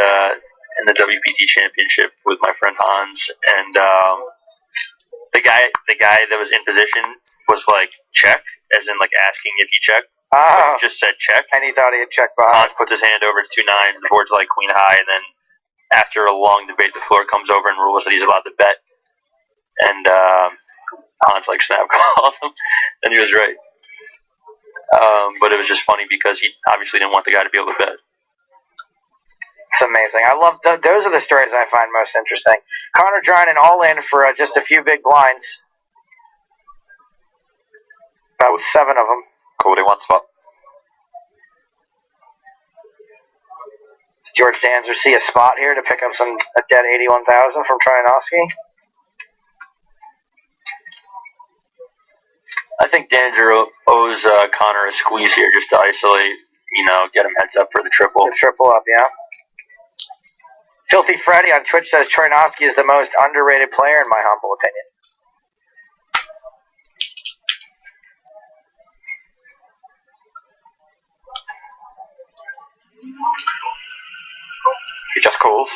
in the WPT Championship with my friend Hans, and the guy that was in position was like check, as in like asking if he checked. Oh. He just said check, and he thought he had checked behind. Hans puts his hand over to 2 9s, the board's like queen high, and then after a long debate, the floor comes over and rules that he's allowed to bet, and Hans like snap called him, and he was right. But it was just funny because he obviously didn't want the guy to be able to bet. It's amazing. I love those are the stories I find most interesting. Connor Drynan all in for just a few big blinds. About 7 of them. Called in one spot. Does George Danzer see a spot here to pick up a dead 81,000 from Troianovski? I think Danzer owes Connor a squeeze here just to isolate, get him heads up for the triple. The triple up, yeah. Filthy Freddy on Twitch says Troianovski is the most underrated player in my humble opinion. He just calls.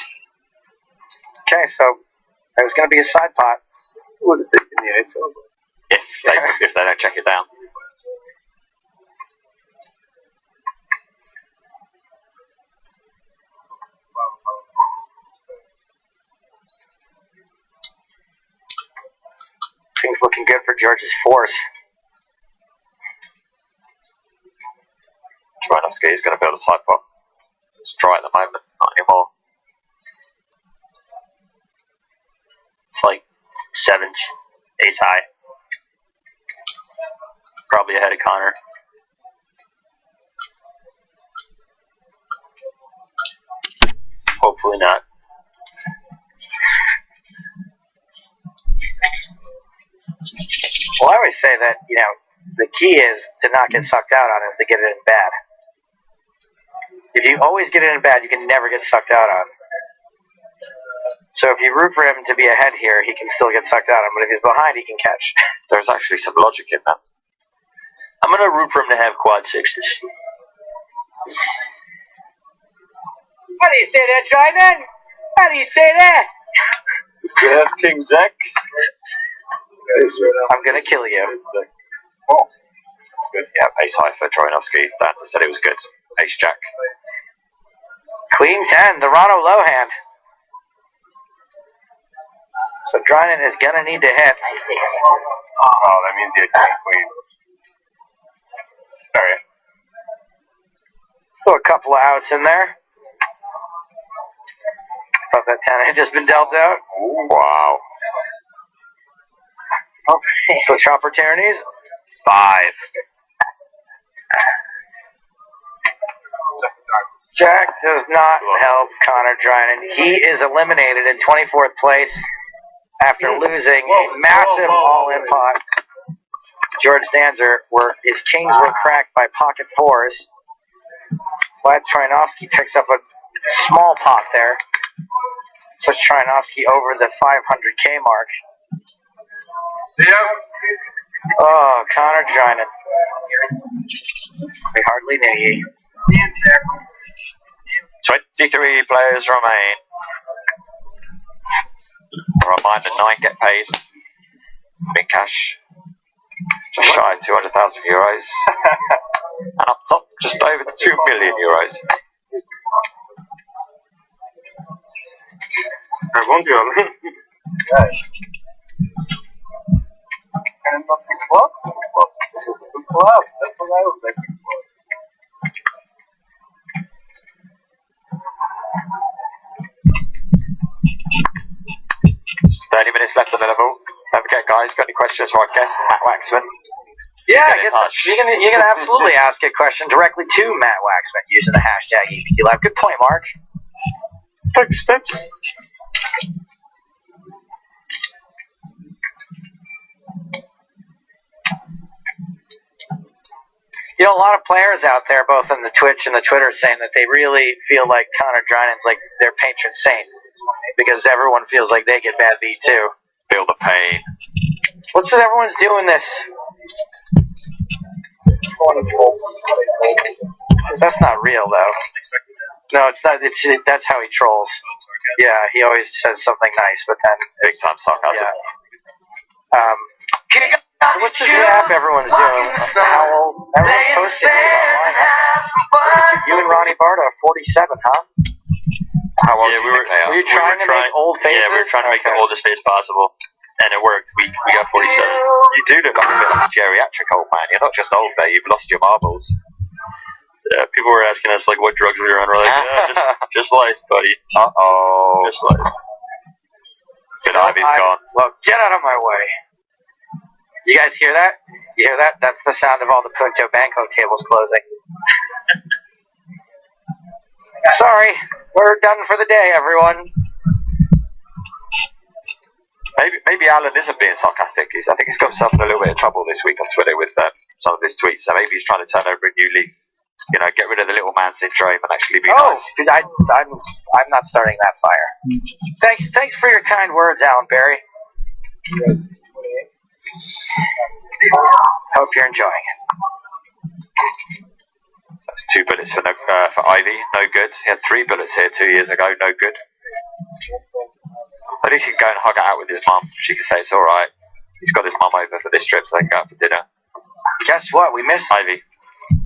Okay, so there's going to be a side pot. Would have taken the ISO. If they don't check it down. Things looking good for George's force. Troinovsky is going to build a side pot. It's dry at the moment, not anymore. It's like 7, 8 high. Probably ahead of Connor. Hopefully not. Well, I always say that, you know, the key is to not get sucked out on is to get it in bad. If you always get it in bad, you can never get sucked out on. So if you root for him to be ahead here, he can still get sucked out on, but if he's behind, he can catch. There's actually some logic in that. I'm going to root for him to have quad sixes. How do you say that, Dryden? How do you say that? You have King Jack. I'm going to kill you. Oh. Good. Yeah, ace high for Troinovsky. Dancer said it was good. Ace Jack. Queen 10, the Ronno low hand. So Dryden is going to need to hit. Oh, that means you're king queen. Sorry. Still a couple of outs in there. Thought that 10 had just been dealt out. Ooh, wow. Oh, switch opportunities. 5. Jack does not help Connor Dryden. He is eliminated in 24th place after losing a massive all-in pot. George Danzer, where his kings were cracked by pocket fours. Vlad Troinovsky picks up a small pot there. Puts Troinovsky over the 500K mark. Oh, Connor Dryden. We hardly knew ye. 23 players remain. Reminder, 9 get paid. Big cash. Just shy of 200,000 euros. And up top, just over 2 million euros. I won't go. And nothing close. That's what I was thinking. 30 minutes left on the level. Don't forget, guys, got any questions for our guest, Matt Waxman? Yeah, you can absolutely ask a question directly to Matt Waxman using the hashtag EPT Live. Good point, Mark. Thanks, steps. You know, a lot of players out there, both on the Twitch and the Twitter, saying that they really feel like Connor Dryden's like their patron saint because everyone feels like they get bad beat too. Feel the pain. What's that everyone's doing this? That's not real though. No, it's not. That's how he trolls. Yeah, he always says something nice, but then big time sarcasm. Yeah. What's this app everyone's doing? Everyone's posting it online. You and Ronnie Barta are 47, huh? How old yeah, were you trying to make old faces? Yeah, we were trying to make the oldest face possible, and it worked. We got 47. You do look like a bit like a geriatric old man. You're not just old there, you've lost your marbles. Yeah, people were asking us like what drugs we were on. We're like, yeah, just life, buddy. Uh-oh. Just life. Good Ivy's gone. Well, get out of my way. You guys hear that? You hear that? That's the sound of all the Punto Banco tables closing. Sorry, we're done for the day, everyone. Maybe Alan isn't being sarcastic. I think he's got himself in a little bit of trouble this week on Twitter with some of his tweets. So maybe he's trying to turn over a new leaf. You know, get rid of the little man syndrome and actually be nice. Dude, I'm not starting that fire. Thanks for your kind words, Alan Barry. Hope you're enjoying it. That's 2 bullets for Ivy, no good. He had 3 bullets here 2 years ago, no good. At least he can go and hug it out with his mum. She can say it's alright. He's got his mum over for this trip so they can go out for dinner. Guess what? We missed Ivy.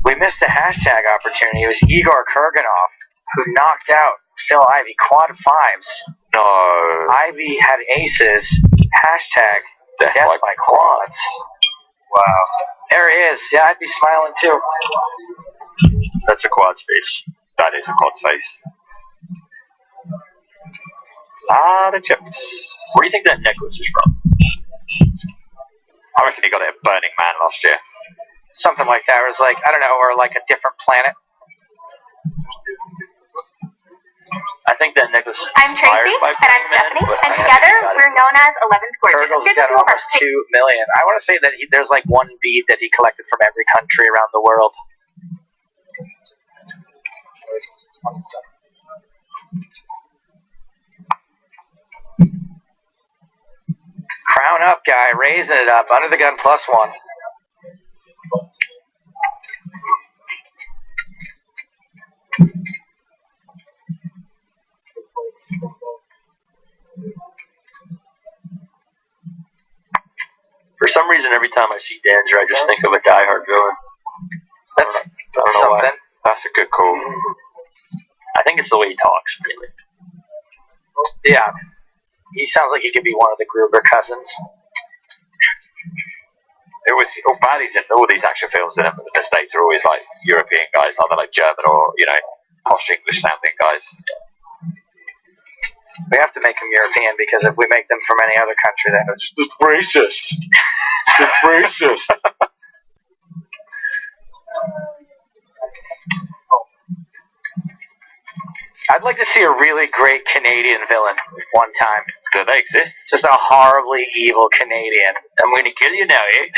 We missed a hashtag opportunity. It was Igor Kurganov who knocked out Phil Ivy, quad 5s. No. Ivy had aces, hashtag Death by quads. Wow. There he is. Yeah, I'd be smiling too. That's a quad's face. That is a quad's face. Lot of chips. Where do you think that necklace is from? I reckon he got it at Burning Man last year. Something like that. It was like, I don't know, or like a different planet. I think that necklace is I'm Tracy, and I'm Stephanie, and together we're known as 11th Gorgeous. Turtle's Here's a got few of our almost 2 million. I want to say that there's like one bead that he collected from every country around the world. Crown up, guy, raising it up, under the gun +1. For some reason, every time I see Danzer, I just think of a Die Hard villain. That's I don't know something. why. That's a good call. I think it's the way he talks, mainly. Yeah. He sounds like he could be one of the Gruber cousins. It was all baddies in all these action films in the States are always like European guys, either like German or, you know, posh English sounding guys. We have to make them European because if we make them from any other country, then it's racist. It's racist. I'd like to see a really great Canadian villain one time. Do they exist? Just a horribly evil Canadian. I'm going to kill you now, eh?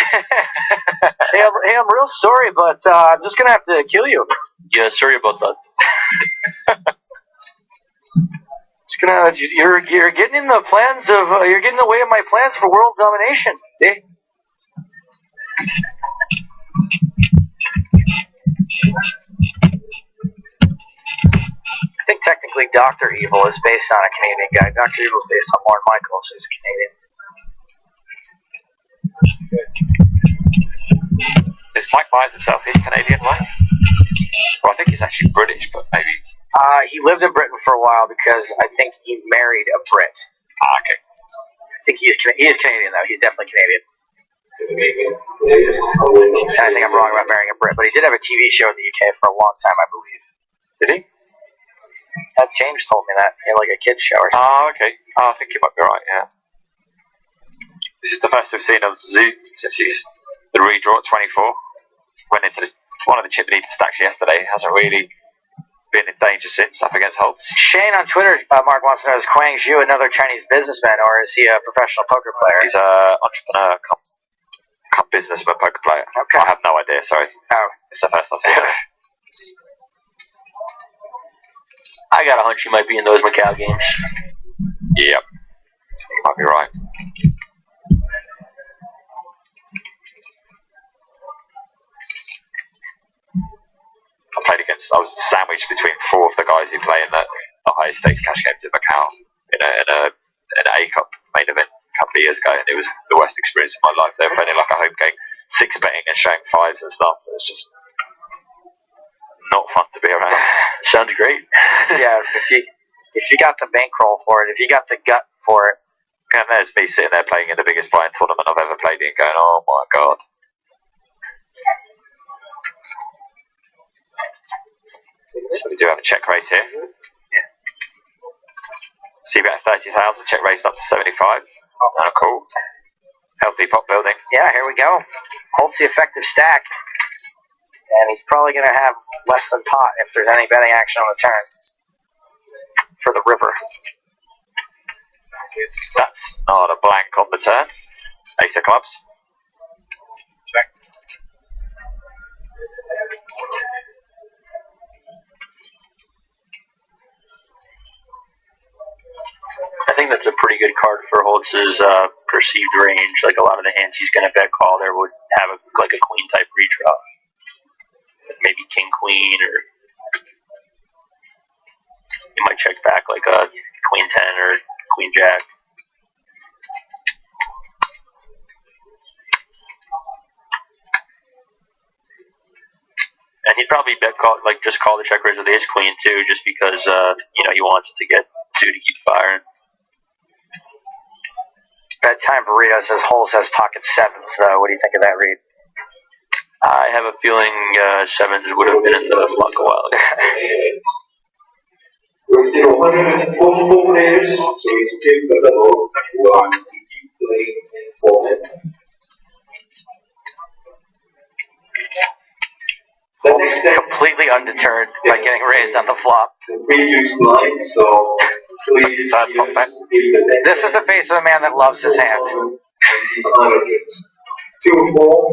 Hey, I'm real sorry, but I'm just going to have to kill you. Yeah, sorry about that. You're getting in the plans of you're getting in the way of my plans for world domination. Eh? I think technically Dr. Evil is based on a Canadian guy. Dr. Evil is based on Lorne Michaels, who's Canadian. Is Mike Myers himself, he's Canadian, right? Well, I think he's actually British, but maybe... He lived in Britain for a while because I think he married a Brit. Okay. I think he is Canadian, though. He's definitely Canadian. And I think I'm wrong about marrying a Brit, but he did have a TV show in the UK for a long time, I believe. Did he? James told me that. He had like a kid's show or something. Oh, okay. Oh, I think you might be right, yeah. This is the first we've seen of Zoo since he's the redraw at 24. Went into one of the chip lead stacks yesterday. Hasn't really been in danger since, up against Holtz. Shane on Twitter, Mark wants to know, is Quang Zhu another Chinese businessman, or is he a professional poker player? He's an entrepreneur, come businessman, poker player. Okay. I have no idea, sorry. Oh. It's the first I've seen it. I got a hunch he might be in those Macau games. Yep. You might be right. I was sandwiched between 4 of the guys who play in the high stakes cash games in Macau in an A Cup main event a couple of years ago, and it was the worst experience of my life. They were playing like a home game, 6 betting and showing 5s and stuff. It was just not fun to be around. Sounds great. Yeah, if you got the bankroll for it, if you got the gut for it. And there's me sitting there playing in the biggest blind tournament I've ever played in, going, oh my god. So we do have a check raise here. Yeah. See about 30,000, check raised up to 75. Oh, cool. Healthy pot building. Yeah, here we go. Holds the effective stack. And he's probably going to have less than pot if there's any betting action on the turn. For the river. That's not a blank on the turn. Ace of clubs. Check. I think that's a pretty good card for Holtz's perceived range. Like a lot of the hands he's going to bet call there would have like a queen type redraw. Maybe king queen, or you might check back like a queen 10 or queen jack. And he'd probably bet call, like just call the check raise with ace queen too, just because you know he wants to get 2 to keep firing. Bedtime Burrito says Hole says pocket sevens, though. What do you think of that read? I have a feeling sevens would have been in the block a while ago. We're still 144 players, so it's still the levels who are playing for it. Completely undeterred by getting raised on the flop. This is the face of a man that loves his hand.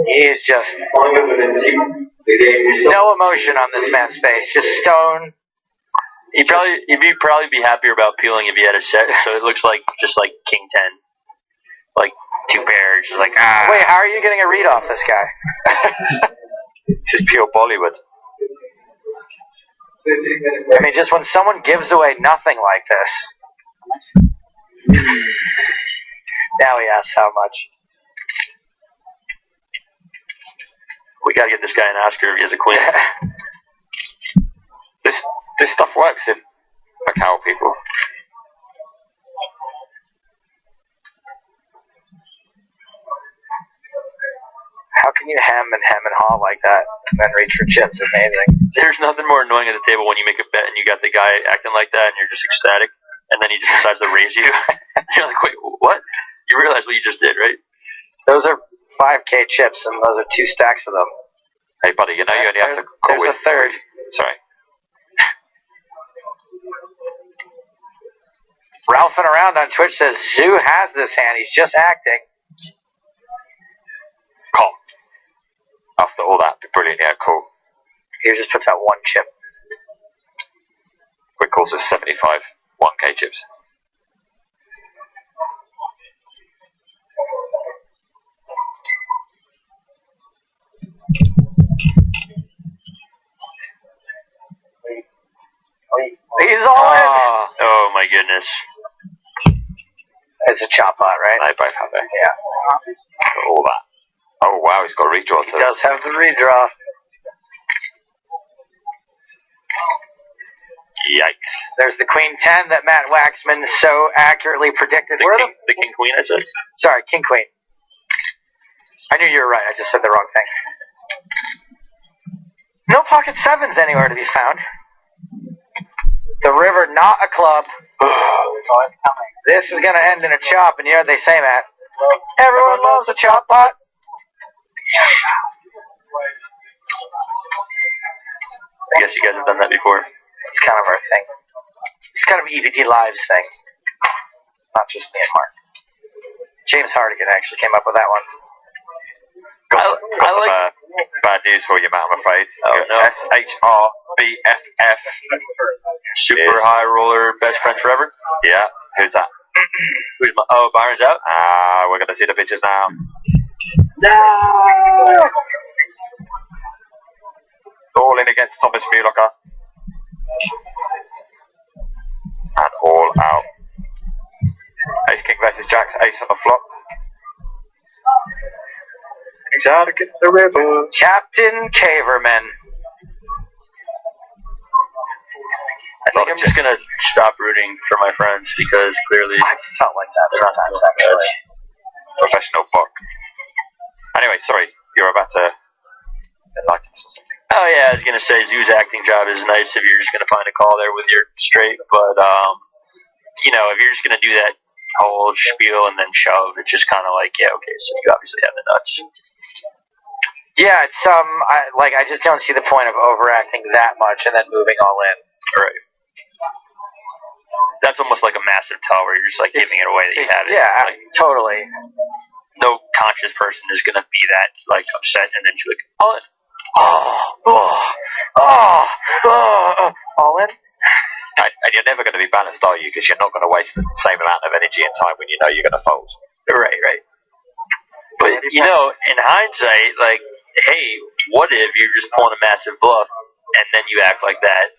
He's just no emotion on this man's face, just stone. You'd probably be happier about peeling if you had a set, so it looks like just like King 10. Like 2 pairs, just like Wait, how are you getting a read off this guy? This is pure Bollywood. I mean, just when someone gives away nothing like this. Now he asks how much. We gotta get this guy an Oscar if he has a queen. This stuff works in Macau, people. How can you hem and haw like that and then reach for chips? Amazing. There's nothing more annoying at the table when you make a bet and you got the guy acting like that and you're just ecstatic, and then he just decides to raise you. You're like, wait, what? You realize what you just did, right? Those are 5K chips, and those are 2 stacks of them. Hey, buddy, you know you only have to go There's with... a third. Sorry. Ralphing around on Twitch says, Zoo has this hand. He's just acting. Cool. After all that, brilliant, yeah, cool. He just puts out 1 chip. Quick calls of 75 1K chips. He's all in. Oh my goodness. It's a chop pot, right? They both have it. Yeah. After all that. Oh wow, he's got a redraw too. He does have the redraw. Yikes. There's the Queen 10 that Matt Waxman so accurately predicted. The King Queen, I said? Sorry, King Queen. I knew you were right. I just said the wrong thing. No pocket sevens anywhere to be found. The river, not a club. This is going to end in a chop, and you know what they say, Matt? Everyone loves a chop pot. I guess you guys have done that before. It's kind of our thing. It's kind of EPT Live's thing. Not just me and Mark. James Hardigan actually came up with that one. Got some bad news for you, Matt, I'm afraid. Oh, no. SHRBFF. Super high roller, best friend forever? Yeah, who's that? Who's my... Oh, Byron's out? We're going to see the pictures now. No! All in against Thomas Mulocker. And all out. Ace King versus Jacks, ace on the flop. He's out against the river. Captain Caverman. I think I'm just going to stop rooting for my friends because clearly I felt like that they're not sometimes, actually. Professional buck. Anyway, sorry, you're about to enlighten us or something. Oh yeah, I was gonna say Zoo's acting job is nice if you're just gonna find a call there with your straight, but you know, if you're just gonna do that whole spiel and then shove, it's just kind of like, yeah, okay, so you obviously have the nuts. Yeah, it's I just don't see the point of overacting that much and then moving all in. Right. That's almost like a massive tell where you're just like giving it away that you have it. Yeah, like, totally. No conscious person is gonna be that like upset and then you're like, all in. All in? And you're never going to be balanced, are you? Because you're not going to waste the same amount of energy and time when you know you're going to fold. Right. But, you know, in hindsight, like, hey, what if you're just pulling a massive bluff and then you act like that?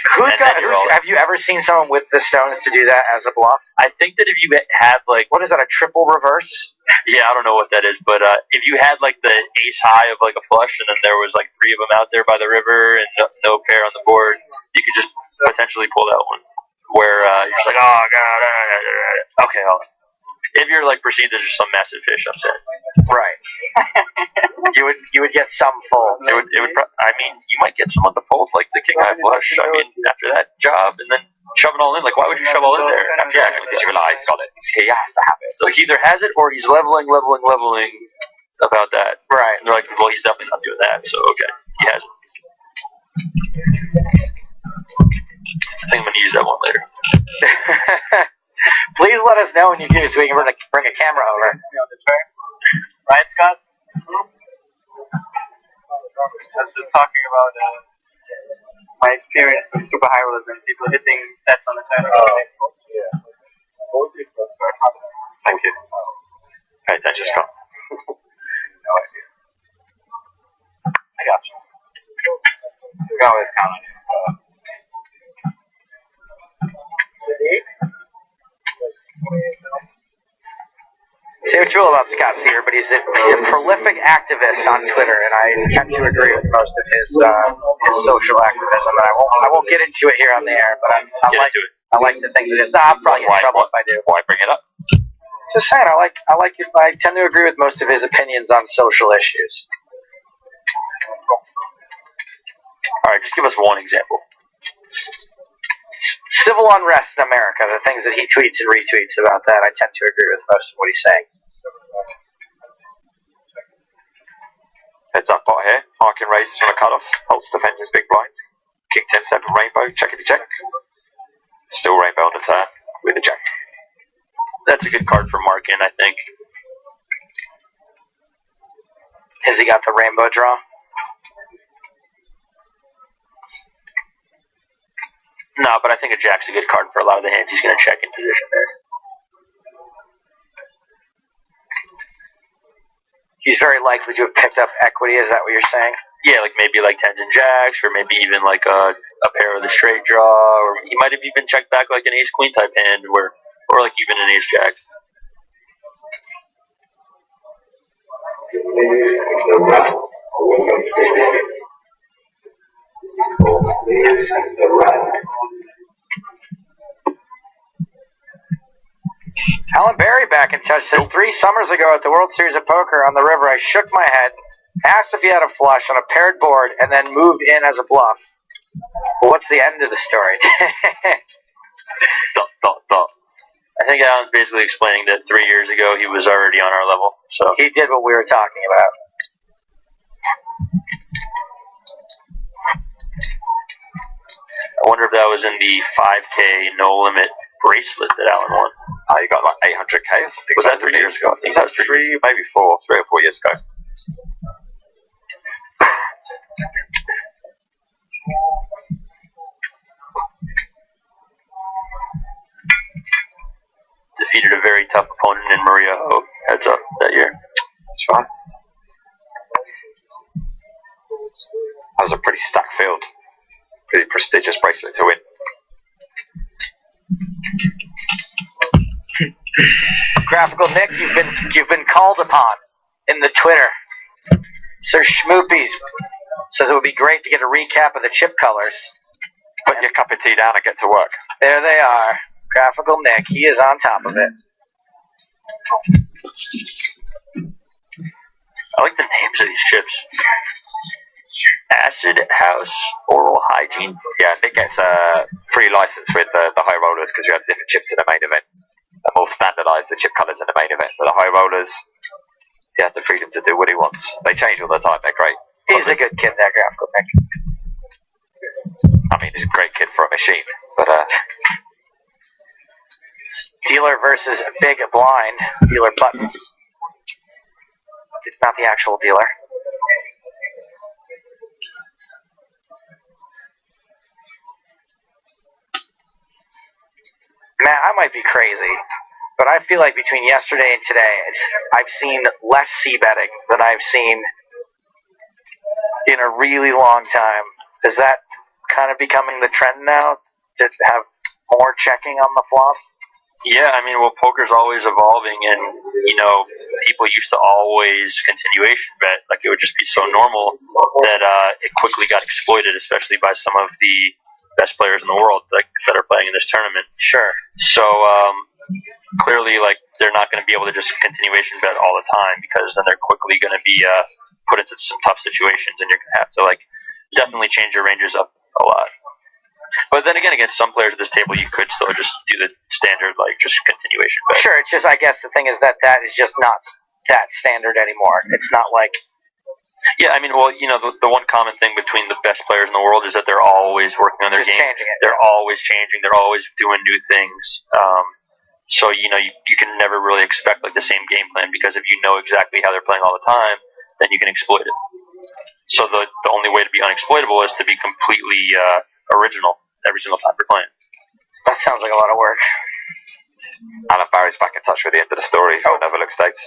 Have you ever seen someone with the stones to do that as a bluff? I think that if you have, like... What is that, a triple reverse? Yeah, I don't know what that is, but if you had, like, the ace high of, like, a flush and then there was, like, 3 of them out there by the river and no pair on the board, you could just potentially pull that one. Where you're just like, oh, God. Okay, hold on. If you're like perceived as just some massive fish, I'm saying. Right. you would get some folds. I mean, you might get some on the folds, like the king eye flush. I mean, after that job, and then shove it all in. Like, why would you shove all in there? Yeah, because you realise he's got it. He has to have it. So he either has it or he's leveling about that. Right. And they're like, well, he's definitely not doing that. So okay, he has it. I think I'm gonna use that one later. Please let us know when you do, so we can bring a camera over. Right, Scott? I was just talking about my experience with super high rollers and people hitting sets on the turn. Thank you. Hey, attention, Scott. No idea. I got you. You can always count on it. Say what you will about Scott Sear, but he's a prolific activist on Twitter, and I tend to agree with most of his social activism. And I won't get into it here on the air, but I like the things that it. I'll probably get in trouble if I do. Why bring it up? Just saying, I tend to agree with most of his opinions on social issues. All right, just give us one example. Civil unrest in America, the things that he tweets and retweets about that, I tend to agree with most of what he's saying. Heads up pot here. Marking raises from a cutoff. Holds defenses big blind. King 10-7 rainbow. Checkity check. Still rainbow on the turn with a jack. That's a good card for marking, I think. Has he got the rainbow draw? No, but I think a jack's a good card for a lot of the hands he's going to check in position there. He's very likely to have picked up equity, is that what you're saying? Yeah, like maybe like tens and jacks, or maybe even like a pair of the straight draw, or he might have even checked back like an ace-queen type hand, or like even an ace-jack. Alan Berry back in touch says 3 summers ago at the World Series of Poker on the river, I shook my head, asked if he had a flush on a paired board, and then moved in as a bluff. Well, what's the end of the story? I think Alan's basically explaining that 3 years ago he was already on our level. So he did what we were talking about. I wonder if that was in the 5K no limit bracelet that Alan won. You got like 800K or something. Was that 3 years ago? I think that was 3, maybe 3 or 4 years ago. Defeated a very tough opponent in Maria Ho. Heads up that year. That's right. That was a pretty stacked field. Pretty prestigious bracelet to win. Graphical Nick, you've been called upon in the Twitter. Sir Schmoopies says it would be great to get a recap of the chip colors. Put your cup of tea down and get to work. There they are. Graphical Nick, he is on top of it. I like the names of these chips. Acid House Oral Hygiene. Yeah, Nick gets a free license with the high rollers because you have different chips in the main event. They're more standardised, the chip colours in the main event. But the high rollers, he has the freedom to do what he wants. They change all the time, they're great. He's a good kid, that Graphical Nick. I mean, he's a great kid for a machine, but dealer versus big blind. Dealer button. It's not the actual dealer. Matt, I might be crazy, but I feel like between yesterday and today, I've seen less c-betting than I've seen in a really long time. Is that kind of becoming the trend now, to have more checking on the flop? Yeah, I mean, well, poker's always evolving, and, you know, people used to always continuation bet. Like, it would just be so normal that it quickly got exploited, especially by some of the best players in the world that are playing in this tournament. Sure. So, clearly, like, they're not going to be able to just continuation bet all the time, because then they're quickly going to be put into some tough situations, and you're going to have to, like, definitely change your ranges up a lot. But then again, against some players at this table, you could still just do the standard, like, just continuation bet. Sure, it's just, I guess the thing is that is just not that standard anymore. It's not like... Yeah, I mean, well, you know, the one common thing between the best players in the world is that they're always working on their game. Changing it. They're always changing. They're always doing new things. So, you know, you can never really expect, like, the same game plan, because if you know exactly how they're playing all the time, then you can exploit it. So the only way to be unexploitable is to be completely original every single time you're playing. That sounds like a lot of work. Alan Barry's back in touch with the end of the story. Oh, Overlook Stakes.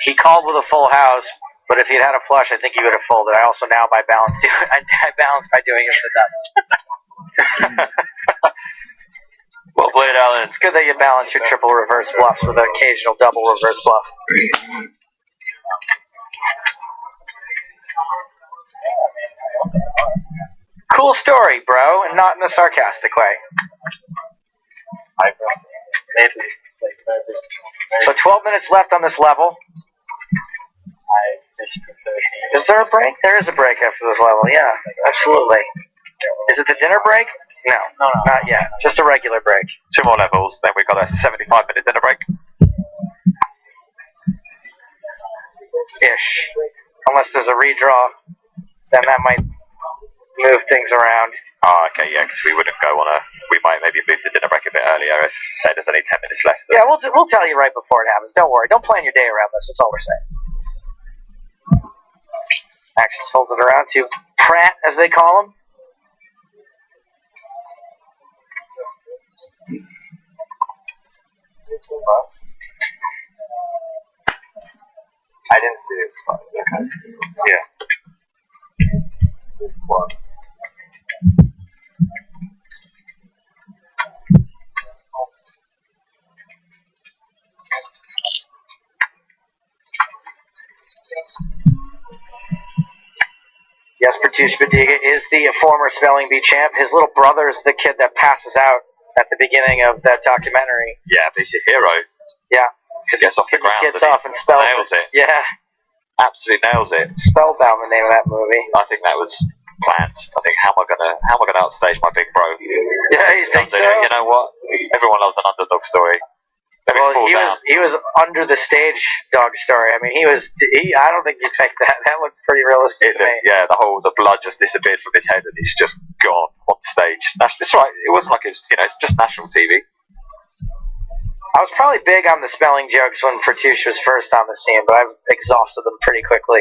He called with a full house, but if he'd had a flush, I think he would have folded. I also now by balance I balance by doing it to nuts. Well played, Alan. It's good that you balance your triple reverse bluffs with an occasional double reverse bluff. Cool story, bro, and not in a sarcastic way. So 12 minutes left on this level. Is there a break? There is a break after this level, yeah, absolutely. Is it the dinner break? No, not yet. Just a regular break. 2 more levels, then we've got a 75-minute dinner break. Ish. Unless there's a redraw, then that might move things around. Oh, okay, yeah, because we wouldn't go on a... We might maybe move the dinner break a bit earlier if, say, there's only 10 minutes left. Yeah, we'll tell you right before it happens. Don't worry. Don't plan your day around this. That's all we're saying. Actions hold it around to Pratt, as they call him. I didn't see it. Okay. Yeah. Yes, Pratush Badiga is the former spelling bee champ. His little brother is the kid that passes out at the beginning of that documentary. Yeah, but he's a hero. Yeah. Because gets off the ground. Gets off and spells nails it. Yeah. Absolutely nails it. Spellbound, the name of that movie. I think that was planned. I think how am I gonna upstage my big bro? Yeah, you think so? You know what? Everyone loves an underdog story. Well, he was under the stage dog story. I mean, I don't think you'd take that. That looks pretty realistic to me. Yeah, the blood just disappeared from his head and he's just gone on stage. That's right. It wasn't like it's just national TV. I was probably big on the spelling jokes when Pratush was first on the scene, but I've exhausted them pretty quickly.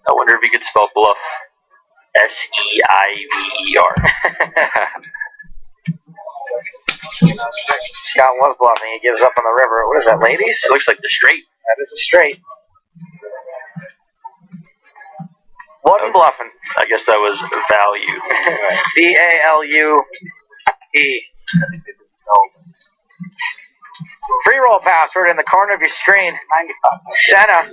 I wonder if he could spell bluff. S-E-I-V-E-R. Scott was bluffing. He gives up on the river. What is that, ladies? It looks like the straight. That is a straight. Wasn't bluffing. I guess that was value. V-A-L-U-E. Free roll password in the corner of your screen. Senna.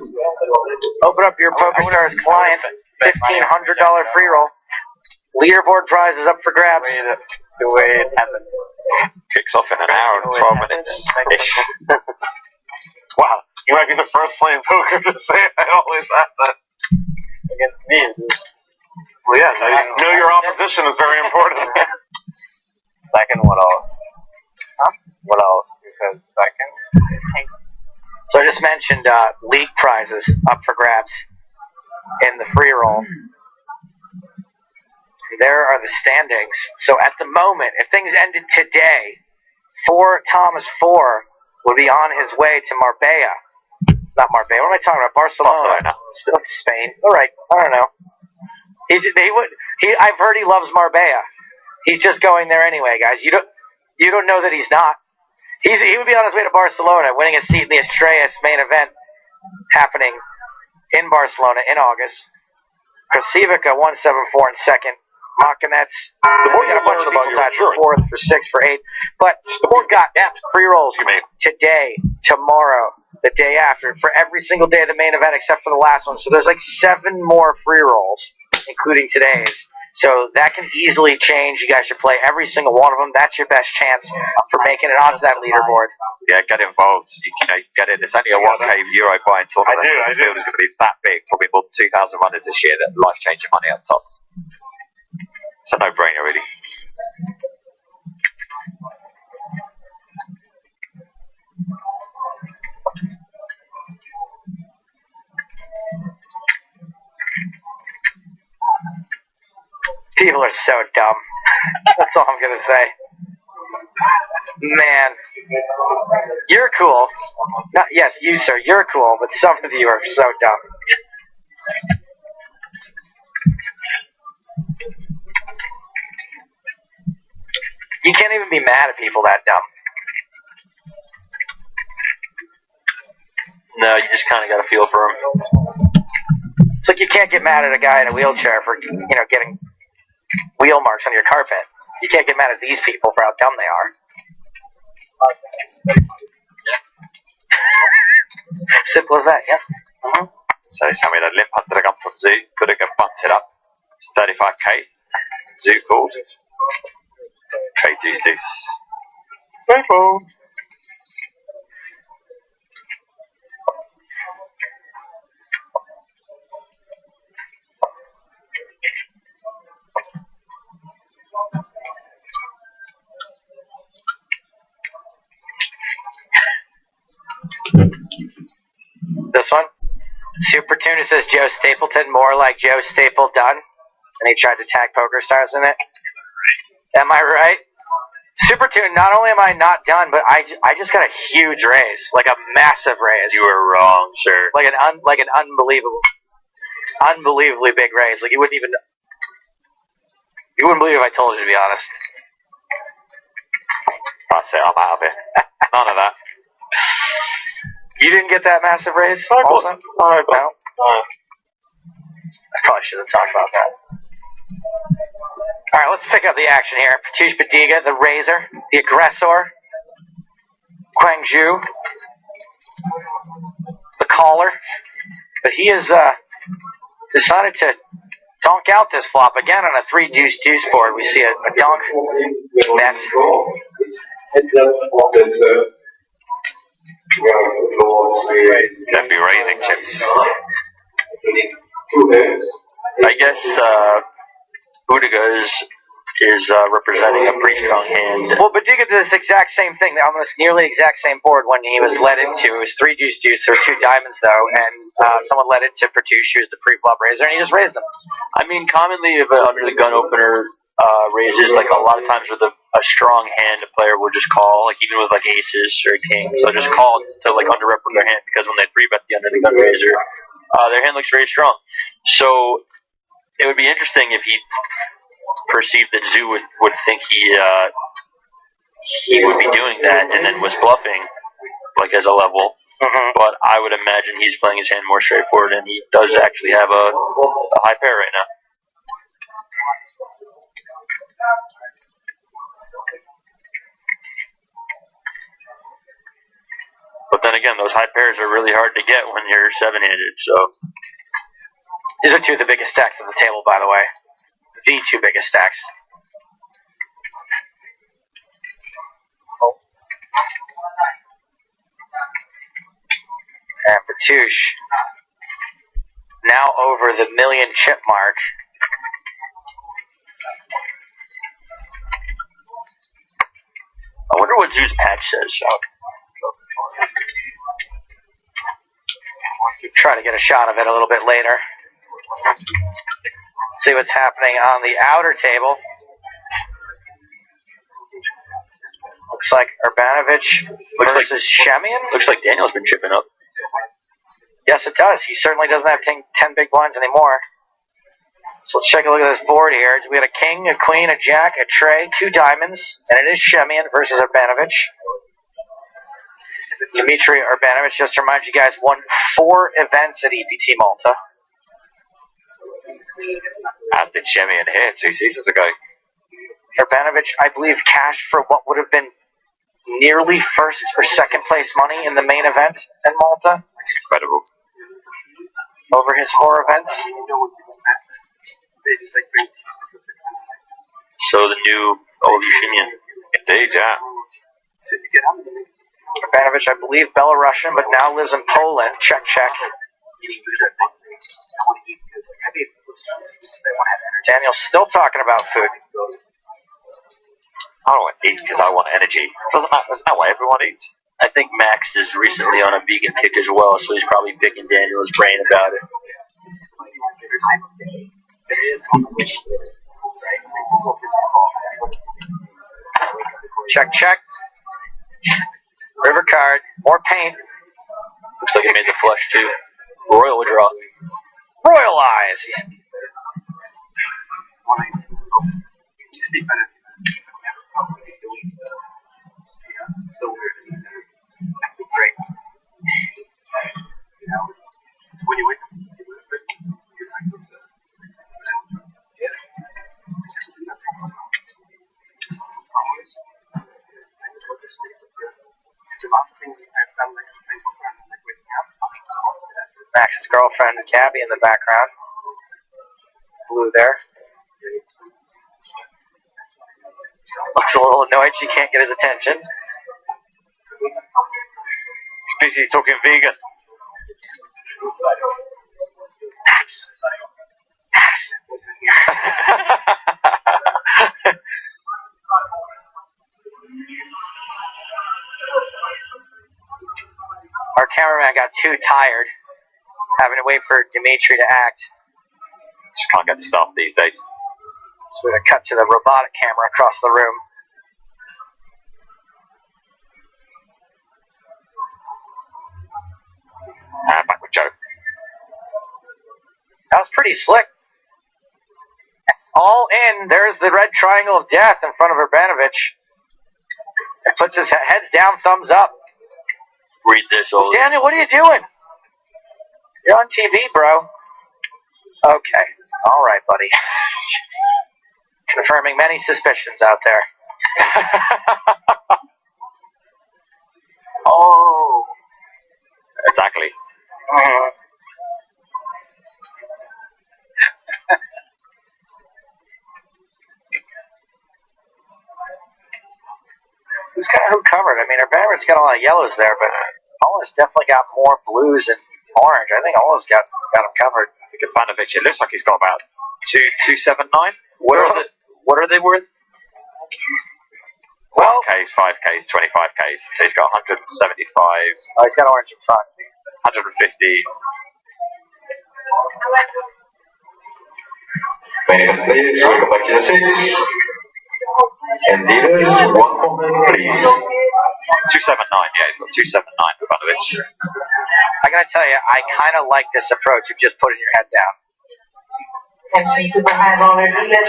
Open up your PokerStars client. $1,500 free roll. Leaderboard prize is up for grabs. The way it happened. Kicks off in an hour and 12 minutes ish. Wow, you might be the first player in poker to say I always have that against me. Well, yeah, know your opposition is very important. Second, what else? What else? You said second. So I just mentioned league prizes up for grabs in the free roll. There are the standings. So at the moment, if things ended today, Thomas 4 would be on his way to Marbella. Not Marbella. What am I talking about? Barcelona. Still Spain. All right. I don't know. I've heard he loves Marbella. He's just going there anyway, guys. You don't know that he's not. He would be on his way to Barcelona, winning a seat in the Estrellas main event happening in Barcelona in August. Krasivica 174 in second. Makinets. The board got a bunch of people tied for fourth, for sixth, for eighth. But the board got free rolls today, tomorrow, the day after for every single day of the main event except for the last one. So there's like 7 more free rolls, including today's. So that can easily change. You guys should play every single one of them. That's your best chance for making it onto that leaderboard. Yeah, get involved. You know, get in. It's only a 1K Euro buying tournament. The field is going to be that big, probably more than 2,000 runners this year. That life-changing money on top. It's a no-brainer, really. People are so dumb. That's all I'm going to say. Man, you're cool. Not, yes, you, sir, you're cool, but some of you are so dumb. You can't even be mad at people that dumb. No, you just kind of got to feel for them. It's like you can't get mad at a guy in a wheelchair for, getting wheel marks on your carpet. You can't get mad at these people for how dumb they are. Simple as that, yeah. So he's having a limp under the gun from Zoo. Could have bumped it up. It's 35K. Zoo called. Trade deuce. Rainbow. This one? Super Tuna says Joe Stapleton, more like Joe Staple Dunn. And he tried to tag Poker Stars in it. Am I right? Super Tuna, not only am I not done, but I just got a huge raise. Like a massive raise. You were wrong, sir. Like an unbelievably big raise. Like you wouldn't believe if I told you, to be honest. That's it, I'm out of it. None of that. You didn't get that massive raise? No. I probably should have talked about that. Alright, let's pick up the action here. Patush Badiga, the Razor, the Aggressor, Guangzhou, the Caller. But he has decided to donk out this flop again on a 3-deuce-deuce board. We see a donk bet. Don't be raising chips. I guess Budiga is representing a pretty strong hand. Well, Badiga did this exact same thing, almost nearly exact same board when he was led into. It was 3-deuce-deuce, there were 2 diamonds though, and someone led into Patush, who was the pre-flop raiser, and he just raised them. I mean, commonly if under the gun opener raises, like a lot of times with a strong hand, a player will just call, like even with like aces or kings, they'll just call to like underrepresent their hand, because when they 3-bet the under the gun raiser, their hand looks very strong. So it would be interesting if he perceived that Zoo would think he would be doing that and then was bluffing, like as a level. But I would imagine he's playing his hand more straightforward, and he does actually have a high pair right now. But then again, those high pairs are really hard to get when you're 7-handed, so. These are 2 of the biggest stacks on the table, by the way. The 2 biggest stacks. And Patush, now over the 1,000,000 chip mark. I wonder what Zoo's patch says. Try to get a shot of it a little bit later. See what's happening on the outer table. Looks like Urbanovic versus Shemian. Looks like Daniel's been chipping up. Yes, it does. He certainly doesn't have 10 big blinds anymore. So let's take a look at this board here. We got a king, a queen, a jack, a tray, 2 diamonds, and it is Shemian versus Urbanovic. Dmitry Urbanovic, just to remind you guys, won 4 events at EPT Malta. As did Shemian here 2 seasons ago. Urbanovic, I believe, cashed for what would have been nearly first or second place money in the main event in Malta. Incredible. Over his 4 events. So the new Olyushinian. Indeed, yeah. Urbanovich, I believe, Belarusian, but now lives in Poland. Check. Daniel's still talking about food. I don't want to eat because I want energy. Isn't that why everyone eats? I think Max is recently on a vegan kick as well, so he's probably picking Daniel's brain about it. Check. River card. More paint. Looks like he made the flush too. Royal draw. Royal eyes. Max's girlfriend, Gabby, in the background. Blue there. Looks a little annoyed she can't get his attention. He's busy talking vegan. Our cameraman got too tired, having to wait for Dimitri to act. Just can't get the staff these days. So we're going to cut to the robotic camera across the room. Back with Joe. That was pretty slick. All in. There's the red triangle of death in front of Urbanovich. It puts his heads down, thumbs up. Read this, Oli. Daniel, what are you doing? You're on TV, bro. Okay. All right, buddy. Confirming many suspicions out there. Oh. Exactly. Who's got who covered? I mean, Urbanovich's got a lot of yellows there, but Ola's definitely got more blues and orange. I think Ola's got him covered. Urbanovic, it looks like he's got about 279. What are they worth? Well, 1Ks, 5Ks, 25Ks. So he's got 175. Oh, he's got orange in front. 150. Players, welcome back to the six. And dealers, one comment, please. 279, yeah, he's got 279 for Urbanovic. I gotta tell you, I kind of like this approach of just putting your head down. It's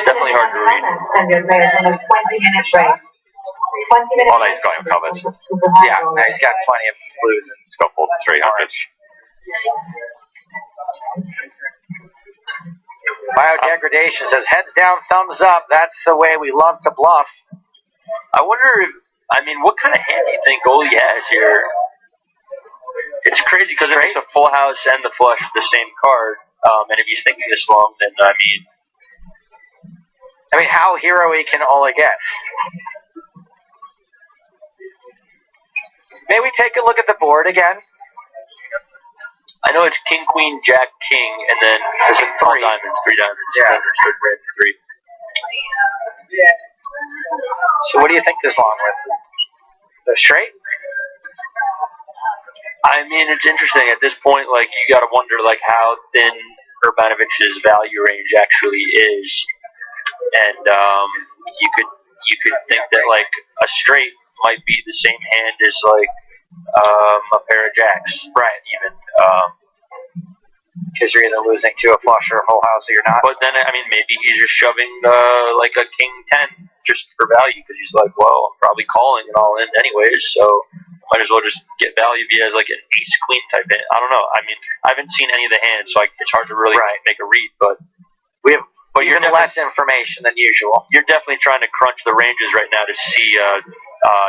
definitely hard to read. Send your players on a 20-minute break. 20 minutes. Ole's got him covered. Yeah, no, he's got plenty of blues. He's got more than 300. Biodegradation says, heads down, thumbs up. That's the way we love to bluff. I wonder if, what kind of hand do you think Oli has here? It's crazy because it makes a full house and the flush the same card. And if he's thinking this long, then how hero-y can Ola get? May we take a look at the board again? I know it's King, Queen, Jack, King, and then there's like 3 diamonds, 3 diamonds. Yeah. And then there's third red, 3. So what do you think this long with? The straight? It's interesting at this point. Like, you got to wonder how thin Urbanovich's value range actually is, and you could think that a straight might be the same hand as a pair of jacks, right? Even because you're either losing to a flush or a full house, or you're not. But then maybe he's just shoving a King 10 just for value because he's like, well, I'm probably calling it all in anyways, so might as well just get value if he has an ace queen type hand. I don't know. I haven't seen any of the hands, so it's hard to really make a read. But we have, you're less information than usual. You're definitely trying to crunch the ranges right now to see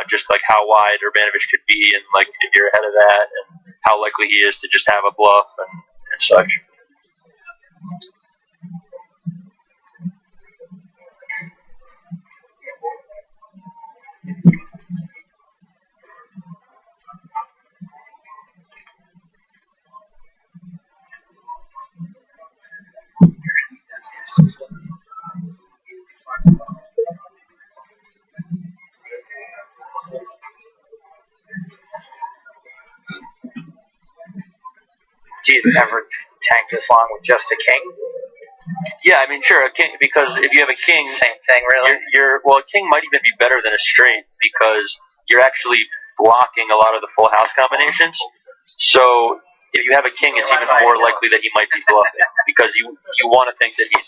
just like how wide Urbanovich could be, and like if you're ahead of that, and how likely he is to just have a bluff and such. Do you ever tank this long with just a king? Yeah, I mean, sure, a king, because if you have a king, same thing, really. Well, a king might even be better than a straight because you're actually blocking a lot of the full house combinations. So if you have a king, it's even more likely that he might be bluffing because you want to think that he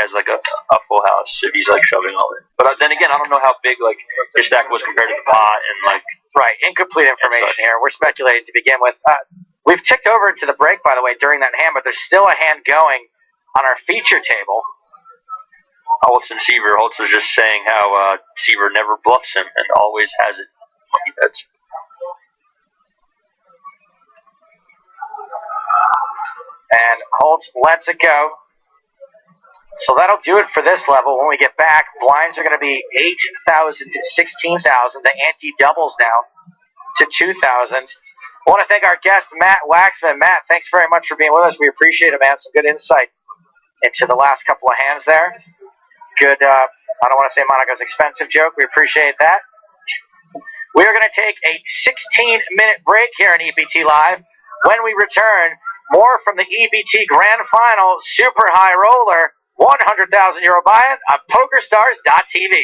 has like a full house if he's like shoving all in. But then again, I don't know how big like his stack was compared to the pot and like. Right, incomplete information here. We're speculating to begin with. We've ticked over into the break, by the way, during that hand, but there's still a hand going on our feature table. Holtz and Seaver. Holtz was just saying how Seaver never bluffs him and always has it when he bets. And Holtz lets it go. So that'll do it for this level. When we get back, blinds are going to be 8,000 to 16,000. The ante doubles now to 2,000. I want to thank our guest, Matt Waxman. Matt, thanks very much for being with us. We appreciate it, man. Some good insight into the last couple of hands there. Good, I don't want to say Monaco's expensive joke. We appreciate that. We are going to take a 16-minute break here on EPT Live. When we return, more from the EPT Grand Final Super High Roller, €100,000 buy-in on PokerStars.tv.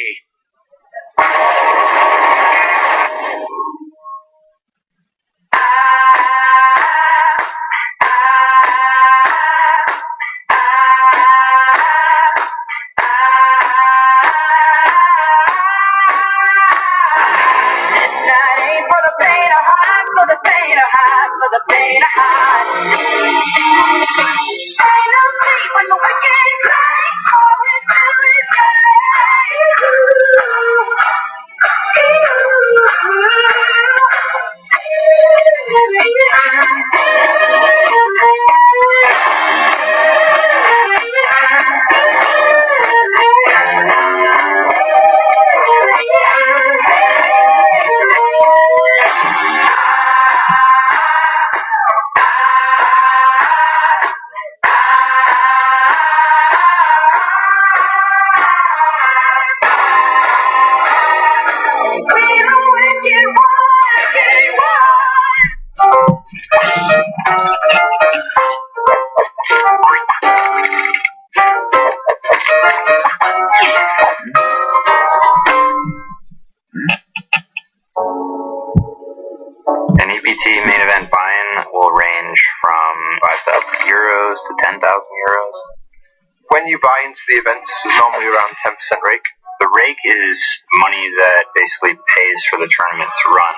An EPT main event buy-in will range from €5,000 to €10,000. When you buy into the events, it's normally around 10% rake. The rake is money that basically pays for the tournament to run.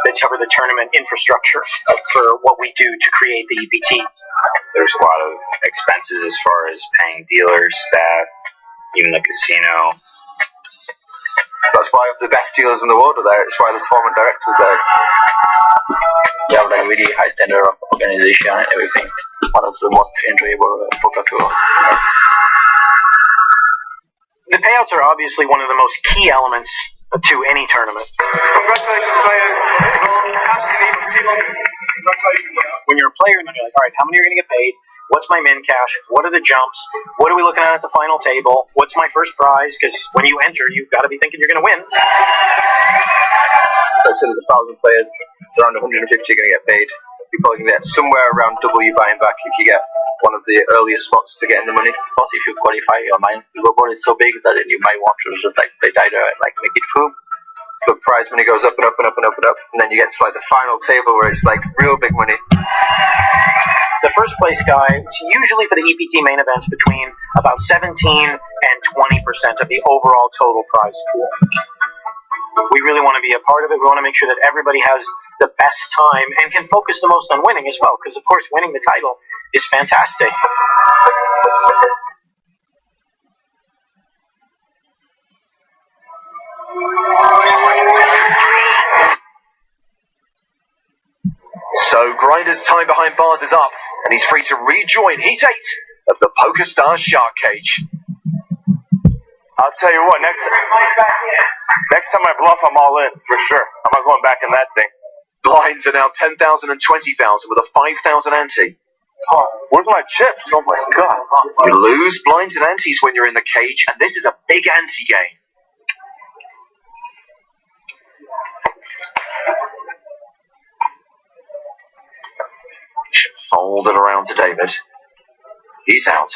They cover the tournament infrastructure for what we do to create the EPT. There's a lot of expenses as far as paying dealers, staff, even the casino. That's why the best dealers in the world are there. It's why the tournament directors are there. You have like really high standard of organization and everything. One of the most enjoyable poker tour. The payouts are obviously one of the most key elements to any tournament. Congratulations, players. Congratulations. When you're a player, and you're like, all right, how many are going to get paid? What's my min cash? What are the jumps? What are we looking at the final table? What's my first prize? Because when you enter, you've got to be thinking you're going to win. Let's say there's 1,000 players, around 150 are going to get paid. You're probably going to get somewhere around double your buying back if you get one of the earliest spots to get in the money. Plus, if you qualify your mind, the board is so big that you might want to just like play tighter and like make it full. The prize money goes up and up and up and up and up, and then you get to like the final table where it's like real big money. The first place guy, it's usually for the EPT main events between about 17 and 20% of the overall total prize pool. We really want to be a part of it. We want to make sure that everybody has the best time and can focus the most on winning as well, because of course winning the title is fantastic. So Grinder's time behind bars is up, and he's free to rejoin Heat 8 of the PokerStars Shark Cage. I'll tell you what, next time I bluff, I'm all in, for sure. I'm not going back in that thing. Blinds are now 10,000 and 20,000 with a 5,000 ante. Where's my chips? Oh my god. You lose blinds and antes when you're in the cage, and this is a big ante game. Fold it around to David. He's out.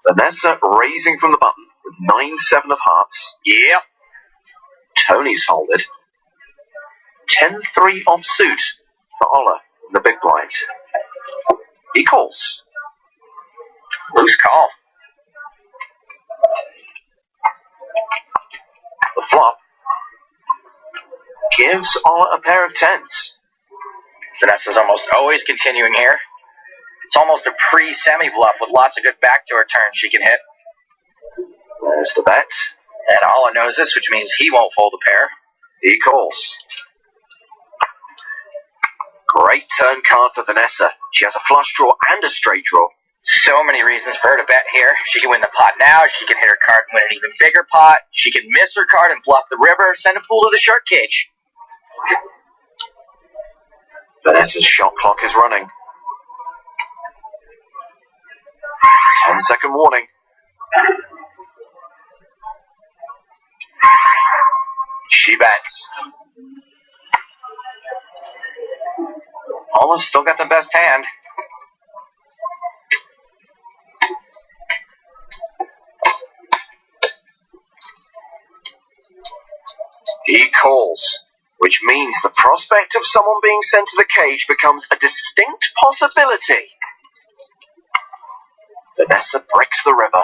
Vanessa raising from the button with 9-7 of hearts. Yep. Tony's folded. 10-3 offsuit for Ola in the big blind. He calls. Loose call. The flop gives Ola a pair of tens. Vanessa's almost always continuing here. It's almost a pre-semi bluff with lots of good backdoor turns she can hit. There's the bet. And Ola knows this, which means he won't fold a pair. He calls. Great turn card for Vanessa. She has a flush draw and a straight draw. So many reasons for her to bet here. She can win the pot now. She can hit her card and win an even bigger pot. She can miss her card and bluff the river. Send a fool to the shark cage. Vanessa's shot clock is running. 10-second warning. She bets. Almost still got the best hand. He calls, which means the prospect of someone being sent to the cage becomes a distinct possibility. Vanessa breaks the river.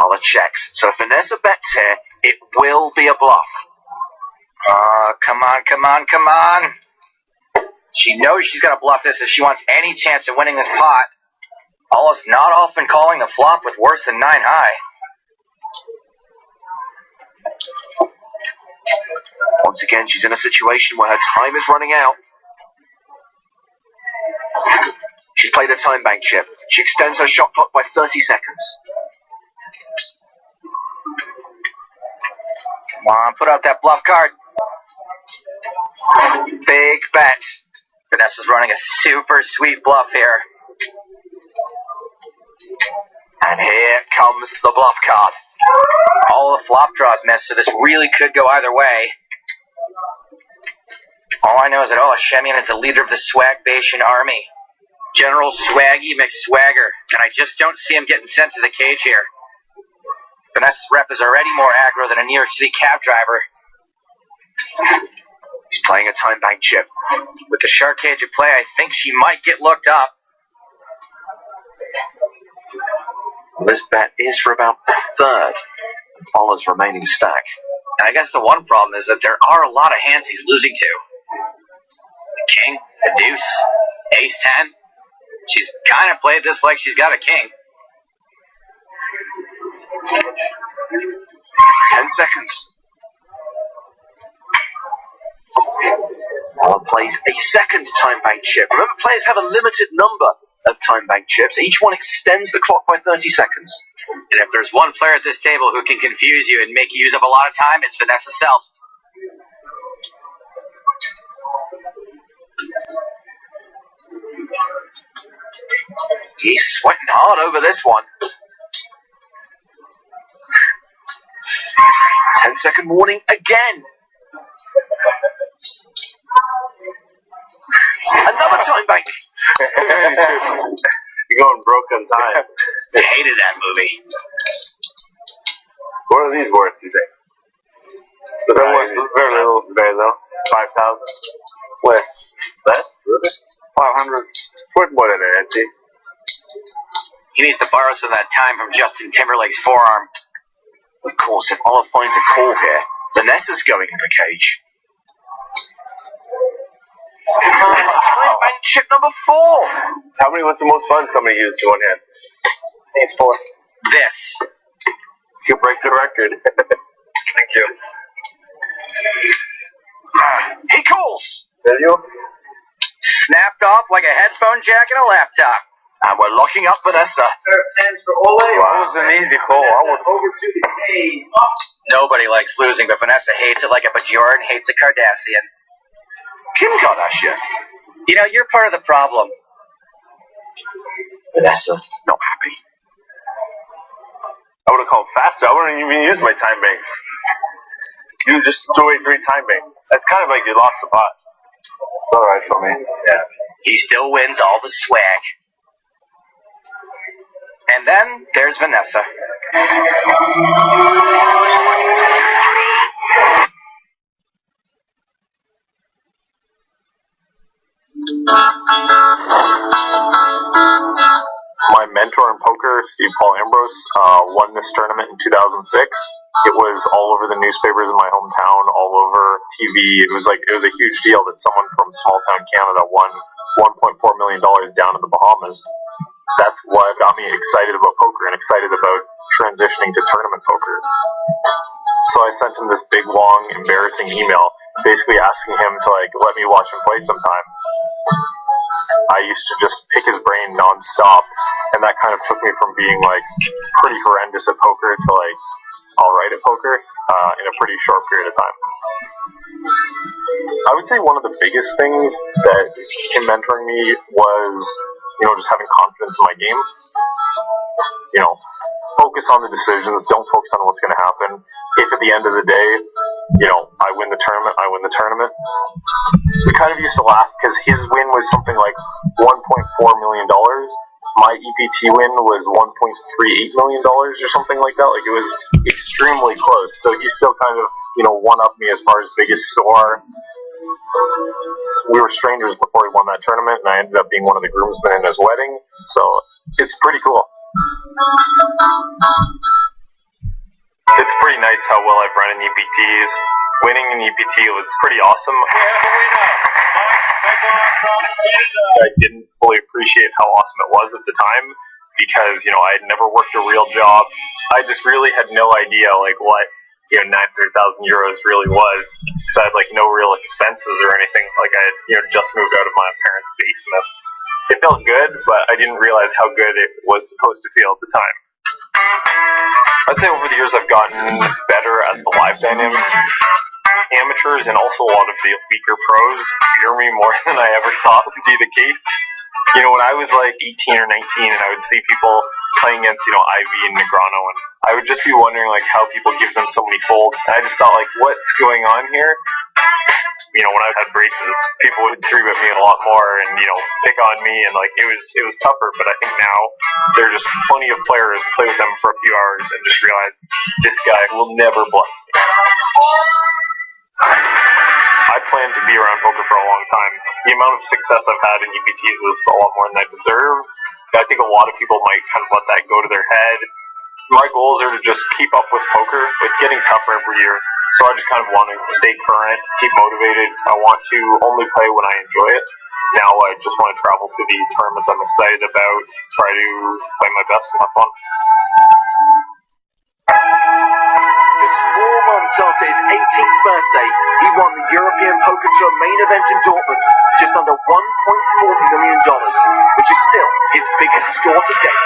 Ola checks, so if Vanessa bets here, it will be a bluff. Come on, come on, come on. She knows she's got to bluff this if she wants any chance of winning this pot. Ola's not often calling the flop with worse than 9 high. Once again, she's in a situation where her time is running out. She's played a time bank chip. She extends her shot clock by 30 seconds. Come on, put out that bluff card. Big bet. Vanessa's running a super sweet bluff here. And here comes the bluff card. All the flop draws missed, so this really could go either way. All I know is that Ola Shemian is the leader of the Swag-Bation army. General Swaggy McSwagger, and I just don't see him getting sent to the cage here. Vanessa's rep is already more aggro than a New York City cab driver. He's playing a time bank chip. With the shark cage at play, I think she might get looked up. Well, this bet is for about a third of Ola's remaining stack. And I guess the one problem is that there are a lot of hands he's losing to. A king, a deuce, ace 10. She's kind of played this like she's got a king. 10 seconds. Ola plays a second time bank chip. Remember, players have a limited number of time bank chips. Each one extends the clock by 30 seconds. And if there's one player at this table who can confuse you and make you use up a lot of time, it's Vanessa Selfs. He's sweating hard over this one. 10-second warning again. Another time bank. You're going broke on time. I hated that movie. What are these worth, do you think? So they're worth very little today, though. 5,000. Less. Less? Really? 500. Worth more than an ante. He needs to borrow some of that time from Justin Timberlake's forearm. Of course, if Ola finds a call here, Vanessa's going in the cage. It's time bank chip number 4. How many was the most fun somebody used in one hand? It's 4. This. You break the record. Thank you. He calls. Snapped off like a headphone jack in a laptop. And we're locking up Vanessa. That was an easy call. I would over to the A. Nobody likes losing, but Vanessa hates it like a Bajoran hates a Cardassian. Kim Kardashian. You know, you're part of the problem. Vanessa, not happy. I would have called faster. I wouldn't even use my time bank. You just threw away 3 time bank. That's kind of like you lost the pot. It's alright for me. Yeah. He still wins all the swag. And then there's Vanessa. My mentor in poker, Steve Paul Ambrose, won this tournament in 2006. It was all over the newspapers in my hometown, all over TV. It was a huge deal that someone from small town Canada won $1.4 million down in the Bahamas. That's what got me excited about poker and excited about transitioning to tournament poker. So I sent him this big, long, embarrassing email, basically asking him to let me watch him play sometime. I used to just pick his brain nonstop, and that kind of took me from being pretty horrendous at poker to alright at poker in a pretty short period of time. I would say one of the biggest things that him mentoring me was, just having confidence in my game. Focus on the decisions, don't focus on what's going to happen. If at the end of the day, I win the tournament, I win the tournament. We kind of used to laugh because his win was something like $1.4 million. My EPT win was $1.38 million or something like that. It was extremely close. So he still kind of, one-upped me as far as biggest score. We were strangers before he won that tournament, and I ended up being one of the groomsmen in his wedding. So it's pretty cool. It's pretty nice how well I've run in EPTs. Winning an EPT was pretty awesome. I didn't fully appreciate how awesome it was at the time because, I had never worked a real job. I just really had no idea, what, 900,000 euros really was. Because I had, no real expenses or anything. I had, just moved out of my parents' basement. It felt good, but I didn't realize how good it was supposed to feel at the time. I'd say over the years I've gotten better at the live dynamic. Amateurs and also a lot of the weaker pros fear me more than I ever thought would be the case. When I was 18 or 19 and I would see people playing against, Ivy and Negrano, and I would just be wondering how people give them so many folds. And I just thought what's going on here? When I had braces, people would 3-bet me a lot more and, pick on me, and it was tougher, but I think now there are just plenty of players play with them for a few hours and just realize this guy will never bluff me. I plan to be around poker for a long time. The amount of success I've had in EPTs is a lot more than I deserve. I think a lot of people might kind of let that go to their head. My goals are to just keep up with poker. It's getting tougher every year. So I just kind of want to stay current, keep motivated. I want to only play when I enjoy it. Now I just want to travel to the tournaments I'm excited about, try to play my best and have fun. Just 4 months after his 18th birthday, he won the European Poker Tour main event in Dortmund for just under $1.4 million, which is still his biggest score to date.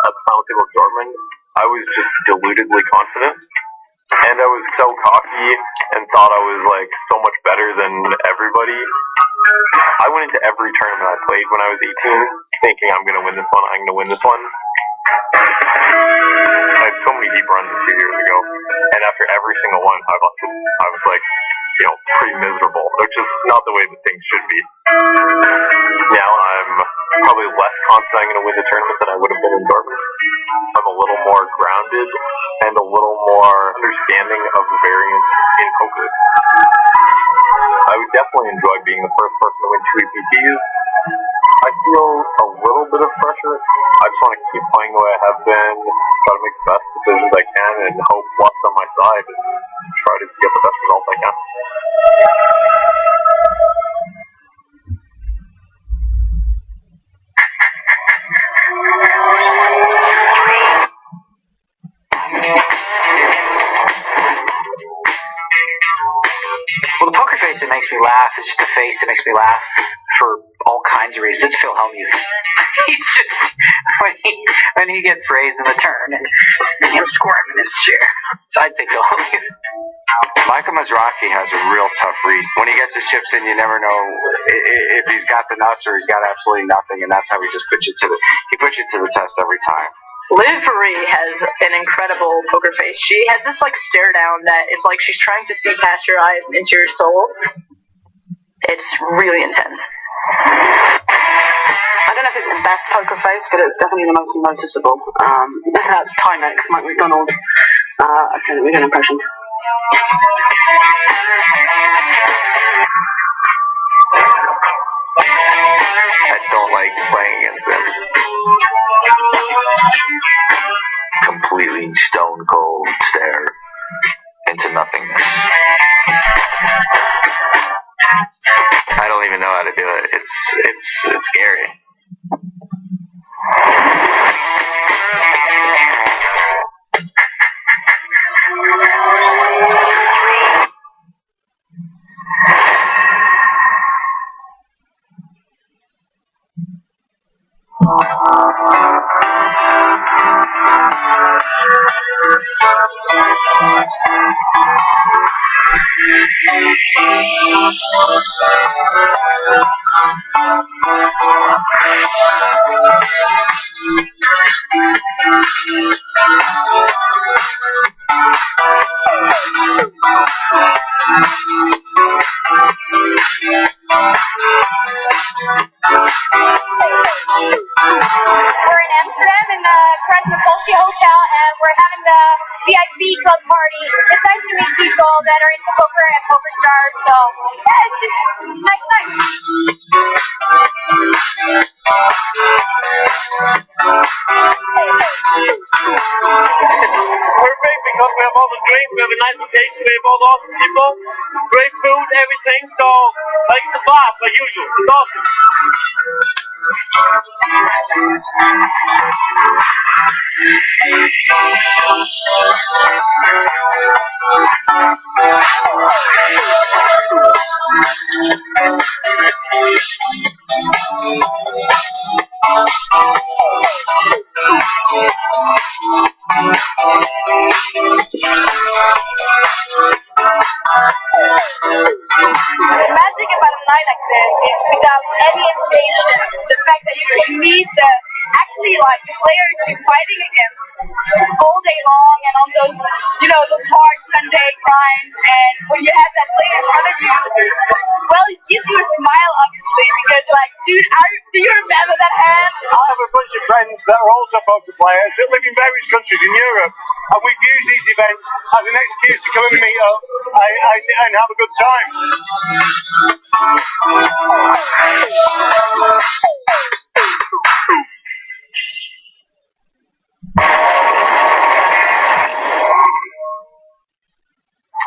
At the final table of Dortmund, I was just deludedly confident, and I was so cocky and thought I was so much better than everybody. I went into every tournament I played when I was 18 thinking I'm going to win this one, I'm going to win this one. I had so many deep runs a few years ago, and after every single one I was pretty miserable, which is not the way that things should be. Now I'm probably less confident I'm going to win the tournament than I would have been in Dortmund. I'm a little more grounded and a little more understanding of the variance in poker. I would definitely enjoy being the first person to win 2 EPTs. I feel a little bit of pressure. I just want to keep playing the way I have been, try to make the best decisions I can, and hope luck's on my side, and try to get the best results I can. voice that makes me laugh. It's just a face that makes me laugh for all kinds of reasons. It's Phil Hellmuth. He's just when he gets raised in the turn and he'll squirm in his chair. So I'd say Phil Hellmuth. Michael Mizrachi has a real tough read. When he gets his chips in, you never know if he's got the nuts or he's got absolutely nothing, and that's how he just puts you to the test every time. Liv Marie has an incredible poker face. She has this like stare down that it's like she's trying to see past your eyes and into your soul. It's really intense. I don't know if it's the best poker face, but it's definitely the most noticeable. That's Timex, Mike McDonald. Okay, we get an impression. I don't like playing against them. Completely stone cold stare into nothingness. I don't even know how to do it. It's scary. We're in Amsterdam in the Krasnopolsky Hotel, and we're having the VIP club party. It's nice to meet people that are into poker and poker stars. So yeah, it's just nice. Perfect, because we have all the drinks, we have a nice location, we have all the awesome people, great food, everything. So like it's a blast, like usual. It's awesome. The magic about a night like this is without any hesitation, the fact that you can meet the players you're fighting against all day long, and on those those hard Sunday grinds, and when you have that player in front of you, well, it gives you a smile, obviously, because dude, do you remember that hand? I have a bunch of friends that are also poker players that live in various countries in Europe, and we've used these events as an excuse to come and meet up and have a good time.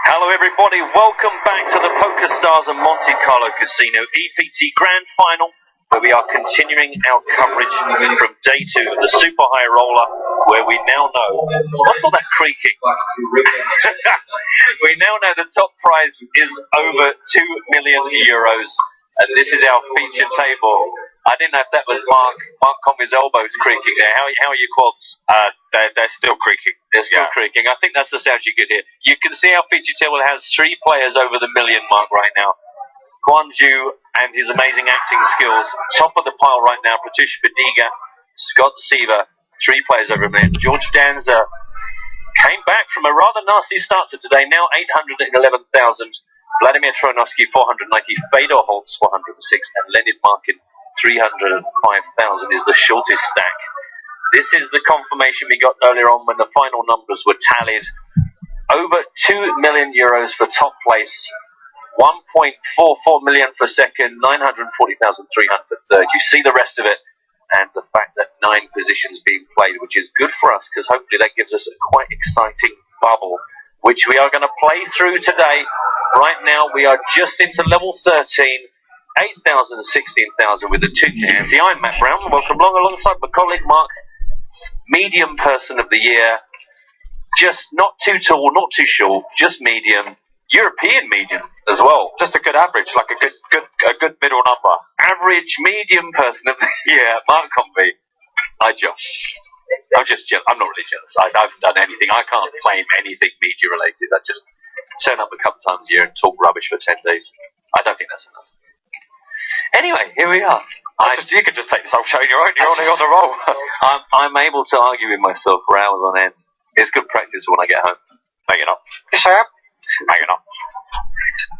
Hello everybody, welcome back to the Poker Stars and Monte Carlo Casino EPT Grand Final, where we are continuing our coverage from day 2 of the Super High Roller, where we now know, what's all that creaking? We now know the top prize is over €2 million, and this is our feature table. I didn't know if that was Mark Convey's elbows creaking there. How are your quads? They're still creaking. They're still creaking. I think that's the sound you could hear. You can see our feature table has 3 players over the million mark right now. Guan Zhu and his amazing acting skills. Top of the pile right now, Pratyush Badiga, Scott Seaver, 3 players over a million. George Danza came back from a rather nasty start to today, now 811,000. Vladimir Troinovsky, 490. Fedor Holtz, 406. And Leonid Markin, 305,000 is the shortest stack. This is the confirmation we got earlier on when the final numbers were tallied. Over €2 million for top place, 1.44 million for second, 940,300 for third. You see the rest of it, and the fact that 9 positions being played, which is good for us because hopefully that gives us a quite exciting bubble, which we are going to play through today. Right now we are just into level 13. 8,000, 16,000 with the 2 cans. I'm Matt Brown. Welcome along alongside my colleague Mark, medium person of the year. Just not too tall, not too short, just medium. European medium as well. Just a good average, like a good middle number. Average medium person of the year, Mark Convey. I'm not really jealous. I haven't done anything. I can't claim anything media related. I just turn up a couple times a year and talk rubbish for 10 days. I don't think that's enough. Anyway, here we are. You could just take this whole show on your own. You're on the roll. I'm able to argue with myself for hours on end. It's good practice when I get home. No, you're not. Yes, I am. No, you're not.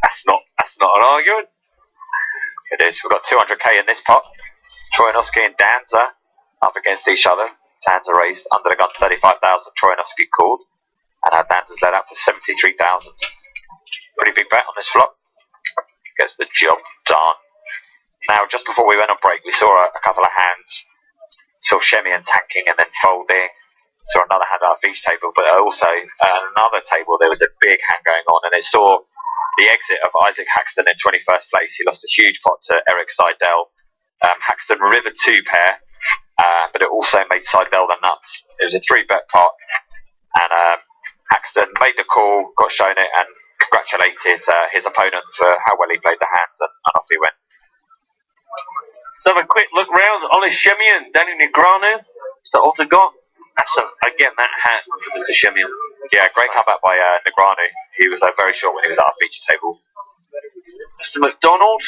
That's not an argument. It is. We've got 200k in this pot. Trojanowski and Danza up against each other. Danza raised under the gun 35,000. Trojanowski called, and Danza's led up to 73,000. Pretty big bet on this flop. Gets the job done. Now, just before we went on break, we saw a couple of hands. Saw Shemian tanking and then folding. Saw another hand out of each table, but also another table there was a big hand going on, and it saw the exit of Isaac Haxton in 21st place. He lost a huge pot to Eric Seidel. Haxton rivered 2 pair, but it also made Seidel the nuts. It was a 3-bet pot, and Haxton made the call, got shown it, and congratulated his opponent for how well he played the hand, and off he went. Let's have a quick look round. Ollie Shemian, Daniel Negreanu. Is that all they got? Again, that hat for Mr. Shemian. Yeah, great comeback by Negreanu. He was very short when he was at our feature table. Mr. McDonald.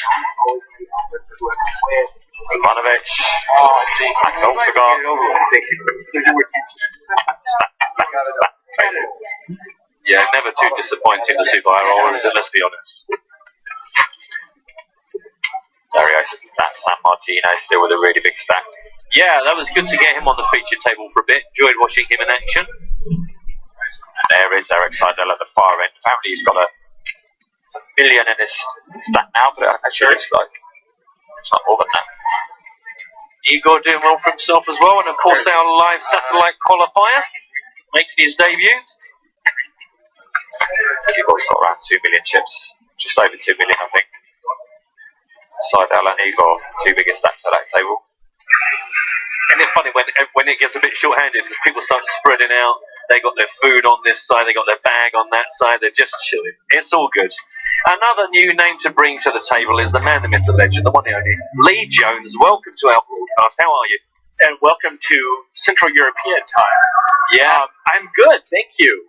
Ivanovic. And also got yeah, never too disappointing the Super High Roller, is it? Let's be honest. There he is. That's San Martino still with a really big stack. Yeah, that was good to get him on the feature table for a bit. Enjoyed watching him in action. And there is Eric Seidel at the far end. Apparently he's got $1 million in his stack now, but actually it's not more than that. Igor doing well for himself as well, and of course our live satellite qualifier making his debut. Igor's got around 2 million chips, just over 2 million I think. Seidel and Igor, 2 biggest stacks at that table. And it's funny when it gets a bit short-handed, because people start spreading out. They got their food on this side, they got their bag on that side. They're just chilling. It's all good. Another new name to bring to the table is the man, the myth, the legend, the one and only Lee Jones. Welcome to our broadcast. How are you? And welcome to Central European time. Yeah, I'm good, thank you.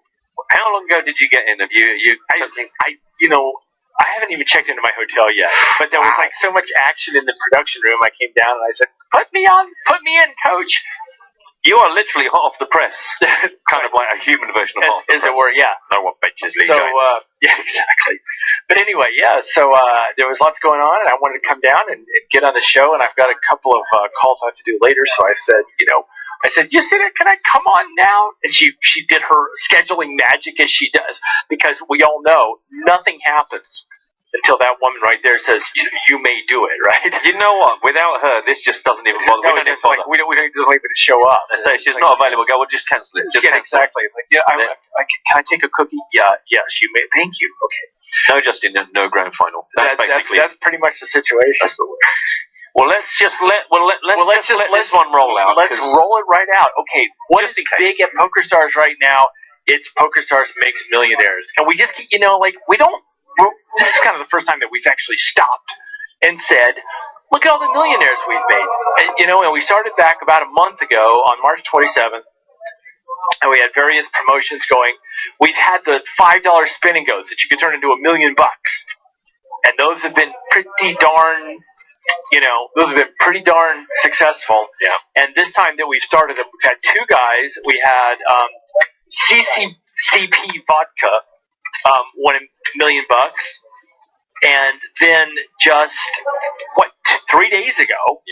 How long ago did you get in? I haven't even checked into my hotel yet, but there was like so much action in the production room. I came down and I said, "Put me in, coach." You are literally hot off the press, kind of like a human version of hot off the press. As it were, yeah. No one benches Lee So, Jones. yeah, exactly. But anyway, yeah. So there was lots going on, and I wanted to come down and get on the show. And I've got a couple of calls I have to do later. So I said, you see that? Can I come on now? And she did her scheduling magic as she does, because we all know nothing happens until that woman right there says, you may do it, right? You know what? Without her, this just doesn't even bother. We don't even show up. They say she's not available. Go, well, just cancel it. Exactly. It's like, can I take a cookie? Yeah, yes, you may. Thank you. Okay. No, Justin, no grand final. That's pretty much the situation. Well, let's just let this one roll out. Let's roll it right out. Okay, what is big at PokerStars right now? It's PokerStars Makes Millionaires. And we just, we don't. This is kind of the first time that we've actually stopped and said, look at all the millionaires we've made. And we started back about a month ago on March 27th, and we had various promotions going. We've had the $5 spin and goes that you could turn into $1 million. And those have been pretty darn, successful. Yeah. And this time that we've started, we've had 2 guys. We had CCP Vodka, won $1 million, and then just 3 days ago,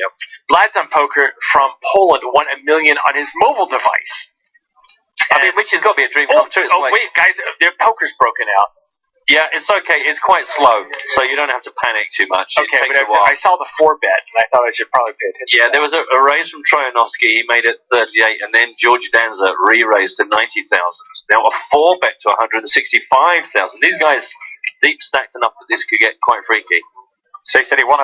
Lads on Poker from Poland won $1 million on his mobile device. Which has got to be a dream come true. Wait, guys, their poker's broken out. Yeah, it's okay. It's quite slow, so you don't have to panic too much. Okay, but I saw the 4-bet, and I thought I should probably pay attention. Yeah, there was a raise from Trojanowski. He made it 38, and then George Danza re-raised to 90,000. Now a 4-bet to 165,000. These guys deep stacked enough that this could get quite freaky. So he said he won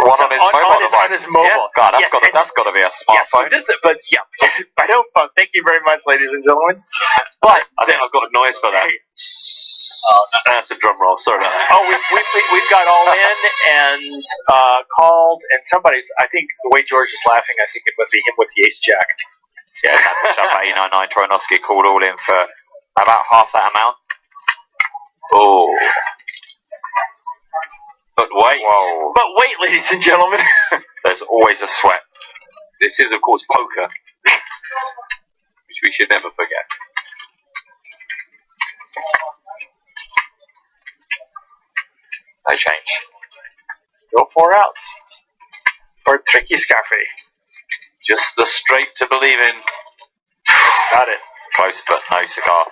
One on his mobile device. On his mobile. Yeah. God, that's got to be a smartphone. By no phone. Thank you very much, ladies and gentlemen. But I think I've got a noise for that. That's a drum roll. Sorry about that. Oh, we've got all in and called, and somebody's. I think the way George is laughing, I think it must be him with the ace jack. Yeah, that's Shop 899 Trojanowski called all in for about half that amount. Oh. But wait. Whoa. But wait, ladies and gentlemen. There's always a sweat. This is, of course, poker, which we should never forget. No change. Still 4 outs for Tricky Scaffy. Just the straight to believe in. Got it. Close, but no cigar.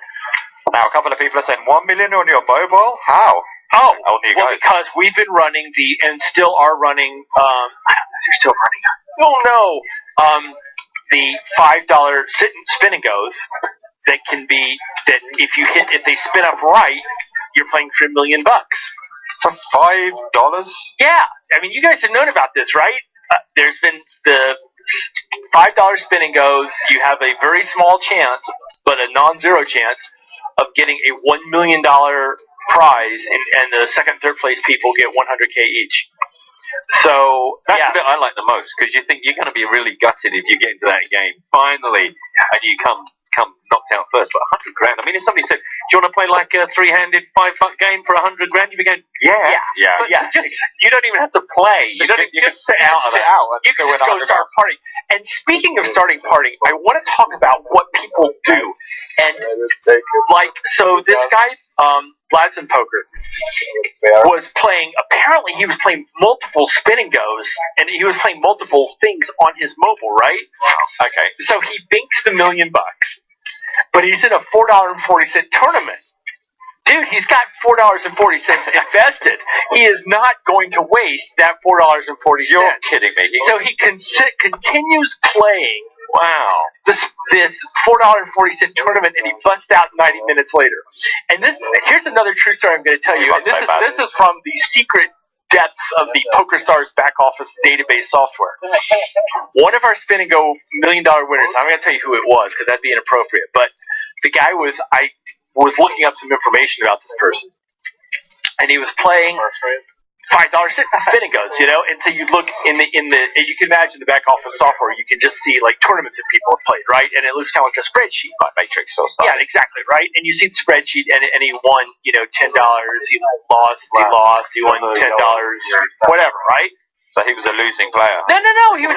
Now, a couple of people are saying 1 million on your mobile. How? Oh, well, because we've been running and still are running. They're still running. Oh no. The $5 spin and goes that can be that if they spin up right, you're playing for $1 million. For $5? Yeah, I mean, you guys have known about this, right? There's been the $5 spin and goes. You have a very small chance, but a non-zero chance of getting a $1 million prize, and the second, third place people get $100K each. So that's the bit I like the most, because you think you're going to be really gutted if you get into that game finally, and you come knocked out first. But $100,000. I mean, if somebody said, "Do you want to play like a three-handed $5 game for $100,000?" You'd be going, "Yeah." Just you don't even have to play. You just sit out of it. You can just go start partying. And speaking of starting partying, I want to talk about what people do. And so this guy, Bladson Poker, was playing. Apparently, he was playing multiple spin and goes, and he was playing multiple things on his mobile. Right? Okay. So he binks the $1 million, but he's in a $4.40 tournament. Dude, he's got $4.40 invested. He is not going to waste that $4.40. You're kidding me. So he continues playing. Wow. This $4.40 tournament, and he busts out 90 minutes later. And here's another true story I'm going to tell you. And this is from the secret depths of the PokerStars back office database software. One of our spin and go $1 million winners. I'm going to tell you who it was because that'd be inappropriate. But the guy I was looking up some information about this person, and he was playing $5 spin and goes, and so you look and you can imagine the back office software, you can just see like tournaments that people have played, right? And it looks kind of like a spreadsheet, like Matrix or stuff. Yeah, exactly, right? And you see the spreadsheet, and he won, $10. He lost, he won $10, whatever, right? So he was a losing player. No. He was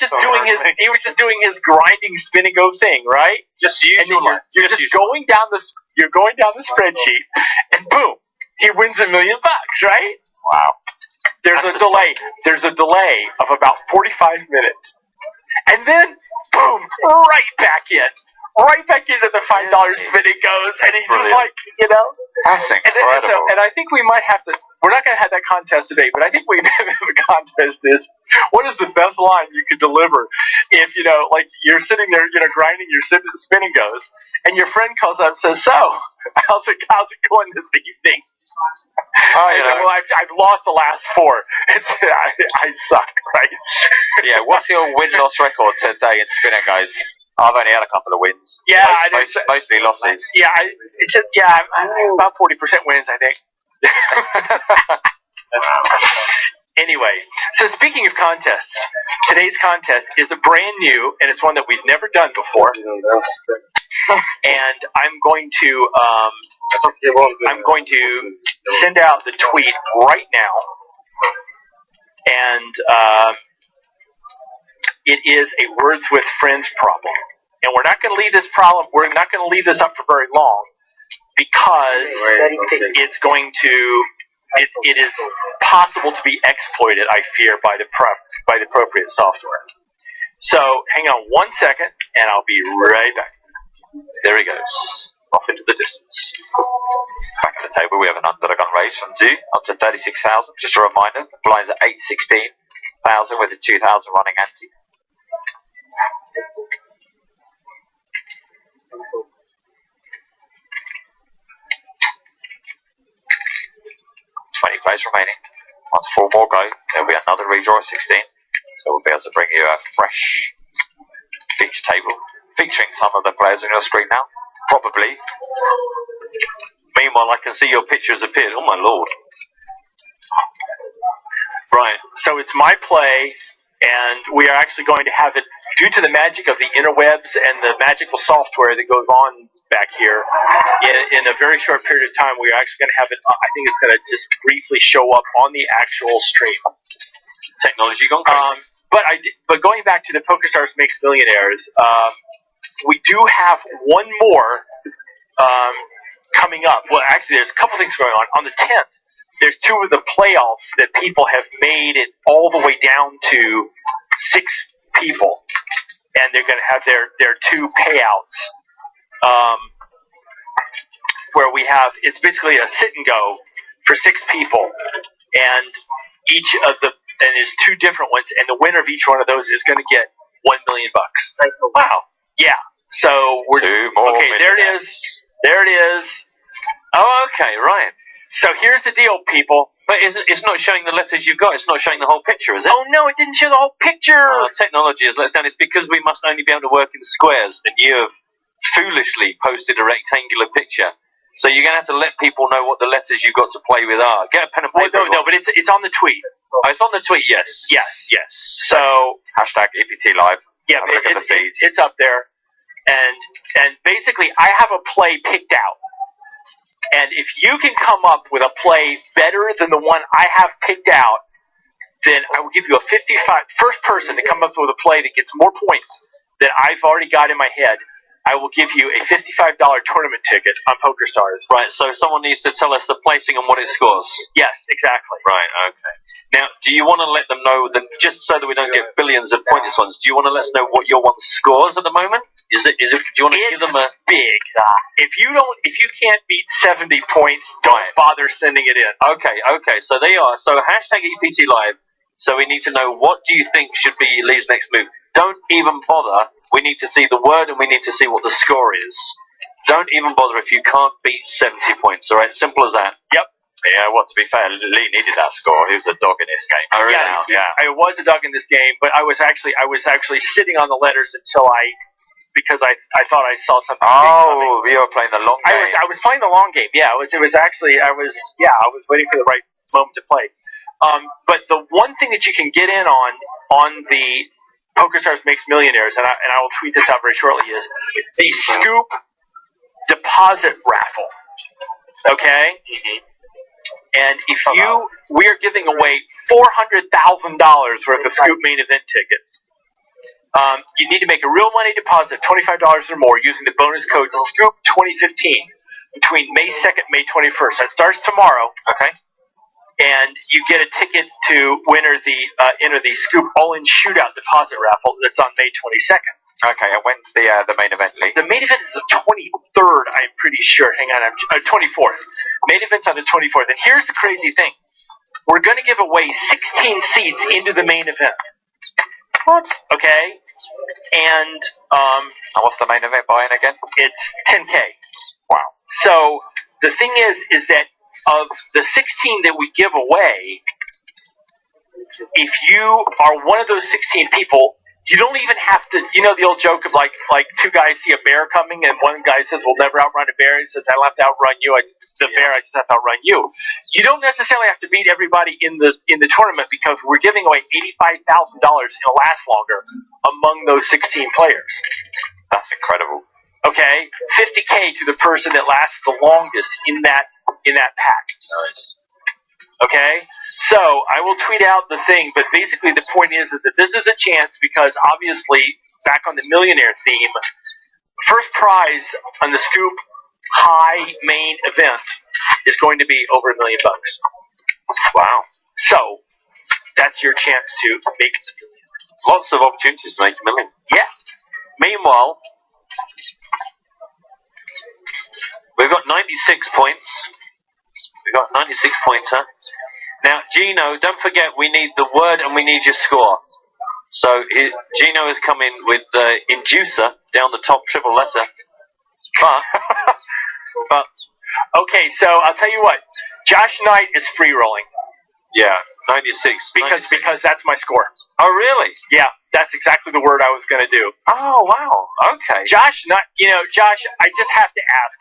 just doing his grinding spin and go thing, right? Just use your life. You're just going down the spreadsheet, and boom, he wins $1 million, right? Wow. There's a delay of about 45 minutes, and then boom, right back into the $5 spin and goes, and he's just like, That's incredible. And I think we might have to. We're not going to have that contest today, but I think we have a contest. Is what is the best line you could deliver if like you're sitting there, grinding your spin and goes, and your friend calls up and says, "So, how's it going this evening?" Well, I've lost the last 4. I suck, right? Yeah. What's your win-loss record today in spin and goes? I've only had a couple of wins. Yeah, mostly losses. Yeah, I'm about 40% wins, I think. Anyway, so speaking of contests, today's contest is a brand new, and it's one that we've never done before. And I'm going to send out the tweet right now, and it is a Words with Friends problem. And we're not going to leave this problem. We're not going to leave this up for very long because it's going to. It is possible to be exploited, I fear, by the appropriate software. So hang on 1 second, and I'll be right back. There he goes, off into the distance. Back at the table, we have an under-the-gun raise from Zoo up to 36,000. Just a reminder, the blinds at 816,000 with a 2,000 running ante. 20 plays remaining. Once 4 more go, there'll be another redraw of 16. So we'll be able to bring you a fresh beach table featuring some of the players on your screen now. Probably. Meanwhile, I can see your pictures appear. Oh my lord. Right. So it's my play, and we are actually going to have it, due to the magic of the interwebs and the magical software that goes on back here, in a very short period of time, we are actually going to have it, I think it's going to just briefly show up on the actual stream. Technology gone crazy. But going back to the PokerStars Makes Millionaires, we do have one more coming up. Well, actually, there's a couple things going on. On the 10th, there's 2 of the playoffs that people have made it all the way down to 6 people, and they're going to have their 2 payouts, where we have, it's basically a sit and go for 6 people, and each of the, and there's 2 different ones, and the winner of each one of those is going to get $1 million. Wow. Yeah. So we're 2 more. Okay. There it is. There it is. Oh, okay, right. So here's the deal, people. But it's not showing the letters you've got. It's not showing the whole picture, is it? Oh no, it didn't show the whole picture. Technology has let us down. It's because we must only be able to work in squares, and you have foolishly posted a rectangular picture. So you're going to have to let people know what the letters you've got to play with are. Get a pen and paper. No, but it's on the tweet. Oh, it's on the tweet, yes. Yes. So hashtag EPT Live. Yeah, it's up there. And basically, I have a play picked out. And if you can come up with a play better than the one I have picked out, then I will give you a 55. First person to come up with a play that gets more points than I've already got in my head, I will give you a $55 tournament ticket on PokerStars. Right, so someone needs to tell us the placing and what it scores. Yes, exactly. Right, okay. Now, do you want to let them know, that just so that we don't get billions of pointless ones, do you want to let us know what your one scores at the moment? Do you want to give them a big? If you can't beat 70 points, don't bother sending it in. Okay, so they are. So hashtag EPT Live. So we need to know, what do you think should be Lee's next move? Don't even bother. We need to see the word, and we need to see what the score is. Don't even bother if you can't beat 70 points, alright? Simple as that. Yep. Yeah, well, to be fair, Lee needed that score. He was a dog in this game. I was a dog in this game, but I was actually sitting on the letters because I thought I saw something. Oh, you were playing the long game. I was playing the long game. Yeah, I was waiting for the right moment to play. But the one thing that you can get in on the PokerStars Makes Millionaires, and I will tweet this out very shortly, is the Scoop deposit raffle. Okay? Mm-hmm. And we are giving away $400,000 worth of Scoop main event tickets. You need to make a real money deposit, $25 or more, using the bonus code SCOOP2015 between May 2nd and May 21st. That starts tomorrow. Okay. And you get a ticket to enter the Scoop All-In Shootout deposit raffle that's on May 22nd. Okay, and when's the main event, Lee? The main event is the 23rd, I'm pretty sure. Hang on, 24th. Main event's on the 24th. And here's the crazy thing. We're going to give away 16 seats into the main event. What? Okay. And what's the main event buy-in again? It's 10K. Wow. So the thing is that of the 16 that we give away, if you are one of those 16 people, you don't even have to, you know the old joke of like 2 guys see a bear coming and one guy says, we'll never outrun a bear. He says, I don't have to outrun you. Bear, I just have to outrun you. You don't necessarily have to beat everybody in the tournament, because we're giving away $85,000 it'll last longer among those 16 players. That's incredible. Okay, 50K to the person that lasts the longest in that pack. Nice. Okay, so I will tweet out the thing, but basically the point is that this is a chance, because obviously, back on the millionaire theme, first prize on the Scoop High main event is going to be over $1 million. Wow. So, that's your chance to make $1 million. Lots of opportunities to make $1 million. Yeah. Meanwhile, we've got 96 points. We've got 96 points, huh? Now, Gino, don't forget, we need the word and we need your score. So, Gino has come in with the inducer down the top triple letter. But okay, so I'll tell you what. Josh Knight is free rolling. Yeah, 96. Because that's my score. Oh, really? Yeah, that's exactly the word I was going to do. Oh, wow. Okay. Josh, Josh, I just have to ask,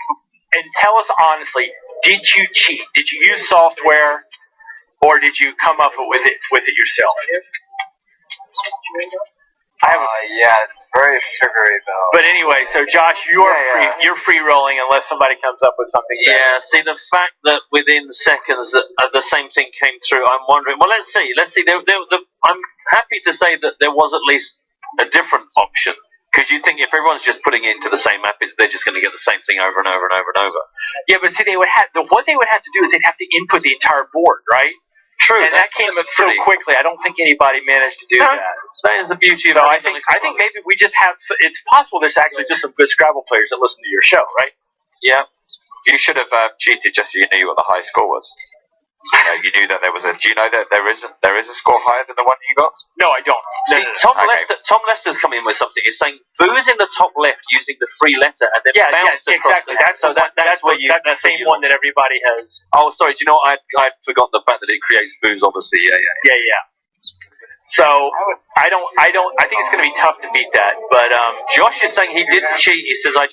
and tell us honestly, did you cheat? Did you use software, or did you come up with it yourself? Yeah, it's very sugary though. But anyway, so Josh, you're free rolling unless somebody comes up with something. Yeah, see, the fact that within seconds the same thing came through, I'm wondering, well, let's see. I'm happy to say that there was at least a different option. Because you think if everyone's just putting it into the same map, they're just going to get the same thing over and over and over and over. Yeah, but see, what they would have to do is they'd have to input the entire board, right? True, and that came up so quickly. I don't think anybody managed to do that. That is the beauty of it. I think maybe we just have. It's possible there's actually just some good Scrabble players that listen to your show, right? Yeah. You should have cheated just so you knew what the high score was. You knew that there was a. Do you know that there is a score higher than the one you got? No, I don't. See, Tom Lester's come in with something. He's saying booze in the top left using the free letter and then bounce across. Exactly. That's the same one that everybody has. Oh, sorry. Do you know what? I'd forgotten the fact that it creates booze. Obviously, yeah. So I think it's going to be tough to beat that. But Josh is saying he didn't cheat. He says I.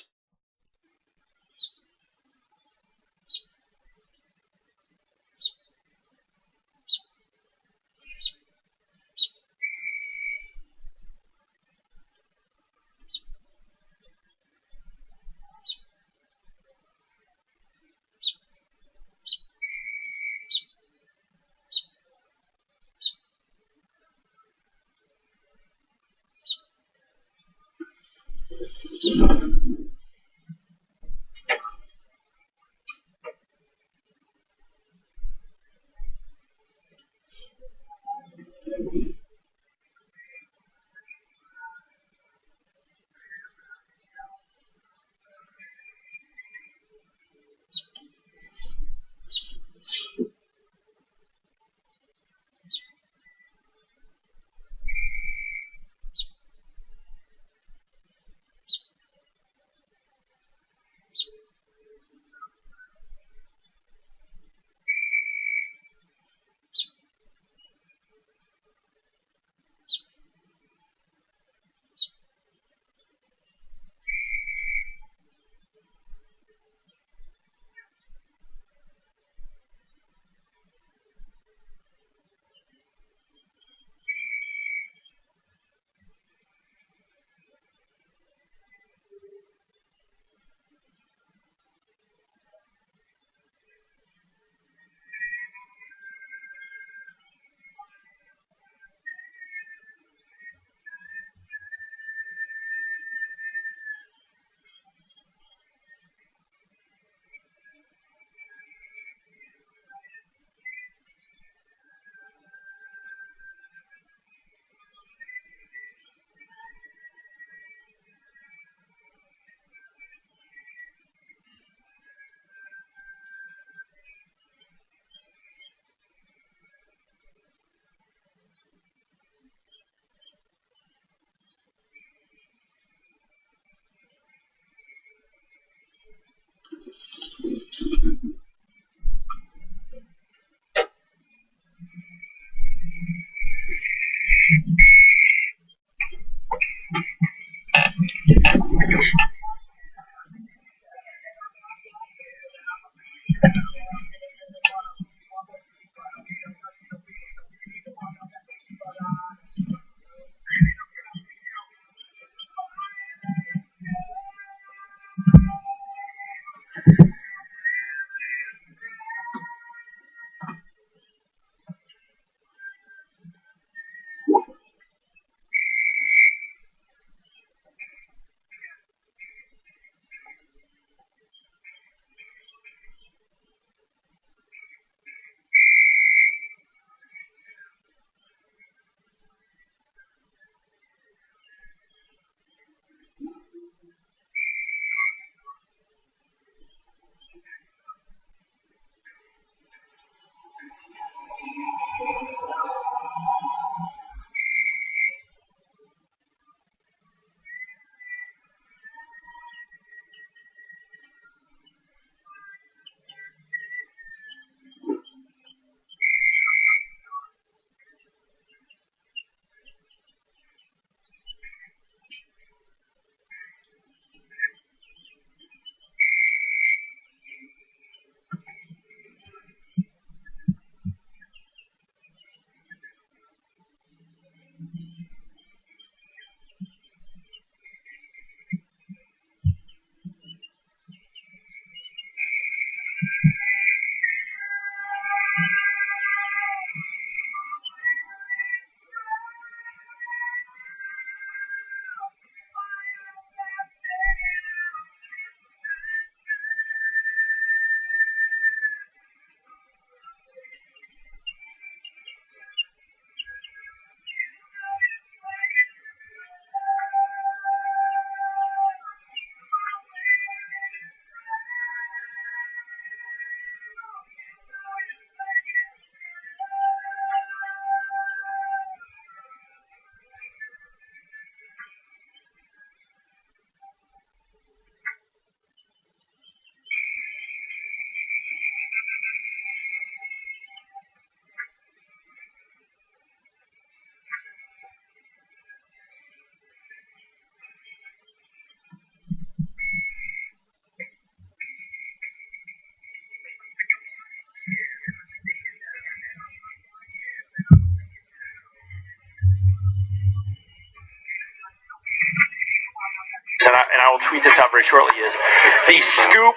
I'll tweet this out very shortly, is the Scoop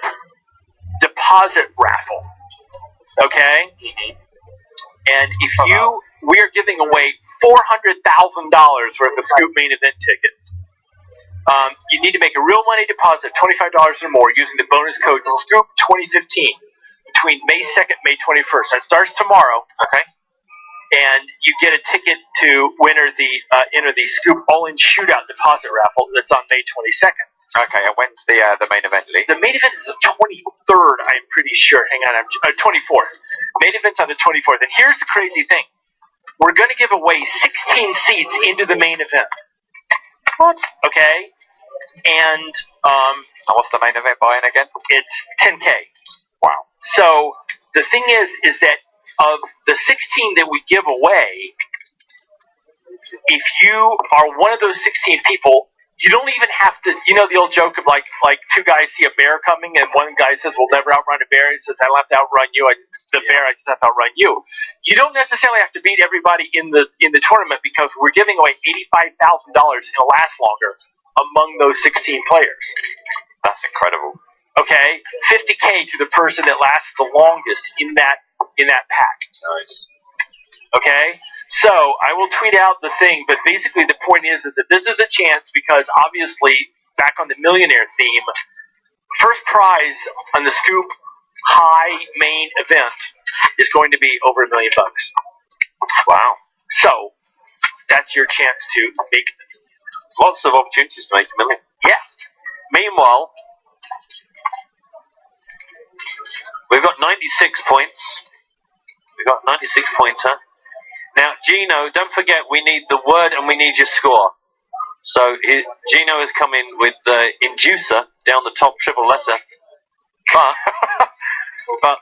deposit raffle. Okay? And if we are giving away $400,000 worth of Scoop main event tickets. You need to make a real money deposit, $25 or more, using the bonus code SCOOP2015 between May 2nd and May 21st. That starts tomorrow. Okay. And you get a ticket to enter the Scoop All-In Shootout deposit raffle that's on May 22nd. Okay, and when's the main event, Lee? The main event is the 23rd, I'm pretty sure. Hang on, 24th. Main event's on the 24th. And here's the crazy thing. We're going to give away 16 seats into the main event. What? Okay. And what's the main event buy-in again? It's 10K. Wow. So the thing is that of the 16 that we give away, if you are one of those 16 people, you don't even have to, you know the old joke of like two guys see a bear coming and one guy says, we'll never outrun a bear. He says, I don't have to outrun you. Bear, I just have to outrun you. You don't necessarily have to beat everybody in the tournament because we're giving away $85,000 it'll last longer among those 16 players. That's incredible. Okay? 50K to the person that lasts the longest in that pack. Nice. Okay? So, I will tweet out the thing, but basically the point is that this is a chance because obviously, back on the millionaire theme, first prize on the Scoop High main event is going to be over $1 million. Wow. So, that's your chance to make lots of opportunities to make $1 million. Yeah. Meanwhile, we've got 96 points. We've got 96 points, huh? Now, Gino, don't forget we need the word and we need your score. So, Gino is coming with the inducer down the top triple letter. But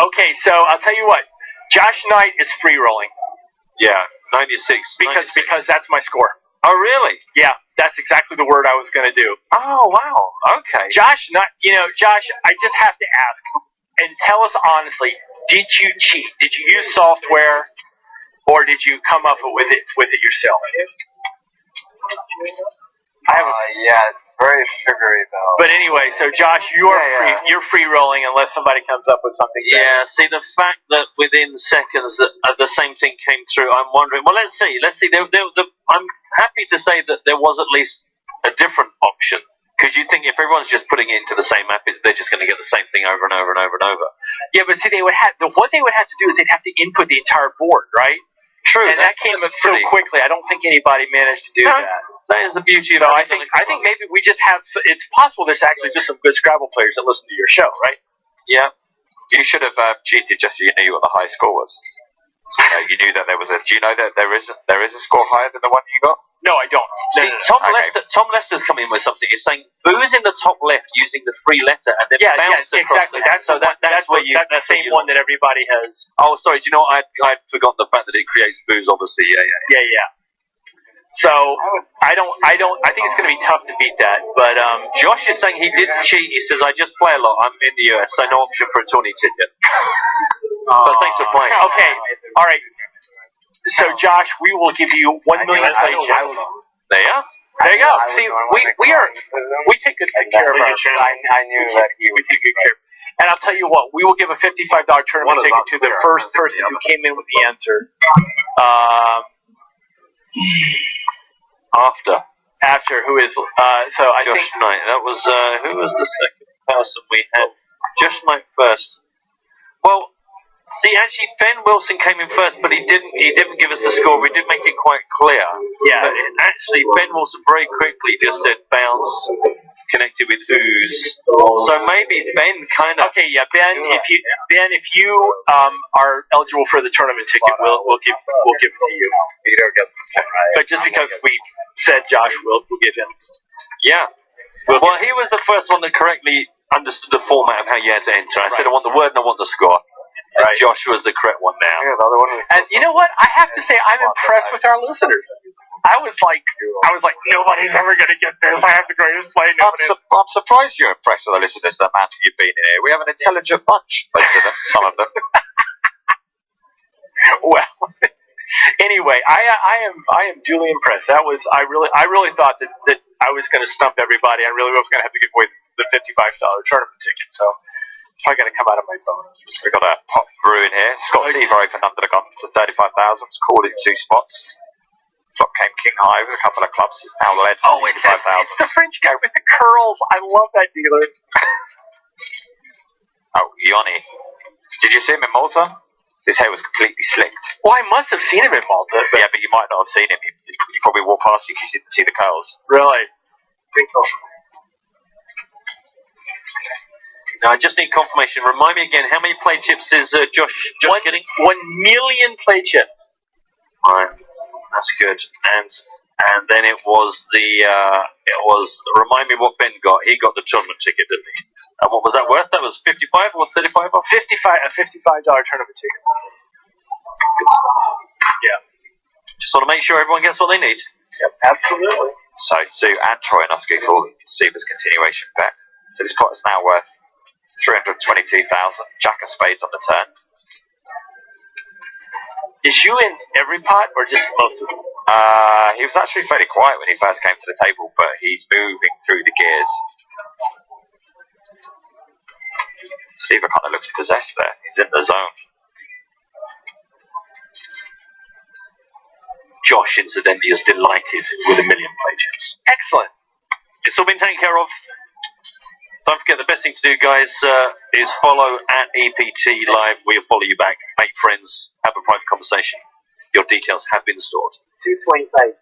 okay, so I'll tell you what. Josh Knight is free rolling. Yeah, 96. Because that's my score. Oh, really? Yeah, that's exactly the word I was going to do. Oh, wow. Okay. Josh Knight, Josh, I just have to ask, and tell us honestly, did you cheat? Did you use software, or did you come up with it yourself? Yeah, it's very sugary though. But anyway, so Josh, you're free rolling unless somebody comes up with something. Yeah, see the fact that within seconds the same thing came through, I'm wondering. Well, let's see. I'm happy to say that there was at least a different option because you think if everyone's just putting it into the same app, they're just going to get the same thing over and over and over and over. Yeah, but see, what they would have to do is they'd have to input the entire board, right? True, and that came up so quickly. I don't think anybody managed to do that. That is the beauty of it. I think maybe we just have. It's possible there's actually just some good Scrabble players that listen to your show, right? Yeah. You should have cheated just so you knew what the high score was. So, you knew that there was a. Do you know that there is a score higher than the one you got? No, I don't. See, Tom Lester's coming with something. He's saying booze in the top left using the free letter and then bounce across exactly. That's where you. That's the same one that everybody has. Oh, sorry. Do you know what? I forgot the fact that it creates booze. Obviously, yeah. So I think it's going to be tough to beat that. But Josh is saying he didn't cheat. He says I just play a lot. I'm in the US, so no option for a tourney ticket. But thanks for playing. Okay. All right. So, Josh, we will give you 1 million play chips. There you are. There you go. See, we take good care of our. I knew that we take good care. And I'll tell you what, we will give a $55 tournament ticket to the first person who came in with the answer. After who is so I Josh think Knight. That was who was the second person we had? Josh Knight first. Well. See, actually, Ben Wilson came in first, but he didn't give us the score. We did make it quite clear. Yeah. But actually, Ben Wilson very quickly just said bounce, connected with ooze. So maybe Ben kind of. Okay, yeah, Ben. If you are eligible for the tournament ticket, we'll give it to you. But just because we said Josh, we'll give him. Yeah. Well, he was the first one that correctly understood the format of how you had to enter. I said I want the word and I want the score. Right. Josh was the correct one now. Yeah, the other one was and you know what? I have to say, I'm impressed with our listeners. I was like, nobody's ever going to get this. I have the greatest play. I'm surprised you're impressed with the listeners, the amount you've been in here. We have an intelligent bunch, most of them, some of them. Well, anyway, I am duly impressed. I really thought that I was going to stump everybody. I really was going to have to give away the $55 tournament ticket. So it's probably going to come out of my bonus. We've got a pop through in here. Scott Seaver opened under the gun for 35,000. Was called in 2 spots. Flop came king high with a couple of clubs. Is now led for 55,000. It's the French guy with the curls. I love that dealer. Oh, Yoni. Did you see him in Malta? His hair was completely slicked. Well, I must have seen him in Malta. Yeah, but you might not have seen him. You probably walked past you because you didn't see the curls. Really? Think so. Now, I just need confirmation. Remind me again, how many play chips is Josh getting? 1 million play chips. Right, that's good. And then it was remind me what Ben got. He got the tournament ticket, didn't he? And what was that worth? That was 55 or 35? A $55 tournament ticket. Good stuff. Yeah. Just want to make sure everyone gets what they need. Yep, absolutely. So Sue and Troy Nusky for Seaver's continuation bet. So this pot is now worth 322,000. Jack of spades on the turn. Is you in every pot or just most of them? He was actually fairly quiet when he first came to the table, but he's moving through the gears. Seaver kind of looks possessed there. He's in the zone. Josh, incidentally, is delighted with 1 million play chips. Excellent. It's all been taken care of. Don't forget, the best thing to do, guys, is follow at EPT Live. We'll follow you back, make friends, have a private conversation. Your details have been stored. 225.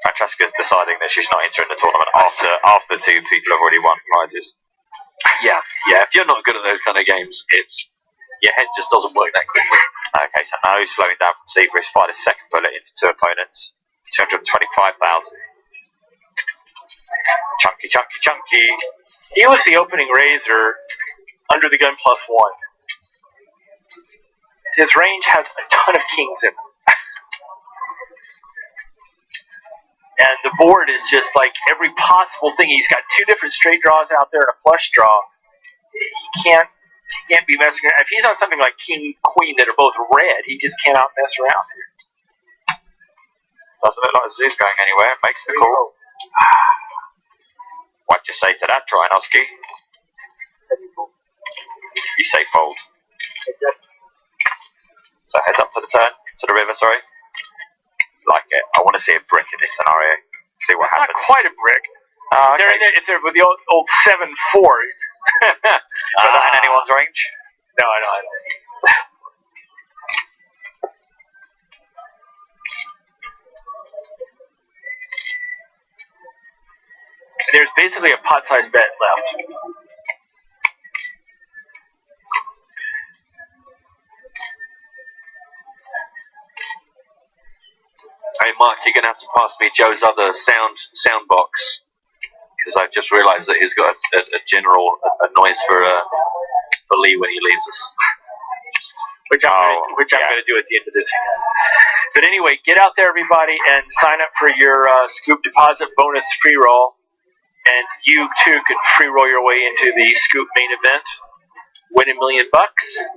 Francesca's deciding that she's not entering the tournament after 2 people have already won prizes. Yeah. If you're not good at those kind of games, your head just doesn't work that quickly. Okay, so now he's slowing down from Seaver. He's fired his second bullet into 2 opponents. 225,000. Chunky. He was the opening raiser under the gun +1. His range has a ton of kings in it. And the board is just like every possible thing. He's got 2 different straight draws out there and a flush draw. He can't be messing around. If he's on something like king, queen that are both red, he just cannot mess around here. Doesn't look like Zoo's going anywhere. Makes the call. What'd you say to that, Trojanowski? You say fold. So heads up to the turn, to the river, sorry. Like it. I want to see a brick in this scenario. See what happens. Not quite a brick. Okay. If they're with the old 7-4. Is that in anyone's range? No, I don't. There's basically a pot-sized bet left. Hey, Mark, you're going to have to pass me Joe's other sound box, because I've just realised that he's got a general noise for Lee when he leaves us. Which I'm going to do at the end of this. But anyway, get out there, everybody, and sign up for your Scoop Deposit bonus free roll. And you, too, could free roll your way into the Scoop main event. Win $1 million.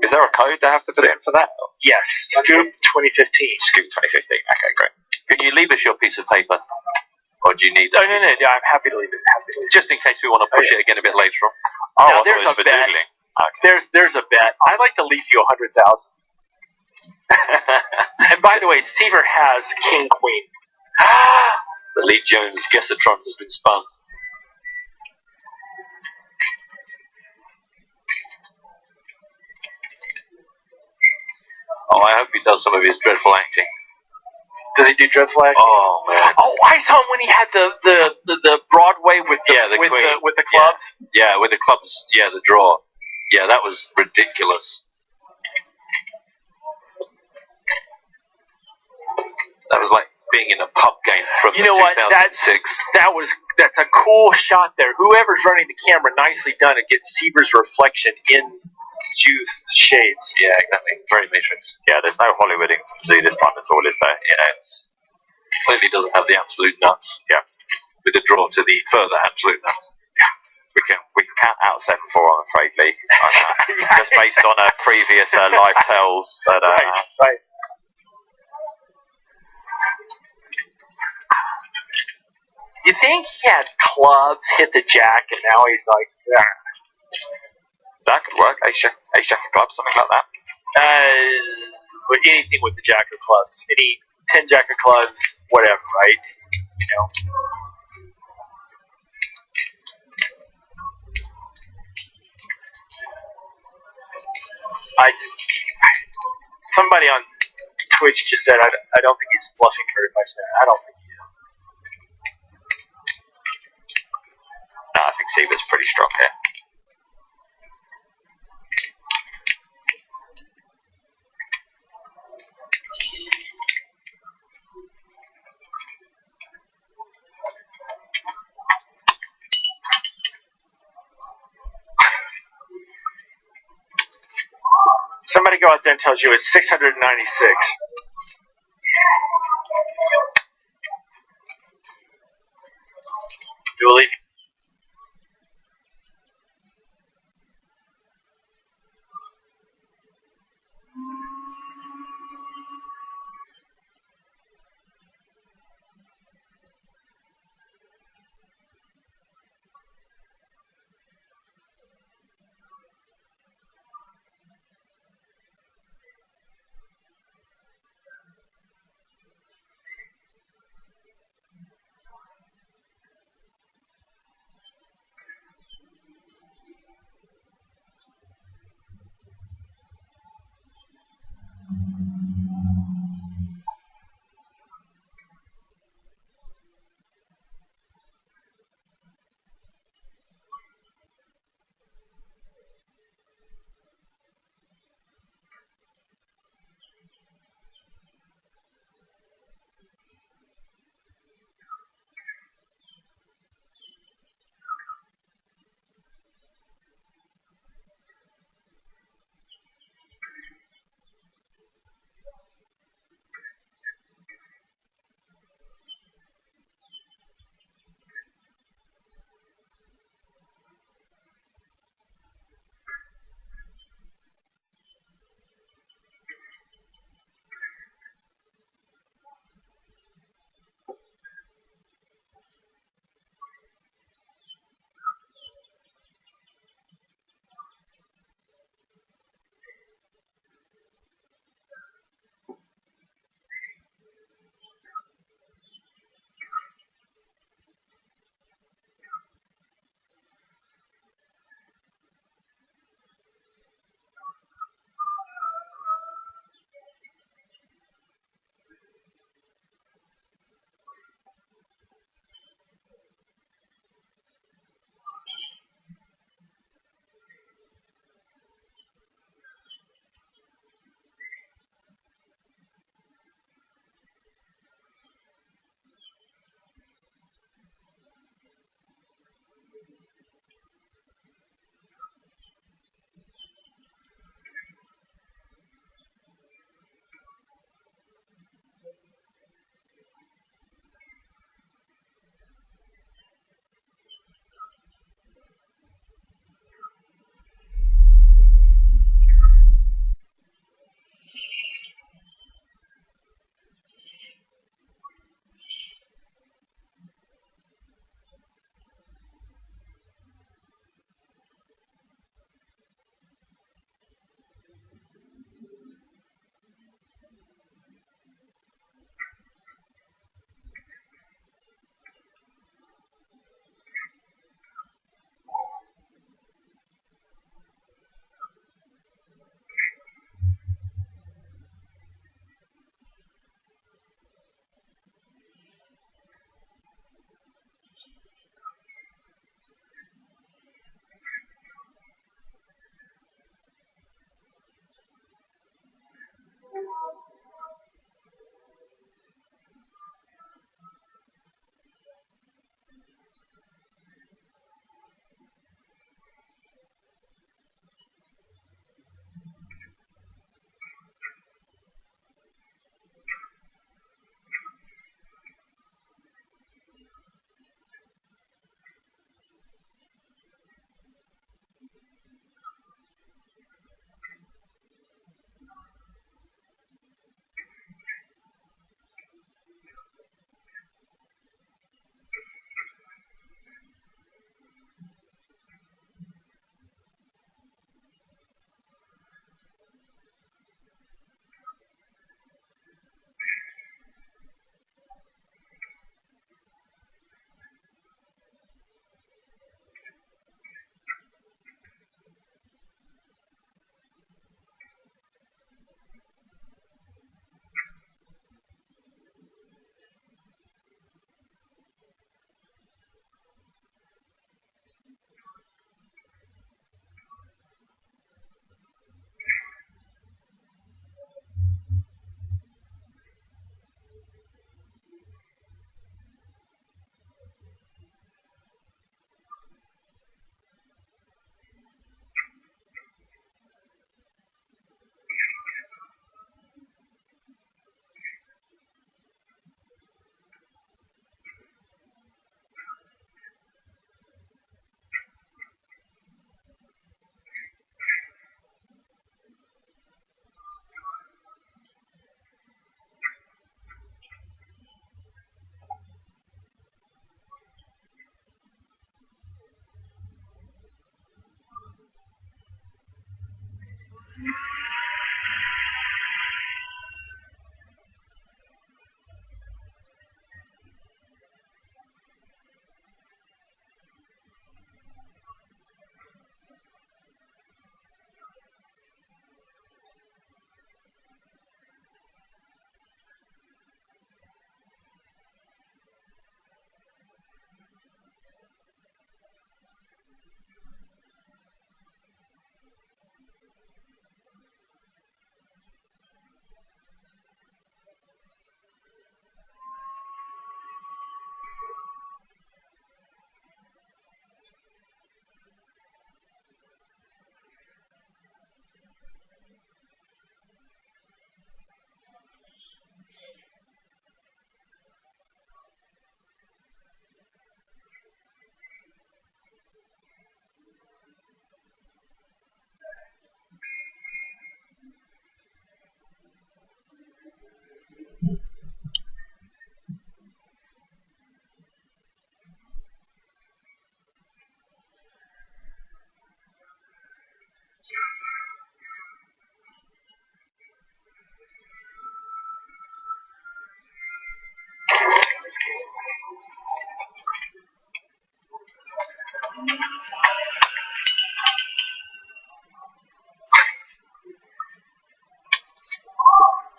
Is there a code they have to put in for that? Yes. Scoop 2015. Scoop 2015. Okay, great. Can you leave us your piece of paper? Or do you need that? No. Yeah, I'm happy to leave it. Just in case we want to push it again a bit later on. Now, there's a bet. Okay. There's a bet. I'd like to leave you 100,000. And by the way, Seaver has king, queen. The Lee Jones Guessatron has been spun. Oh, I hope he does some of his dreadful acting. Does he do dreadful acting? Oh man! Oh, I saw him when he had the Broadway with the clubs. Yeah, with the clubs. Yeah, the draw. Yeah, that was ridiculous. That was like being in a pub game from 2006. That's a cool shot there. Whoever's running the camera, nicely done. It gets Seaver's reflection in Juice shades. Yeah, exactly. Very Matrix. Yeah, there's no Hollywooding from Z this time at all, is there? You know, clearly doesn't have the absolute nuts. Yeah, with the draw to the further absolute nuts. Yeah, we can count out 7-4, I'm afraid, Lee. Just based on previous live tells. But, right. You think he had clubs, hit the jack, and now he's like, yeah. That could work. Ace jack of clubs, something like that. But anything with the jack of clubs, any 10 jack of clubs, whatever, right? You know. Somebody on Twitch just said I don't think he's bluffing very much there. I don't think he is. No, I think Seaver's pretty strong here. Somebody go out there and tells you it's 696. Do you believe?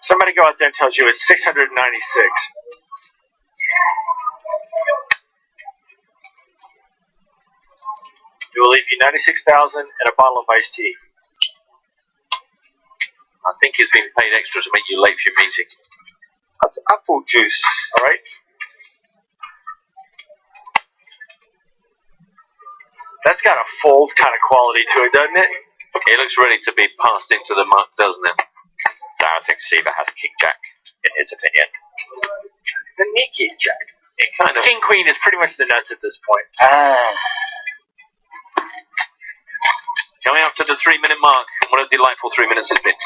Somebody go out there and tells you it's 696. It will leave you 96,000 and a bottle of iced tea. I think he's been paid extra to make you late for your meeting. That's apple juice. All right. That's got a fold kind of quality to it, doesn't it? It looks ready to be passed into the muck, doesn't it? No, I think Siva has King Jack, in his opinion. The Nikki Jack. It kind of. King Queen is pretty much the nuts at this point. Coming up to the 3-minute mark. What a delightful 3 minutes it's been.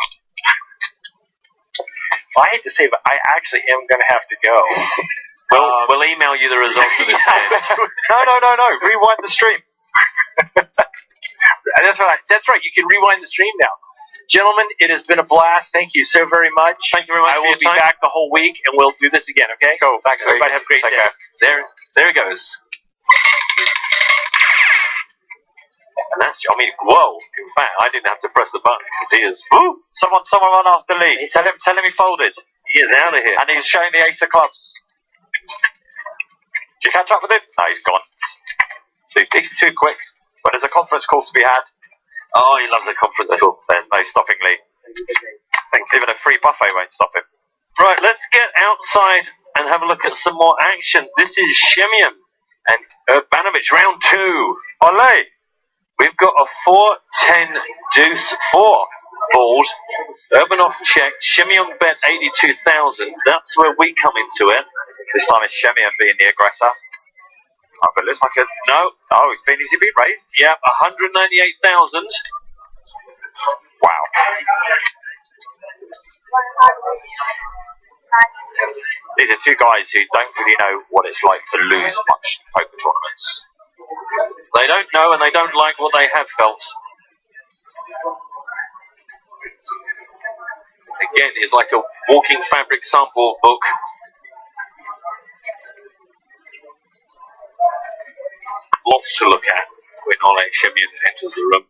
Well, I hate to say, but I actually am going to have to go. We'll email you the results of this game. No. Rewind the stream. That's right. You can rewind the stream now. Gentlemen, it has been a blast. Thank you so very much. Thank you very much. I will be back the whole week, and we'll do this again, okay? Cool. Thanks, everybody. Have a great day. There it goes. And that's, I mean, whoa. In fact, I didn't have to press the button because he is. Ooh, someone run after Lee. Tell him he folded. He is out of here. And he's showing the ace of clubs. Did you catch up with him? No, he's gone. He's too quick. But there's a conference call to be had. Oh, he loves a conference call. There's no stopping Lee. Even a free buffet won't stop him. Right, let's get outside and have a look at some more action. This is Shemian and Urbanovic, round 2. Ole! We've got a 4-10 deuce 4 board. Urbanov check. Shemian bet 82,000. That's where we come into it. This time it's Shemian being the aggressor. Oh, but it looks like a... No. Oh, has he been raised? Yep, 198,000. Wow. These are two guys who don't really know what it's like to lose much poker tournaments. They don't know and they don't like what they have felt. Again, it's like a walking fabric sample book. Lots to look at when Ole Shemian enters the room.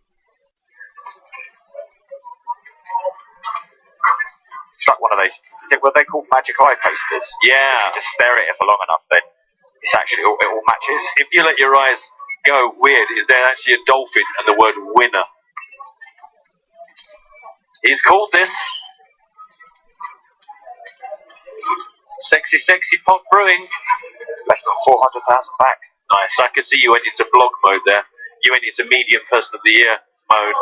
It's like one of those, is it what they call magic eye posters? Yeah. If you just stare at it for long enough, then it's actually it all matches. If you let your eyes go weird, there's actually a dolphin and the word winner. He's called this. Sexy pot brewing. Less than 400,000 back. Nice. I can see you went into blog mode there. You went into medium person of the year mode.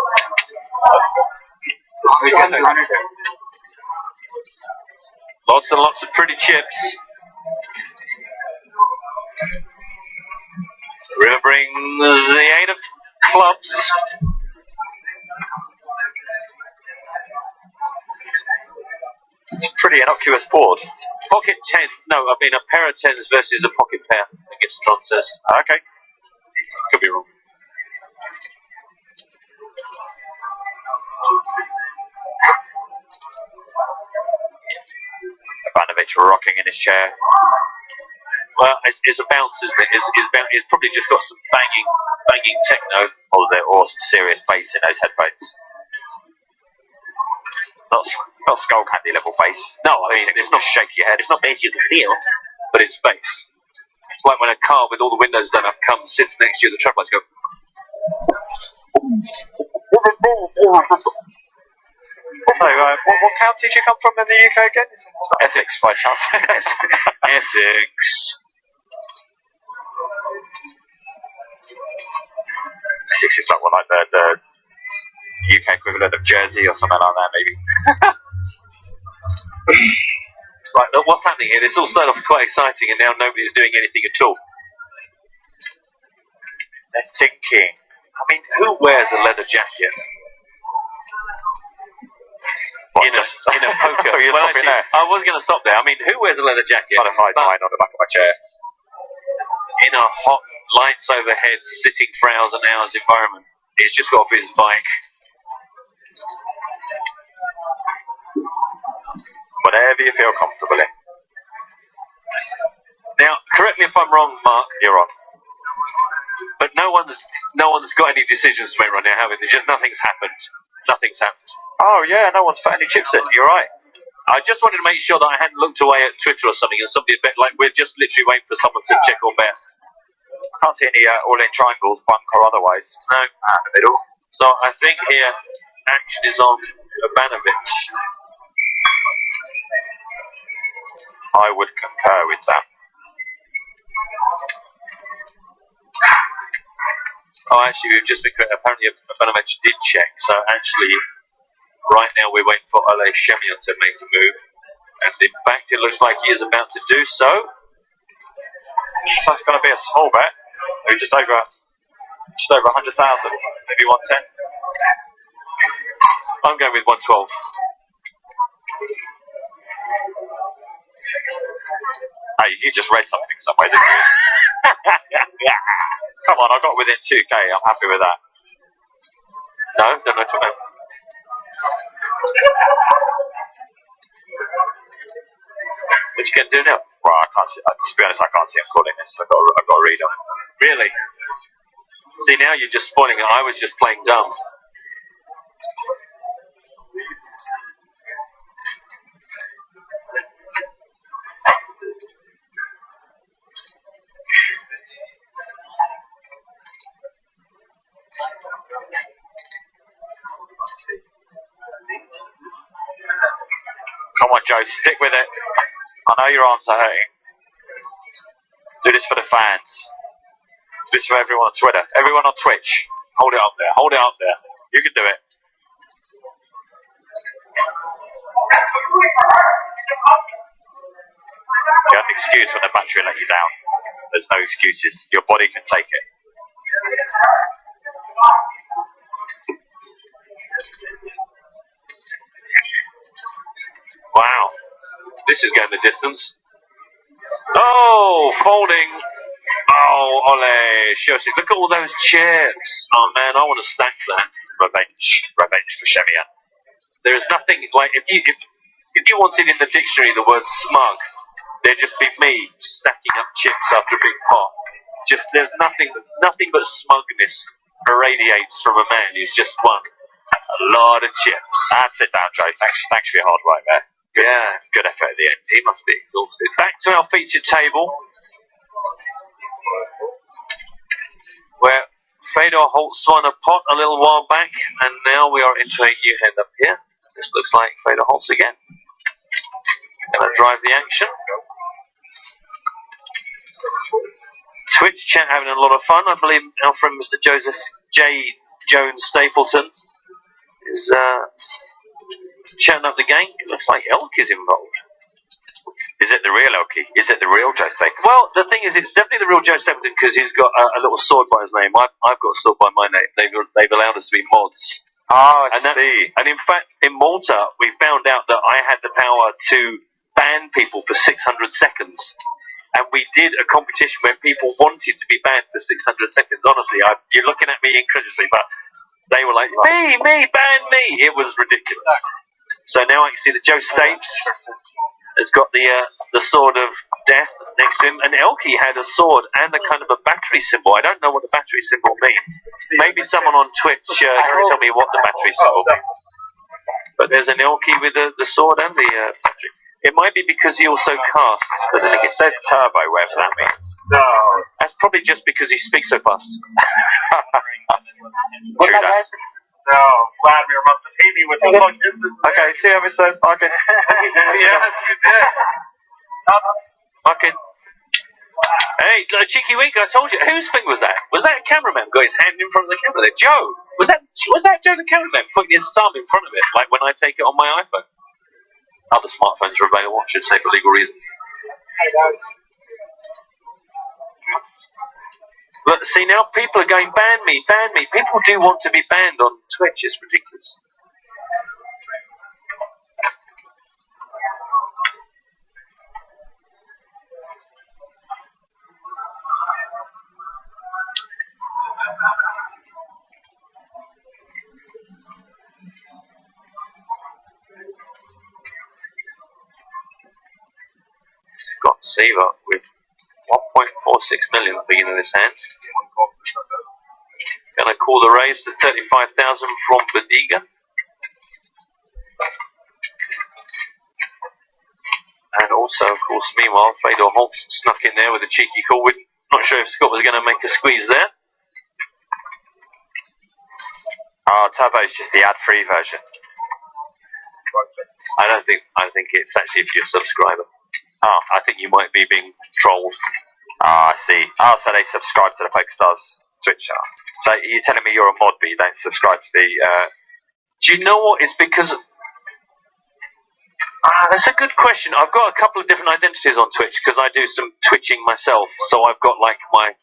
Lots and lots of pretty chips. River brings the 8 of clubs. It's a pretty innocuous board. Pocket 10. No, I mean a pair of 10s versus a pocket pair, I guess John says. Okay. Could be wrong. Ivanovic rocking in his chair. Well, it's a bounce, isn't it? It's probably just got some banging techno. Or some serious bass in those headphones. Not skull candy level bass. No, I mean, it's not shake your head. It's not bass you can feel, but it's bass. It's like when a car with all the windows done up comes, sits next to you, the traffic lights go. So, what county did you come from in the UK again? It's not Essex by chance. Essex. Essex is like the UK equivalent of Jersey or something like that, maybe. Right, look, what's happening here? This all started off quite exciting, and now nobody's doing anything at all. They're thinking. I mean, who wears a leather jacket? What, in a poker. So you're Well, stopping actually, there? I was going to stop there. I mean, who wears a leather jacket? Trying to hide mine on the back of my chair. In a hot, lights overhead, sitting for hours and hours environment. He's just got off his bike. Whatever you feel comfortable in. Now, correct me if I'm wrong, Mark. You're on. But no one's got any decisions to make right now, have they? There's just nothing's happened. Nothing's happened. Oh yeah, no one's put any chips in. You're right. I just wanted to make sure that I hadn't looked away at Twitter or something and somebody had bet, like we're just literally waiting for someone to check or bet. I can't see any all-in triangles, bunk or otherwise. No. In the middle. So I think here action is on Ivanovic. I would concur with that. Oh, actually, we've just been apparently Ivanovic did check. So actually, right now we're waiting for Ole Shemian to make a move, and in fact, it looks like he is about to do so. So it's going to be a small bet. Maybe just over 100,000, maybe 110. I'm going with 112. Hey, you just read something somewhere, didn't you? Come on, I got within 2k. I'm happy with that. No, don't know what about. What you can do now? Well, I can't see. To be honest, I can't see him calling this. I've got to read on it. Really? See, now you're just spoiling it. I was just playing dumb. Come on, Joe, stick with it. I know your arms are hurting. Do this for the fans. Do this for everyone on Twitter. Everyone on Twitch. Hold it up there. Hold it up there. You can do it. You have an excuse when the battery let you down. There's no excuses. Your body can take it. Wow. This is going the distance. Oh, folding. Oh, Ole. Seriously, look at all those chips. Oh, man, I want to stack that. Revenge for Shemian. There is nothing, like, if you wanted in the dictionary the word smug, there'd just be me stacking up chips after a big pot. Just, there's nothing but smugness irradiates from a man who's just won a lot of chips. And sit down, Joe. Thanks for your hard work there. Yeah. Good effort at the end. He must be exhausted. Back to our featured table, where Fedor Holtz won a pot a little while back, and now we are into a new head up here. This looks like Fedor Holtz again. Gonna drive the action. Twitch chat having a lot of fun. I believe our friend Mr. Joseph J. Jones Stapleton is chatting up the game. It looks like Elk is involved. Is it the real Elkie? Is it the real Joe Stapleton? Well, the thing is, it's definitely the real Joe Stapleton because he's got a little sword by his name. I've got a sword by my name. They've allowed us to be mods. Oh, I see. And in fact, in Malta, we found out that I had the power to ban people for 600 seconds. And we did a competition where people wanted to be banned for 600 seconds. Honestly, you're looking at me incredulously, but they were like, me, ban me. It was ridiculous. So now I can see that Joe Stapes has got the sword of death next to him, and Elkie had a sword and a kind of a battery symbol. I don't know what the battery symbol means. Maybe someone on Twitch can tell me what the battery symbol means. But there's an Elkie with the sword and the battery. It might be because he also casts, but then again, it says turbo, whatever that means. No. That's probably just because he speaks so fast. True that. No, Vladimir must have hit me with the fuck is this? Okay, see how it says? Okay. Yes, you did. Okay. Hey, cheeky wink, I told you. Whose thing was that? Was that a cameraman got his hand in front of the camera there? Joe! Was that Joe the cameraman putting his thumb in front of it, like when I take it on my iPhone? Other smartphones are available, I should say, for legal reasons. Look, see now, people are going, ban me. People do want to be banned on Twitch, it's ridiculous. got Siva with 1.46 million at the beginning of this hand. Gonna call the raise to 35,000 from Badiga. And also, of course, meanwhile, Fedor Holtz snuck in there with a cheeky call. We're not sure if Scott was going to make a squeeze there. Oh, Turbo's just the ad-free version. I think it's actually if you're a subscriber. Oh, I think you might be being trolled. Oh, I see. Oh, so they subscribe to the PokerStars Twitch channel. So you're telling me you're a mod, but you don't subscribe to the... Do you know what? It's because... that's a good question. I've got a couple of different identities on Twitch because I do some twitching myself. So I've got like my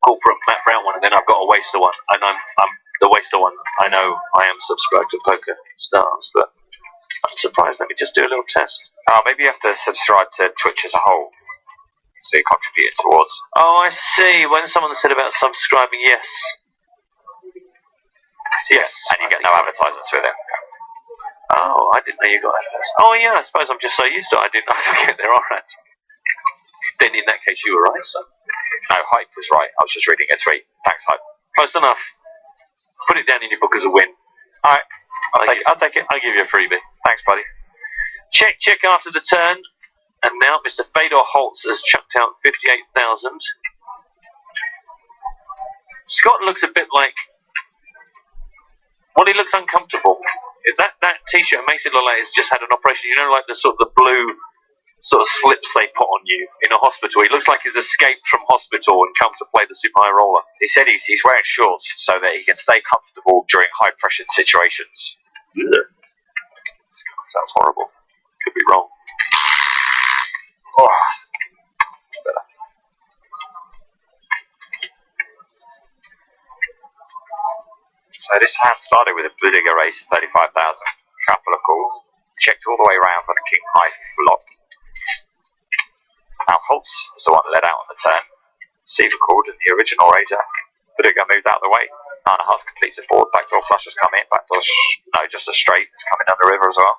corporate Matt Brown one, and then I've got a Waster one. And I'm the Waster one. I know I am subscribed to PokerStars, but I'm surprised. Let me just do a little test. Oh, maybe you have to subscribe to Twitch as a whole, so you're contributing towards. Oh, I see. When someone said about subscribing, yes. Yes. And you get no advertisements with it. Oh, I didn't know you got ads. Oh, yeah, I suppose I'm just so used to it. I didn't know there are ads. Then in that case, you were right, son. No, Hype was right. I was just reading a tweet. Thanks, Hype. Close enough. Put it down in your book as a win. Alright, I'll take it. I'll give you a freebie. Thanks, buddy. Check after the turn. And now Mr. Fedor Holtz has chucked out 58,000. Scott looks a bit like... Well, he looks uncomfortable. That t-shirt makes it look like he's just had an operation. You know, like the sort of the blue sort of slips they put on you in a hospital. He looks like he's escaped from hospital and come to play the Super High Roller. He said he's wearing shorts so that he can stay comfortable during high-pressure situations. Ugh. Sounds horrible. Could be wrong. Oh. Better. So this hand started with a Budiga raise of 35,000. Couple of calls. Checked all the way around on a king high flop. Now Holtz is the one led out on the turn. Seaver called in the original raiser. Budiga moved out of the way. 9.5 completes a forward. Backdoor flush has come in. Backdoor no, just a straight. It's coming down the river as well.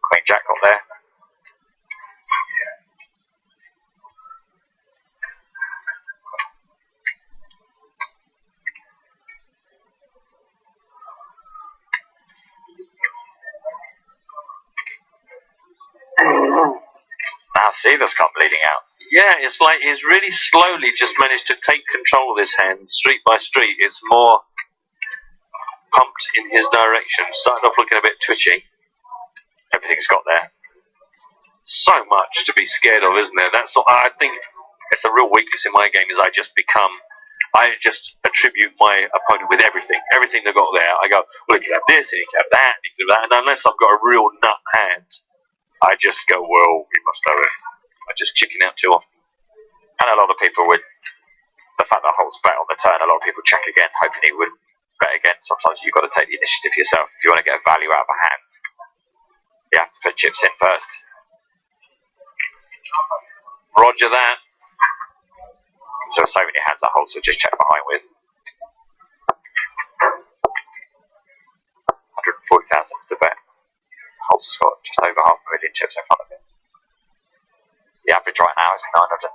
Queen Jack got there. Now Seaver's come bleeding out. Yeah, it's like he's really slowly just managed to take control of this hand, street by street. It's more pumped in his direction. Started off looking a bit twitchy. Everything's got there. So much to be scared of, isn't there? That's what I think. It's a real weakness in my game. Is I just attribute my opponent with everything they've got there. I go, well, he can have this, and he can have that, and he can have that. And unless I've got a real nut hand, I just go, well, he must have it. I just chicken out too often. And a lot of people would, the fact that Holtz bet on the turn, a lot of people check again, hoping he would bet again. Sometimes you've got to take the initiative yourself. If you want to get a value out of a hand, you have to put chips in first. Roger that. So there's so many hands that Holtz will just check behind with. 140,000 to bet. Holtz has got just over 500,000 chips in front of him. The average right now is 934,000.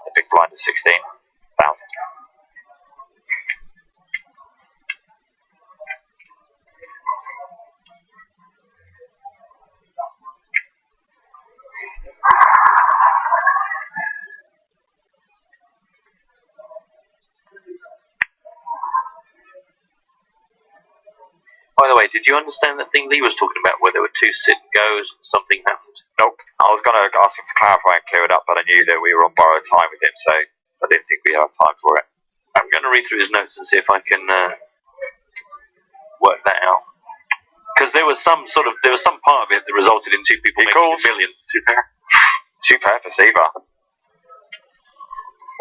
The big blind is 16,000. By the way, did you understand that thing Lee was talking about where there were 2 sit and goes and something happened? Nope. I was going to ask him to clarify and clear it up, but I knew that we were on borrowed time with him, so I didn't think we had time for it. I'm going to read through his notes and see if I can work that out. Because there was some part of it that resulted in 2 people making $1 million. 2 pair. 2 pair for Seaver.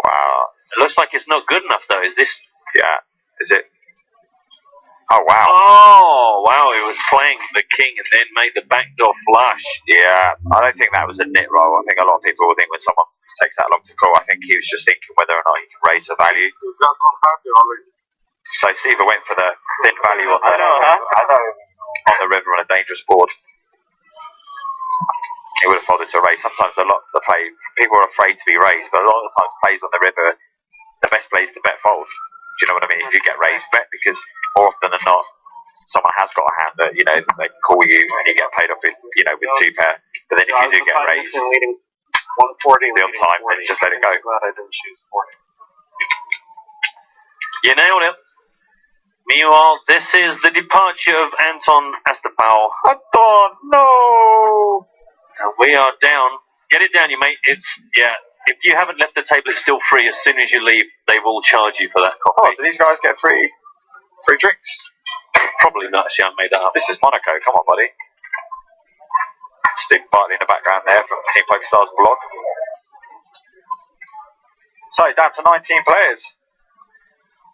Wow. It looks like it's not good enough though. Is this? Yeah. Is it? Oh wow. Oh wow, he was playing the king and then made the backdoor flush. Yeah, I don't think that was a nit roll. I think a lot of people will think when someone takes that long to call, I think he was just thinking whether or not he can raise the value. So Seaver went for the thin value on the river on a dangerous board. he would have folded to raise. Sometimes a lot of the play, people are afraid to be raised, but a lot of the times plays on the river, the best plays to bet fold. Do you know what I mean? If you get raised, bet, because more often than not, someone has got a hand that, you know, they can call you and you get paid off with, you know, with 2 pair. But then if you do get raised, 140 be on time and just let it go. Glad I didn't choose 40. You nailed it. Meanwhile, this is the departure of Anton Astapau. Anton, no! And we are down. Get it down, you mate. It's, yeah. If you haven't left the table, it's still free. As soon as you leave, they will charge you for that coffee. Oh, do these guys get free drinks? Probably not. Actually, I made that up. This is Monaco. Come on, buddy. Steve Bartley in the background there from Team PokerStars blog. So down to 19 players.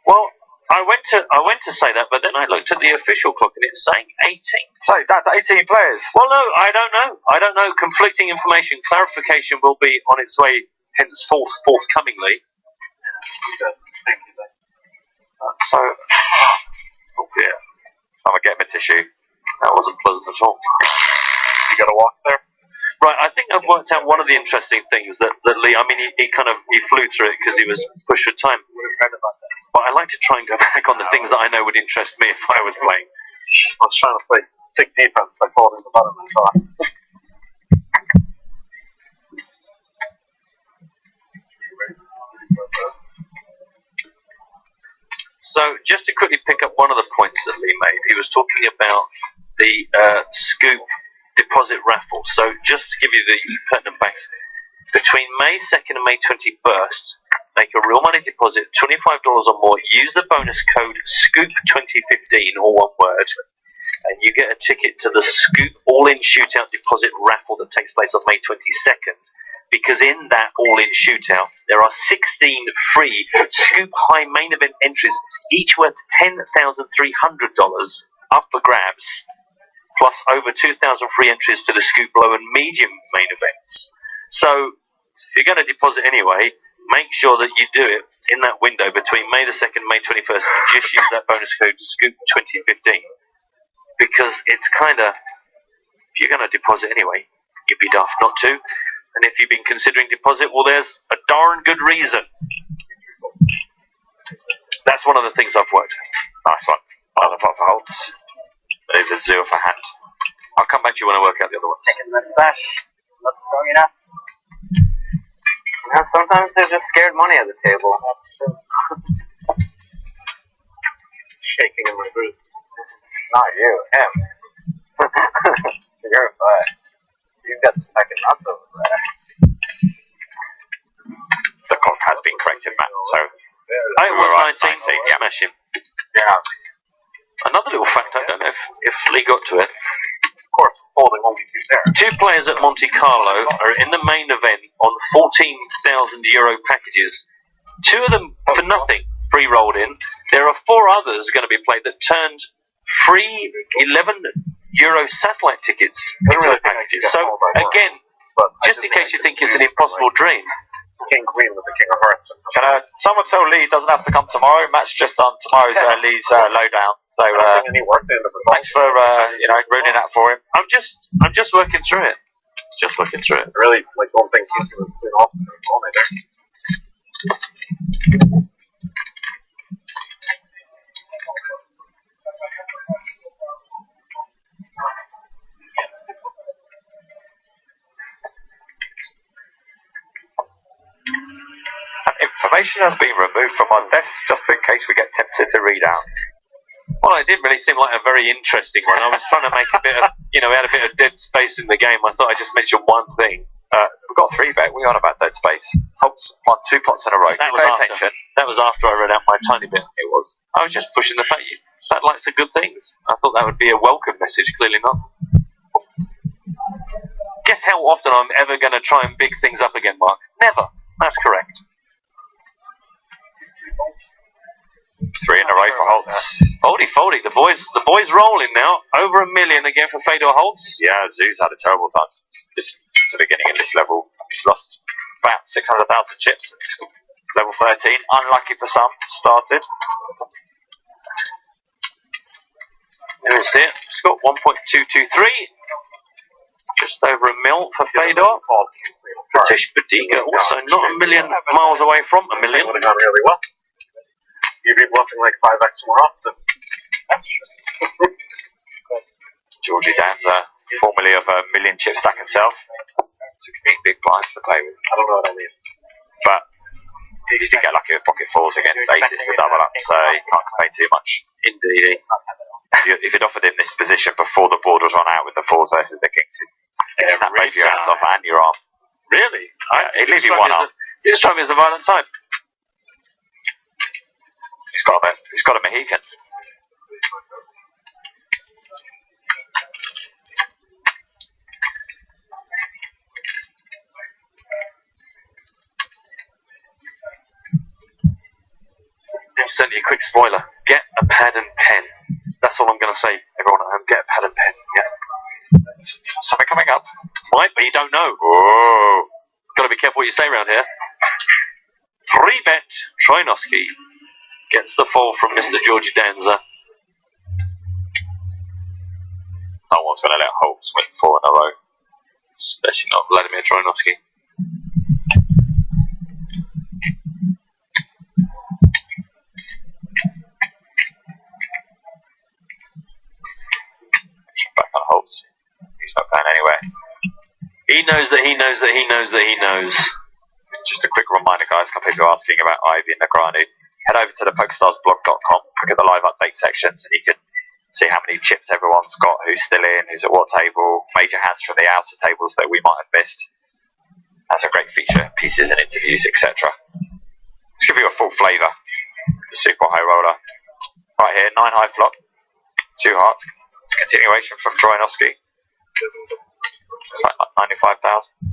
Well, I went to say that, but then I looked at the official clock and it's saying 18. So down to 18 players. Well, no, I don't know. I don't know. Conflicting information. Clarification will be on its way henceforth, forthcomingly. Thank you, Ben. So, oh dear. I'm gonna get him a tissue. That wasn't pleasant at all. You got to walk there? Right, I think I've worked out one of the interesting things that Lee, I mean, he flew through it because he was pushed for time. But I like to try and go back on the things that I know would interest me if I was playing. I was trying to play sick defense by folding the bottom and so on. So, just to quickly pick up one of the points that Lee made, he was talking about the scoop deposit raffle. So, just to give you the pertinent facts, between May 2nd and May 21st, make a real money deposit, $25 or more, use the bonus code SCOOP2015, all one word, and you get a ticket to the Scoop All-In Shootout Deposit Raffle that takes place on May 22nd. Because in that all-in shootout, there are 16 free Scoop High main event entries, each worth $10,300 up for grabs, plus over 2,000 free entries to the Scoop Low and Medium main events. So, if you're going to deposit anyway, make sure that you do it in that window between May the 2nd and May 21st, and just use that bonus code SCOOP2015. Because it's kind of, if you're going to deposit anyway, you'd be daft not to. And if you've been considering deposit, well, there's a darn good reason. That's one of the things I've worked. Nice one. Another pot for holds. There's a 0 for hand. I'll come back to you when I work out the other ones. Taking the flash. Let's go, you know. Now, sometimes they're just scared money at the table. That's true. Shaking in my boots. Not you, him. You're fine. You've got the second nuts over there. The clock has been corrected, Matt. So, I was 19. Yeah. Smash him. Yeah. Another little fact, I don't know if Lee got to it. Of course, folding won't be too fair. 2 players at Monte Carlo are in the main event on €14,000 packages. 2 of them for nothing, pre-rolled in. There are 4 others going to be played that turned free €11 satellite tickets into the packages. So, again, just in case you think it's an impossible dream. King Queen with the King of Hearts. Can someone tell Lee he doesn't have to come tomorrow? Matt's just done tomorrow's Lee's lowdown. So thanks for ruining that for him. I'm just working through it. Just working through it. Really, like, don't think he's going to clean off all night there. Information has been removed from our desk just in case we get tempted to read out. Well, it didn't really seem like a very interesting one. I was trying to make a bit of, we had a bit of dead space in the game. I thought I'd just mention one thing. We've got 3 bet. We're on about dead space. Holtz won 2 pots in a row. That was after I read out my tiny bit. It was. I was just pushing the fact satellites are good things. I thought that would be a welcome message. Clearly not. Guess how often I'm ever going to try and big things up again, Mark? Never. That's correct. 3 in a row for Holtz. Foldy. The boys rolling now. Over $1 million again for Fedor Holtz. Yeah, Zoo's had a terrible time since the beginning of this level. He's lost about 600,000 chips. Level 13. Unlucky for some. Started. There it is there. Scott 1.223. Just over $1 million for Fedor. British Badiga also not a million miles away from a million. Would have gone really well. You'd be bluffing like 5x more often. Georgie Danza, formerly of a million chip stack himself. So it could be big blinds to play with. I don't know what that means. But you did get lucky with pocket fours against aces to double up, so you can't complain too much. Indeed. If you'd offered him this position before the board was run out with the fours versus the kings, he'd snap both your hands off and your arm. Really? He'd leave you one up. He just struck me as a violent type. He's got a Mohican. Incidentally, a quick spoiler. Get a pad and pen. That's all I'm going to say. Everyone at home, get a pad and pen. Yeah. Something coming up. Might, but you don't know. Whoa. Got to be careful what you say around here. 3-bet Troinovsky gets the fall from Mr. Georgie Danza. No one's going to let Holtz win 4 in a row. Especially not Vladimir Troinovsky. Back on Holtz. He's not going anywhere. He knows that he knows that he knows that he knows. Just a quick reminder, guys, a couple of people asking about Ivy and Negranu. Head over to the PokerStarsBlog.com, look at the live update sections, and you can see how many chips everyone's got, who's still in, who's at what table, major hands from the outer tables that we might have missed. That's a great feature, pieces and interviews, etc. Let's give you a full flavour. The super high roller. Right here, 9 high flop, 2 hearts. Continuation from Troinovsky. It's like 95,000.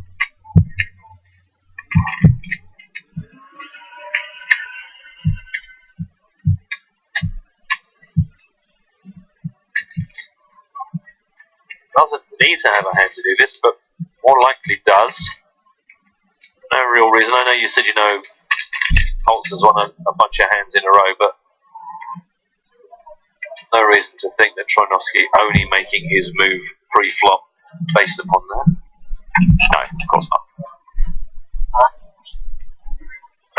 Doesn't need to have a hand to do this, but more likely does. No real reason. I know you said Holtz has won a bunch of hands in a row, but no reason to think that Troinovsky only making his move pre-flop based upon that. No, of course not.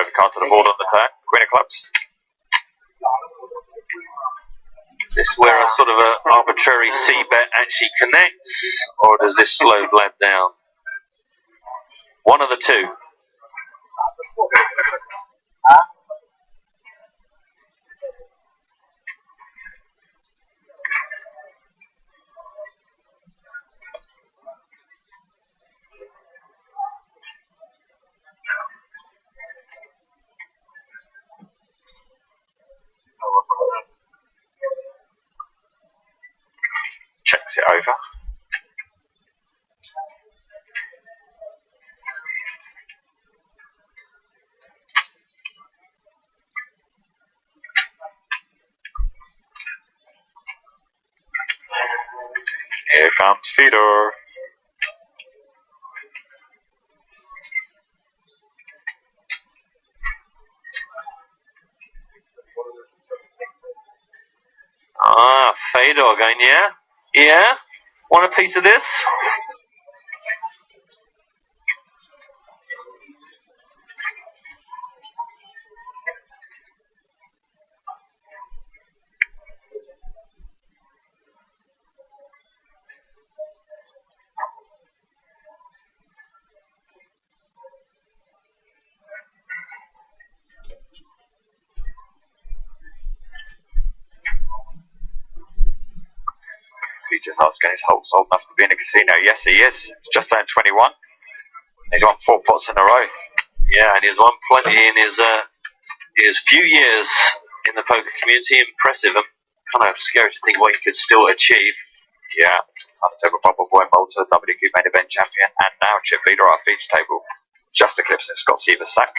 Overcard to the board on the turn. Queen of clubs. Is this where a sort of an arbitrary C-bet actually connects, or does this slow Vlad down? One of the two. Checks it over. Here comes Fedor. Ah, Fedor going, yeah? Yeah? Want a piece of this? He's just asking his Holtz old enough to be in a casino. Yes, he is. He's just turned 21. He's won 4 pots in a row. Yeah, and he's won plenty in his few years in the poker community. Impressive. I'm kind of scared to think what he could still achieve. Yeah, October Bubble Boy Malta, WQ main event champion, and now chip leader off each table. Just eclipsing Scott Seaver's stack.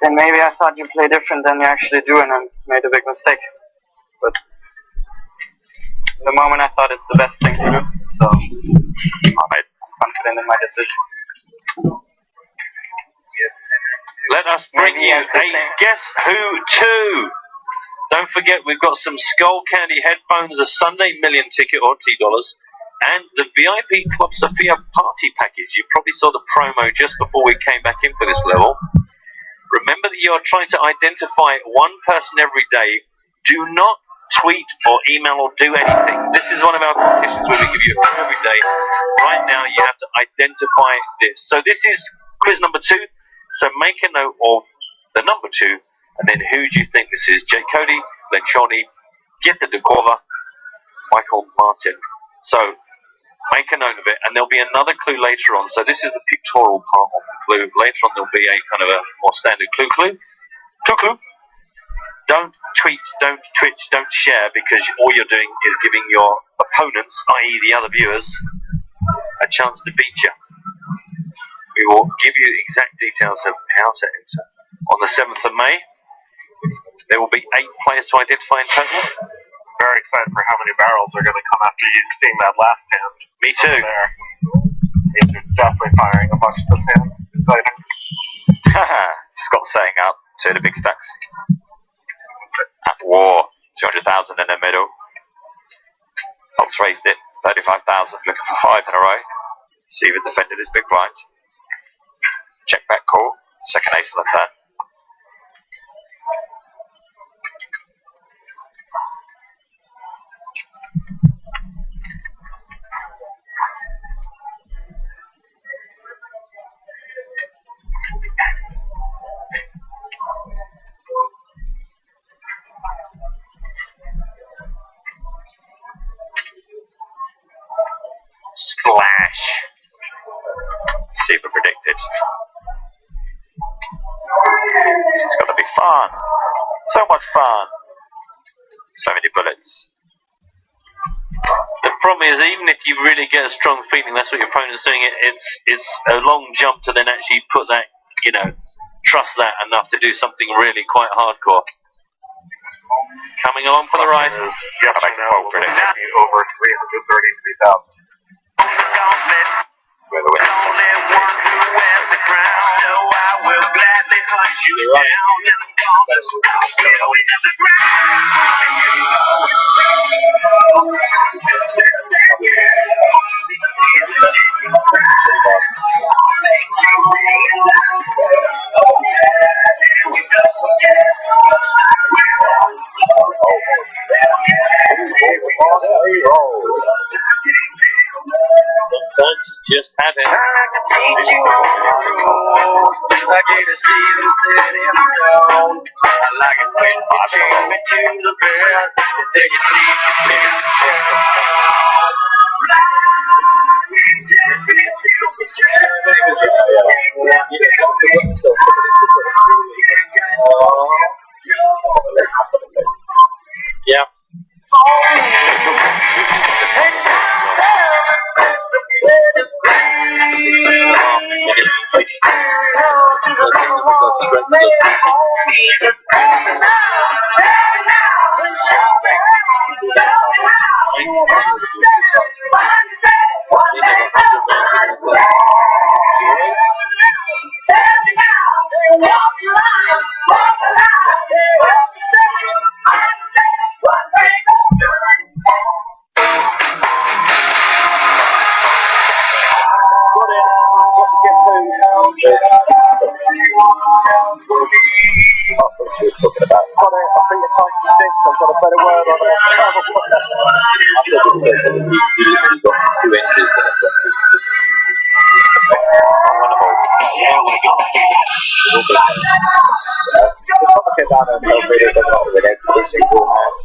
Then maybe I thought you play different than you actually do and I made a big mistake. But in the moment I thought it's the best thing to do, so I'm confident in my decision. Let us bring you a Guess Who 2. Don't forget, we've got some Skull Candy headphones, a Sunday Million ticket or $2, And the VIP Club Sophia party package. You probably saw the promo just before we came back in for this level. Remember that you are trying to identify one person every day. Do not tweet or email or do anything. This is one of our competitions where we give you a clue every day. Right now you have to identify this. So this is quiz number 2. So make a note of the number 2 and then who do you think this is? Jay Cody, Lencioni, Gitta De Corva, Michael Martin. So make a note of it and there'll be another clue later on. So this is the pictorial part of the clue. Later on there'll be a kind of a more standard clue. Don't tweet, don't twitch, don't share, because all you're doing is giving your opponents, i.e. the other viewers, a chance to beat you. We will give you exact details of how to enter. On the 7th of May, there will be 8 players to identify in total. Very excited for how many barrels are going to come after you seeing that last hand. Me too. There. Means you're definitely firing a bunch this hand. Exciting. Scott setting up to the big stacks. At war, 200,000 in the middle. Top's raised it, 35,000, looking for 5 in a row. Steven defended his big blind. Check back call, second ace on the turn. Splash. Super predicted. It's going to be fun. So much fun. So many bullets. The problem is, even if you really get a strong feeling that's what your opponent's doing, it's a long jump to then actually put that, trust that enough to do something really quite hardcore. Coming along for the ride. Yes or no, will be over 333,000. Where the win. Sometimes just have it. I like to teach you all. I get to see them set in stone. I like it when you chain me to the bed, and then you see me spin the shadow. Yeah.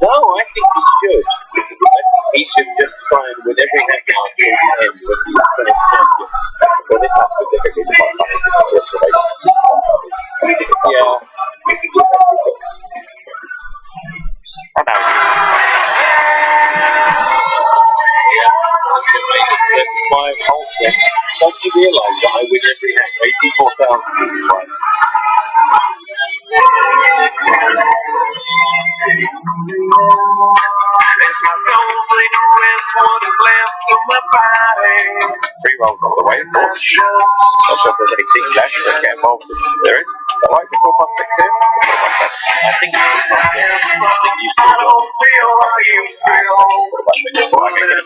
No, I think he should. He should just try and win every hand now until the end when he's the champion. But this has specifically the yeah. And now my whole thing. Don't you realise that I win every hand? 84,000 is fine. Three rolls all the way, of course. Not sure if there's any team dash that get involved. There is. Is that right? 4+6 here? I think you should. I think you should.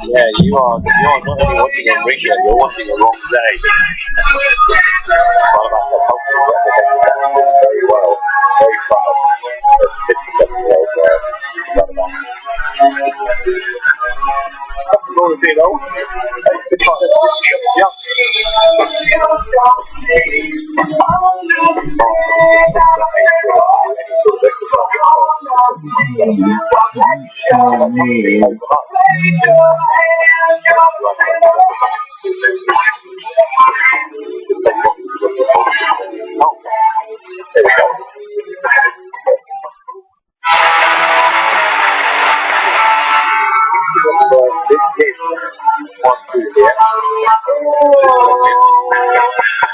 Yeah, you are not only watching a ring, you're watching a wrong day. One of us has helped you represent very well, very proud. There's 57-year-old nothing wrong with being old. It's the kind of young. There we go. This is one, two, here.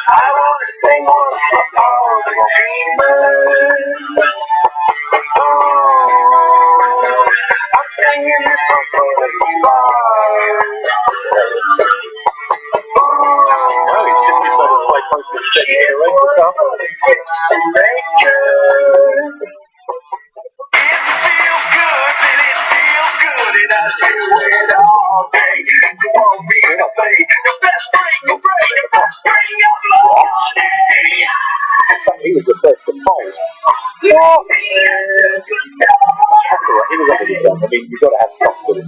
I want to sing on all the dreamers. I'm singing this one for the stars. No, he's just decided to play close to the steady here, right? What's up? He was the first to fold. He was up at the jump. I mean, you've got to have some sort of.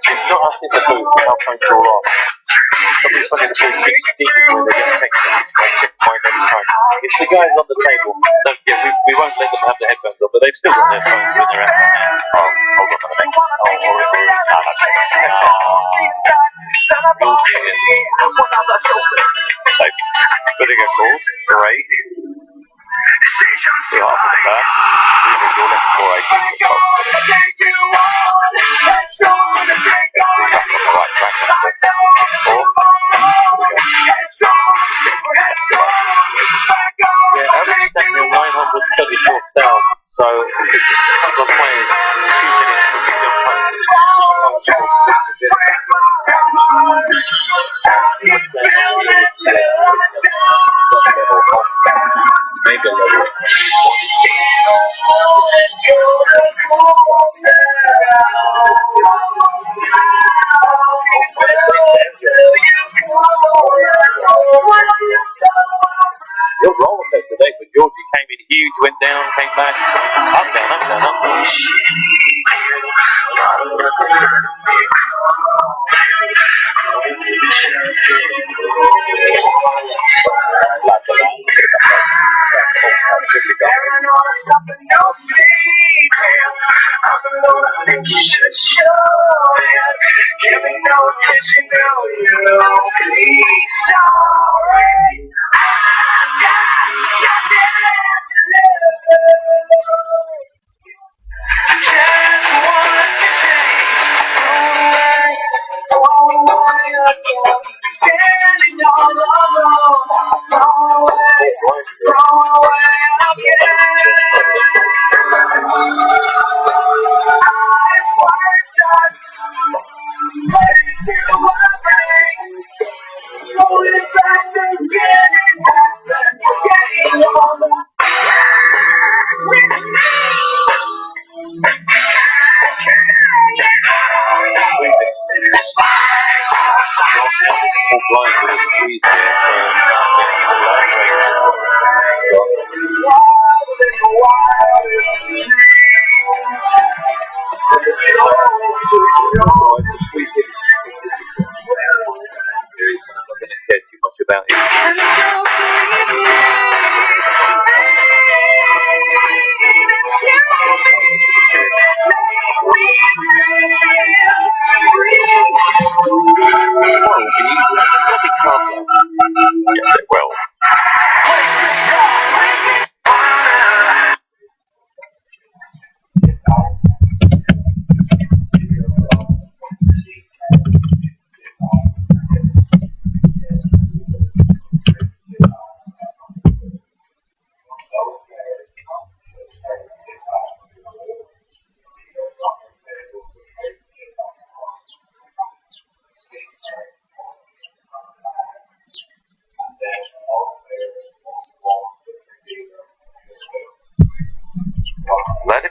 It's not us in the booth, our phones are off. Somebody's fucking the booth keeps deep when they get text checkpoint every time. If the guys on the table, we won't let them have the headphones on, but they've still got their phones in their hands. Oh, hold on a minute. Putting a call, great. We are for the back. We will go left for 934,000, so it's a couple of players, 2 minutes to see them play. Maybe a little. Your roller coaster today for Georgie came in huge, went down, came back, up, down, up, down, up, down. Give me no attention, no, you please, alright.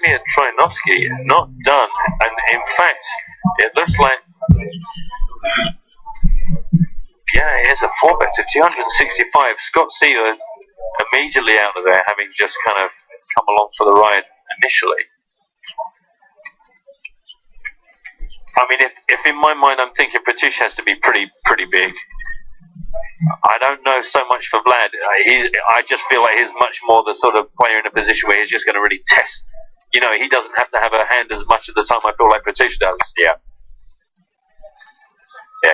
Vladimir Troyanovsky not done, and in fact, it looks like, yeah, it is a 4-bet to 265. Scott Seaver immediately out of there, having just kind of come along for the ride initially. I mean, if in my mind I'm thinking Pratish has to be pretty big. I don't know so much for Vlad. I just feel like he's much more the sort of player in a position where he's just going to really test. You know, he doesn't have to have a hand as much of the time. I feel like Pratish does. Yeah.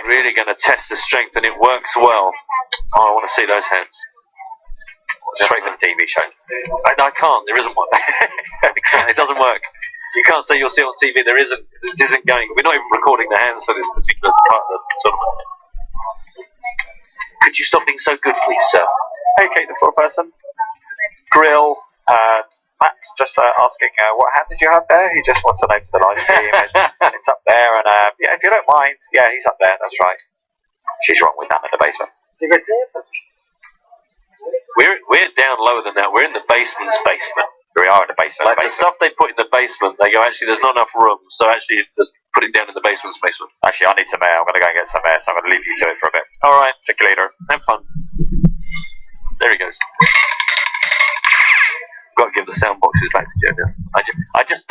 Really going to test the strength, and it works well. Oh, I want to see those hands. Straight from the TV show. I can't. There isn't one. It doesn't work. You can't say you'll see it on TV. There isn't. This isn't going. We're not even recording the hands for this particular part of the tournament. Could you stop being so good, please, sir? Hey, Kate, the 4-person. Grill. Matt's just asking, what hand did you have there? He just wants to know for the live stream. It's up there, and yeah, if you don't mind, yeah, he's up there. That's right. She's wrong with that in the basement. We're down lower than that. We're in the basement's basement. We are in the basement. Like the stuff they put in the basement, they go, actually, there's not enough room, so actually, just put it down in the basement's basement. Actually, I need some air. I'm going to go and get some air, so I'm going to leave you to it for a bit. All right. Check you later. Have fun. There he goes. Got to give the sound boxes back to Joe now. I just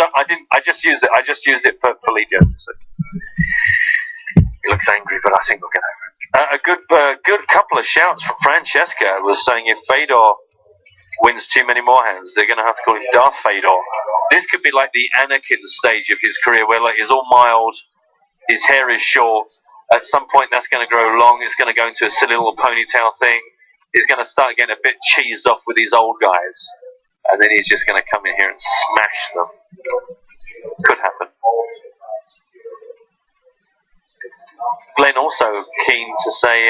used it. I just used it for Lee Jones. So. He looks angry, but I think we'll get over it. A good couple of shouts from Francesca was saying if Fedor wins too many more hands, they're going to have to call him Darth Fedor. This could be like the Anakin stage of his career, where like he's all mild, his hair is short. At some point, that's going to grow long. It's going to go into a silly little ponytail thing. He's going to start getting a bit cheesed off with these old guys, and then he's just going to come in here and smash them. Could happen. Glenn also keen to say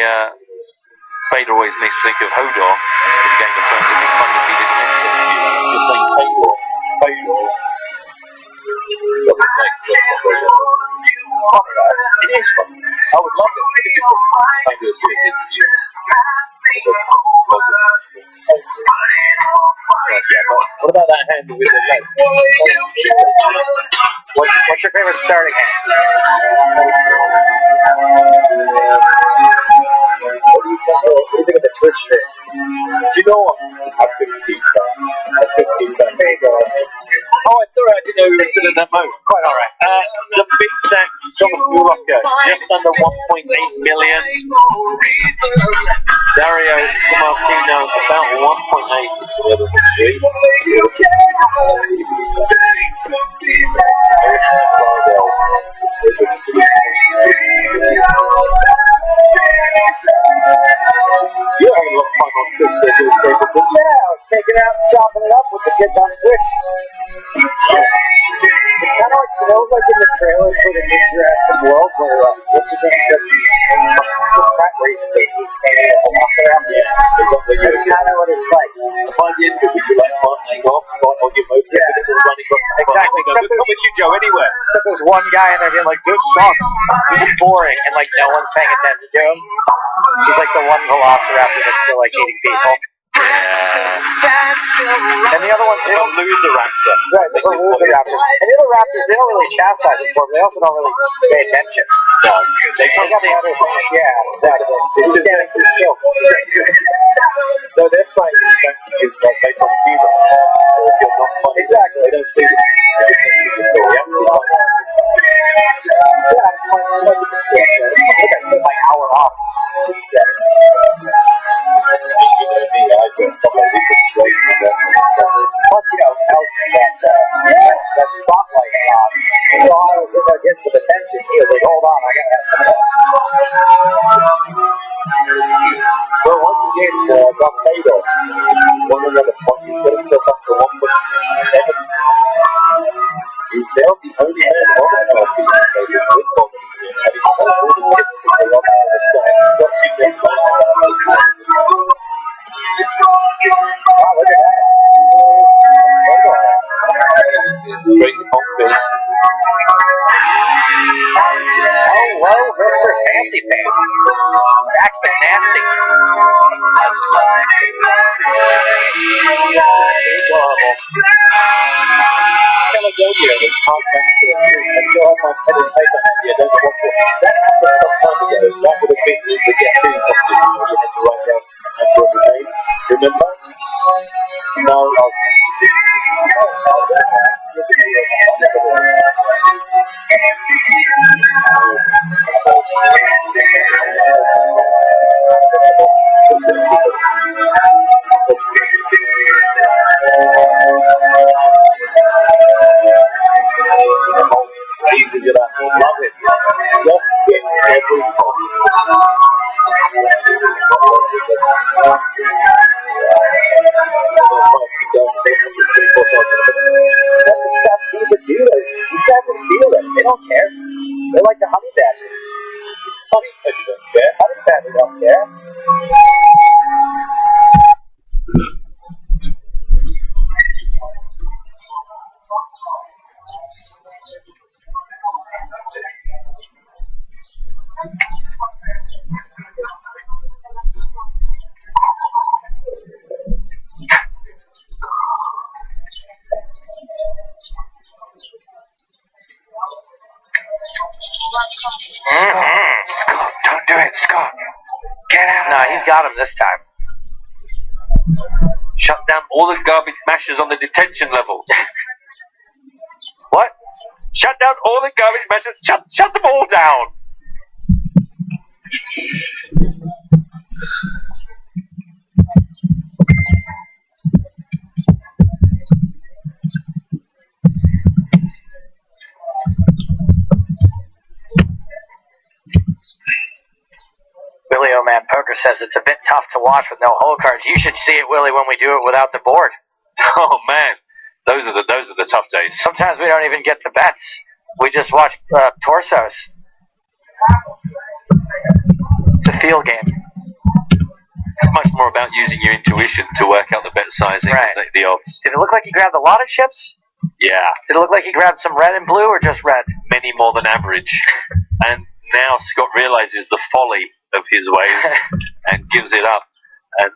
Fedor always makes me think of Hodor. This Game of Thrones would be funny if he didn't mix it. Just saying Fedor. It is fun. I would love it. I do a serious interview. What about that hand with the leg? What's your favorite starting hand? What do you think of the Twitch stream? Do you know what? I couldn't keep that. Oh, I saw it. I didn't know we were still in that mode. Quite alright. The big stacks, Thomas Bullocker, just under 1.8 million. Dario Martino, about 1.8. You're having a lot of fun on Twitch. Yeah, I was taking out and chopping it up with the kids on Twitch. It's kind of like, you know, like in the trailer for the new Jurassic World, where what's his name just that race he's taking a velociraptor. That's kind of what it's like. By the end of it, would you like marching off on your motor and running off? Exactly. Except come with you, Joe, anywhere. Except there's one guy in there being like, this sucks. This is boring, and like no one's paying attention to him. He's like the one velociraptor that's still like eating people. And the other one's a loser raptor. Right, the loser raptor. And the other raptors, they don't really chastise him for it, but they also don't really pay attention. No, they can't see other things. Yeah, exactly. They're just standing too still. No, their site is based on humor. Exactly. They don't see it. I think I spent my hour off. Plus, you know, that spotlight shot. So I was going to get some attention. He was like, hold on, I got to have some of that. Well, once again, Doc Fedor, one another point, he's got himself up to 1.7. He failed the only man on the penalty Hello, Mr. Fancy Pants. Stack's been nasty. Caledonia was hard back to the street. I still have my pen and paper handy. I don't know what for. That happened some time ago. That would have been the Get Two competition where you had to write down a number of the names. Remember? No, easy to love it. Just get every do this. These guys are fearless. They don't care. They're like the honey badger. Honey badger don't care. Honey badger don't care. Scott, don't do it, Scott. Get out. Nah, he's got him this time. Shut down all the garbage mashers on the detention level. What? Shut down all the garbage mashers. Shut them all down. Willie O Man Poker says it's a bit tough to watch with no hole cards. You should see it, Willie, when we do it without the board. Oh man, those are the tough days. Sometimes we don't even get the bets. We just watch torsos. It's a feel game. It's much more about using your intuition to work out the bet sizing Right. and the odds. Did it look like he grabbed a lot of chips? Yeah, Did it look like he grabbed some red and blue or just red? many more than average. And now Scott realizes the folly of his ways and gives it up. And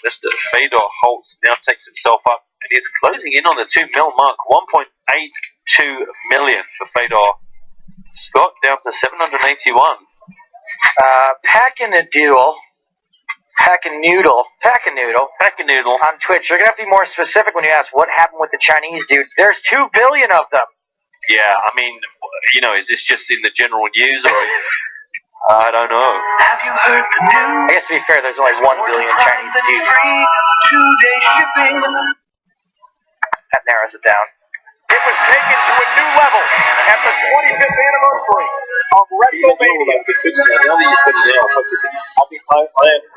Mr. Fedor Holtz now takes himself up and is closing in on the 2 mil mark. 1.82 million for Fedor. Scott down to 781. Pack and a doodle. Pack and noodle on Twitch. You're gonna have to be more specific when you ask what happened with the Chinese dude. There's 2 billion of them. Yeah, I mean, is this just in the general news or? I don't know. Have you heard the news? I guess to be fair, there's only 1 billion Chinese dudes. Free 2-day shipping. That narrows it down. It was taken to a new level at the 25th anniversary of WrestleMania. Now that you said it now, I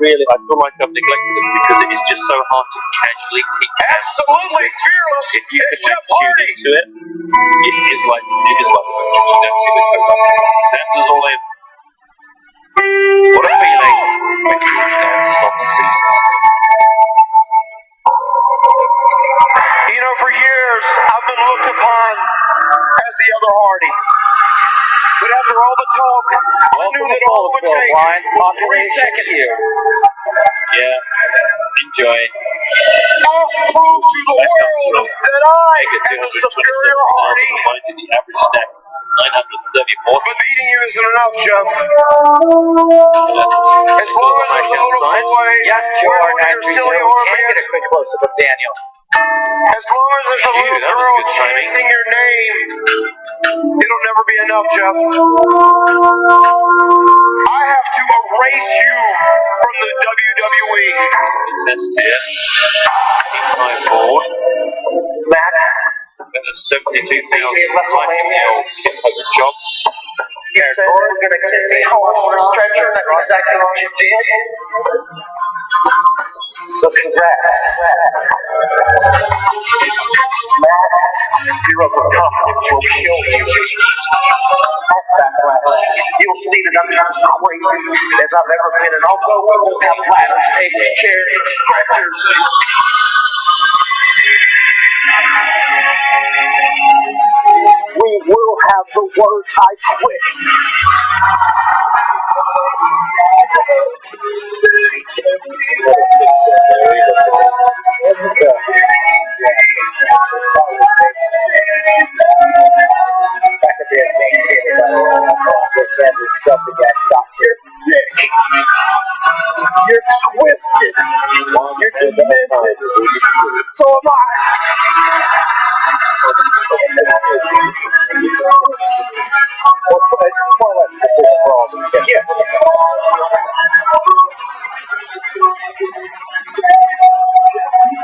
feel like I've neglected them because it is just so hard to casually keep. Absolutely fearless. If you could Jeff tune Hardy. into it, it is like dances all in. What a feeling when you dances on the scene. You know, for years, I've been looked upon as the other Hardy. But after all the talk, I knew that all it would take was 3 seconds. Yeah, enjoy. I'll prove to the world that I am the superior Hardy. The average stack 934. But beating you isn't enough, Jeff. As long as there's a little boy Yes, wearing your silly armband, get a quick close-up of Daniel. as long as there's a little that was girl good timing. chanting your name, it'll never be enough, Jeff. I have to erase you from the WWE. That's it. Inside board. Matt, With a 72,000 like in the old jobs. you said you were going to take me home on a stretcher, and that's exactly what you did. So congrats. Matt, your overconfidence will kill you. At Backlash, you'll see that I'm just as crazy as I've ever been, and although we won't have ladders, tables, chairs, and stretchers, we will have the words I quit. more or less the decision for all these games. Yeah.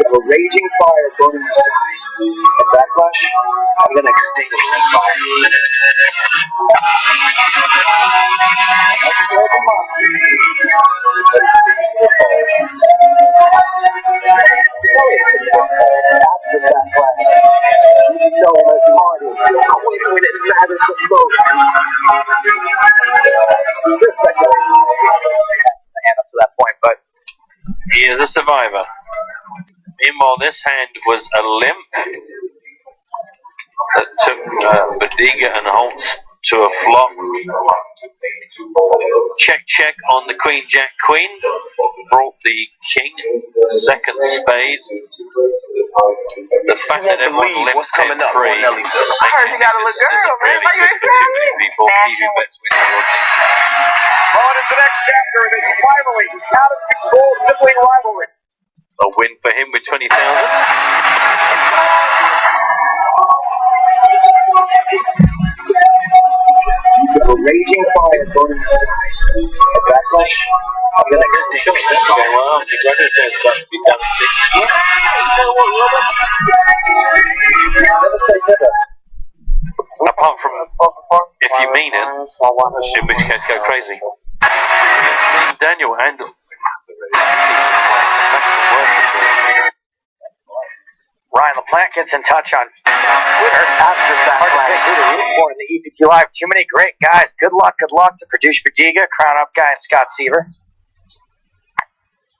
A raging fire burning the sky. A backlash, I'm gonna extinguish that fire. Let's throw them up. After that flash, you know as hard as I win when it matters the most. Just speculate. Hand up to that point, but he is a survivor. Meanwhile, this hand was a limp that took Badiga and Holtz to a flop. Check on the Queen Jack Queen. Brought the King, second spade. The fact that everyone limped 10-3. I heard you got a little girl, man. Why you ain't too many people. He who bets wins the world. On to the next chapter of this finally out of control sibling rivalry. A win for him with 20,000. A raging fire burning the sky. A backlash, I'm gonna extinguish that fire. Well, the Grunner's going to start to be down at 6. Never say never. Apart from, if you mean it, in which case go crazy. Daniel and Ryan LaPlante gets in touch on Twitter after that for the EPT Live. Too many great guys. Good luck to Pradesh Badiga, Crown Up guy, and Scott Seaver.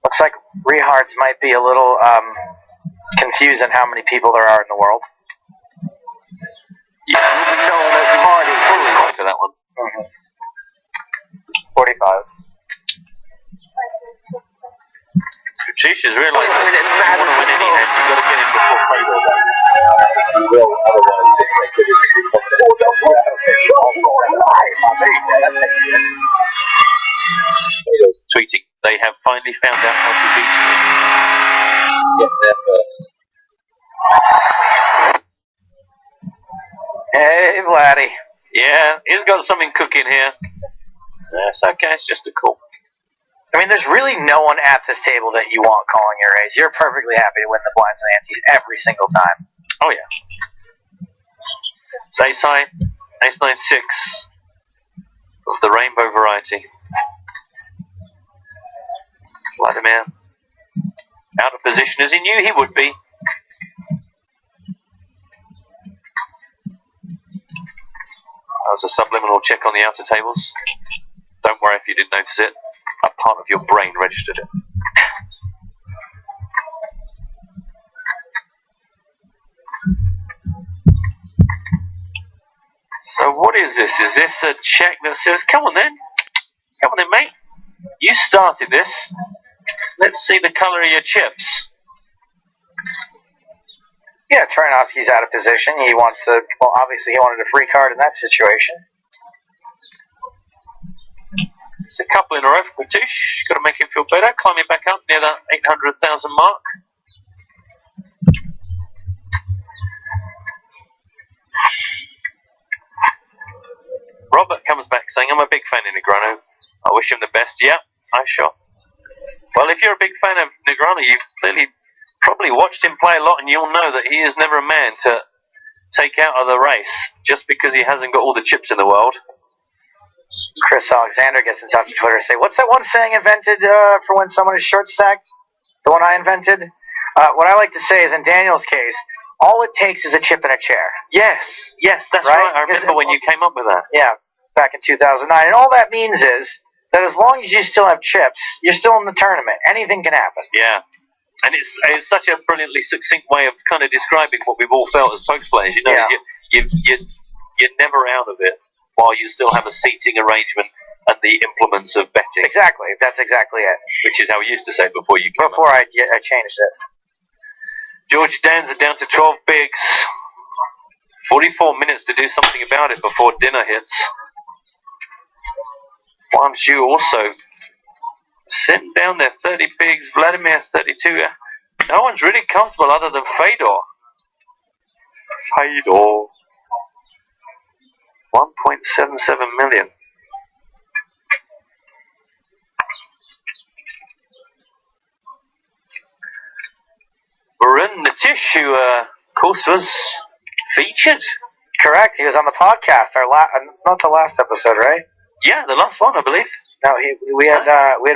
Looks like rehards might be a little confused on how many people there are in the world. Yeah, we'll be known as Hardy. Totally right to that one. 45. Pratish has realised that if you want to win any hand, you've got to get in before Fado does. You will, otherwise just make the decision. Fado's tweeting, they have finally found out how to beat me. Get there first. Hey, Vladdy. Yeah, he's got something cooking here. That's okay, it's just a call. I mean, there's really no one at this table that you want calling your ace. You're perfectly happy to win the blinds and antes every single time. Oh, yeah. Ace high, ace 9-6. That's the rainbow variety. Vladimir, out of position as he knew he would be. That was a subliminal check on the outer tables. Don't worry if you didn't notice it. A part of your brain registered it. So what is this? Is this a check that says, come on then, mate. You started this. Let's see the colour of your chips. Yeah, Tarnowski's out of position. He wants to, well, obviously he wanted a free card in that situation. It's a couple in a row for Pratish. Got to make him feel better. Climbing back up near that 800,000 mark. Robert comes back saying, I'm a big fan of Negreanu. I wish him the best. Yeah, I sure. Well, if you're a big fan of Negreanu, you've clearly probably watched him play a lot, and you'll know that he is never a man to take out of the race just because he hasn't got all the chips in the world. Chris Alexander gets in touch on Twitter and say, what's that one saying invented for when someone is short stacked? The one I invented? What I like to say is, in Daniel's case, all it takes is a chip in a chair. Yes, that's right. I remember when you came up with that. Yeah, back in 2009. And all that means is that as long as you still have chips, you're still in the tournament. Anything can happen. Yeah. And it's such a brilliantly succinct way of kind of describing what we've all felt as poker players. You know, you're never out of it while you still have a seating arrangement and the implements of betting. Exactly. That's exactly it. Which is how we used to say before you came Before I changed it. George Danza down to 12 bigs. 44 minutes to do something about it before dinner hits. Juan Zhu also sitting down there, 30 bigs. Vladimir 32. No one's really comfortable other than Fedor. 1.77 million. Varun Nitish, who, of course, was featured. Correct. He was on the podcast. Not the last episode, right? Yeah, the last one, I believe. No, we had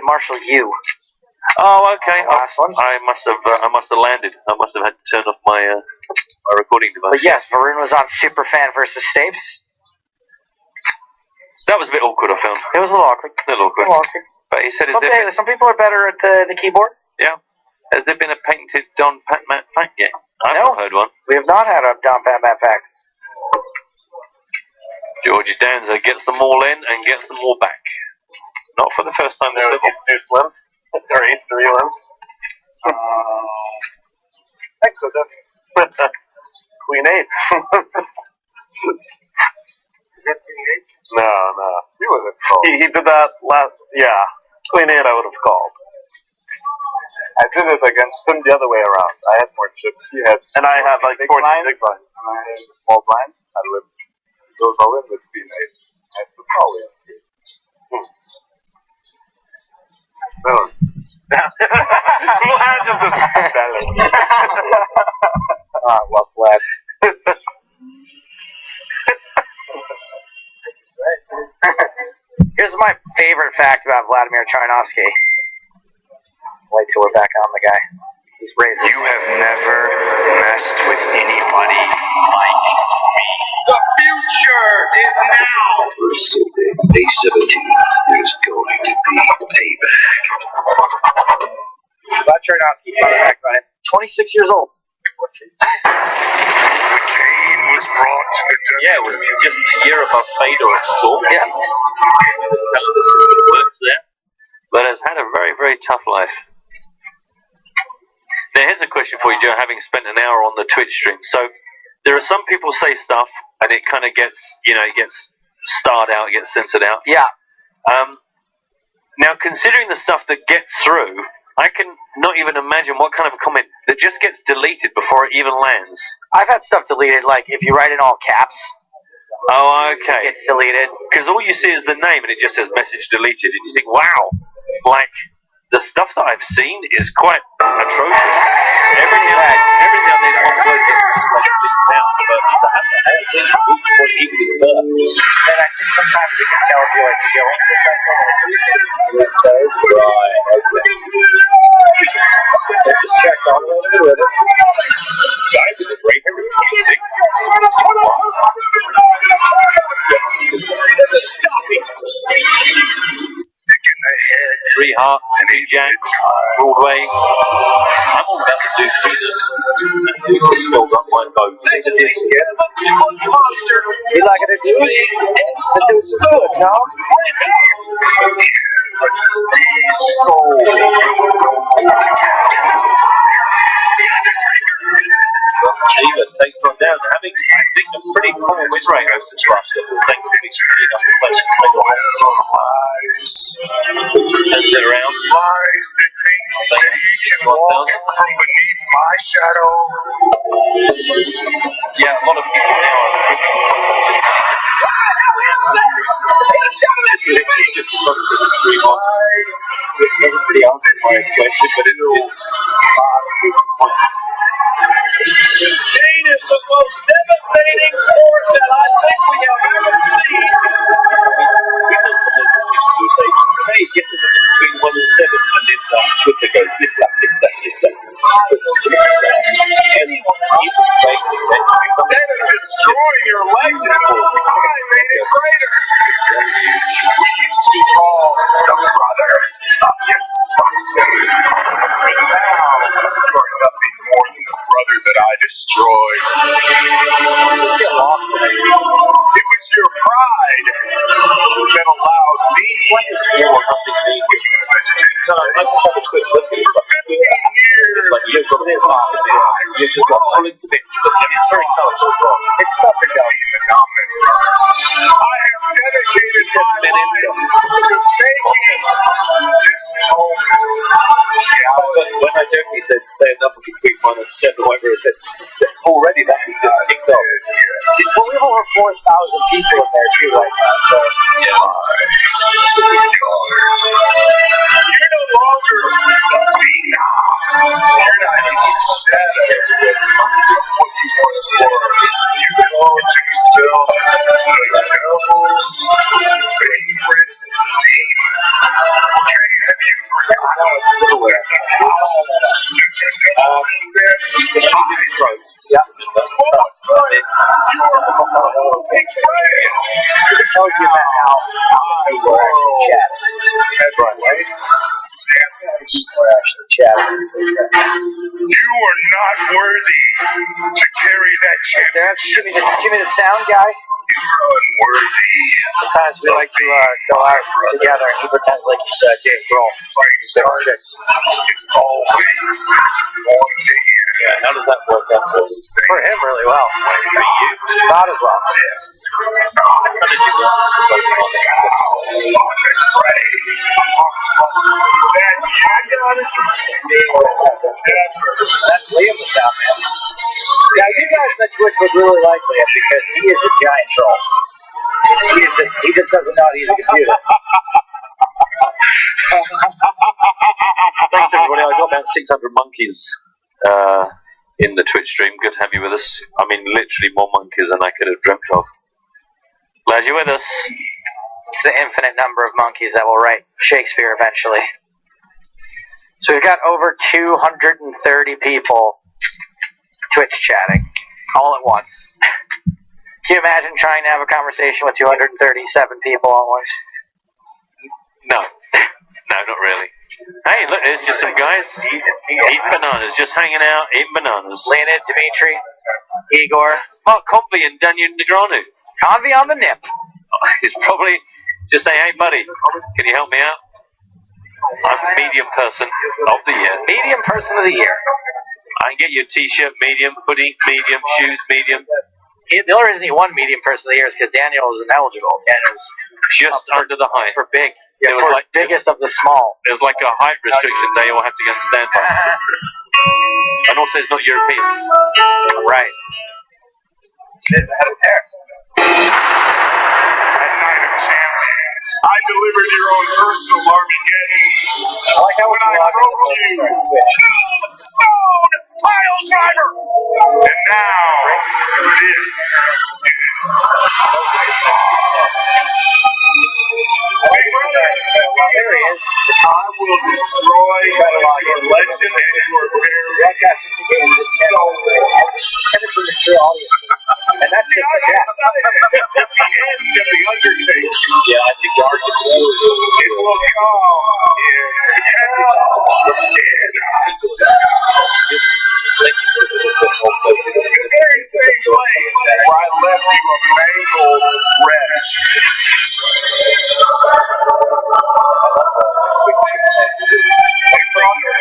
Marshall Yu. Oh, okay. Last one. I must have landed. I must have had to turn off my recording device. But yes, Varun was on Superfan versus Stapes. That was a bit awkward, I found. It was a little awkward. But he said, Some people are better at the keyboard. Yeah. Has there been a painted Don Pat-Mat pack yet? I've not heard one. We have not had a Don Pat-Mat pack. Georgie Danza gets them all in and gets them all back. Not for the first time this level. He's too slim. Or he's too slim. I could have. Queen 8. No. He wasn't called. He did that last. Yeah. Queen 8 I would have called. I did it against him the other way around. I had more chips. He had. And I had like 14 big blinds. And I had a small blind. I lived. Goes all in with Queen 8. I have to call it. No. Vlad just doesn't belly. I love Vlad. Here's my favorite fact about Vladimir Charnovsky. Wait till we're back on the guy. He's raised. You have never messed with anybody like me. The future is now. May 17th, there's going to be payback. Vlad Charnovsky, back on it. 26 years old. Kane was brought to the Yeah, it was just a year above Fedor at school. Yeah. The system works there. But has had a very, very tough life. Now, here's a question for you, Joe, having spent an hour on the Twitch stream. So, there are some people say stuff, and it kind of gets, it gets starred out, it gets censored out. Yeah. Now, considering the stuff that gets through, I can not even imagine what kind of a comment that just gets deleted before it even lands. I've had stuff deleted, like if you write in all caps. Oh, okay. It gets deleted. Because all you see is the name, and it just says message deleted, and you think, wow, like, the stuff that I've seen is quite atrocious. Every now and then one word gets just like bleeped out, but to have the whole thing removed before it even is birthed. And I think sometimes you can tell if you're like chilling or something. Right, okay. Let's just check all the way to the river. Guys, it's a great music. sick in the head. 3 hearts, 2 jacks, Broadway. I'm all about the Deuce music. And Deuce has filled up my boat. You like it at Deuce? The Deuce is good, no? But to see soul. Eva takes one down, having, I think, a pretty cool win rate over the last couple of things. Turns it around. Lies that think that he can walk from beneath my shadow. Yeah, a lot of people now are just pretty answered my question, but it's Kane is the most devastating force that I think we have ever seen. Hey, get to between 1 and 7, and then Twitter goes this lap. Instead of destroying your legacy, I made it greater. We strong, the brothers of destruction. And now, you're nothing more than the brother that I destroyed. It was your pride that allowed me to vegetate. For 15 years, You've got this part of it. You've just got full conviction that it's very colourful as well. It's not the guy. I have dedicated my life to making this moment. When I jokingly said say a number between 1 and 7, whatever it is, already that is just kicked off. Well, we have over 4,000 people in there too right now, so. You're no longer the phenom. You're not even shadow of what you once were. You belong to yourself, the devil's favorite team. Have you forgotten the lesson? Yeah. It tells you about how many people are actually chatting. That's right, right? People are actually chatting. You are not worthy to carry that championship. Give me the sound guy. You're unworthy. Sometimes we like to go out together and he pretends like he's Dave Grohl. Fight starts. It's always going to end. Yeah, how does that work out for him really well? For you, not as well. That's Liam the sound man. Yeah, you guys that Twitch would really like Liam because he is a giant troll. He just doesn't know how to use a computer. Thanks everybody. I got about 600 monkeys in the Twitch stream. Good to have you with us. I mean, literally more monkeys than I could have dreamt of. Glad you're with us. It's the infinite number of monkeys that will write Shakespeare eventually. So we've got over 230 people Twitch chatting all at once. Can you imagine trying to have a conversation with 237 people at once? No. No, not really. Hey, look, there's just some guys eating bananas, just hanging out, eating bananas. Leonid, Dimitri, Igor, Mark Convey and Daniel Negreanu. Convey on the nip. He's probably just saying, hey, buddy, can you help me out? I'm medium person of the year. Medium person of the year. I can get you a t-shirt, medium, hoodie, medium, shoes, medium. The only reason he won medium person of the year is because Daniel was ineligible. Daniel was just under the height. For big. Yeah, it was like biggest of the small. It was like a height restriction they all have to get on standby. And also it's not European. Right. At Night of Champions, I delivered your own personal Armageddon. When I broke you, Stone Pile Driver. And now, this is. There he is. I will destroy your legend and your very soul. And that's just the chat. At the end of the undertaking, yeah, I think it will come in the very same place where I left you a mangled wretch. Hey, brother,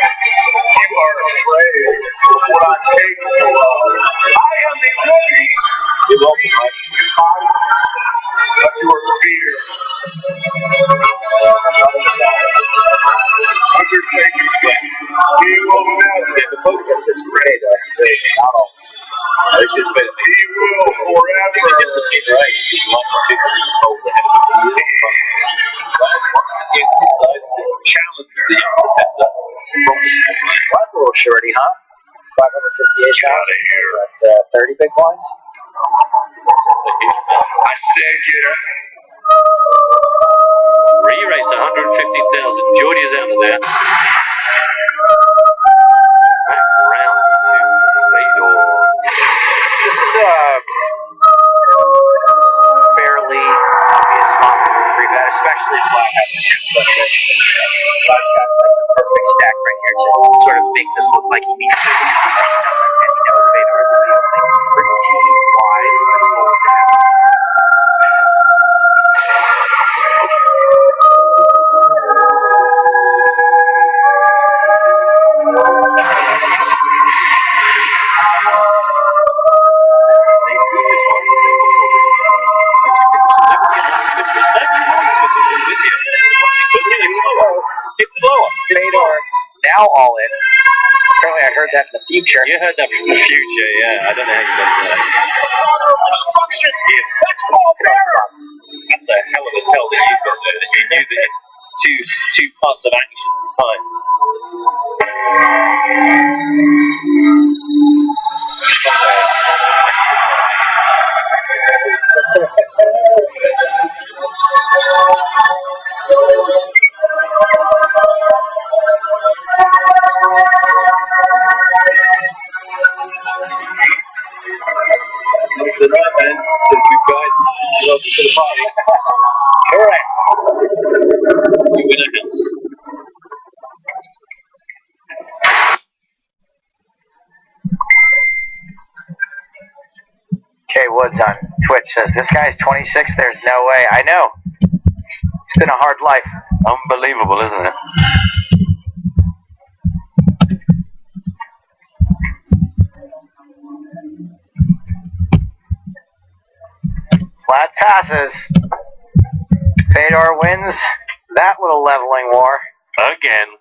you are afraid of what I'm capable of. I am the enemy. You're welcome, Mike. Of your fear. Undertaking, he will never. The focus is great. It's just been. He will forever. It's just a bit right. He's like a big hold the head of the year. Once again, decides to challenge the protector from the small line. Well, that's a little shorty, huh? 558 out of here. At 30 big points. I said, get up. Re-raced 115,000. George is out of there. Back round to Fedor. This is a fairly obvious spot for a 3-bet, especially if Black has a chance. Black got like the perfect stack right here to sort of make this look like he needs to. And he knows Fedor is going to be pretty wide when it's full down. It's slower. Fedor now all in. Apparently I heard that in the future. You heard that from the future, yeah. I don't know how you got that. Destruction! That's called terror! that's a hell of a tell that you've got there, that you knew that two parts of action this time. Good night, man. Says you guys. Welcome to the party. Correct. You win a house. Kay Woods on Twitch says, this guy's 26, there's no way. I know. It's been a hard life. Unbelievable, isn't it? Flat passes. Fedor wins that little leveling war. Again.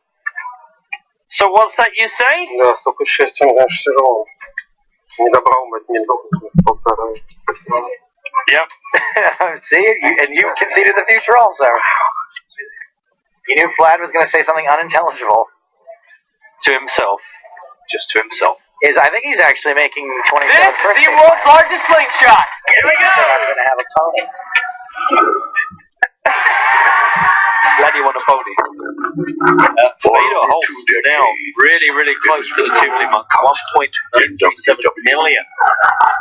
So what's that you say? Да, столько счастья мне Широва. Не добрал бы мне полтора. Yep. See, and you conceded the future also. You knew Vlad was going to say something unintelligible. To himself. Just to himself. I think he's actually making 27 This is the world's largest slingshot. Here we go. I'm going to have a pony. Glad you won a pony. Fedor holds now really, really close to the 2 million mark. 1.37 million.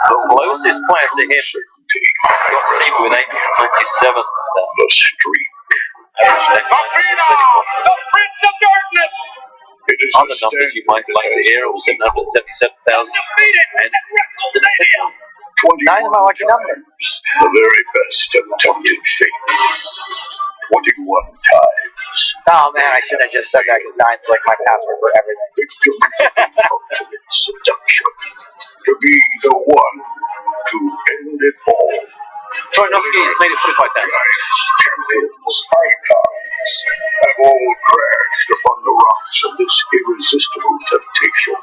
The closest player to him got Steve with 897. The streak. The Prince of Darkness! Other numbers you might like to hear are 777,000. And Nine's my lucky number. The very best of tempting fate. 21 times. Oh man, I shouldn't have just said that because 9's like my password for everything. Seduction. To be the one to end it all. Troinovsky has made it 25 times. Champions, icons have all crashed upon the rocks of this irresistible temptation.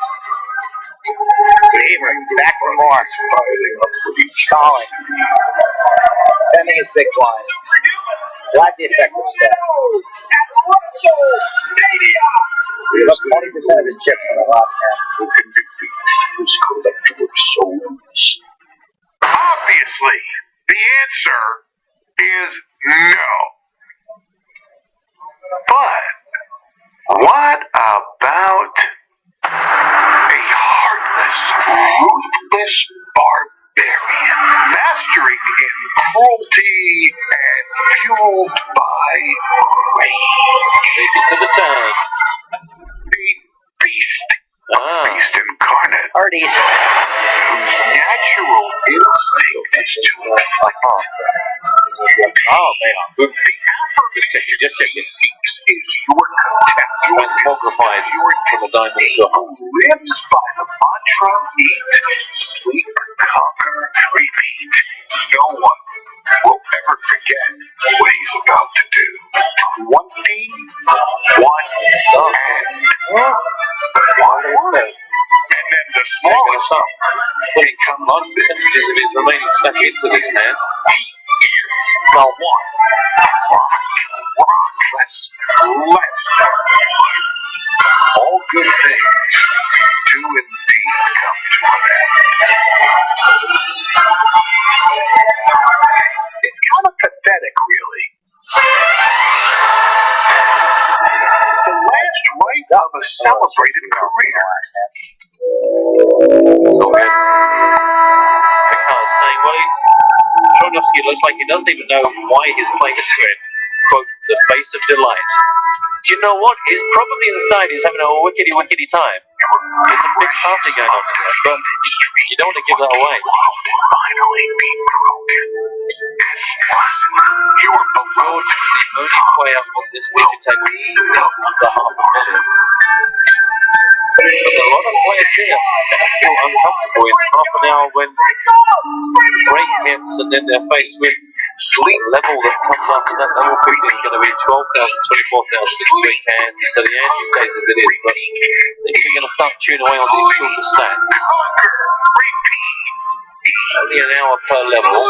Seaver, back for more. Piling up with each Stalling. Bending his big blind. Glad the effective step. He lost 20% of his chips on the last hand. Who can defeat this collector of souls? Obviously, the answer is no. But what about a heartless, ruthless barbarian, mastering in cruelty and fueled by rage? Take it to the tank. A beast. Beast incarnate. Hardy's. Whose natural instinct is to inflict. Oh, they are good. Just check this. Seeks is your contempt. Transmogrified from a diamond to a heart. Who lives by the mantra: eat, sleep, conquer, repeat. No one will ever forget what he's about to do. 21 and then the smallest Putting large percentages of his remaining stuff into this man. the one. Let's all good things do indeed come to an end. It's kind of pathetic, really. The last race of a celebrated career. So good. Because saying, well, Troinovsky looks like he doesn't even know why he's playing a script. Quote, the face of delight. Do you know what? He's probably inside, he's having a wickety time. There's a big party going on here, but you don't want to give that away. Finally be broken. You were beloved. The only player on this league to take under $500,000. But a lot of players here feel uncomfortable in half an hour when break hits and then they're faced with sleep level that comes after that. Level 15 is going to be 12,000, 24,000 straight hands. So the ante stays as it is, but they're going to start tuning away on these shorter stats. Only an hour per level.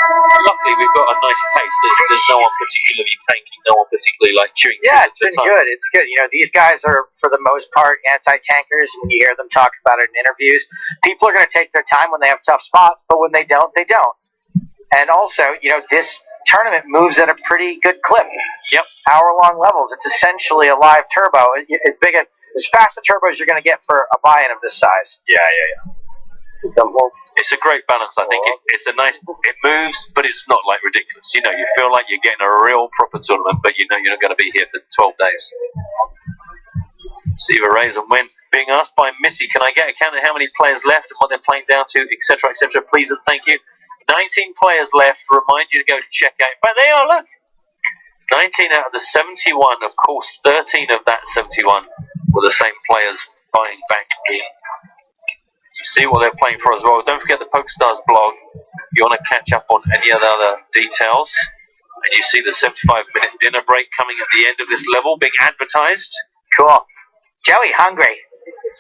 Luckily, we've got a nice pace. There's no one particularly tanking, no one particularly like chewing. Yeah, it's been good. It's good. You know, these guys are, for the most part, anti-tankers. When you hear them talk about it in interviews, people are going to take their time when they have tough spots, but when they don't, they don't. And also, you know, this tournament moves at a pretty good clip. Yep. Hour-long levels. It's essentially a live turbo. It's big, as fast a turbo as you're going to get for a buy-in of this size. Yeah. It's a great balance, I think. It's a nice. It moves, but it's not like ridiculous. You know, you feel like you're getting a real proper tournament, but you know you're not going to be here for 12 days. See the raise and win. Being asked by Missy, can I get a count of how many players left and what they're playing down to, etc., etc. Please and thank you. 19 players left. Remind you to go check out. But they are, look. 19 out of the 71. Of course, 13 of that 71 were the same players buying back in. You see what they're playing for as well. Don't forget the PokerStars blog. If you want to catch up on any of the other details. And you see the 75-minute dinner break coming at the end of this level, being advertised. Cool. Joey hungry.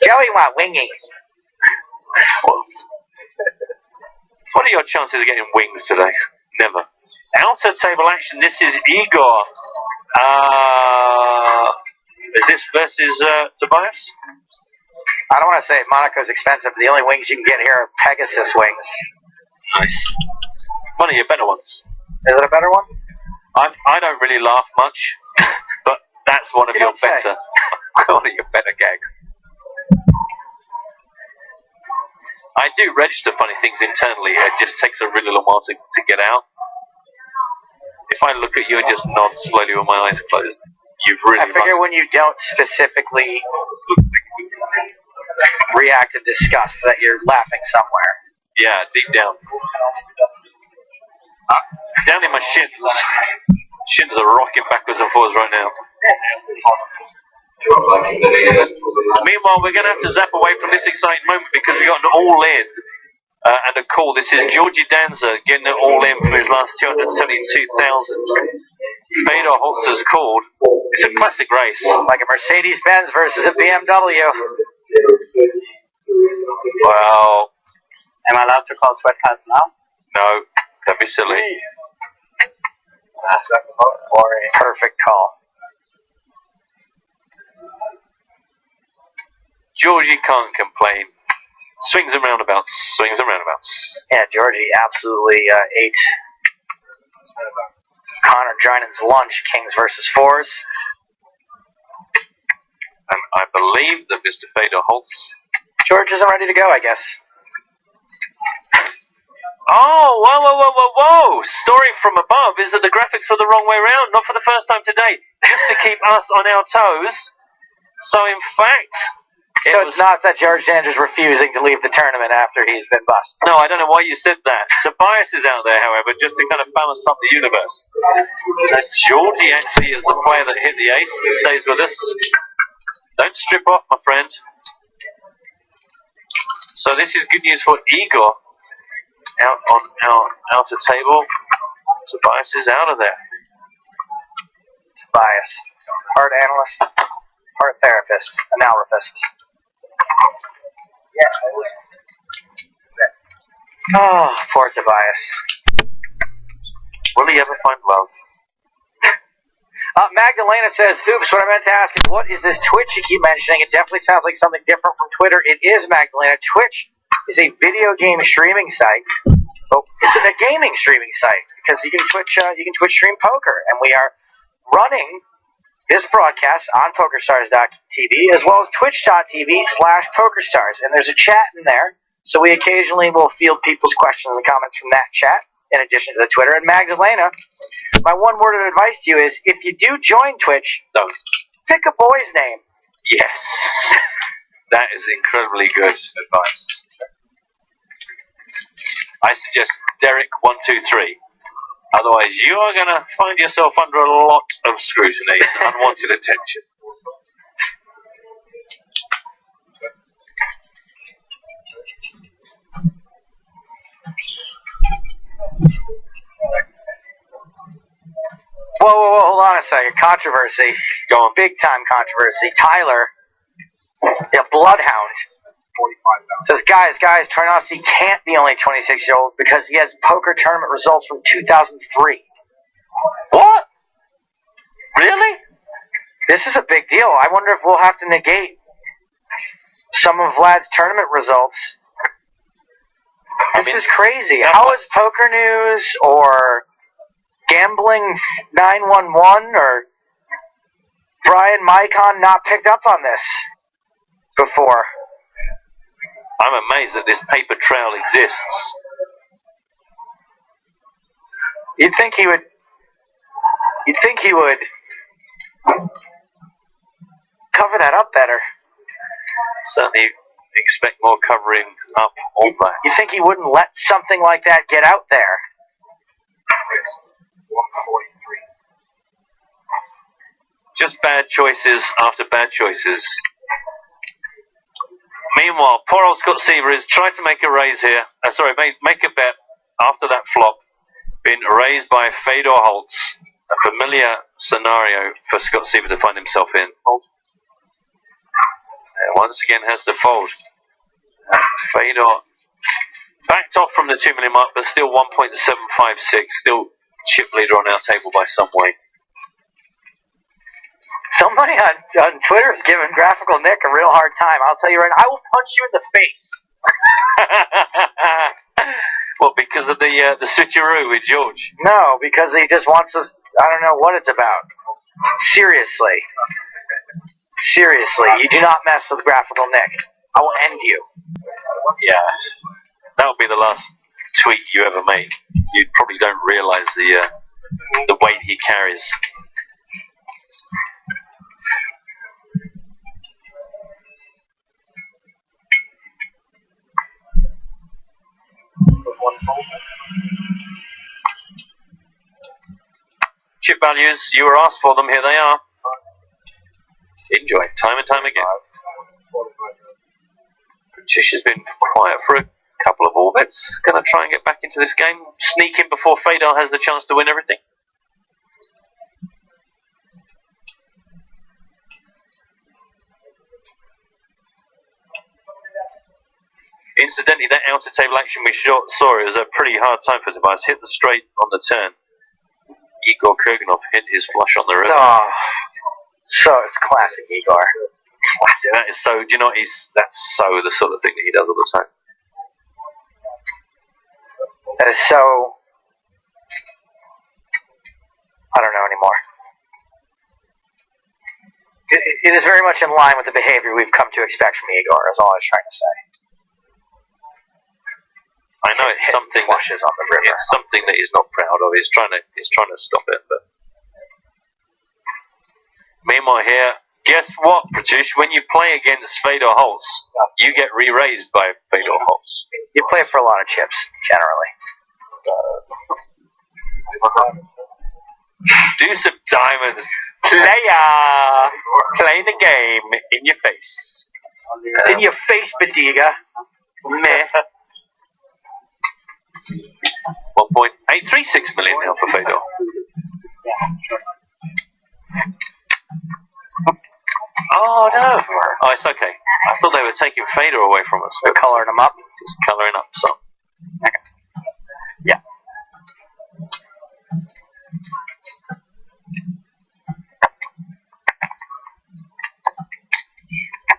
Joey want wingy. What are your chances of getting wings today? Never. Outer table action. This is Igor. Is this versus Tobias? I don't want to say Monaco's expensive, but the only wings you can get here are Pegasus wings. Nice. One of your better ones. Is it a better one? I don't really laugh much, but that's one of your better. One of your better gags. I do register funny things internally. It just takes a really long while to get out. If I look at you and just nod slowly with my eyes closed, you've really. I figure when you don't specifically react in disgust, that you're laughing somewhere. Yeah, deep down. Down in my shins. Shins are rocking backwards and forwards right now. Meanwhile, we're going to have to zap away from this exciting moment because we got an all-in and a call. This is Georgie Danza getting it all in for his last 272,000. Fedor Holzer's called. It's a classic race. Like a Mercedes-Benz versus a BMW. Well, am I allowed to call sweatpants now? No, that'd be silly. Perfect call. Georgie can't complain. Swings and roundabouts. Swings and roundabouts. Yeah, Georgie absolutely ate Connor Drinan's lunch, kings versus fours. And I believe that Mr. Fedor Holtz. George isn't ready to go, I guess. Oh, whoa. Story from above is that the graphics were the wrong way around, not for the first time today, just to keep us on our toes. So, in fact... it's not that George Danza's refusing to leave the tournament after he's been busted. No, I don't know why you said that. Tobias is out there, however, just to kind of balance up the universe. So Georgie actually is the player that hit the ace and stays with us. Don't strip off, my friend. So this is good news for Igor. Out on our outer table. Tobias is out of there. Tobias. Heart analyst. Heart therapist. Analyst. Oh, poor Tobias. Will he ever find love? Magdalena says, oops, what I meant to ask is, what is this Twitch you keep mentioning? It definitely sounds like something different from Twitter. It is, Magdalena. Twitch is a video game streaming site. Oh, it's a gaming streaming site because you can Twitch stream poker, and we are running this broadcast on PokerStars.tv as well as Twitch.tv/PokerStars, and there's a chat in there, so we occasionally will field people's questions and comments from that chat in addition to the Twitter. And Magdalena, my one word of advice to you is, if you do join Twitch, pick a boy's name. Yes, that is incredibly good advice. I suggest Derek123. Otherwise, you are going to find yourself under a lot of scrutiny and unwanted attention. Whoa, hold on a second. Controversy. Big time controversy. Tyler, a bloodhound, Says, guys, Tarnowski can't be only 26 years old because he has poker tournament results from 2003. What? Really? This is a big deal. I wonder if we'll have to negate some of Vlad's tournament results. This is crazy. How is Poker News or Gambling 911 or Brian Mycon not picked up on this before? I'm amazed that this paper trail exists. You'd think he would cover that up better. Certainly expect more covering up on that. You think he wouldn't let something like that get out there? Just bad choices after bad choices. Meanwhile, poor old Scott Seaver is trying to make a raise here. Make a bet after that flop. Been raised by Fedor Holtz. A familiar scenario for Scott Seaver to find himself in. Once again has to fold. Fedor backed off from the 2 million mark, but still 1.756. Still chip leader on our table by some way. Somebody on Twitter is giving Graphical Nick a real hard time. I'll tell you right now, I will punch you in the face. Well, because of the switcheroo with George? No, because he just wants us. I don't know what it's about. Seriously, you do not mess with Graphical Nick. I will end you. Yeah, that will be the last tweet you ever make. You probably don't realize the weight he carries. Chip values, you were asked for them, here they are. Enjoy, time and time again. British has been quiet for a couple of orbits. Going to try and get back into this game. Sneak in before Fedor has the chance to win everything. Incidentally, that outer table action we saw it was a pretty hard time for Tobias. Hit the straight on the turn. Igor Kurganov hit his flush on the river. Oh, so it's classic Igor. Classic. That is so. Do you know what that's so the sort of thing that he does all the time. That is so. I don't know anymore. It is very much in line with the behavior we've come to expect from Igor. Is all I was trying to say. I know it's something flushes on the river. It's something that he's not proud of. He's trying to stop it, but meanwhile here, guess what, Pratish? When you play against Fedor Holtz, you get re-raised by Fedor Holtz. You play for a lot of chips, generally. Deuce of diamonds. Play the game in your face. In your face, Badiga. Meh. 1.836 million now for Fedor. Oh no! Oh, it's okay. I thought they were taking Fedor away from us. They're colouring him up. Just colouring up some. Okay. Yeah.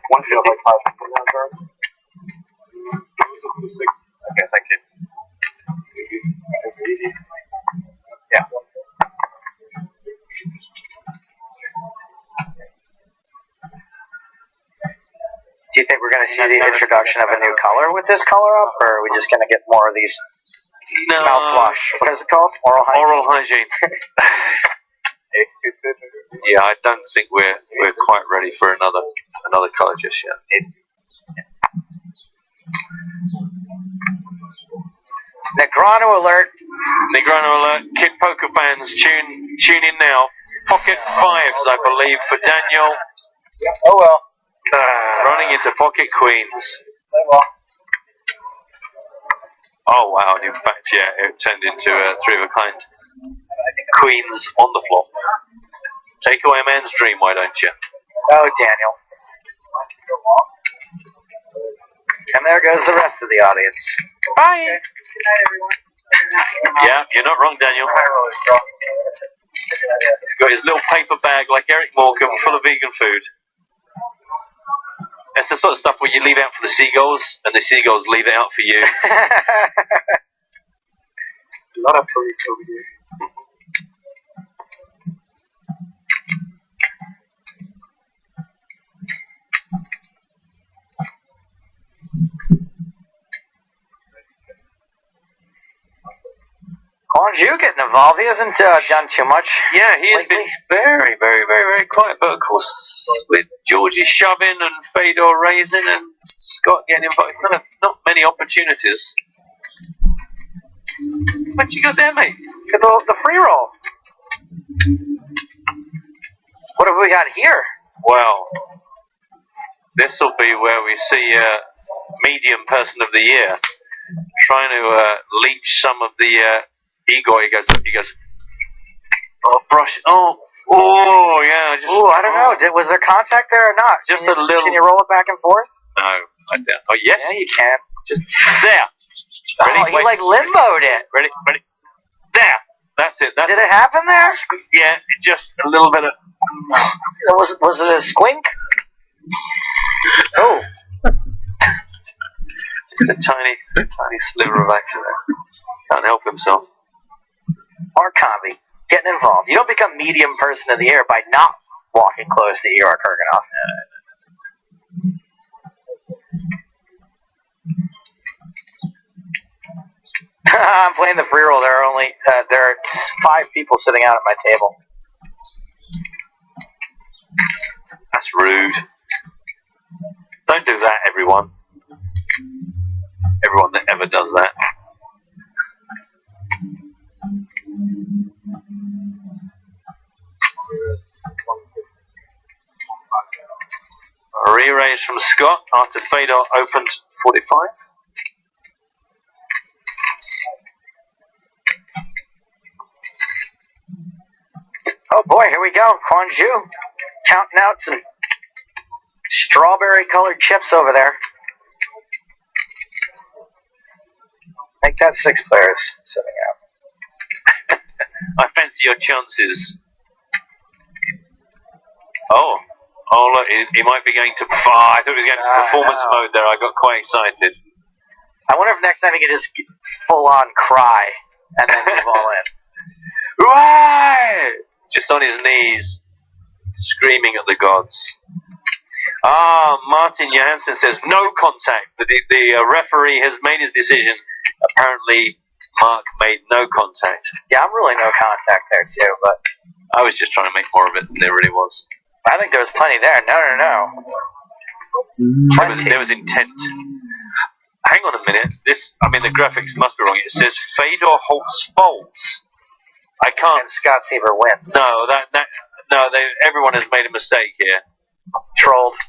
One feels like 5. Okay, thank you. Yeah. Do you think we're going to see the introduction of a new color with this color up, or are we just going to get more of these mouthwash? What is it called? Oral hygiene. Yeah, I don't think we're quite ready for another colour just yet. Negrano alert! Negrano alert! Kid poker fans, tune in now. Pocket fives, I believe, for Daniel. Oh well. Running into pocket queens. Oh wow! In fact, yeah, it turned into a three of a kind. Queens on the flop. Take away a man's dream, why don't you? Oh, Daniel. there goes the rest of the audience. Bye. Good night, everyone. Yeah, you're not wrong, Daniel. He's got his little paper bag like Eric Morgan full of vegan food. That's the sort of stuff where you leave out for the seagulls, and the seagulls leave it out for you. A lot of police over here. Quanju getting involved. He hasn't done too much. Yeah, he has been very, very, very, very quiet. But of course, with Georgie shoving and Fedor raising and Scott getting involved, not many opportunities. What you got there, mate? The free roll. What have we got here? Well, this will be where we see medium person of the year trying to leech some of the Igor. He goes, oh, brush, oh, yeah. Just, I don't know. Was there contact there or not? Just a little. Can you roll it back and forth? No, I don't. Oh, yes. Yeah, you can. Just there. Ready? He like limboed it. Ready? There. That's it. Did it happen there? Yeah, just a little bit of. Was it a squink? Oh. Just a tiny sliver of action there. Can't help himself. Arkavi, getting involved. You don't become medium person of the year by not walking close to Igor Kurganov. I'm playing the free roll. There are 5 people sitting out at my table. That's rude. Don't do that, everyone. Everyone that ever does that. A re-raise from Scott after Fedor opened 45. Oh boy, here we go. Quanju counting out some strawberry colored chips over there. Make that 6 players sitting out. I fancy your chances. Oh, look, he might be going to. I thought he was going to performance mode there. I got quite excited. I wonder if next time he could just full on cry and then move all in. Right! Just on his knees, screaming at the gods. Martin Johansson says no contact. The referee has made his decision. Apparently, Mark made no contact. Yeah, I'm really no contact there too, but I was just trying to make more of it than there really was. I think there was plenty there. No. There was intent. Hang on a minute. The graphics must be wrong. It says Fedor Holtz folds. I can't. And Scott Seaver wins. No, everyone has made a mistake here. Trolled.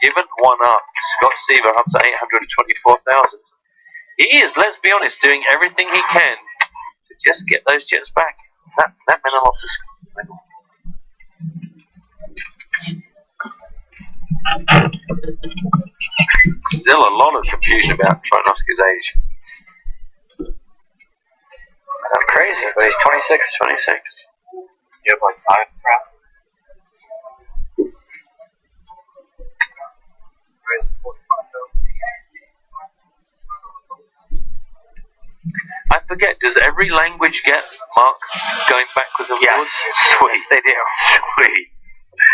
Given one up. Scott Seaver up to 824,000. He is, let's be honest, doing everything he can to just get those chips back. That meant a lot to Scott. Still a lot of confusion about Troinovsky's age. That's crazy, but he's 26. You have like 5 crap. I forget, does every language get Mark going backwards and forwards? Sweet. Yes, they do. Sweet.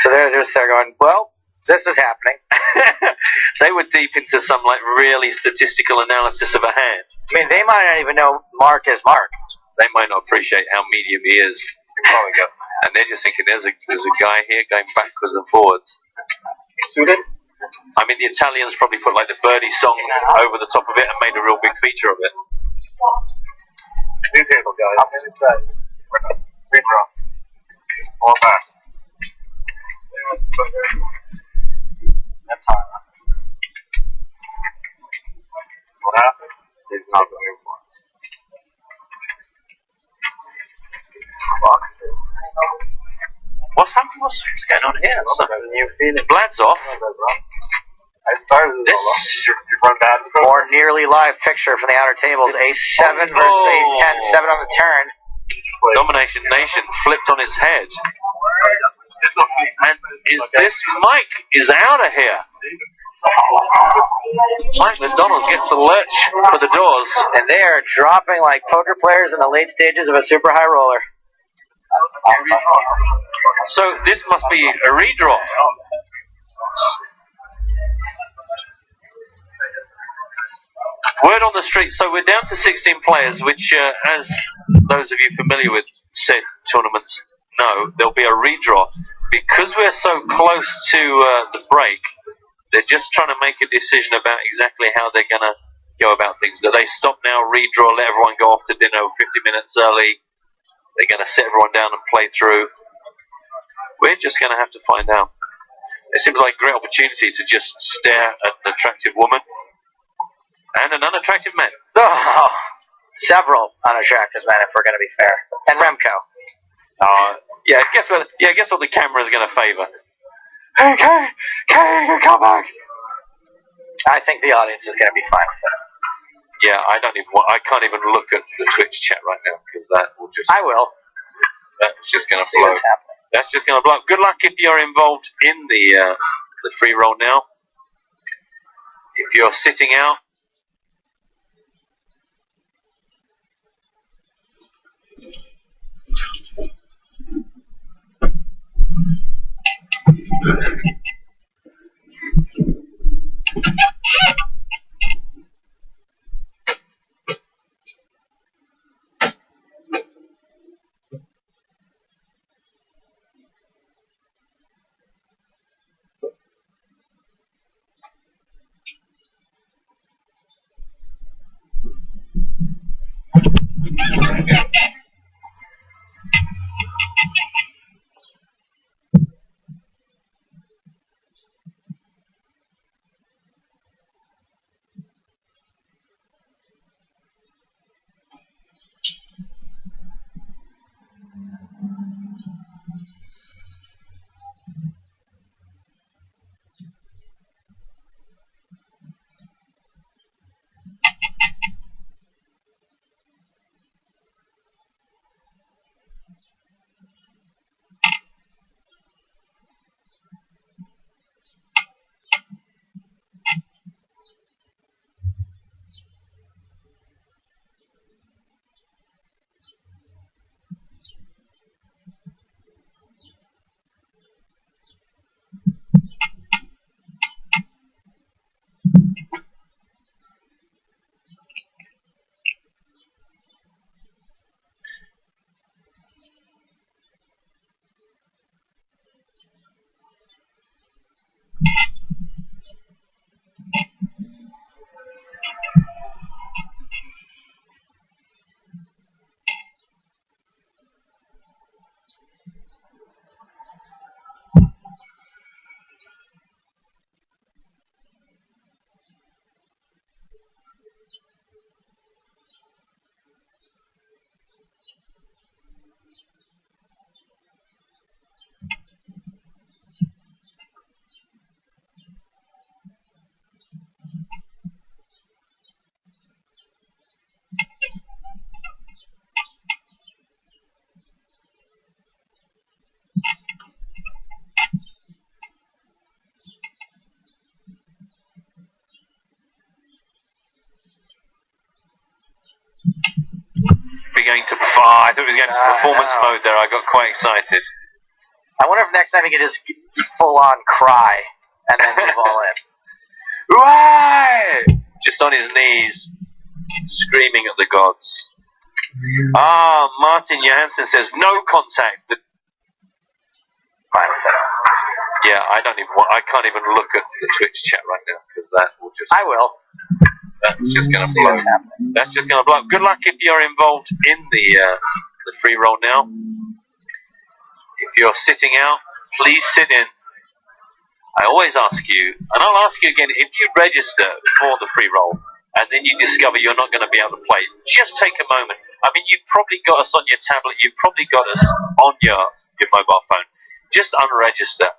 So they're going, well, this is happening. They were deep into some really statistical analysis of a hand. I mean, they might not even know Mark is Mark. They might not appreciate how medium he is. And they're just thinking, there's a guy here going backwards and forwards. Suited? The Italians probably put the birdie song over the top of it and made a real big feature of it. New table, guys. Redraw. All back. That's hard. What happened? It's not going for it. What's happening? What's going on here? New feeling. Blad's off. I started this. More nearly live picture from the outer tables. Ace 7 versus Ace 10, 7 on the turn. Domination Nation flipped on its head. And is this Mike is out of here? Mike McDonald gets the lurch for the doors. And they are dropping like poker players in the late stages of a super high roller. So this must be a redraw. Word on the street, so we're down to 16 players, which, as those of you familiar with said tournaments know, there'll be a redraw. Because we're so close to the break, they're just trying to make a decision about exactly how they're going to go about things. Do they stop now, redraw, let everyone go off to dinner 50 minutes early? They're going to sit everyone down and play through. We're just going to have to find out. It seems like a great opportunity to just stare at an attractive woman and an unattractive man. Oh, several unattractive men, if we're going to be fair. And Remco. Yeah, guess what the camera is going to favour? Hey, Kay, come back! I think the audience is going to be fine with that. Yeah, I can't even look at the Twitch chat right now because that will just. I will. That's just going to blow. That's just going to blow up. Good luck if you're involved in the free roll now. If you're sitting out. I thought he was going to performance mode there. I got quite excited. I wonder if next time he could just full on cry and then move all in. Why? Just on his knees, screaming at the gods. Martin Johansson says no contact. Yeah, I can't even look at the Twitch chat right now because that will just. I will. That's just going to blow. That's just going to blow. Good luck if you're involved in the free roll now. If you're sitting out, please sit in. I always ask you, and I'll ask you again, if you register for the free roll and then you discover you're not going to be able to play, just take a moment. I mean, you've probably got us on your tablet, you've probably got us on your mobile phone. Just unregister.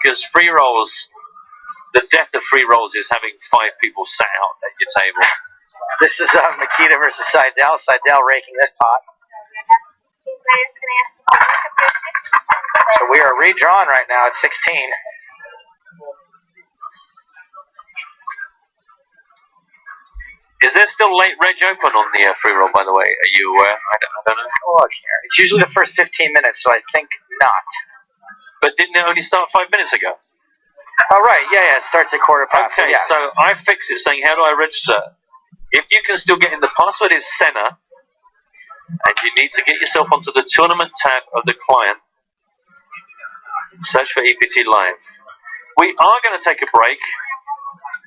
Because free rolls The death of free rolls is having 5 people sat out at your table. This is Makita versus Seidel. Seidel raking this pot. So we are redrawn right now at 16. Is there still late reg open on the free roll, by the way? Are you aware? I don't know. Oh, it's usually the first 15 minutes, so I think not. But didn't it only start 5 minutes ago? Oh, right. Yeah, it starts at quarter past. Okay, yeah. so I fixed it saying, how do I register? If you can still get in, the password is Senna, and you need to get yourself onto the tournament tab of the client. Search for EPT Live. We are going to take a break.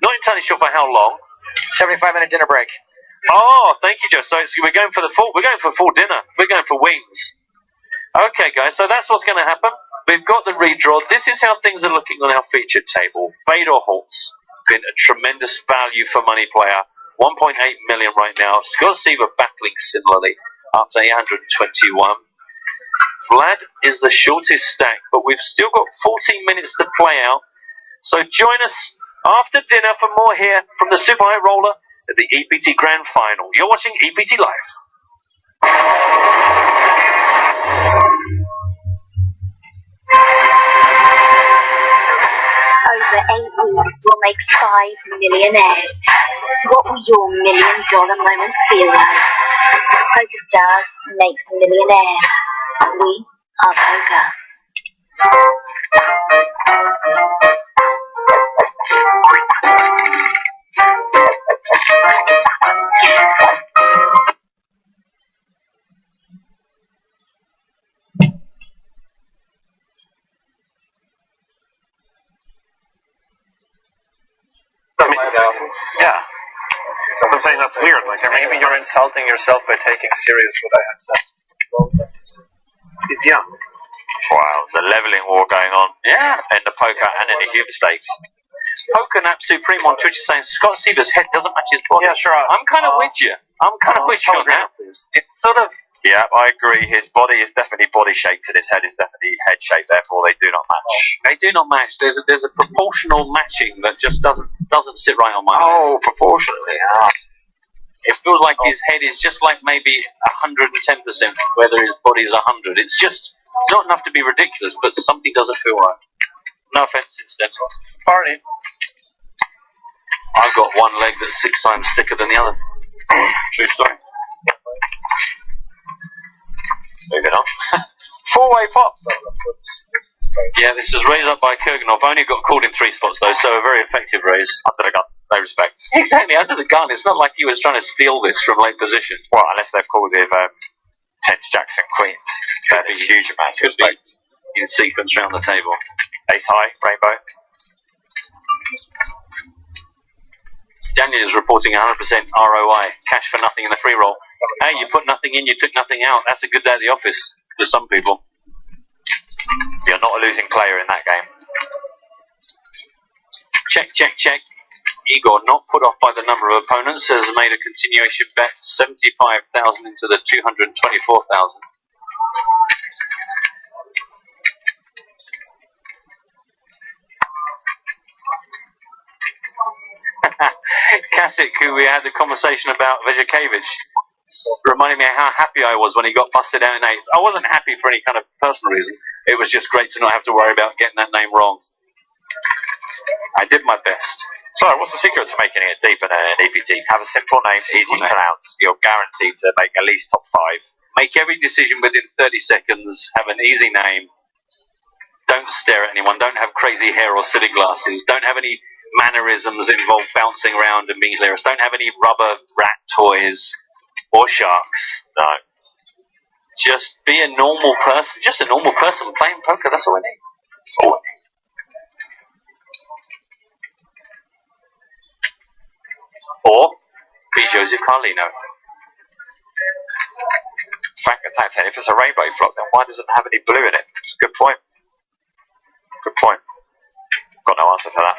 Not entirely sure for how long. 75-minute dinner break. Oh, thank you, Joe. So we're going for full dinner. We're going for wings. Okay, guys. So that's what's going to happen. We've got the redraw. This is how things are looking on our featured table. Fedor Holtz been a tremendous value for money player. 1.8 million right now. Scott Seaver battling similarly after 821. Vlad is the shortest stack, but we've still got 14 minutes to play out. So join us after dinner for more here from the Super High Roller at the EPT Grand Final. You're watching EPT Live. Over 8 weeks, we'll make 5 millionaires. What will your $1 million moment feel like? PokerStars makes millionaires. We are poker. Yeah. So I'm saying that's weird. Like, maybe you're insulting yourself by taking serious what I had said. He's young. Wow, there's a levelling war going on. Yeah. In the poker and in the huge stakes. Poker Nap Supreme on Twitch is saying Scott Seaver's head doesn't match his body. Yeah, sure. I'm kind of with you. I'm kind of with you on that. It's sort of... Yeah, I agree. His body is definitely body shaped and his head is definitely head shaped, therefore they do not match. They do not match. There's a proportional matching that just doesn't sit right on my head. Oh, proportionally, yeah. It feels like his head is just like maybe 110%, whether his body is 100. It's just not enough to be ridiculous, but something doesn't feel right. No offense, incidentally. Party. I've got one leg that's 6 times thicker than the other. True story. Moving on. 4-way pot. Yeah, this is raised up by Kurganov. Only got called in 3 spots though, so a very effective raise. Under the gun, no respect. Exactly, under the gun. It's not like he was trying to steal this from late position. Well, unless they've called with 10s, jacks and queens. That'd be a huge amount of respect. In sequence around the table. Ace high, rainbow. Daniel is reporting 100% ROI, cash for nothing in the free roll. Hey, you put nothing in, you took nothing out. That's a good day at the office for some people. You're not a losing player in that game. Check, check, check. Igor, not put off by the number of opponents, has made a continuation bet, 75,000 into the 224,000. Kasich, who we had the conversation about Vejakevich, reminded me how happy I was when he got busted out in 8th. I wasn't happy for any kind of personal reason. It was just great to not have to worry about getting that name wrong. I did my best. So, what's the secret to making it deep in an EPT? Have a simple name, easy to pronounce. You're guaranteed to make at least top 5. Make every decision within 30 seconds. Have an easy name. Don't stare at anyone. Don't have crazy hair or silly glasses. Don't have any mannerisms involve bouncing around and being hilarious. Don't have any rubber rat toys or sharks. No. Just be a normal person. Just a normal person playing poker. That's all we need. All we need. Or be Joseph Carlino. Frank attacks it. If it's a rainbow flop, then why does it have any blue in it? It's a good point. Good point. Got no answer for that.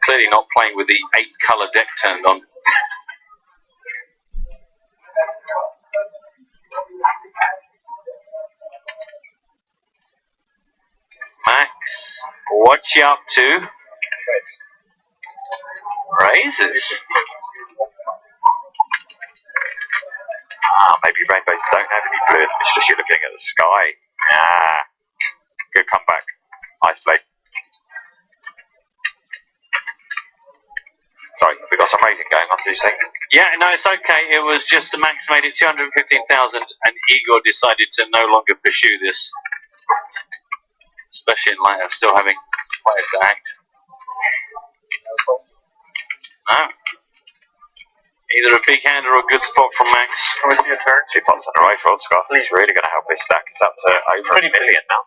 Clearly not playing with the 8-colour deck turned on. Max, what you up to? Praises. Maybe rainbows don't have any blue. It's just you're looking at the sky. Good comeback. Nice play. Sorry, we got some racing going on, do you think? Yeah, no, it's okay. It was just the max made it 215,000 and Igor decided to no longer pursue this. Especially in light of still having players to act. No. Either a big hand or a good spot from Max. Can we see a turn? 2 pots in a row for Old Scott. He's really going to help his stack. It's up to over $1 million now.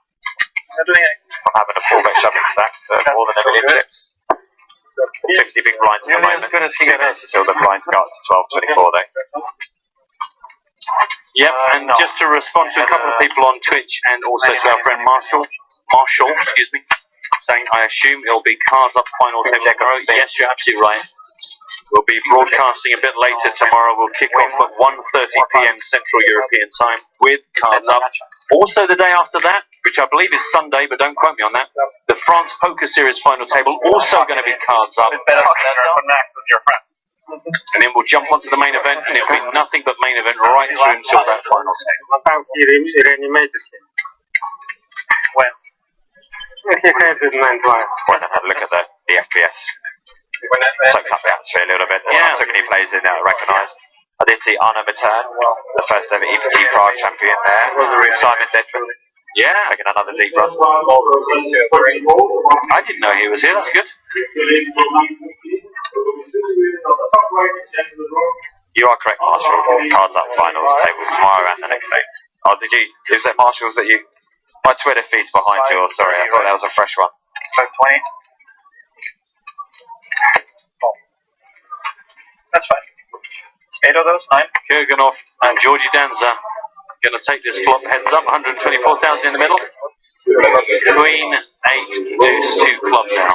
From having a 4-bet shoving stack to more than $1 million chips. 50 big blinds at the moment. 2 minutes until the blinds go up to 12.24 though. Yep, and just to respond to a couple of people on Twitch and also to our friend Marshall, saying I assume it'll be cards up final table tomorrow. Yes, you're absolutely right. We'll be broadcasting a bit later tomorrow. We'll kick off at 1:30 PM Central European time with cards up. Also the day after that, which I believe is Sunday, but don't quote me on that, the France Poker Series final table also going to be cards up. And then we'll jump onto the main event, and it'll be nothing but main event right through until that final table. When? When I had a look at the FPS. Soaked up the atmosphere a little bit. I took any plays in that I recognised. I did see Arnaud Matern, the first ever EPT Prague champion there. Simon Dedman. Yeah. Making another deep run. I didn't know he was here, that's good. You are correct, Marshall. Cards up finals tables tomorrow and the next day. Oh, did you? Is that Marshall's that you? My Twitter feed's behind yours, sorry, I thought that was a fresh one. So 20. That's fine. Tomato those, 9. Kurganov and Georgie Danza going to take this flop heads up, 124,000 in the middle. Queen, 8, deuce, 2 clubs now.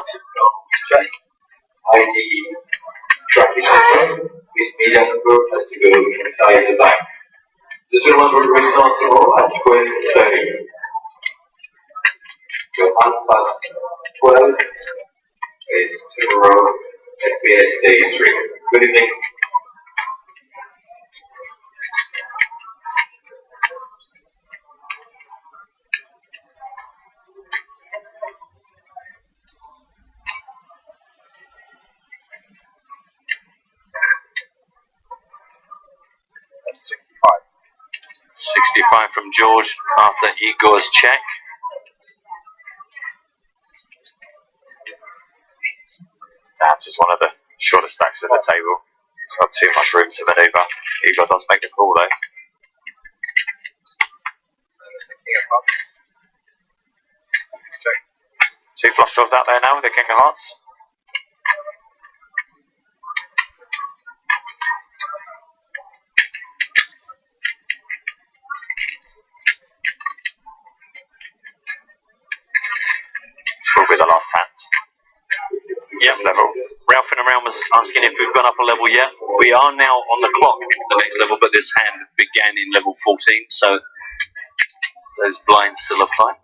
This media group has to go inside the bank. The German will restart tomorrow at 12:30. So 12 is tomorrow at BS Day 3. Good evening. That's 65. 65 from George after Igor's check. That's just one of the shorter stacks of the table. It's not too much room to maneuver. Igor does make the call though. Two flush draws out there now with the King of Hearts. This will be the last hand. Yep, level. Ralph and around was asking if we've gone up a level yet. We are now on the clock to the next level, but this hand began in level 14, so those blinds still apply.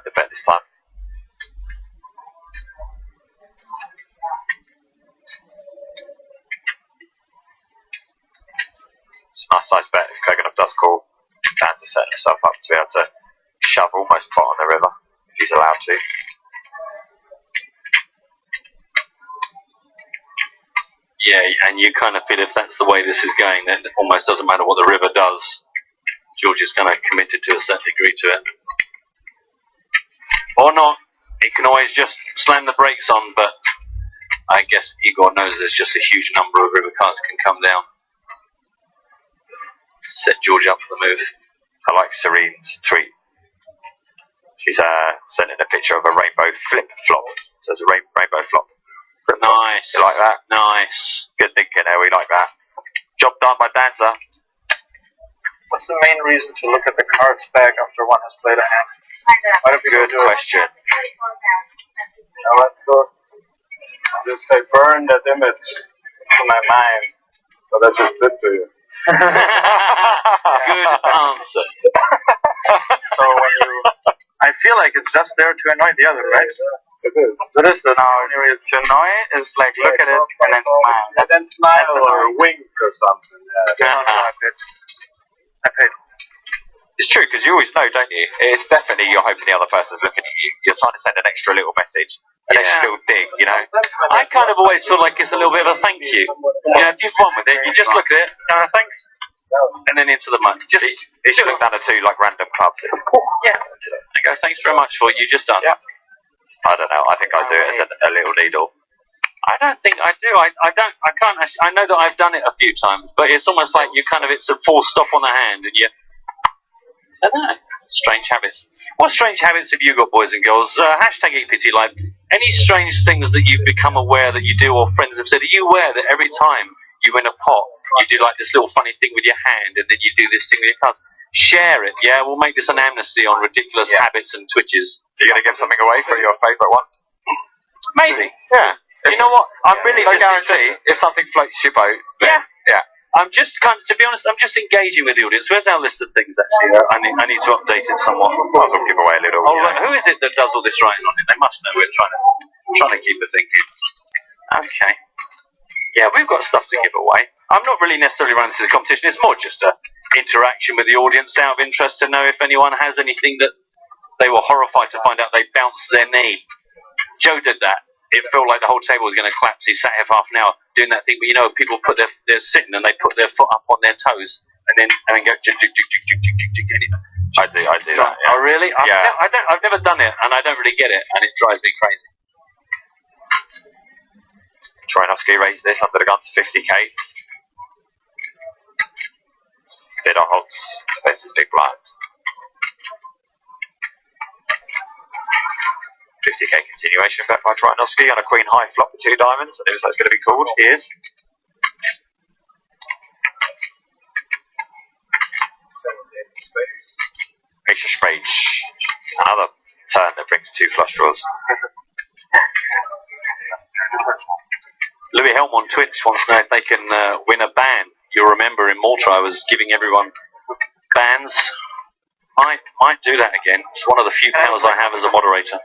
The bet this time. It's a nice size bet if Kurganov does call down to set himself up to be able to shove almost pot on the river if he's allowed to. Yeah, and you kind of feel if that's the way this is going, then it almost doesn't matter what the river does. George is kind of committed to a certain degree to it. Or not. He can always just slam the brakes on, but I guess Igor knows there's just a huge number of river cards can come down. Set George up for the move. I like Serene's tweet. She's sending a picture of a rainbow flip flop. So it's a rainbow flop. Nice. You like that? Nice. Good thinking there, we like that. Job done by Danza. What's the main reason to look at the cards back after one has played a hand? Why do people Good do it? question. Now let's go. I'll just say burn that image to my mind. So that's just it to you. Good answer. So when you, I feel like it's just there to annoy the other, right? It is. It is the only reason to annoy is like look at it and then smile. And then smile or wink or something. Yeah. I paid. It's true, because you always know, don't you? It's definitely you're hoping the other person's looking at you. You're trying to send an extra little message, an extra little dig, you know? I kind of always feel like it's a little bit of a thank you. You know, if you've won with it, you just look at it, thanks, and then into the money. Just it should look down at two like random clubs. Yeah. And go, thanks very much for what you just done. Yeah. I don't know. I think I do it as a little needle. I don't think I do. I can't actually. I know that I've done it a few times, but it's almost like you kind of, it's a full stop on the hand, and you. I don't know. Strange habits. What strange habits have you got, boys and girls? Hashtag EPT Live. Any strange things that you've become aware that you do, or friends have said? Are you aware that every time you win a pot, you do like this little funny thing with your hand, and then you do this thing with your cards? Share it, yeah? We'll make this an amnesty on ridiculous habits and twitches. You're going to give something away for your favourite one? Maybe, yeah. You know what? I'm really just guarantee if something floats your boat. Then, yeah. I'm just kind of, to be honest, I'm just engaging with the audience. Where's our list of things, actually? I need to update it somewhat. Might as well give away a little. Oh, right. Who is it that does all this writing on it? They must know. We're trying to keep the thing in. Okay. Yeah, we've got stuff to give away. I'm not really necessarily running to the competition. It's more just a interaction with the audience out of interest to know if anyone has anything that they were horrified to find out they bounced their knee. Joe did that. It felt like the whole table was going to collapse. He sat here for half an hour doing that thing. But you know, people put they're sitting and they put their foot up on their toes and then go jig, jig, jig, jig, jig, jig, jig, jig. I do that. Yeah. Oh really? I've never done it, and I don't really get it, and it drives me crazy. Troinovsky raised this under the gun to 50k. Did our odds. Spencer's big blind. 50k continuation bet by Troinovsky on a queen high flop with 2 diamonds. And it was like going to be called. He is. Ace of spades. Another turn that brings 2 flush draws. Louis Helm on Twitch wants to know if they can win a ban. You'll remember in Malta I was giving everyone bans. I might do that again. It's one of the few powers I have as a moderator.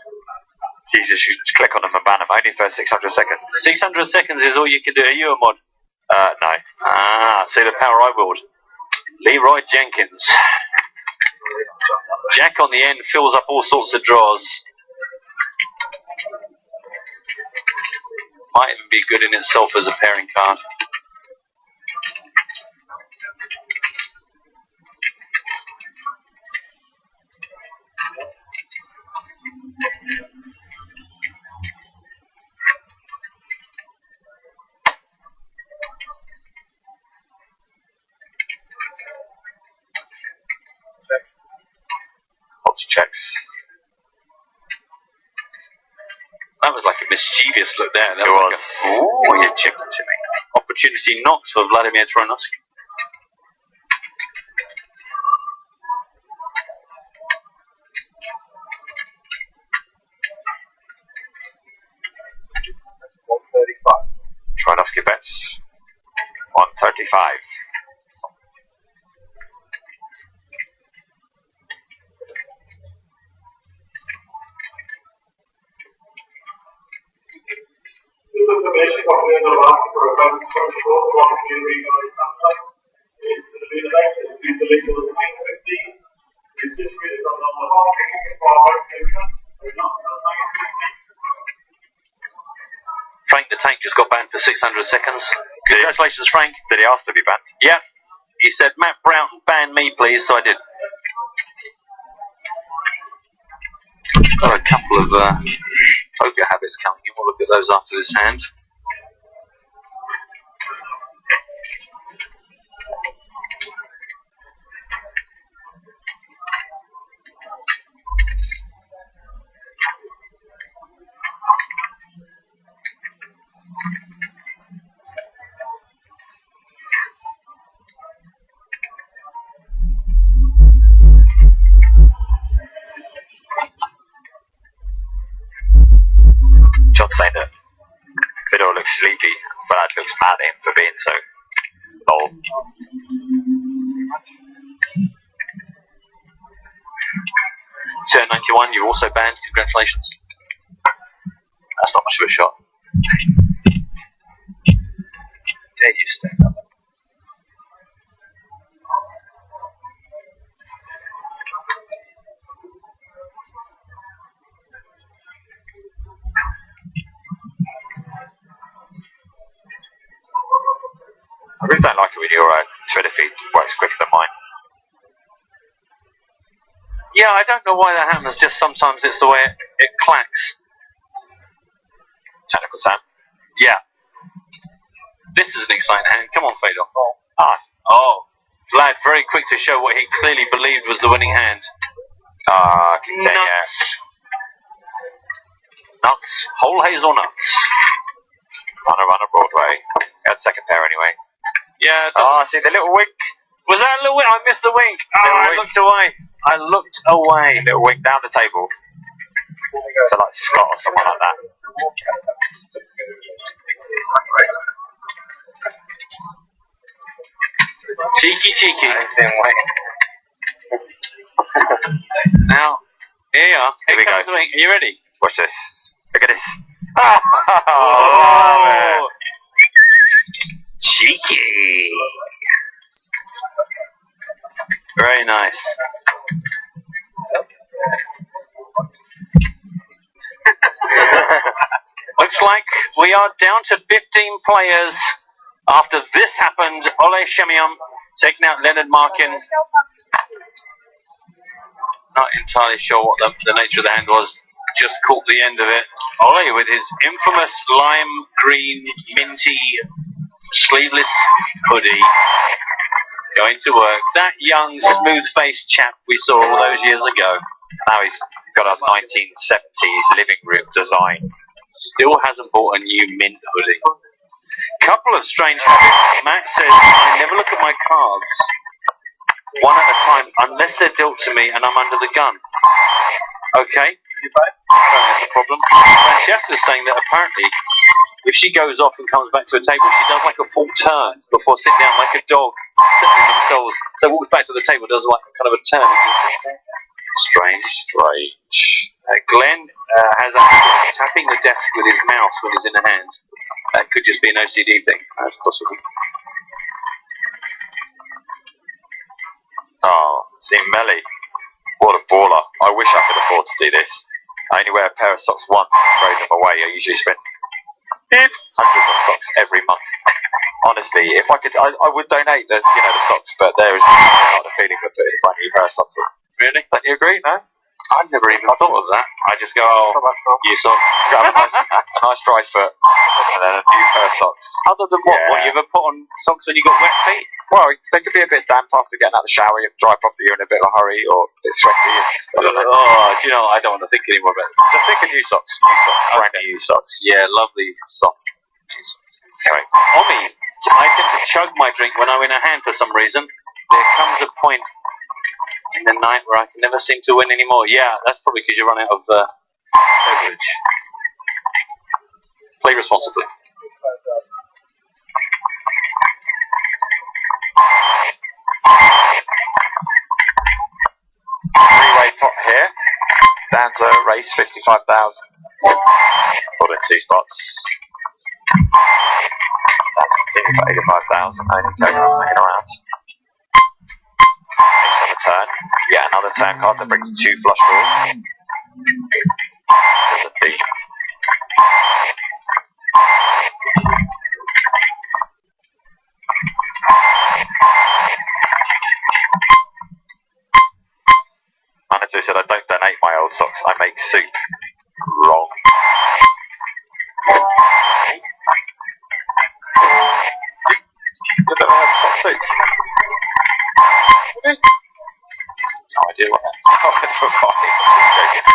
Jesus, you just click on them and ban them only for 600 seconds. 600 seconds is all you can do. Are you a mod? No. See the power I wield. Leroy Jenkins. Jack on the end fills up all sorts of drawers. Might even be good in itself as a pairing card. Lots of checks. That was like a mischievous look there. That it was. Oh, you chipped it to me. Opportunity knocks for Vladimir Troinovsky. Troinovsky bets 135. Information companies are asking for advanced control for engineering sometimes. It's a bit of access to the link to the 950. This is really on the whole thing is for our it's not Frank the Tank just got banned for 600 seconds. Congratulations, Frank. Did he ask to be banned? Yeah. He said, Matt Brown, ban me, please. So I did. Got a couple of poker habits coming in. We'll look at those after this hand. saying that Fedor looks sleepy, Brad looks mad at him for being so old. Turn 91, you're also banned. Congratulations. That's not much of a shot. There you stand up. I really don't like it when your Twitter feed works quicker than mine. Yeah, I don't know why that happens, just sometimes it's the way it clacks. Technical Sam? Yeah. This is an exciting hand. Come on, Fedor. Oh, Vlad, very quick to show what he clearly believed was the winning hand. Nuts. Nuts. Whole hazelnuts. Runner, Broadway. Got second pair anyway. Yeah. See the little wink. Was that a little wink? I missed the wink. I looked away. I looked away. Little wink down the table. So like Scott or someone like that. Cheeky. Now, here you are. Here we go. Are you ready? Watch this. Look at this. Oh, cheeky. Very nice. Looks like we are down to 15 players. After this happened, Ole Shemion taking out Leonard Markin. Not entirely sure what the nature of the hand was. Just caught the end of it. Ole with his infamous lime green minty sleeveless hoodie. Going to work. That young smooth-faced chap we saw all those years ago. Now he's got a 1970s living room design. Still hasn't bought a new mint hoodie. Couple of strange habits. Matt says, I never look at my cards one at a time unless they're dealt to me and I'm under the gun. Okay. That's a problem. Francesca's saying that apparently if she goes off and comes back to a table, she does like a full turn before sitting down, like a dog settling themselves. So walks back to the table, does like kind of a turn. Strange. Glenn has a habit of tapping the desk with his mouse when he's in the hand. That could just be an OCD thing. That's possible. See Melly. What a baller. I wish I could afford to do this. I only wear a pair of socks once, throw them away. I usually spend hundreds of socks every month. Honestly, if I could, I would donate the socks, but there is not the feeling of putting a brand new pair of socks on. Really? Don't you agree? No? I've never even thought of that. I just go, you socks. Grab a nice dry foot, and then a new pair of socks. Other than what? What, you ever put on socks when you got wet feet? Well, they could be a bit damp after getting out of the shower. You have to dry properly. You're in a bit of a hurry or a bit sweaty. I don't know. I don't want to think anymore about it. Just think of new socks. Brand new socks. Yeah, lovely socks. Anyway. Omi, I tend to chug my drink when I'm in a hand for some reason. There comes a point in the night where I can never seem to win anymore. Yeah, that's probably because you run out of beverage. Play responsibly. Three-way top here. Down to race 55,000. Put in 2 spots. That's continue for 85,000. Only taking around. Ace on the turn. Yeah, another turn card that brings 2 flush draws. There's a D. Manager said I don't donate my old socks, I make soup. Wrong. You've never had sock soup? No idea what that is. Just joking.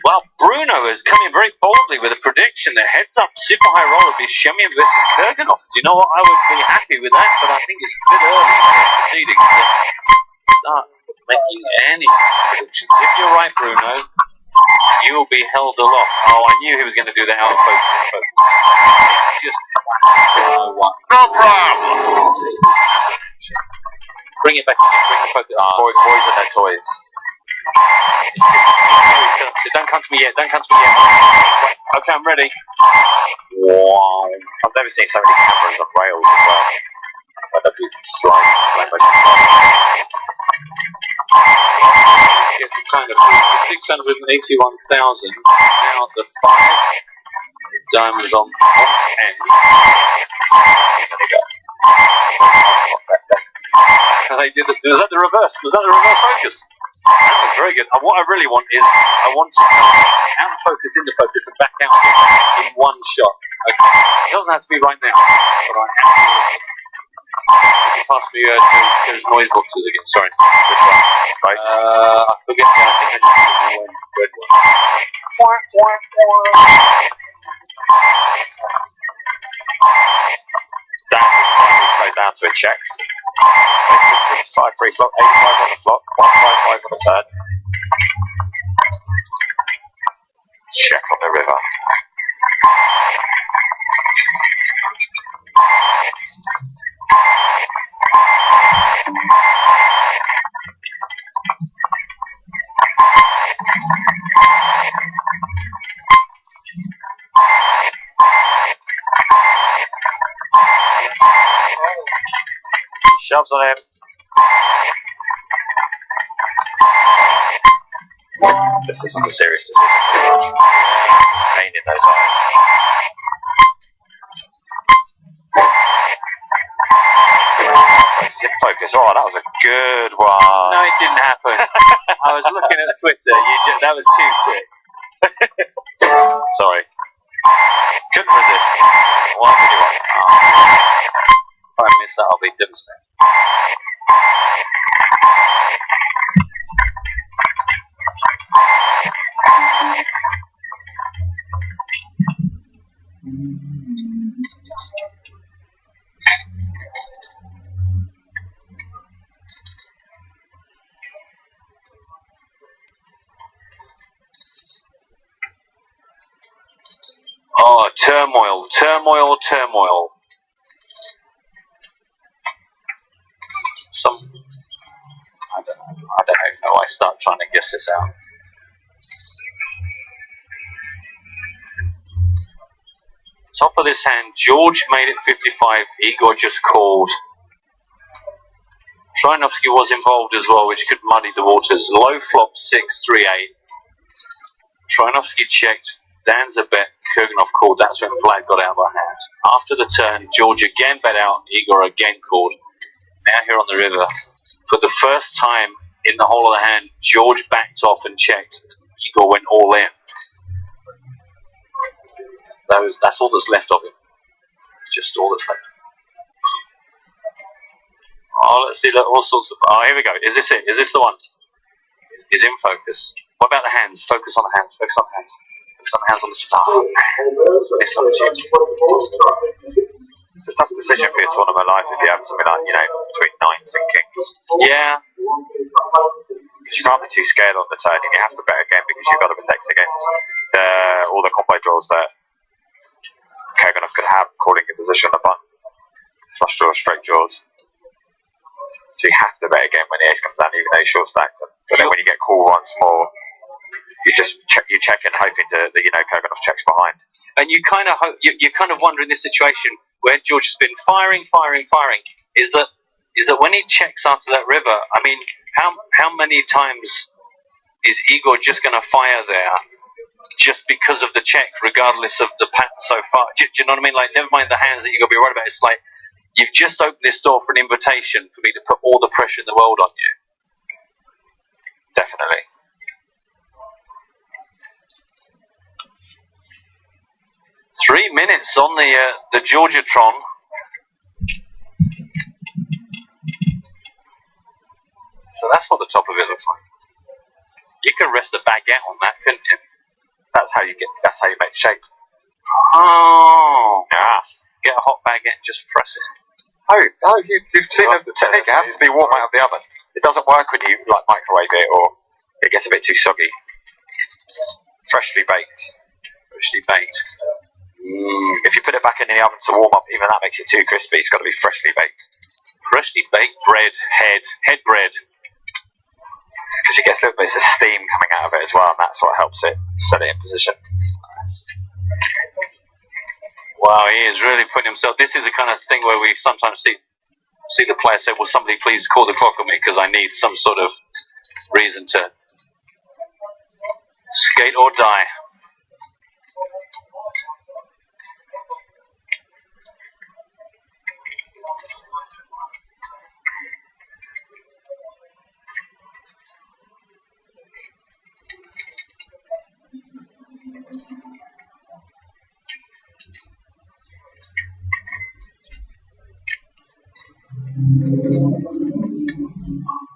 Well, Bruno is coming very boldly with a prediction. The heads up super high roller will be Shemion versus Kurganov. Do you know what? I would be happy with that, but I think it's a bit early in the proceedings to start making any predictions. If you're right, Bruno, You will be held aloft. Oh, I knew he was going to do that out of focus. It's just classic. No problem. Bring it back. Bring the focus. Boys and their toys. Don't come to me yet. Don't come to me yet. Wait, okay, I'm ready. Wow. I've never seen so many cameras on rails as well. Like the big slide. It's kind of 681,000. Now the 5 diamonds on 10. They did it. Was that the reverse? Was that the reverse focus? That was very good. And what I really want is I want to come out of focus, into focus, and back out again in one shot. Okay. It doesn't have to be right now, but I have to. Pass me those noise boxes again. Sorry. Which one? Right. I forget. Yeah, I think I just did one red one. That is finally slowed down to a check. 5 free flock, 85 on the flock, 155 on the third. Check on the river. Shoves on him. This isn't a serious decision. Pain in those eyes. Zip focus. Oh, that was a good one. No, it didn't happen. I was looking at Twitter. That was too quick. Sorry. Couldn't resist. What did you want? If I miss that, I'll be devastated. Oh, turmoil, turmoil, turmoil. I don't even know. I start trying to guess this out. Top of this hand, George made it 55. Igor just called. Trinovsky was involved as well, which could muddy the waters. Low flop 6-3-8. Trinovsky checked. Danza bet. Kurganov called. That's when flag got out of our hands. After the turn, George again bet out. Igor again called. Now here on the river, for the first time in the whole of the hand, George backed off and checked. Igor went all in. That's all that's left of him. Just all that's left. Oh, let's see all sorts of. Oh, here we go. Is this it? Is this the one? Is in focus. What about the hands? Focus on the hands. Focus on the hands. Focus on the hands on the star. Miss on the chips. It's a tough decision for your tournament life if you have something like, between knights and kings. Yeah. You can't be too scared on the turn, and you have to bet again because you've got to protect against all the combo draws that Kurganov could have, calling your position on the button. Flush draws, straight draws. So you have to bet again when the ace comes down, even though you're short stacked. But then when you get called once more, you just check and hoping that Kurganov checks behind. And you kind of wonder in this situation where George has been firing, is that when he checks after that river, I mean, how many times is Igor just going to fire there just because of the check, regardless of the pattern so far? Do you know what I mean? Like, never mind the hands that you've got to be worried about. It's like, you've just opened this door for an invitation for me to put all the pressure in the world on you. Definitely. Three minutes on the Georgiatron. So that's what the top of it looks like. You can rest a baguette on that, couldn't you? That's how you make shape. Oh, yeah. Get a hot baguette and just press it. Oh, you've seen the technique. It has to be warm out of the oven. It doesn't work when you microwave it or it gets a bit too soggy. Freshly baked. Freshly baked. If you put it back in the oven to warm up, even that makes it too crispy. It's got to be freshly baked. Freshly baked bread, head bread. Because you get little bits of steam coming out of it as well, and that's what helps it set it in position. Wow, he is really putting himself. This is the kind of thing where we sometimes see the player say, "Will somebody please call the clock on me because I need some sort of reason to skate or die."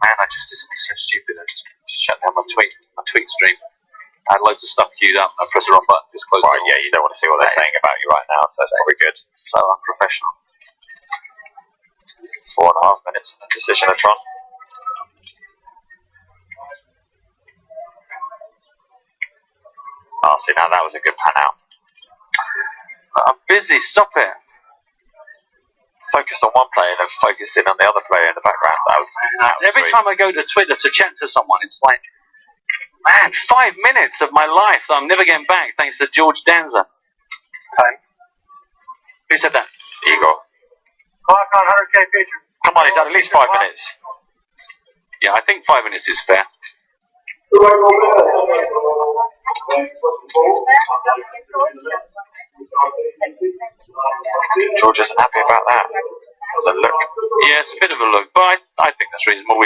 Man, I just did something so stupid. I just shut down my tweet stream. I had loads of stuff queued up and I pressed the wrong button. Just closed it. Yeah, you don't want to see what they're saying about you right now, so it's probably good. So unprofessional. 4.5 minutes in the decision-a-tron. Oh, see, now that was a good pan out. I'm busy, stop it. Focused on one player and then focused in on the other player in the background. That was every sweet. time I go to Twitter to chat to someone, it's like, man, 5 minutes of my life that I'm never getting back thanks to George Danza. Time. Who said that? Igor. Clock on 100K feature. Come on, he's had at least 5 minutes. Yeah, I think 5 minutes is fair. George isn't happy about that. It's a look. Yeah, it's a bit of a look, but I think that's reasonable.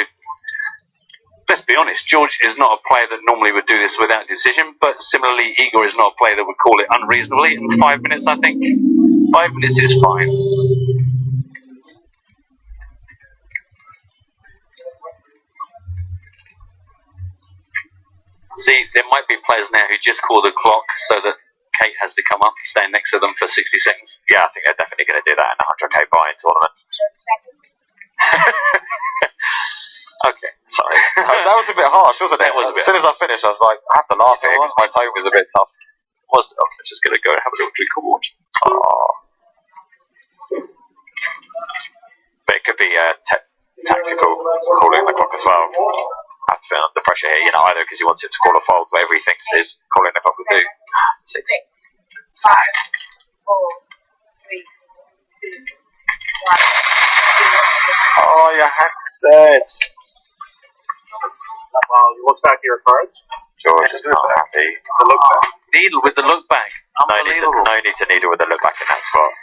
Let's be honest, George is not a player that normally would do this without decision, but similarly, Igor is not a player that would call it unreasonably. In 5 minutes, I think 5 minutes is fine. See, there might be players now who just call the clock so that Kate has to come up and stand next to them for 60 seconds. Yeah, I think they're definitely going to do that in a 100K buy-in tournament. Okay, sorry. That was a bit harsh, wasn't it? That was a bit as soon as I finished, I was like, I have to laugh here because my tone was a bit tough. I'm just going to go and have a little drink of water. Oh. But it could be tactical calling the clock as well. I have to feel under pressure here, either because he wants it to call a fold, whatever he thinks is calling the clock will do. 6, 5, 4, 3, 2, 1. Oh, your handset. Well, you look back at your cards. George is not happy. The look back. Needle with the look back. No need to needle with the look back in that spot.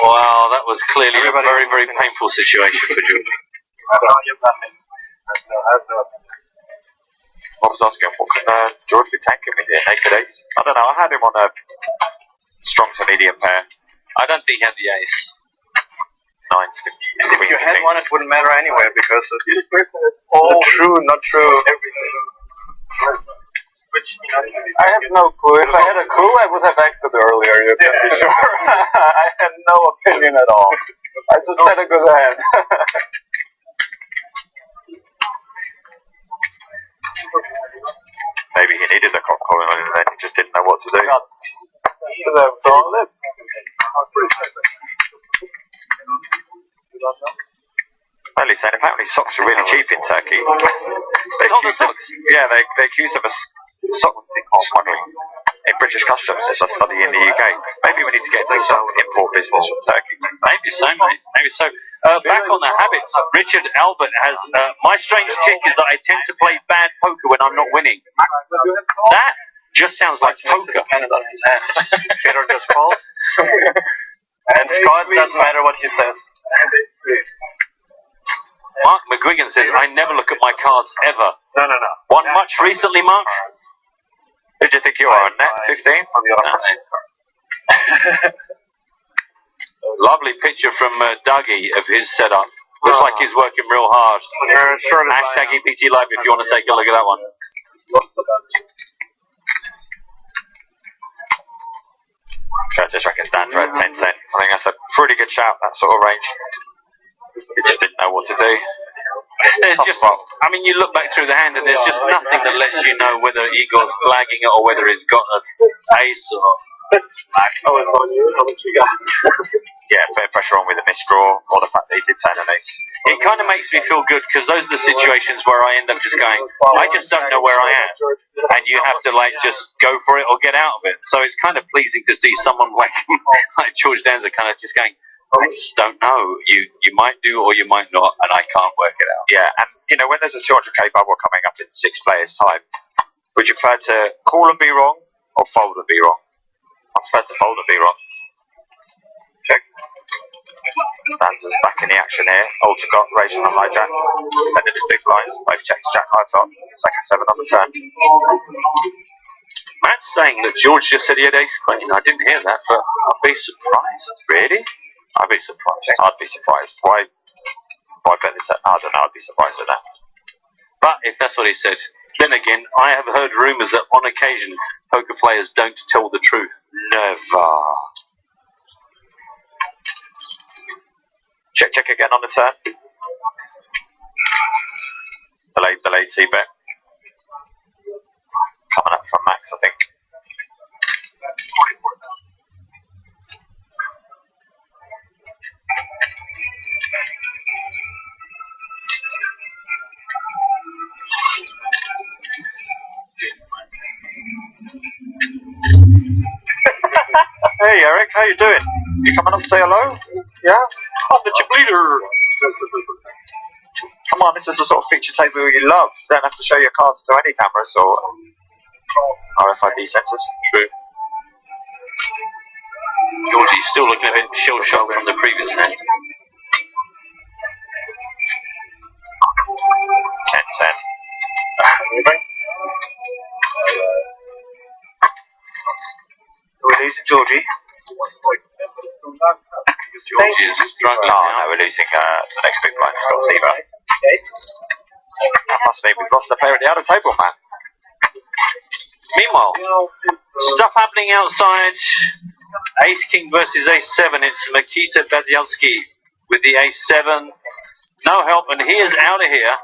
Wow, that was clearly a very, very painful situation for George. I was asking, what can George be tanking with here? Naked ace? I don't know, I had him on a strong to medium pair. I don't think he had the ace. 9's the If you had one, it wouldn't matter anyway because this person is all true, not true, everything. Which I have no clue. If I had a clue, I would have acted earlier. You can be sure. I had no opinion at all. I just had a good hand. Maybe he needed a cock calling on him and then he just didn't know what to do. Well, he's saying apparently socks are really cheap in Turkey. Yeah, they accuse him of sock smuggling in British customs as a study in the UK. Maybe we need to get into some import business from Turkey. Maybe so, mate. Maybe so. Back on the habits, Richard Albert has, my strange tick is that I tend to play bad poker when I'm not winning. That just sounds like poker. On his hand. Peter just calls. And Scott doesn't matter what he says. Mark McGuigan says, I never look at my cards ever. No. One much recently, Mark? Who do you think you are, on net 15? Lovely picture from Dougie of his setup. Looks like he's working real hard. Hashtag EPT Live if you want to take a look at that one. I just reckon Dan's at 10-10. I think that's a pretty good shout, that sort of range. He just didn't know what to do. There's just, I mean, you look back through the hand and there's just nothing that lets you know whether Igor's flagging it or whether he's got an ace or... Oh, it's on you? How much you got? Yeah, fair pressure on with a misdraw, or the fact that he did turn an ace. It kind of makes me feel good because those are the situations where I end up just going, I just don't know where I am. And you have to like just go for it or get out of it. So it's kind of pleasing to see someone like George Danza kind of just going, I just don't know. You might do or you might not, and I can't work it out. Yeah, and you know, when there's a 200k bubble coming up in 6 players' time, would you prefer to call and be wrong or fold and be wrong? I prefer to fold and be wrong. Check. Danza's back in the action here. Alter got raised on a hijack. Defended his big blinds. Both checks Jack high flop. Second 7 on the turn. Matt's saying that George just said he had ace queen. I didn't hear that, but I'd be surprised. Really? I'd be surprised. I'd be surprised. Why bet this? I don't know. I'd be surprised at that. But if that's what he said, then again, I have heard rumours that on occasion poker players don't tell the truth. Never. Check again on the turn. Delayed C-bet. Coming up from Max, I think. Hey Eric, how you doing? You coming up to say hello? Yeah? I'm the chip leader. Come on, this is the sort of feature table you love. You don't have to show your cards to any cameras or RFID sensors. True. Georgie's still looking a bit shell-shocked from the previous hand. 10-10. We're losing Georgie. Georgie is struggling now. No, we're losing the next big blind, Scott Seaver. That must mean we've lost the player at the outer table, man. Meanwhile, stuff happening outside. Ace King versus Ace 7. It's Makita Badyalski with the Ace 7. No help, and he is out of here.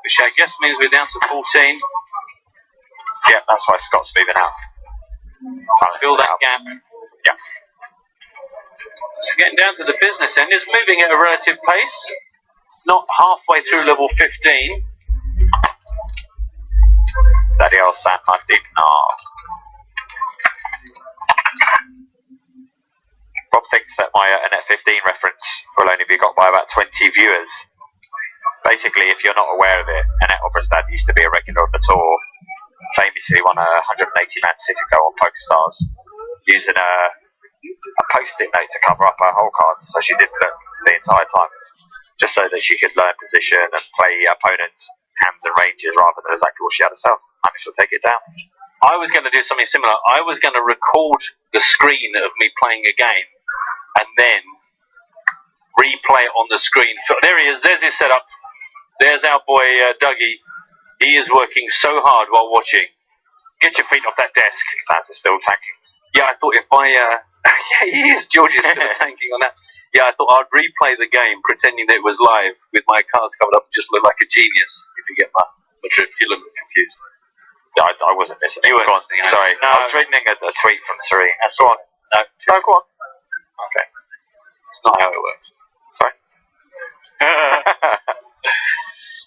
Which I guess means we're down to 14. Yeah, that's why Scott's moving out. Fill that gap. Yeah. It's getting down to the business end. It's moving at a relative pace. Not halfway through level 15. Daddy old Sam, I did not. Rob thinks that my Net 15 reference will only be got by about 20 viewers. Basically, if you're not aware of it, Annette Obrestad used to be a regular on the tour. Famously won a 180-man City Go on PokerStars using a post-it note to cover up her whole cards, so she didn't look the entire time, just so that she could learn position and play opponents' hands and ranges rather than exactly what she had herself. Managed to take it down. I was going to do something similar. I was going to record the screen of me playing a game and then replay it on the screen. There he is. There's his setup. There's our boy Dougie. He is working so hard while watching. Get your feet off that desk. That's still tanking. Yeah, I thought if I... yeah, he is. George is still tanking on that. Yeah, I thought I'd replay the game pretending that it was live with my cards covered up and just look like a genius, if you get my drift. You look confused. Yeah, I wasn't listening. You weren't listening. Sorry, No. I was reading a tweet from Serene. That's go on. No, go on. Okay. It's not how it works. Sorry.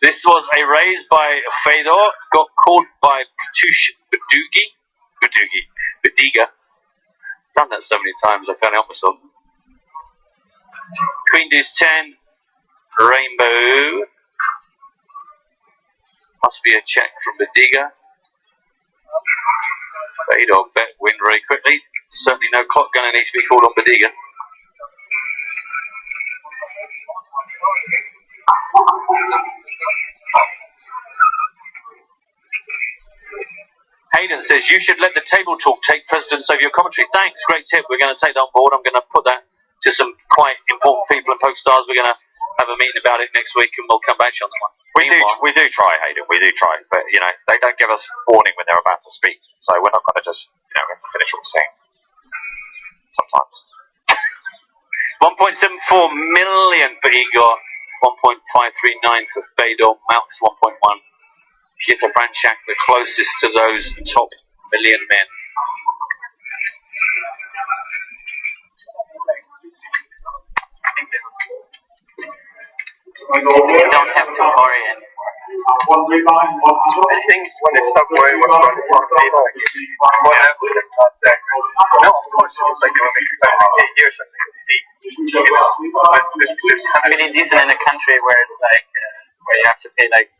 This was a raise by Fedor, got caught by Bediga. Done that so many times I can't help myself. Queen Deuce 10, Rainbow. Must be a check from Bediga. Fedor bet win very quickly. Certainly no clock going to need to be called on Bediga. Hayden says, you should let the table talk take precedence over your commentary. Thanks, great tip. We're going to take that on board. I'm going to put that to some quite important people in PokerStars. We're going to have a meeting about it next week and we'll come back to you on that one. We do try, Hayden. We do try, but you know they don't give us warning when they're about to speak, so we're not going to just we have to finish what we're saying. Sometimes. 1.74 million for Igor. 1.539 for Fedor, Malks 1.1. Piotr Branchak, the closest to those top million men. We don't have to worry anymore. I think when they stopped worrying what's going to whatever, that's not that good. No, of course it was like they were making 500K a year or something. It's pretty decent in a country where it's like where you have to pay like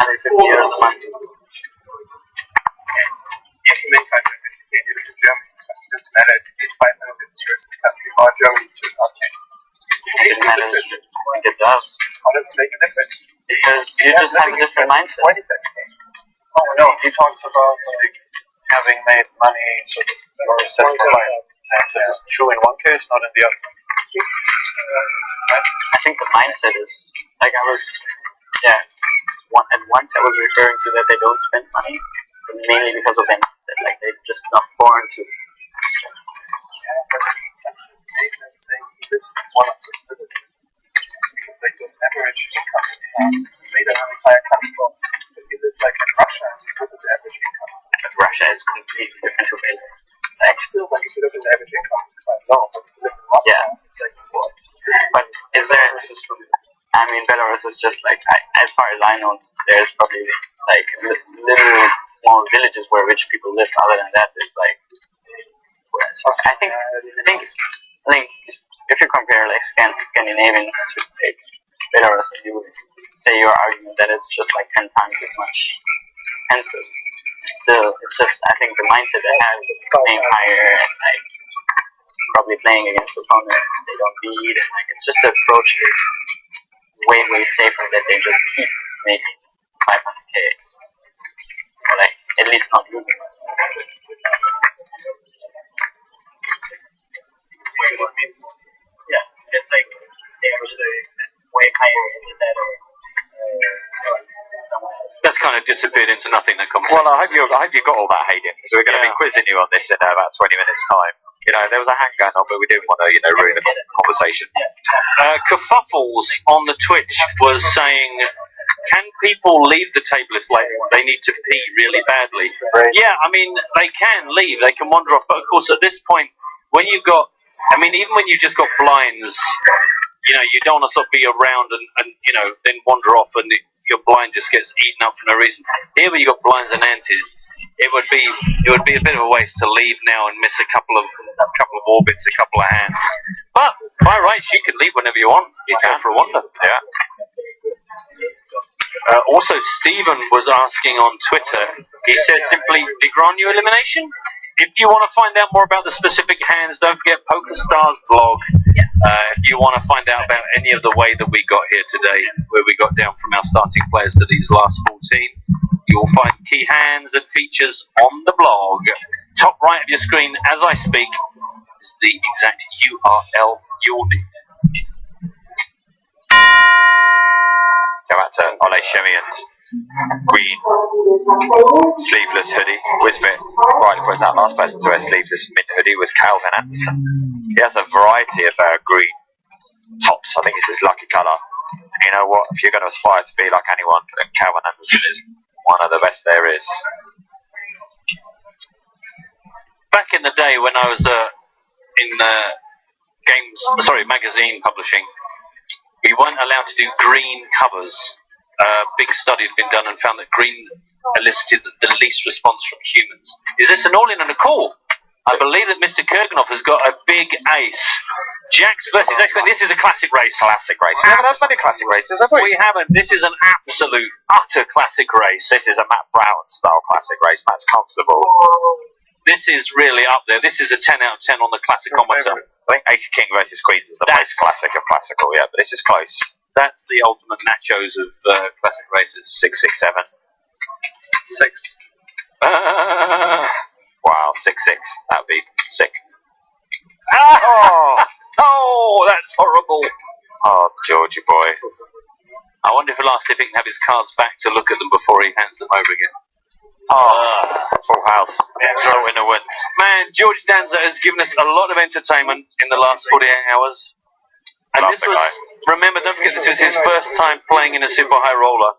150 euros a month. You can make 550K a year in Germany. It doesn't matter if you pay 550 euros in the country or Germany too. Okay. It matters. I think it does. How does it make a difference? Because you just have a different mindset. Oh no, he talks about like having made money so or set for life. And this is true in one case, not in the other. I think the mindset is like I was at once I was referring to that they don't spend money, but mainly because of their mindset. Like they're just not foreign to This is one of the privileges. Because like those average income made an entire country. If you live like in Russia, you live at the average income. But Russia is completely different to it. Like still when you live at the average income it's quite low, but if you live in Moscow, it's like what? But is there I mean Belarus is just like as far as I know there's probably like little small villages where rich people live. Other than that it's like I think if you compare like Scandinavians to like Belarus, and you would say your argument that it's just like 10 times as much expensive. Still, it's just I think the mindset they have playing higher and like probably playing against opponents they don't beat, and like it's just the approach is way safer that they just keep making 500K, or like at least not losing. Yeah, it's like they're just way higher into that or somewhere else. That's kind of disappeared into nothing, that conversation. Well, I hope you got all that, Hayden, because we're going to be quizzing you on this in about 20 minutes' time. You know, there was a hang going on, but we didn't want to, ruin the conversation. Kerfuffles on the Twitch was saying, can people leave the table if like they need to pee really badly? Yeah, I mean, they can leave, they can wander off, but of course at this point, when you've got, I mean, even when you've just got blinds, you don't want to sort of be around and then wander off and your blind just gets eaten up for no reason. Here where you've got blinds and antes, it would be a bit of a waste to leave now and miss a couple of orbits, a couple of hands. But by rights, you can leave whenever you want. You can for a wonder. Yeah. Also, Stephen was asking on Twitter. He says simply, Negreanu elimination. If you want to find out more about the specific hands, don't forget PokerStars blog. If you want to find out about any of the way that we got here today, where we got down from our starting players to these last 14, you will find key hands and features on the blog. Top right of your screen as I speak is the exact URL you'll need. Go back to Ole Shemian's green sleeveless hoodie. Wisbit right was that last person to wear sleeveless mint hoodie was Calvin Anderson. He has a variety of green tops. I think it's his lucky colour. And you know what? If you're going to aspire to be like anyone, then Calvin Anderson is one of the best there is. Back in the day when I was in magazine publishing, we weren't allowed to do green covers. Big study had been done and found that green elicited the least response from humans. Is this an all-in and a call? I believe that Mr. Kurganov has got a big ace. Jax versus X. This is a classic race. Classic race. We haven't had many classic races, have we? We haven't. This is an absolute, utter classic race. This is a Matt Brown style classic race. Matt's comfortable. This is really up there. This is a 10 out of 10 on the classicometer. I think Ace King versus Queens is the most classic of classical, yeah, but this is close. That's the ultimate nachos of classic races. 6, 6, 7. 6. Wow, 6, 6. That would be sick. Oh, that's horrible. Oh, Georgie boy. I wonder if he'll ask if he can have his cards back to look at them before he hands them over again. Full house. So in the wind. Man, George Danza has given us a lot of entertainment in the last 48 hours. And this was, remember, don't forget, this is his first time playing in a super high roller.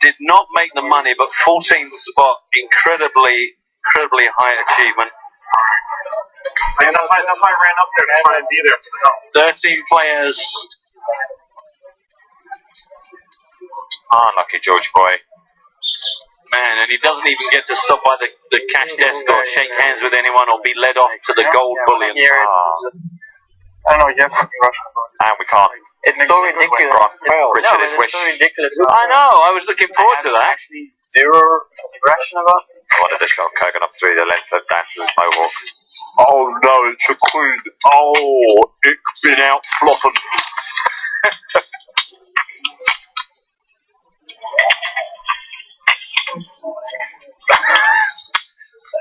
Did not make the money, but 14th spot, incredibly high achievement. And that's why I ran up there to try and be there for the help. 13 players. Unlucky George boy. Man, and he doesn't even get to stop by the cash desk or shake hands with anyone or be led off to the gold bullion. I don't know, you have something Russian about it. And we can't. It's so ridiculous. Richard is wish. It's so ridiculous. I know, I was looking forward to that. Actually, zero aggression about it. One additional coconut through the length of Dance's mohawk. Oh no, it's a queen. Oh, ik bin out flopping.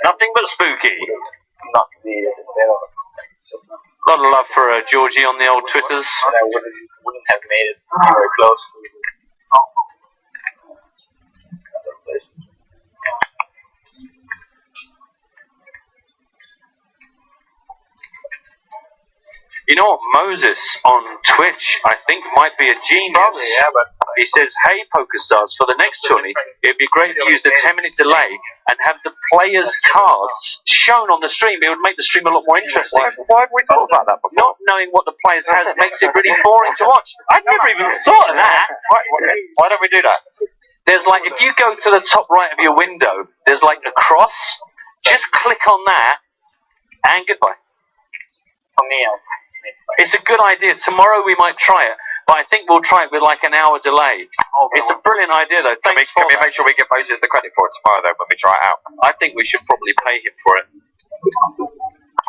Nothing but spooky. Not the it's just not. A lot of love for Georgie on the old Twitters. I wouldn't have made it very close. You know what, Moses on Twitch, I think, might be a genius. Probably, yeah, but he says, "Hey, PokerStars, for the next tourney, it'd be great to use the 10-minute delay and have the players' cards shown on the stream. It would make the stream a lot more interesting." Why have we thought about that before? Not knowing what the players has makes it really boring to watch. I'd never even thought of that. Why don't we do that? There's like, if you go to the top right of your window, there's like a cross. Just click on that, and goodbye. For me, It's a good idea. Tomorrow we might try it, but I think we'll try it with like an hour delay. It's a brilliant idea, though. Can we make sure we give Moses the credit for it tomorrow, though, when we try it out? I think we should probably pay him for it.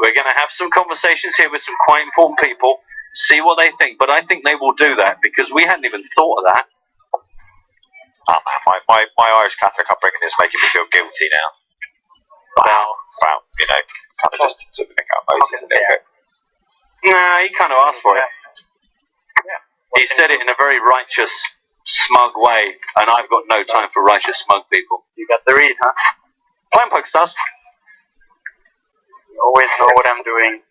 We're going to have some conversations here with some quite important people, see what they think, but I think they will do that because we hadn't even thought of that. My Irish Catholic upbringing is making me feel guilty now. About, you know, kind of just to pick out Moses a little bit. Nah, he kind of asked for it. He said it in a very righteous, smug way, and I've got no time for righteous, smug people. you got the read, huh? Playing PokerStars. You always know what I'm doing.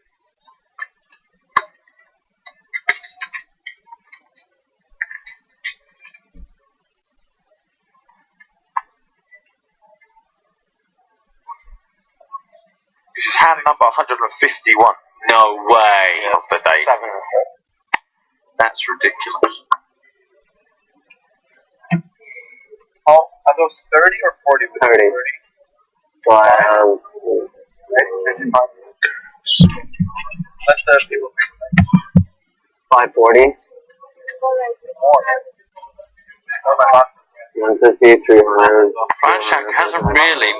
This is hand number 151. No way. Of the day. That's ridiculous. Oh, are those 30 or 40? 30. Wow. That's 55. Let the people pick. 540. 150, 300. Franchak hasn't really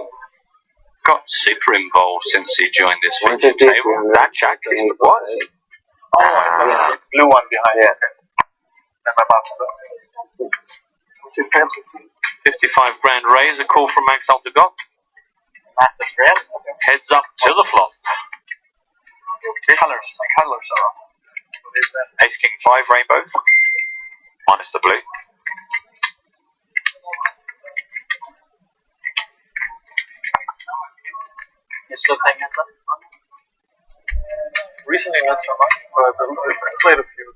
got super involved since he joined this feature table. That Jack is the what? Oh, yeah. Blue one behind. Yeah. And my button. 55 grand raise, a call from Max Aldegot. Master's red. Heads up to the flop. Colors. My colors are off. Ace King 5 rainbow. Minus the blue. You still playing it? Recently, not so much, but I've played a few.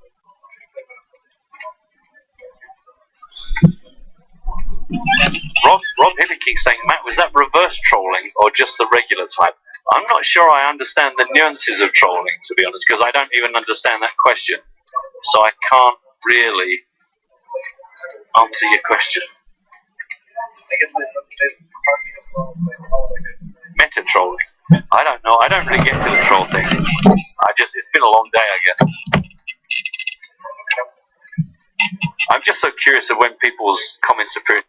Rob Hilliking saying, Matt, was that reverse trolling or just the regular type? I'm not sure I understand the nuances of trolling, to be honest, because I don't even understand that question. So I can't really answer your question. Meta trolling. I don't know. I don't really get to the troll thing. It's been a long day, I guess. I'm just so curious of when people's comments appear.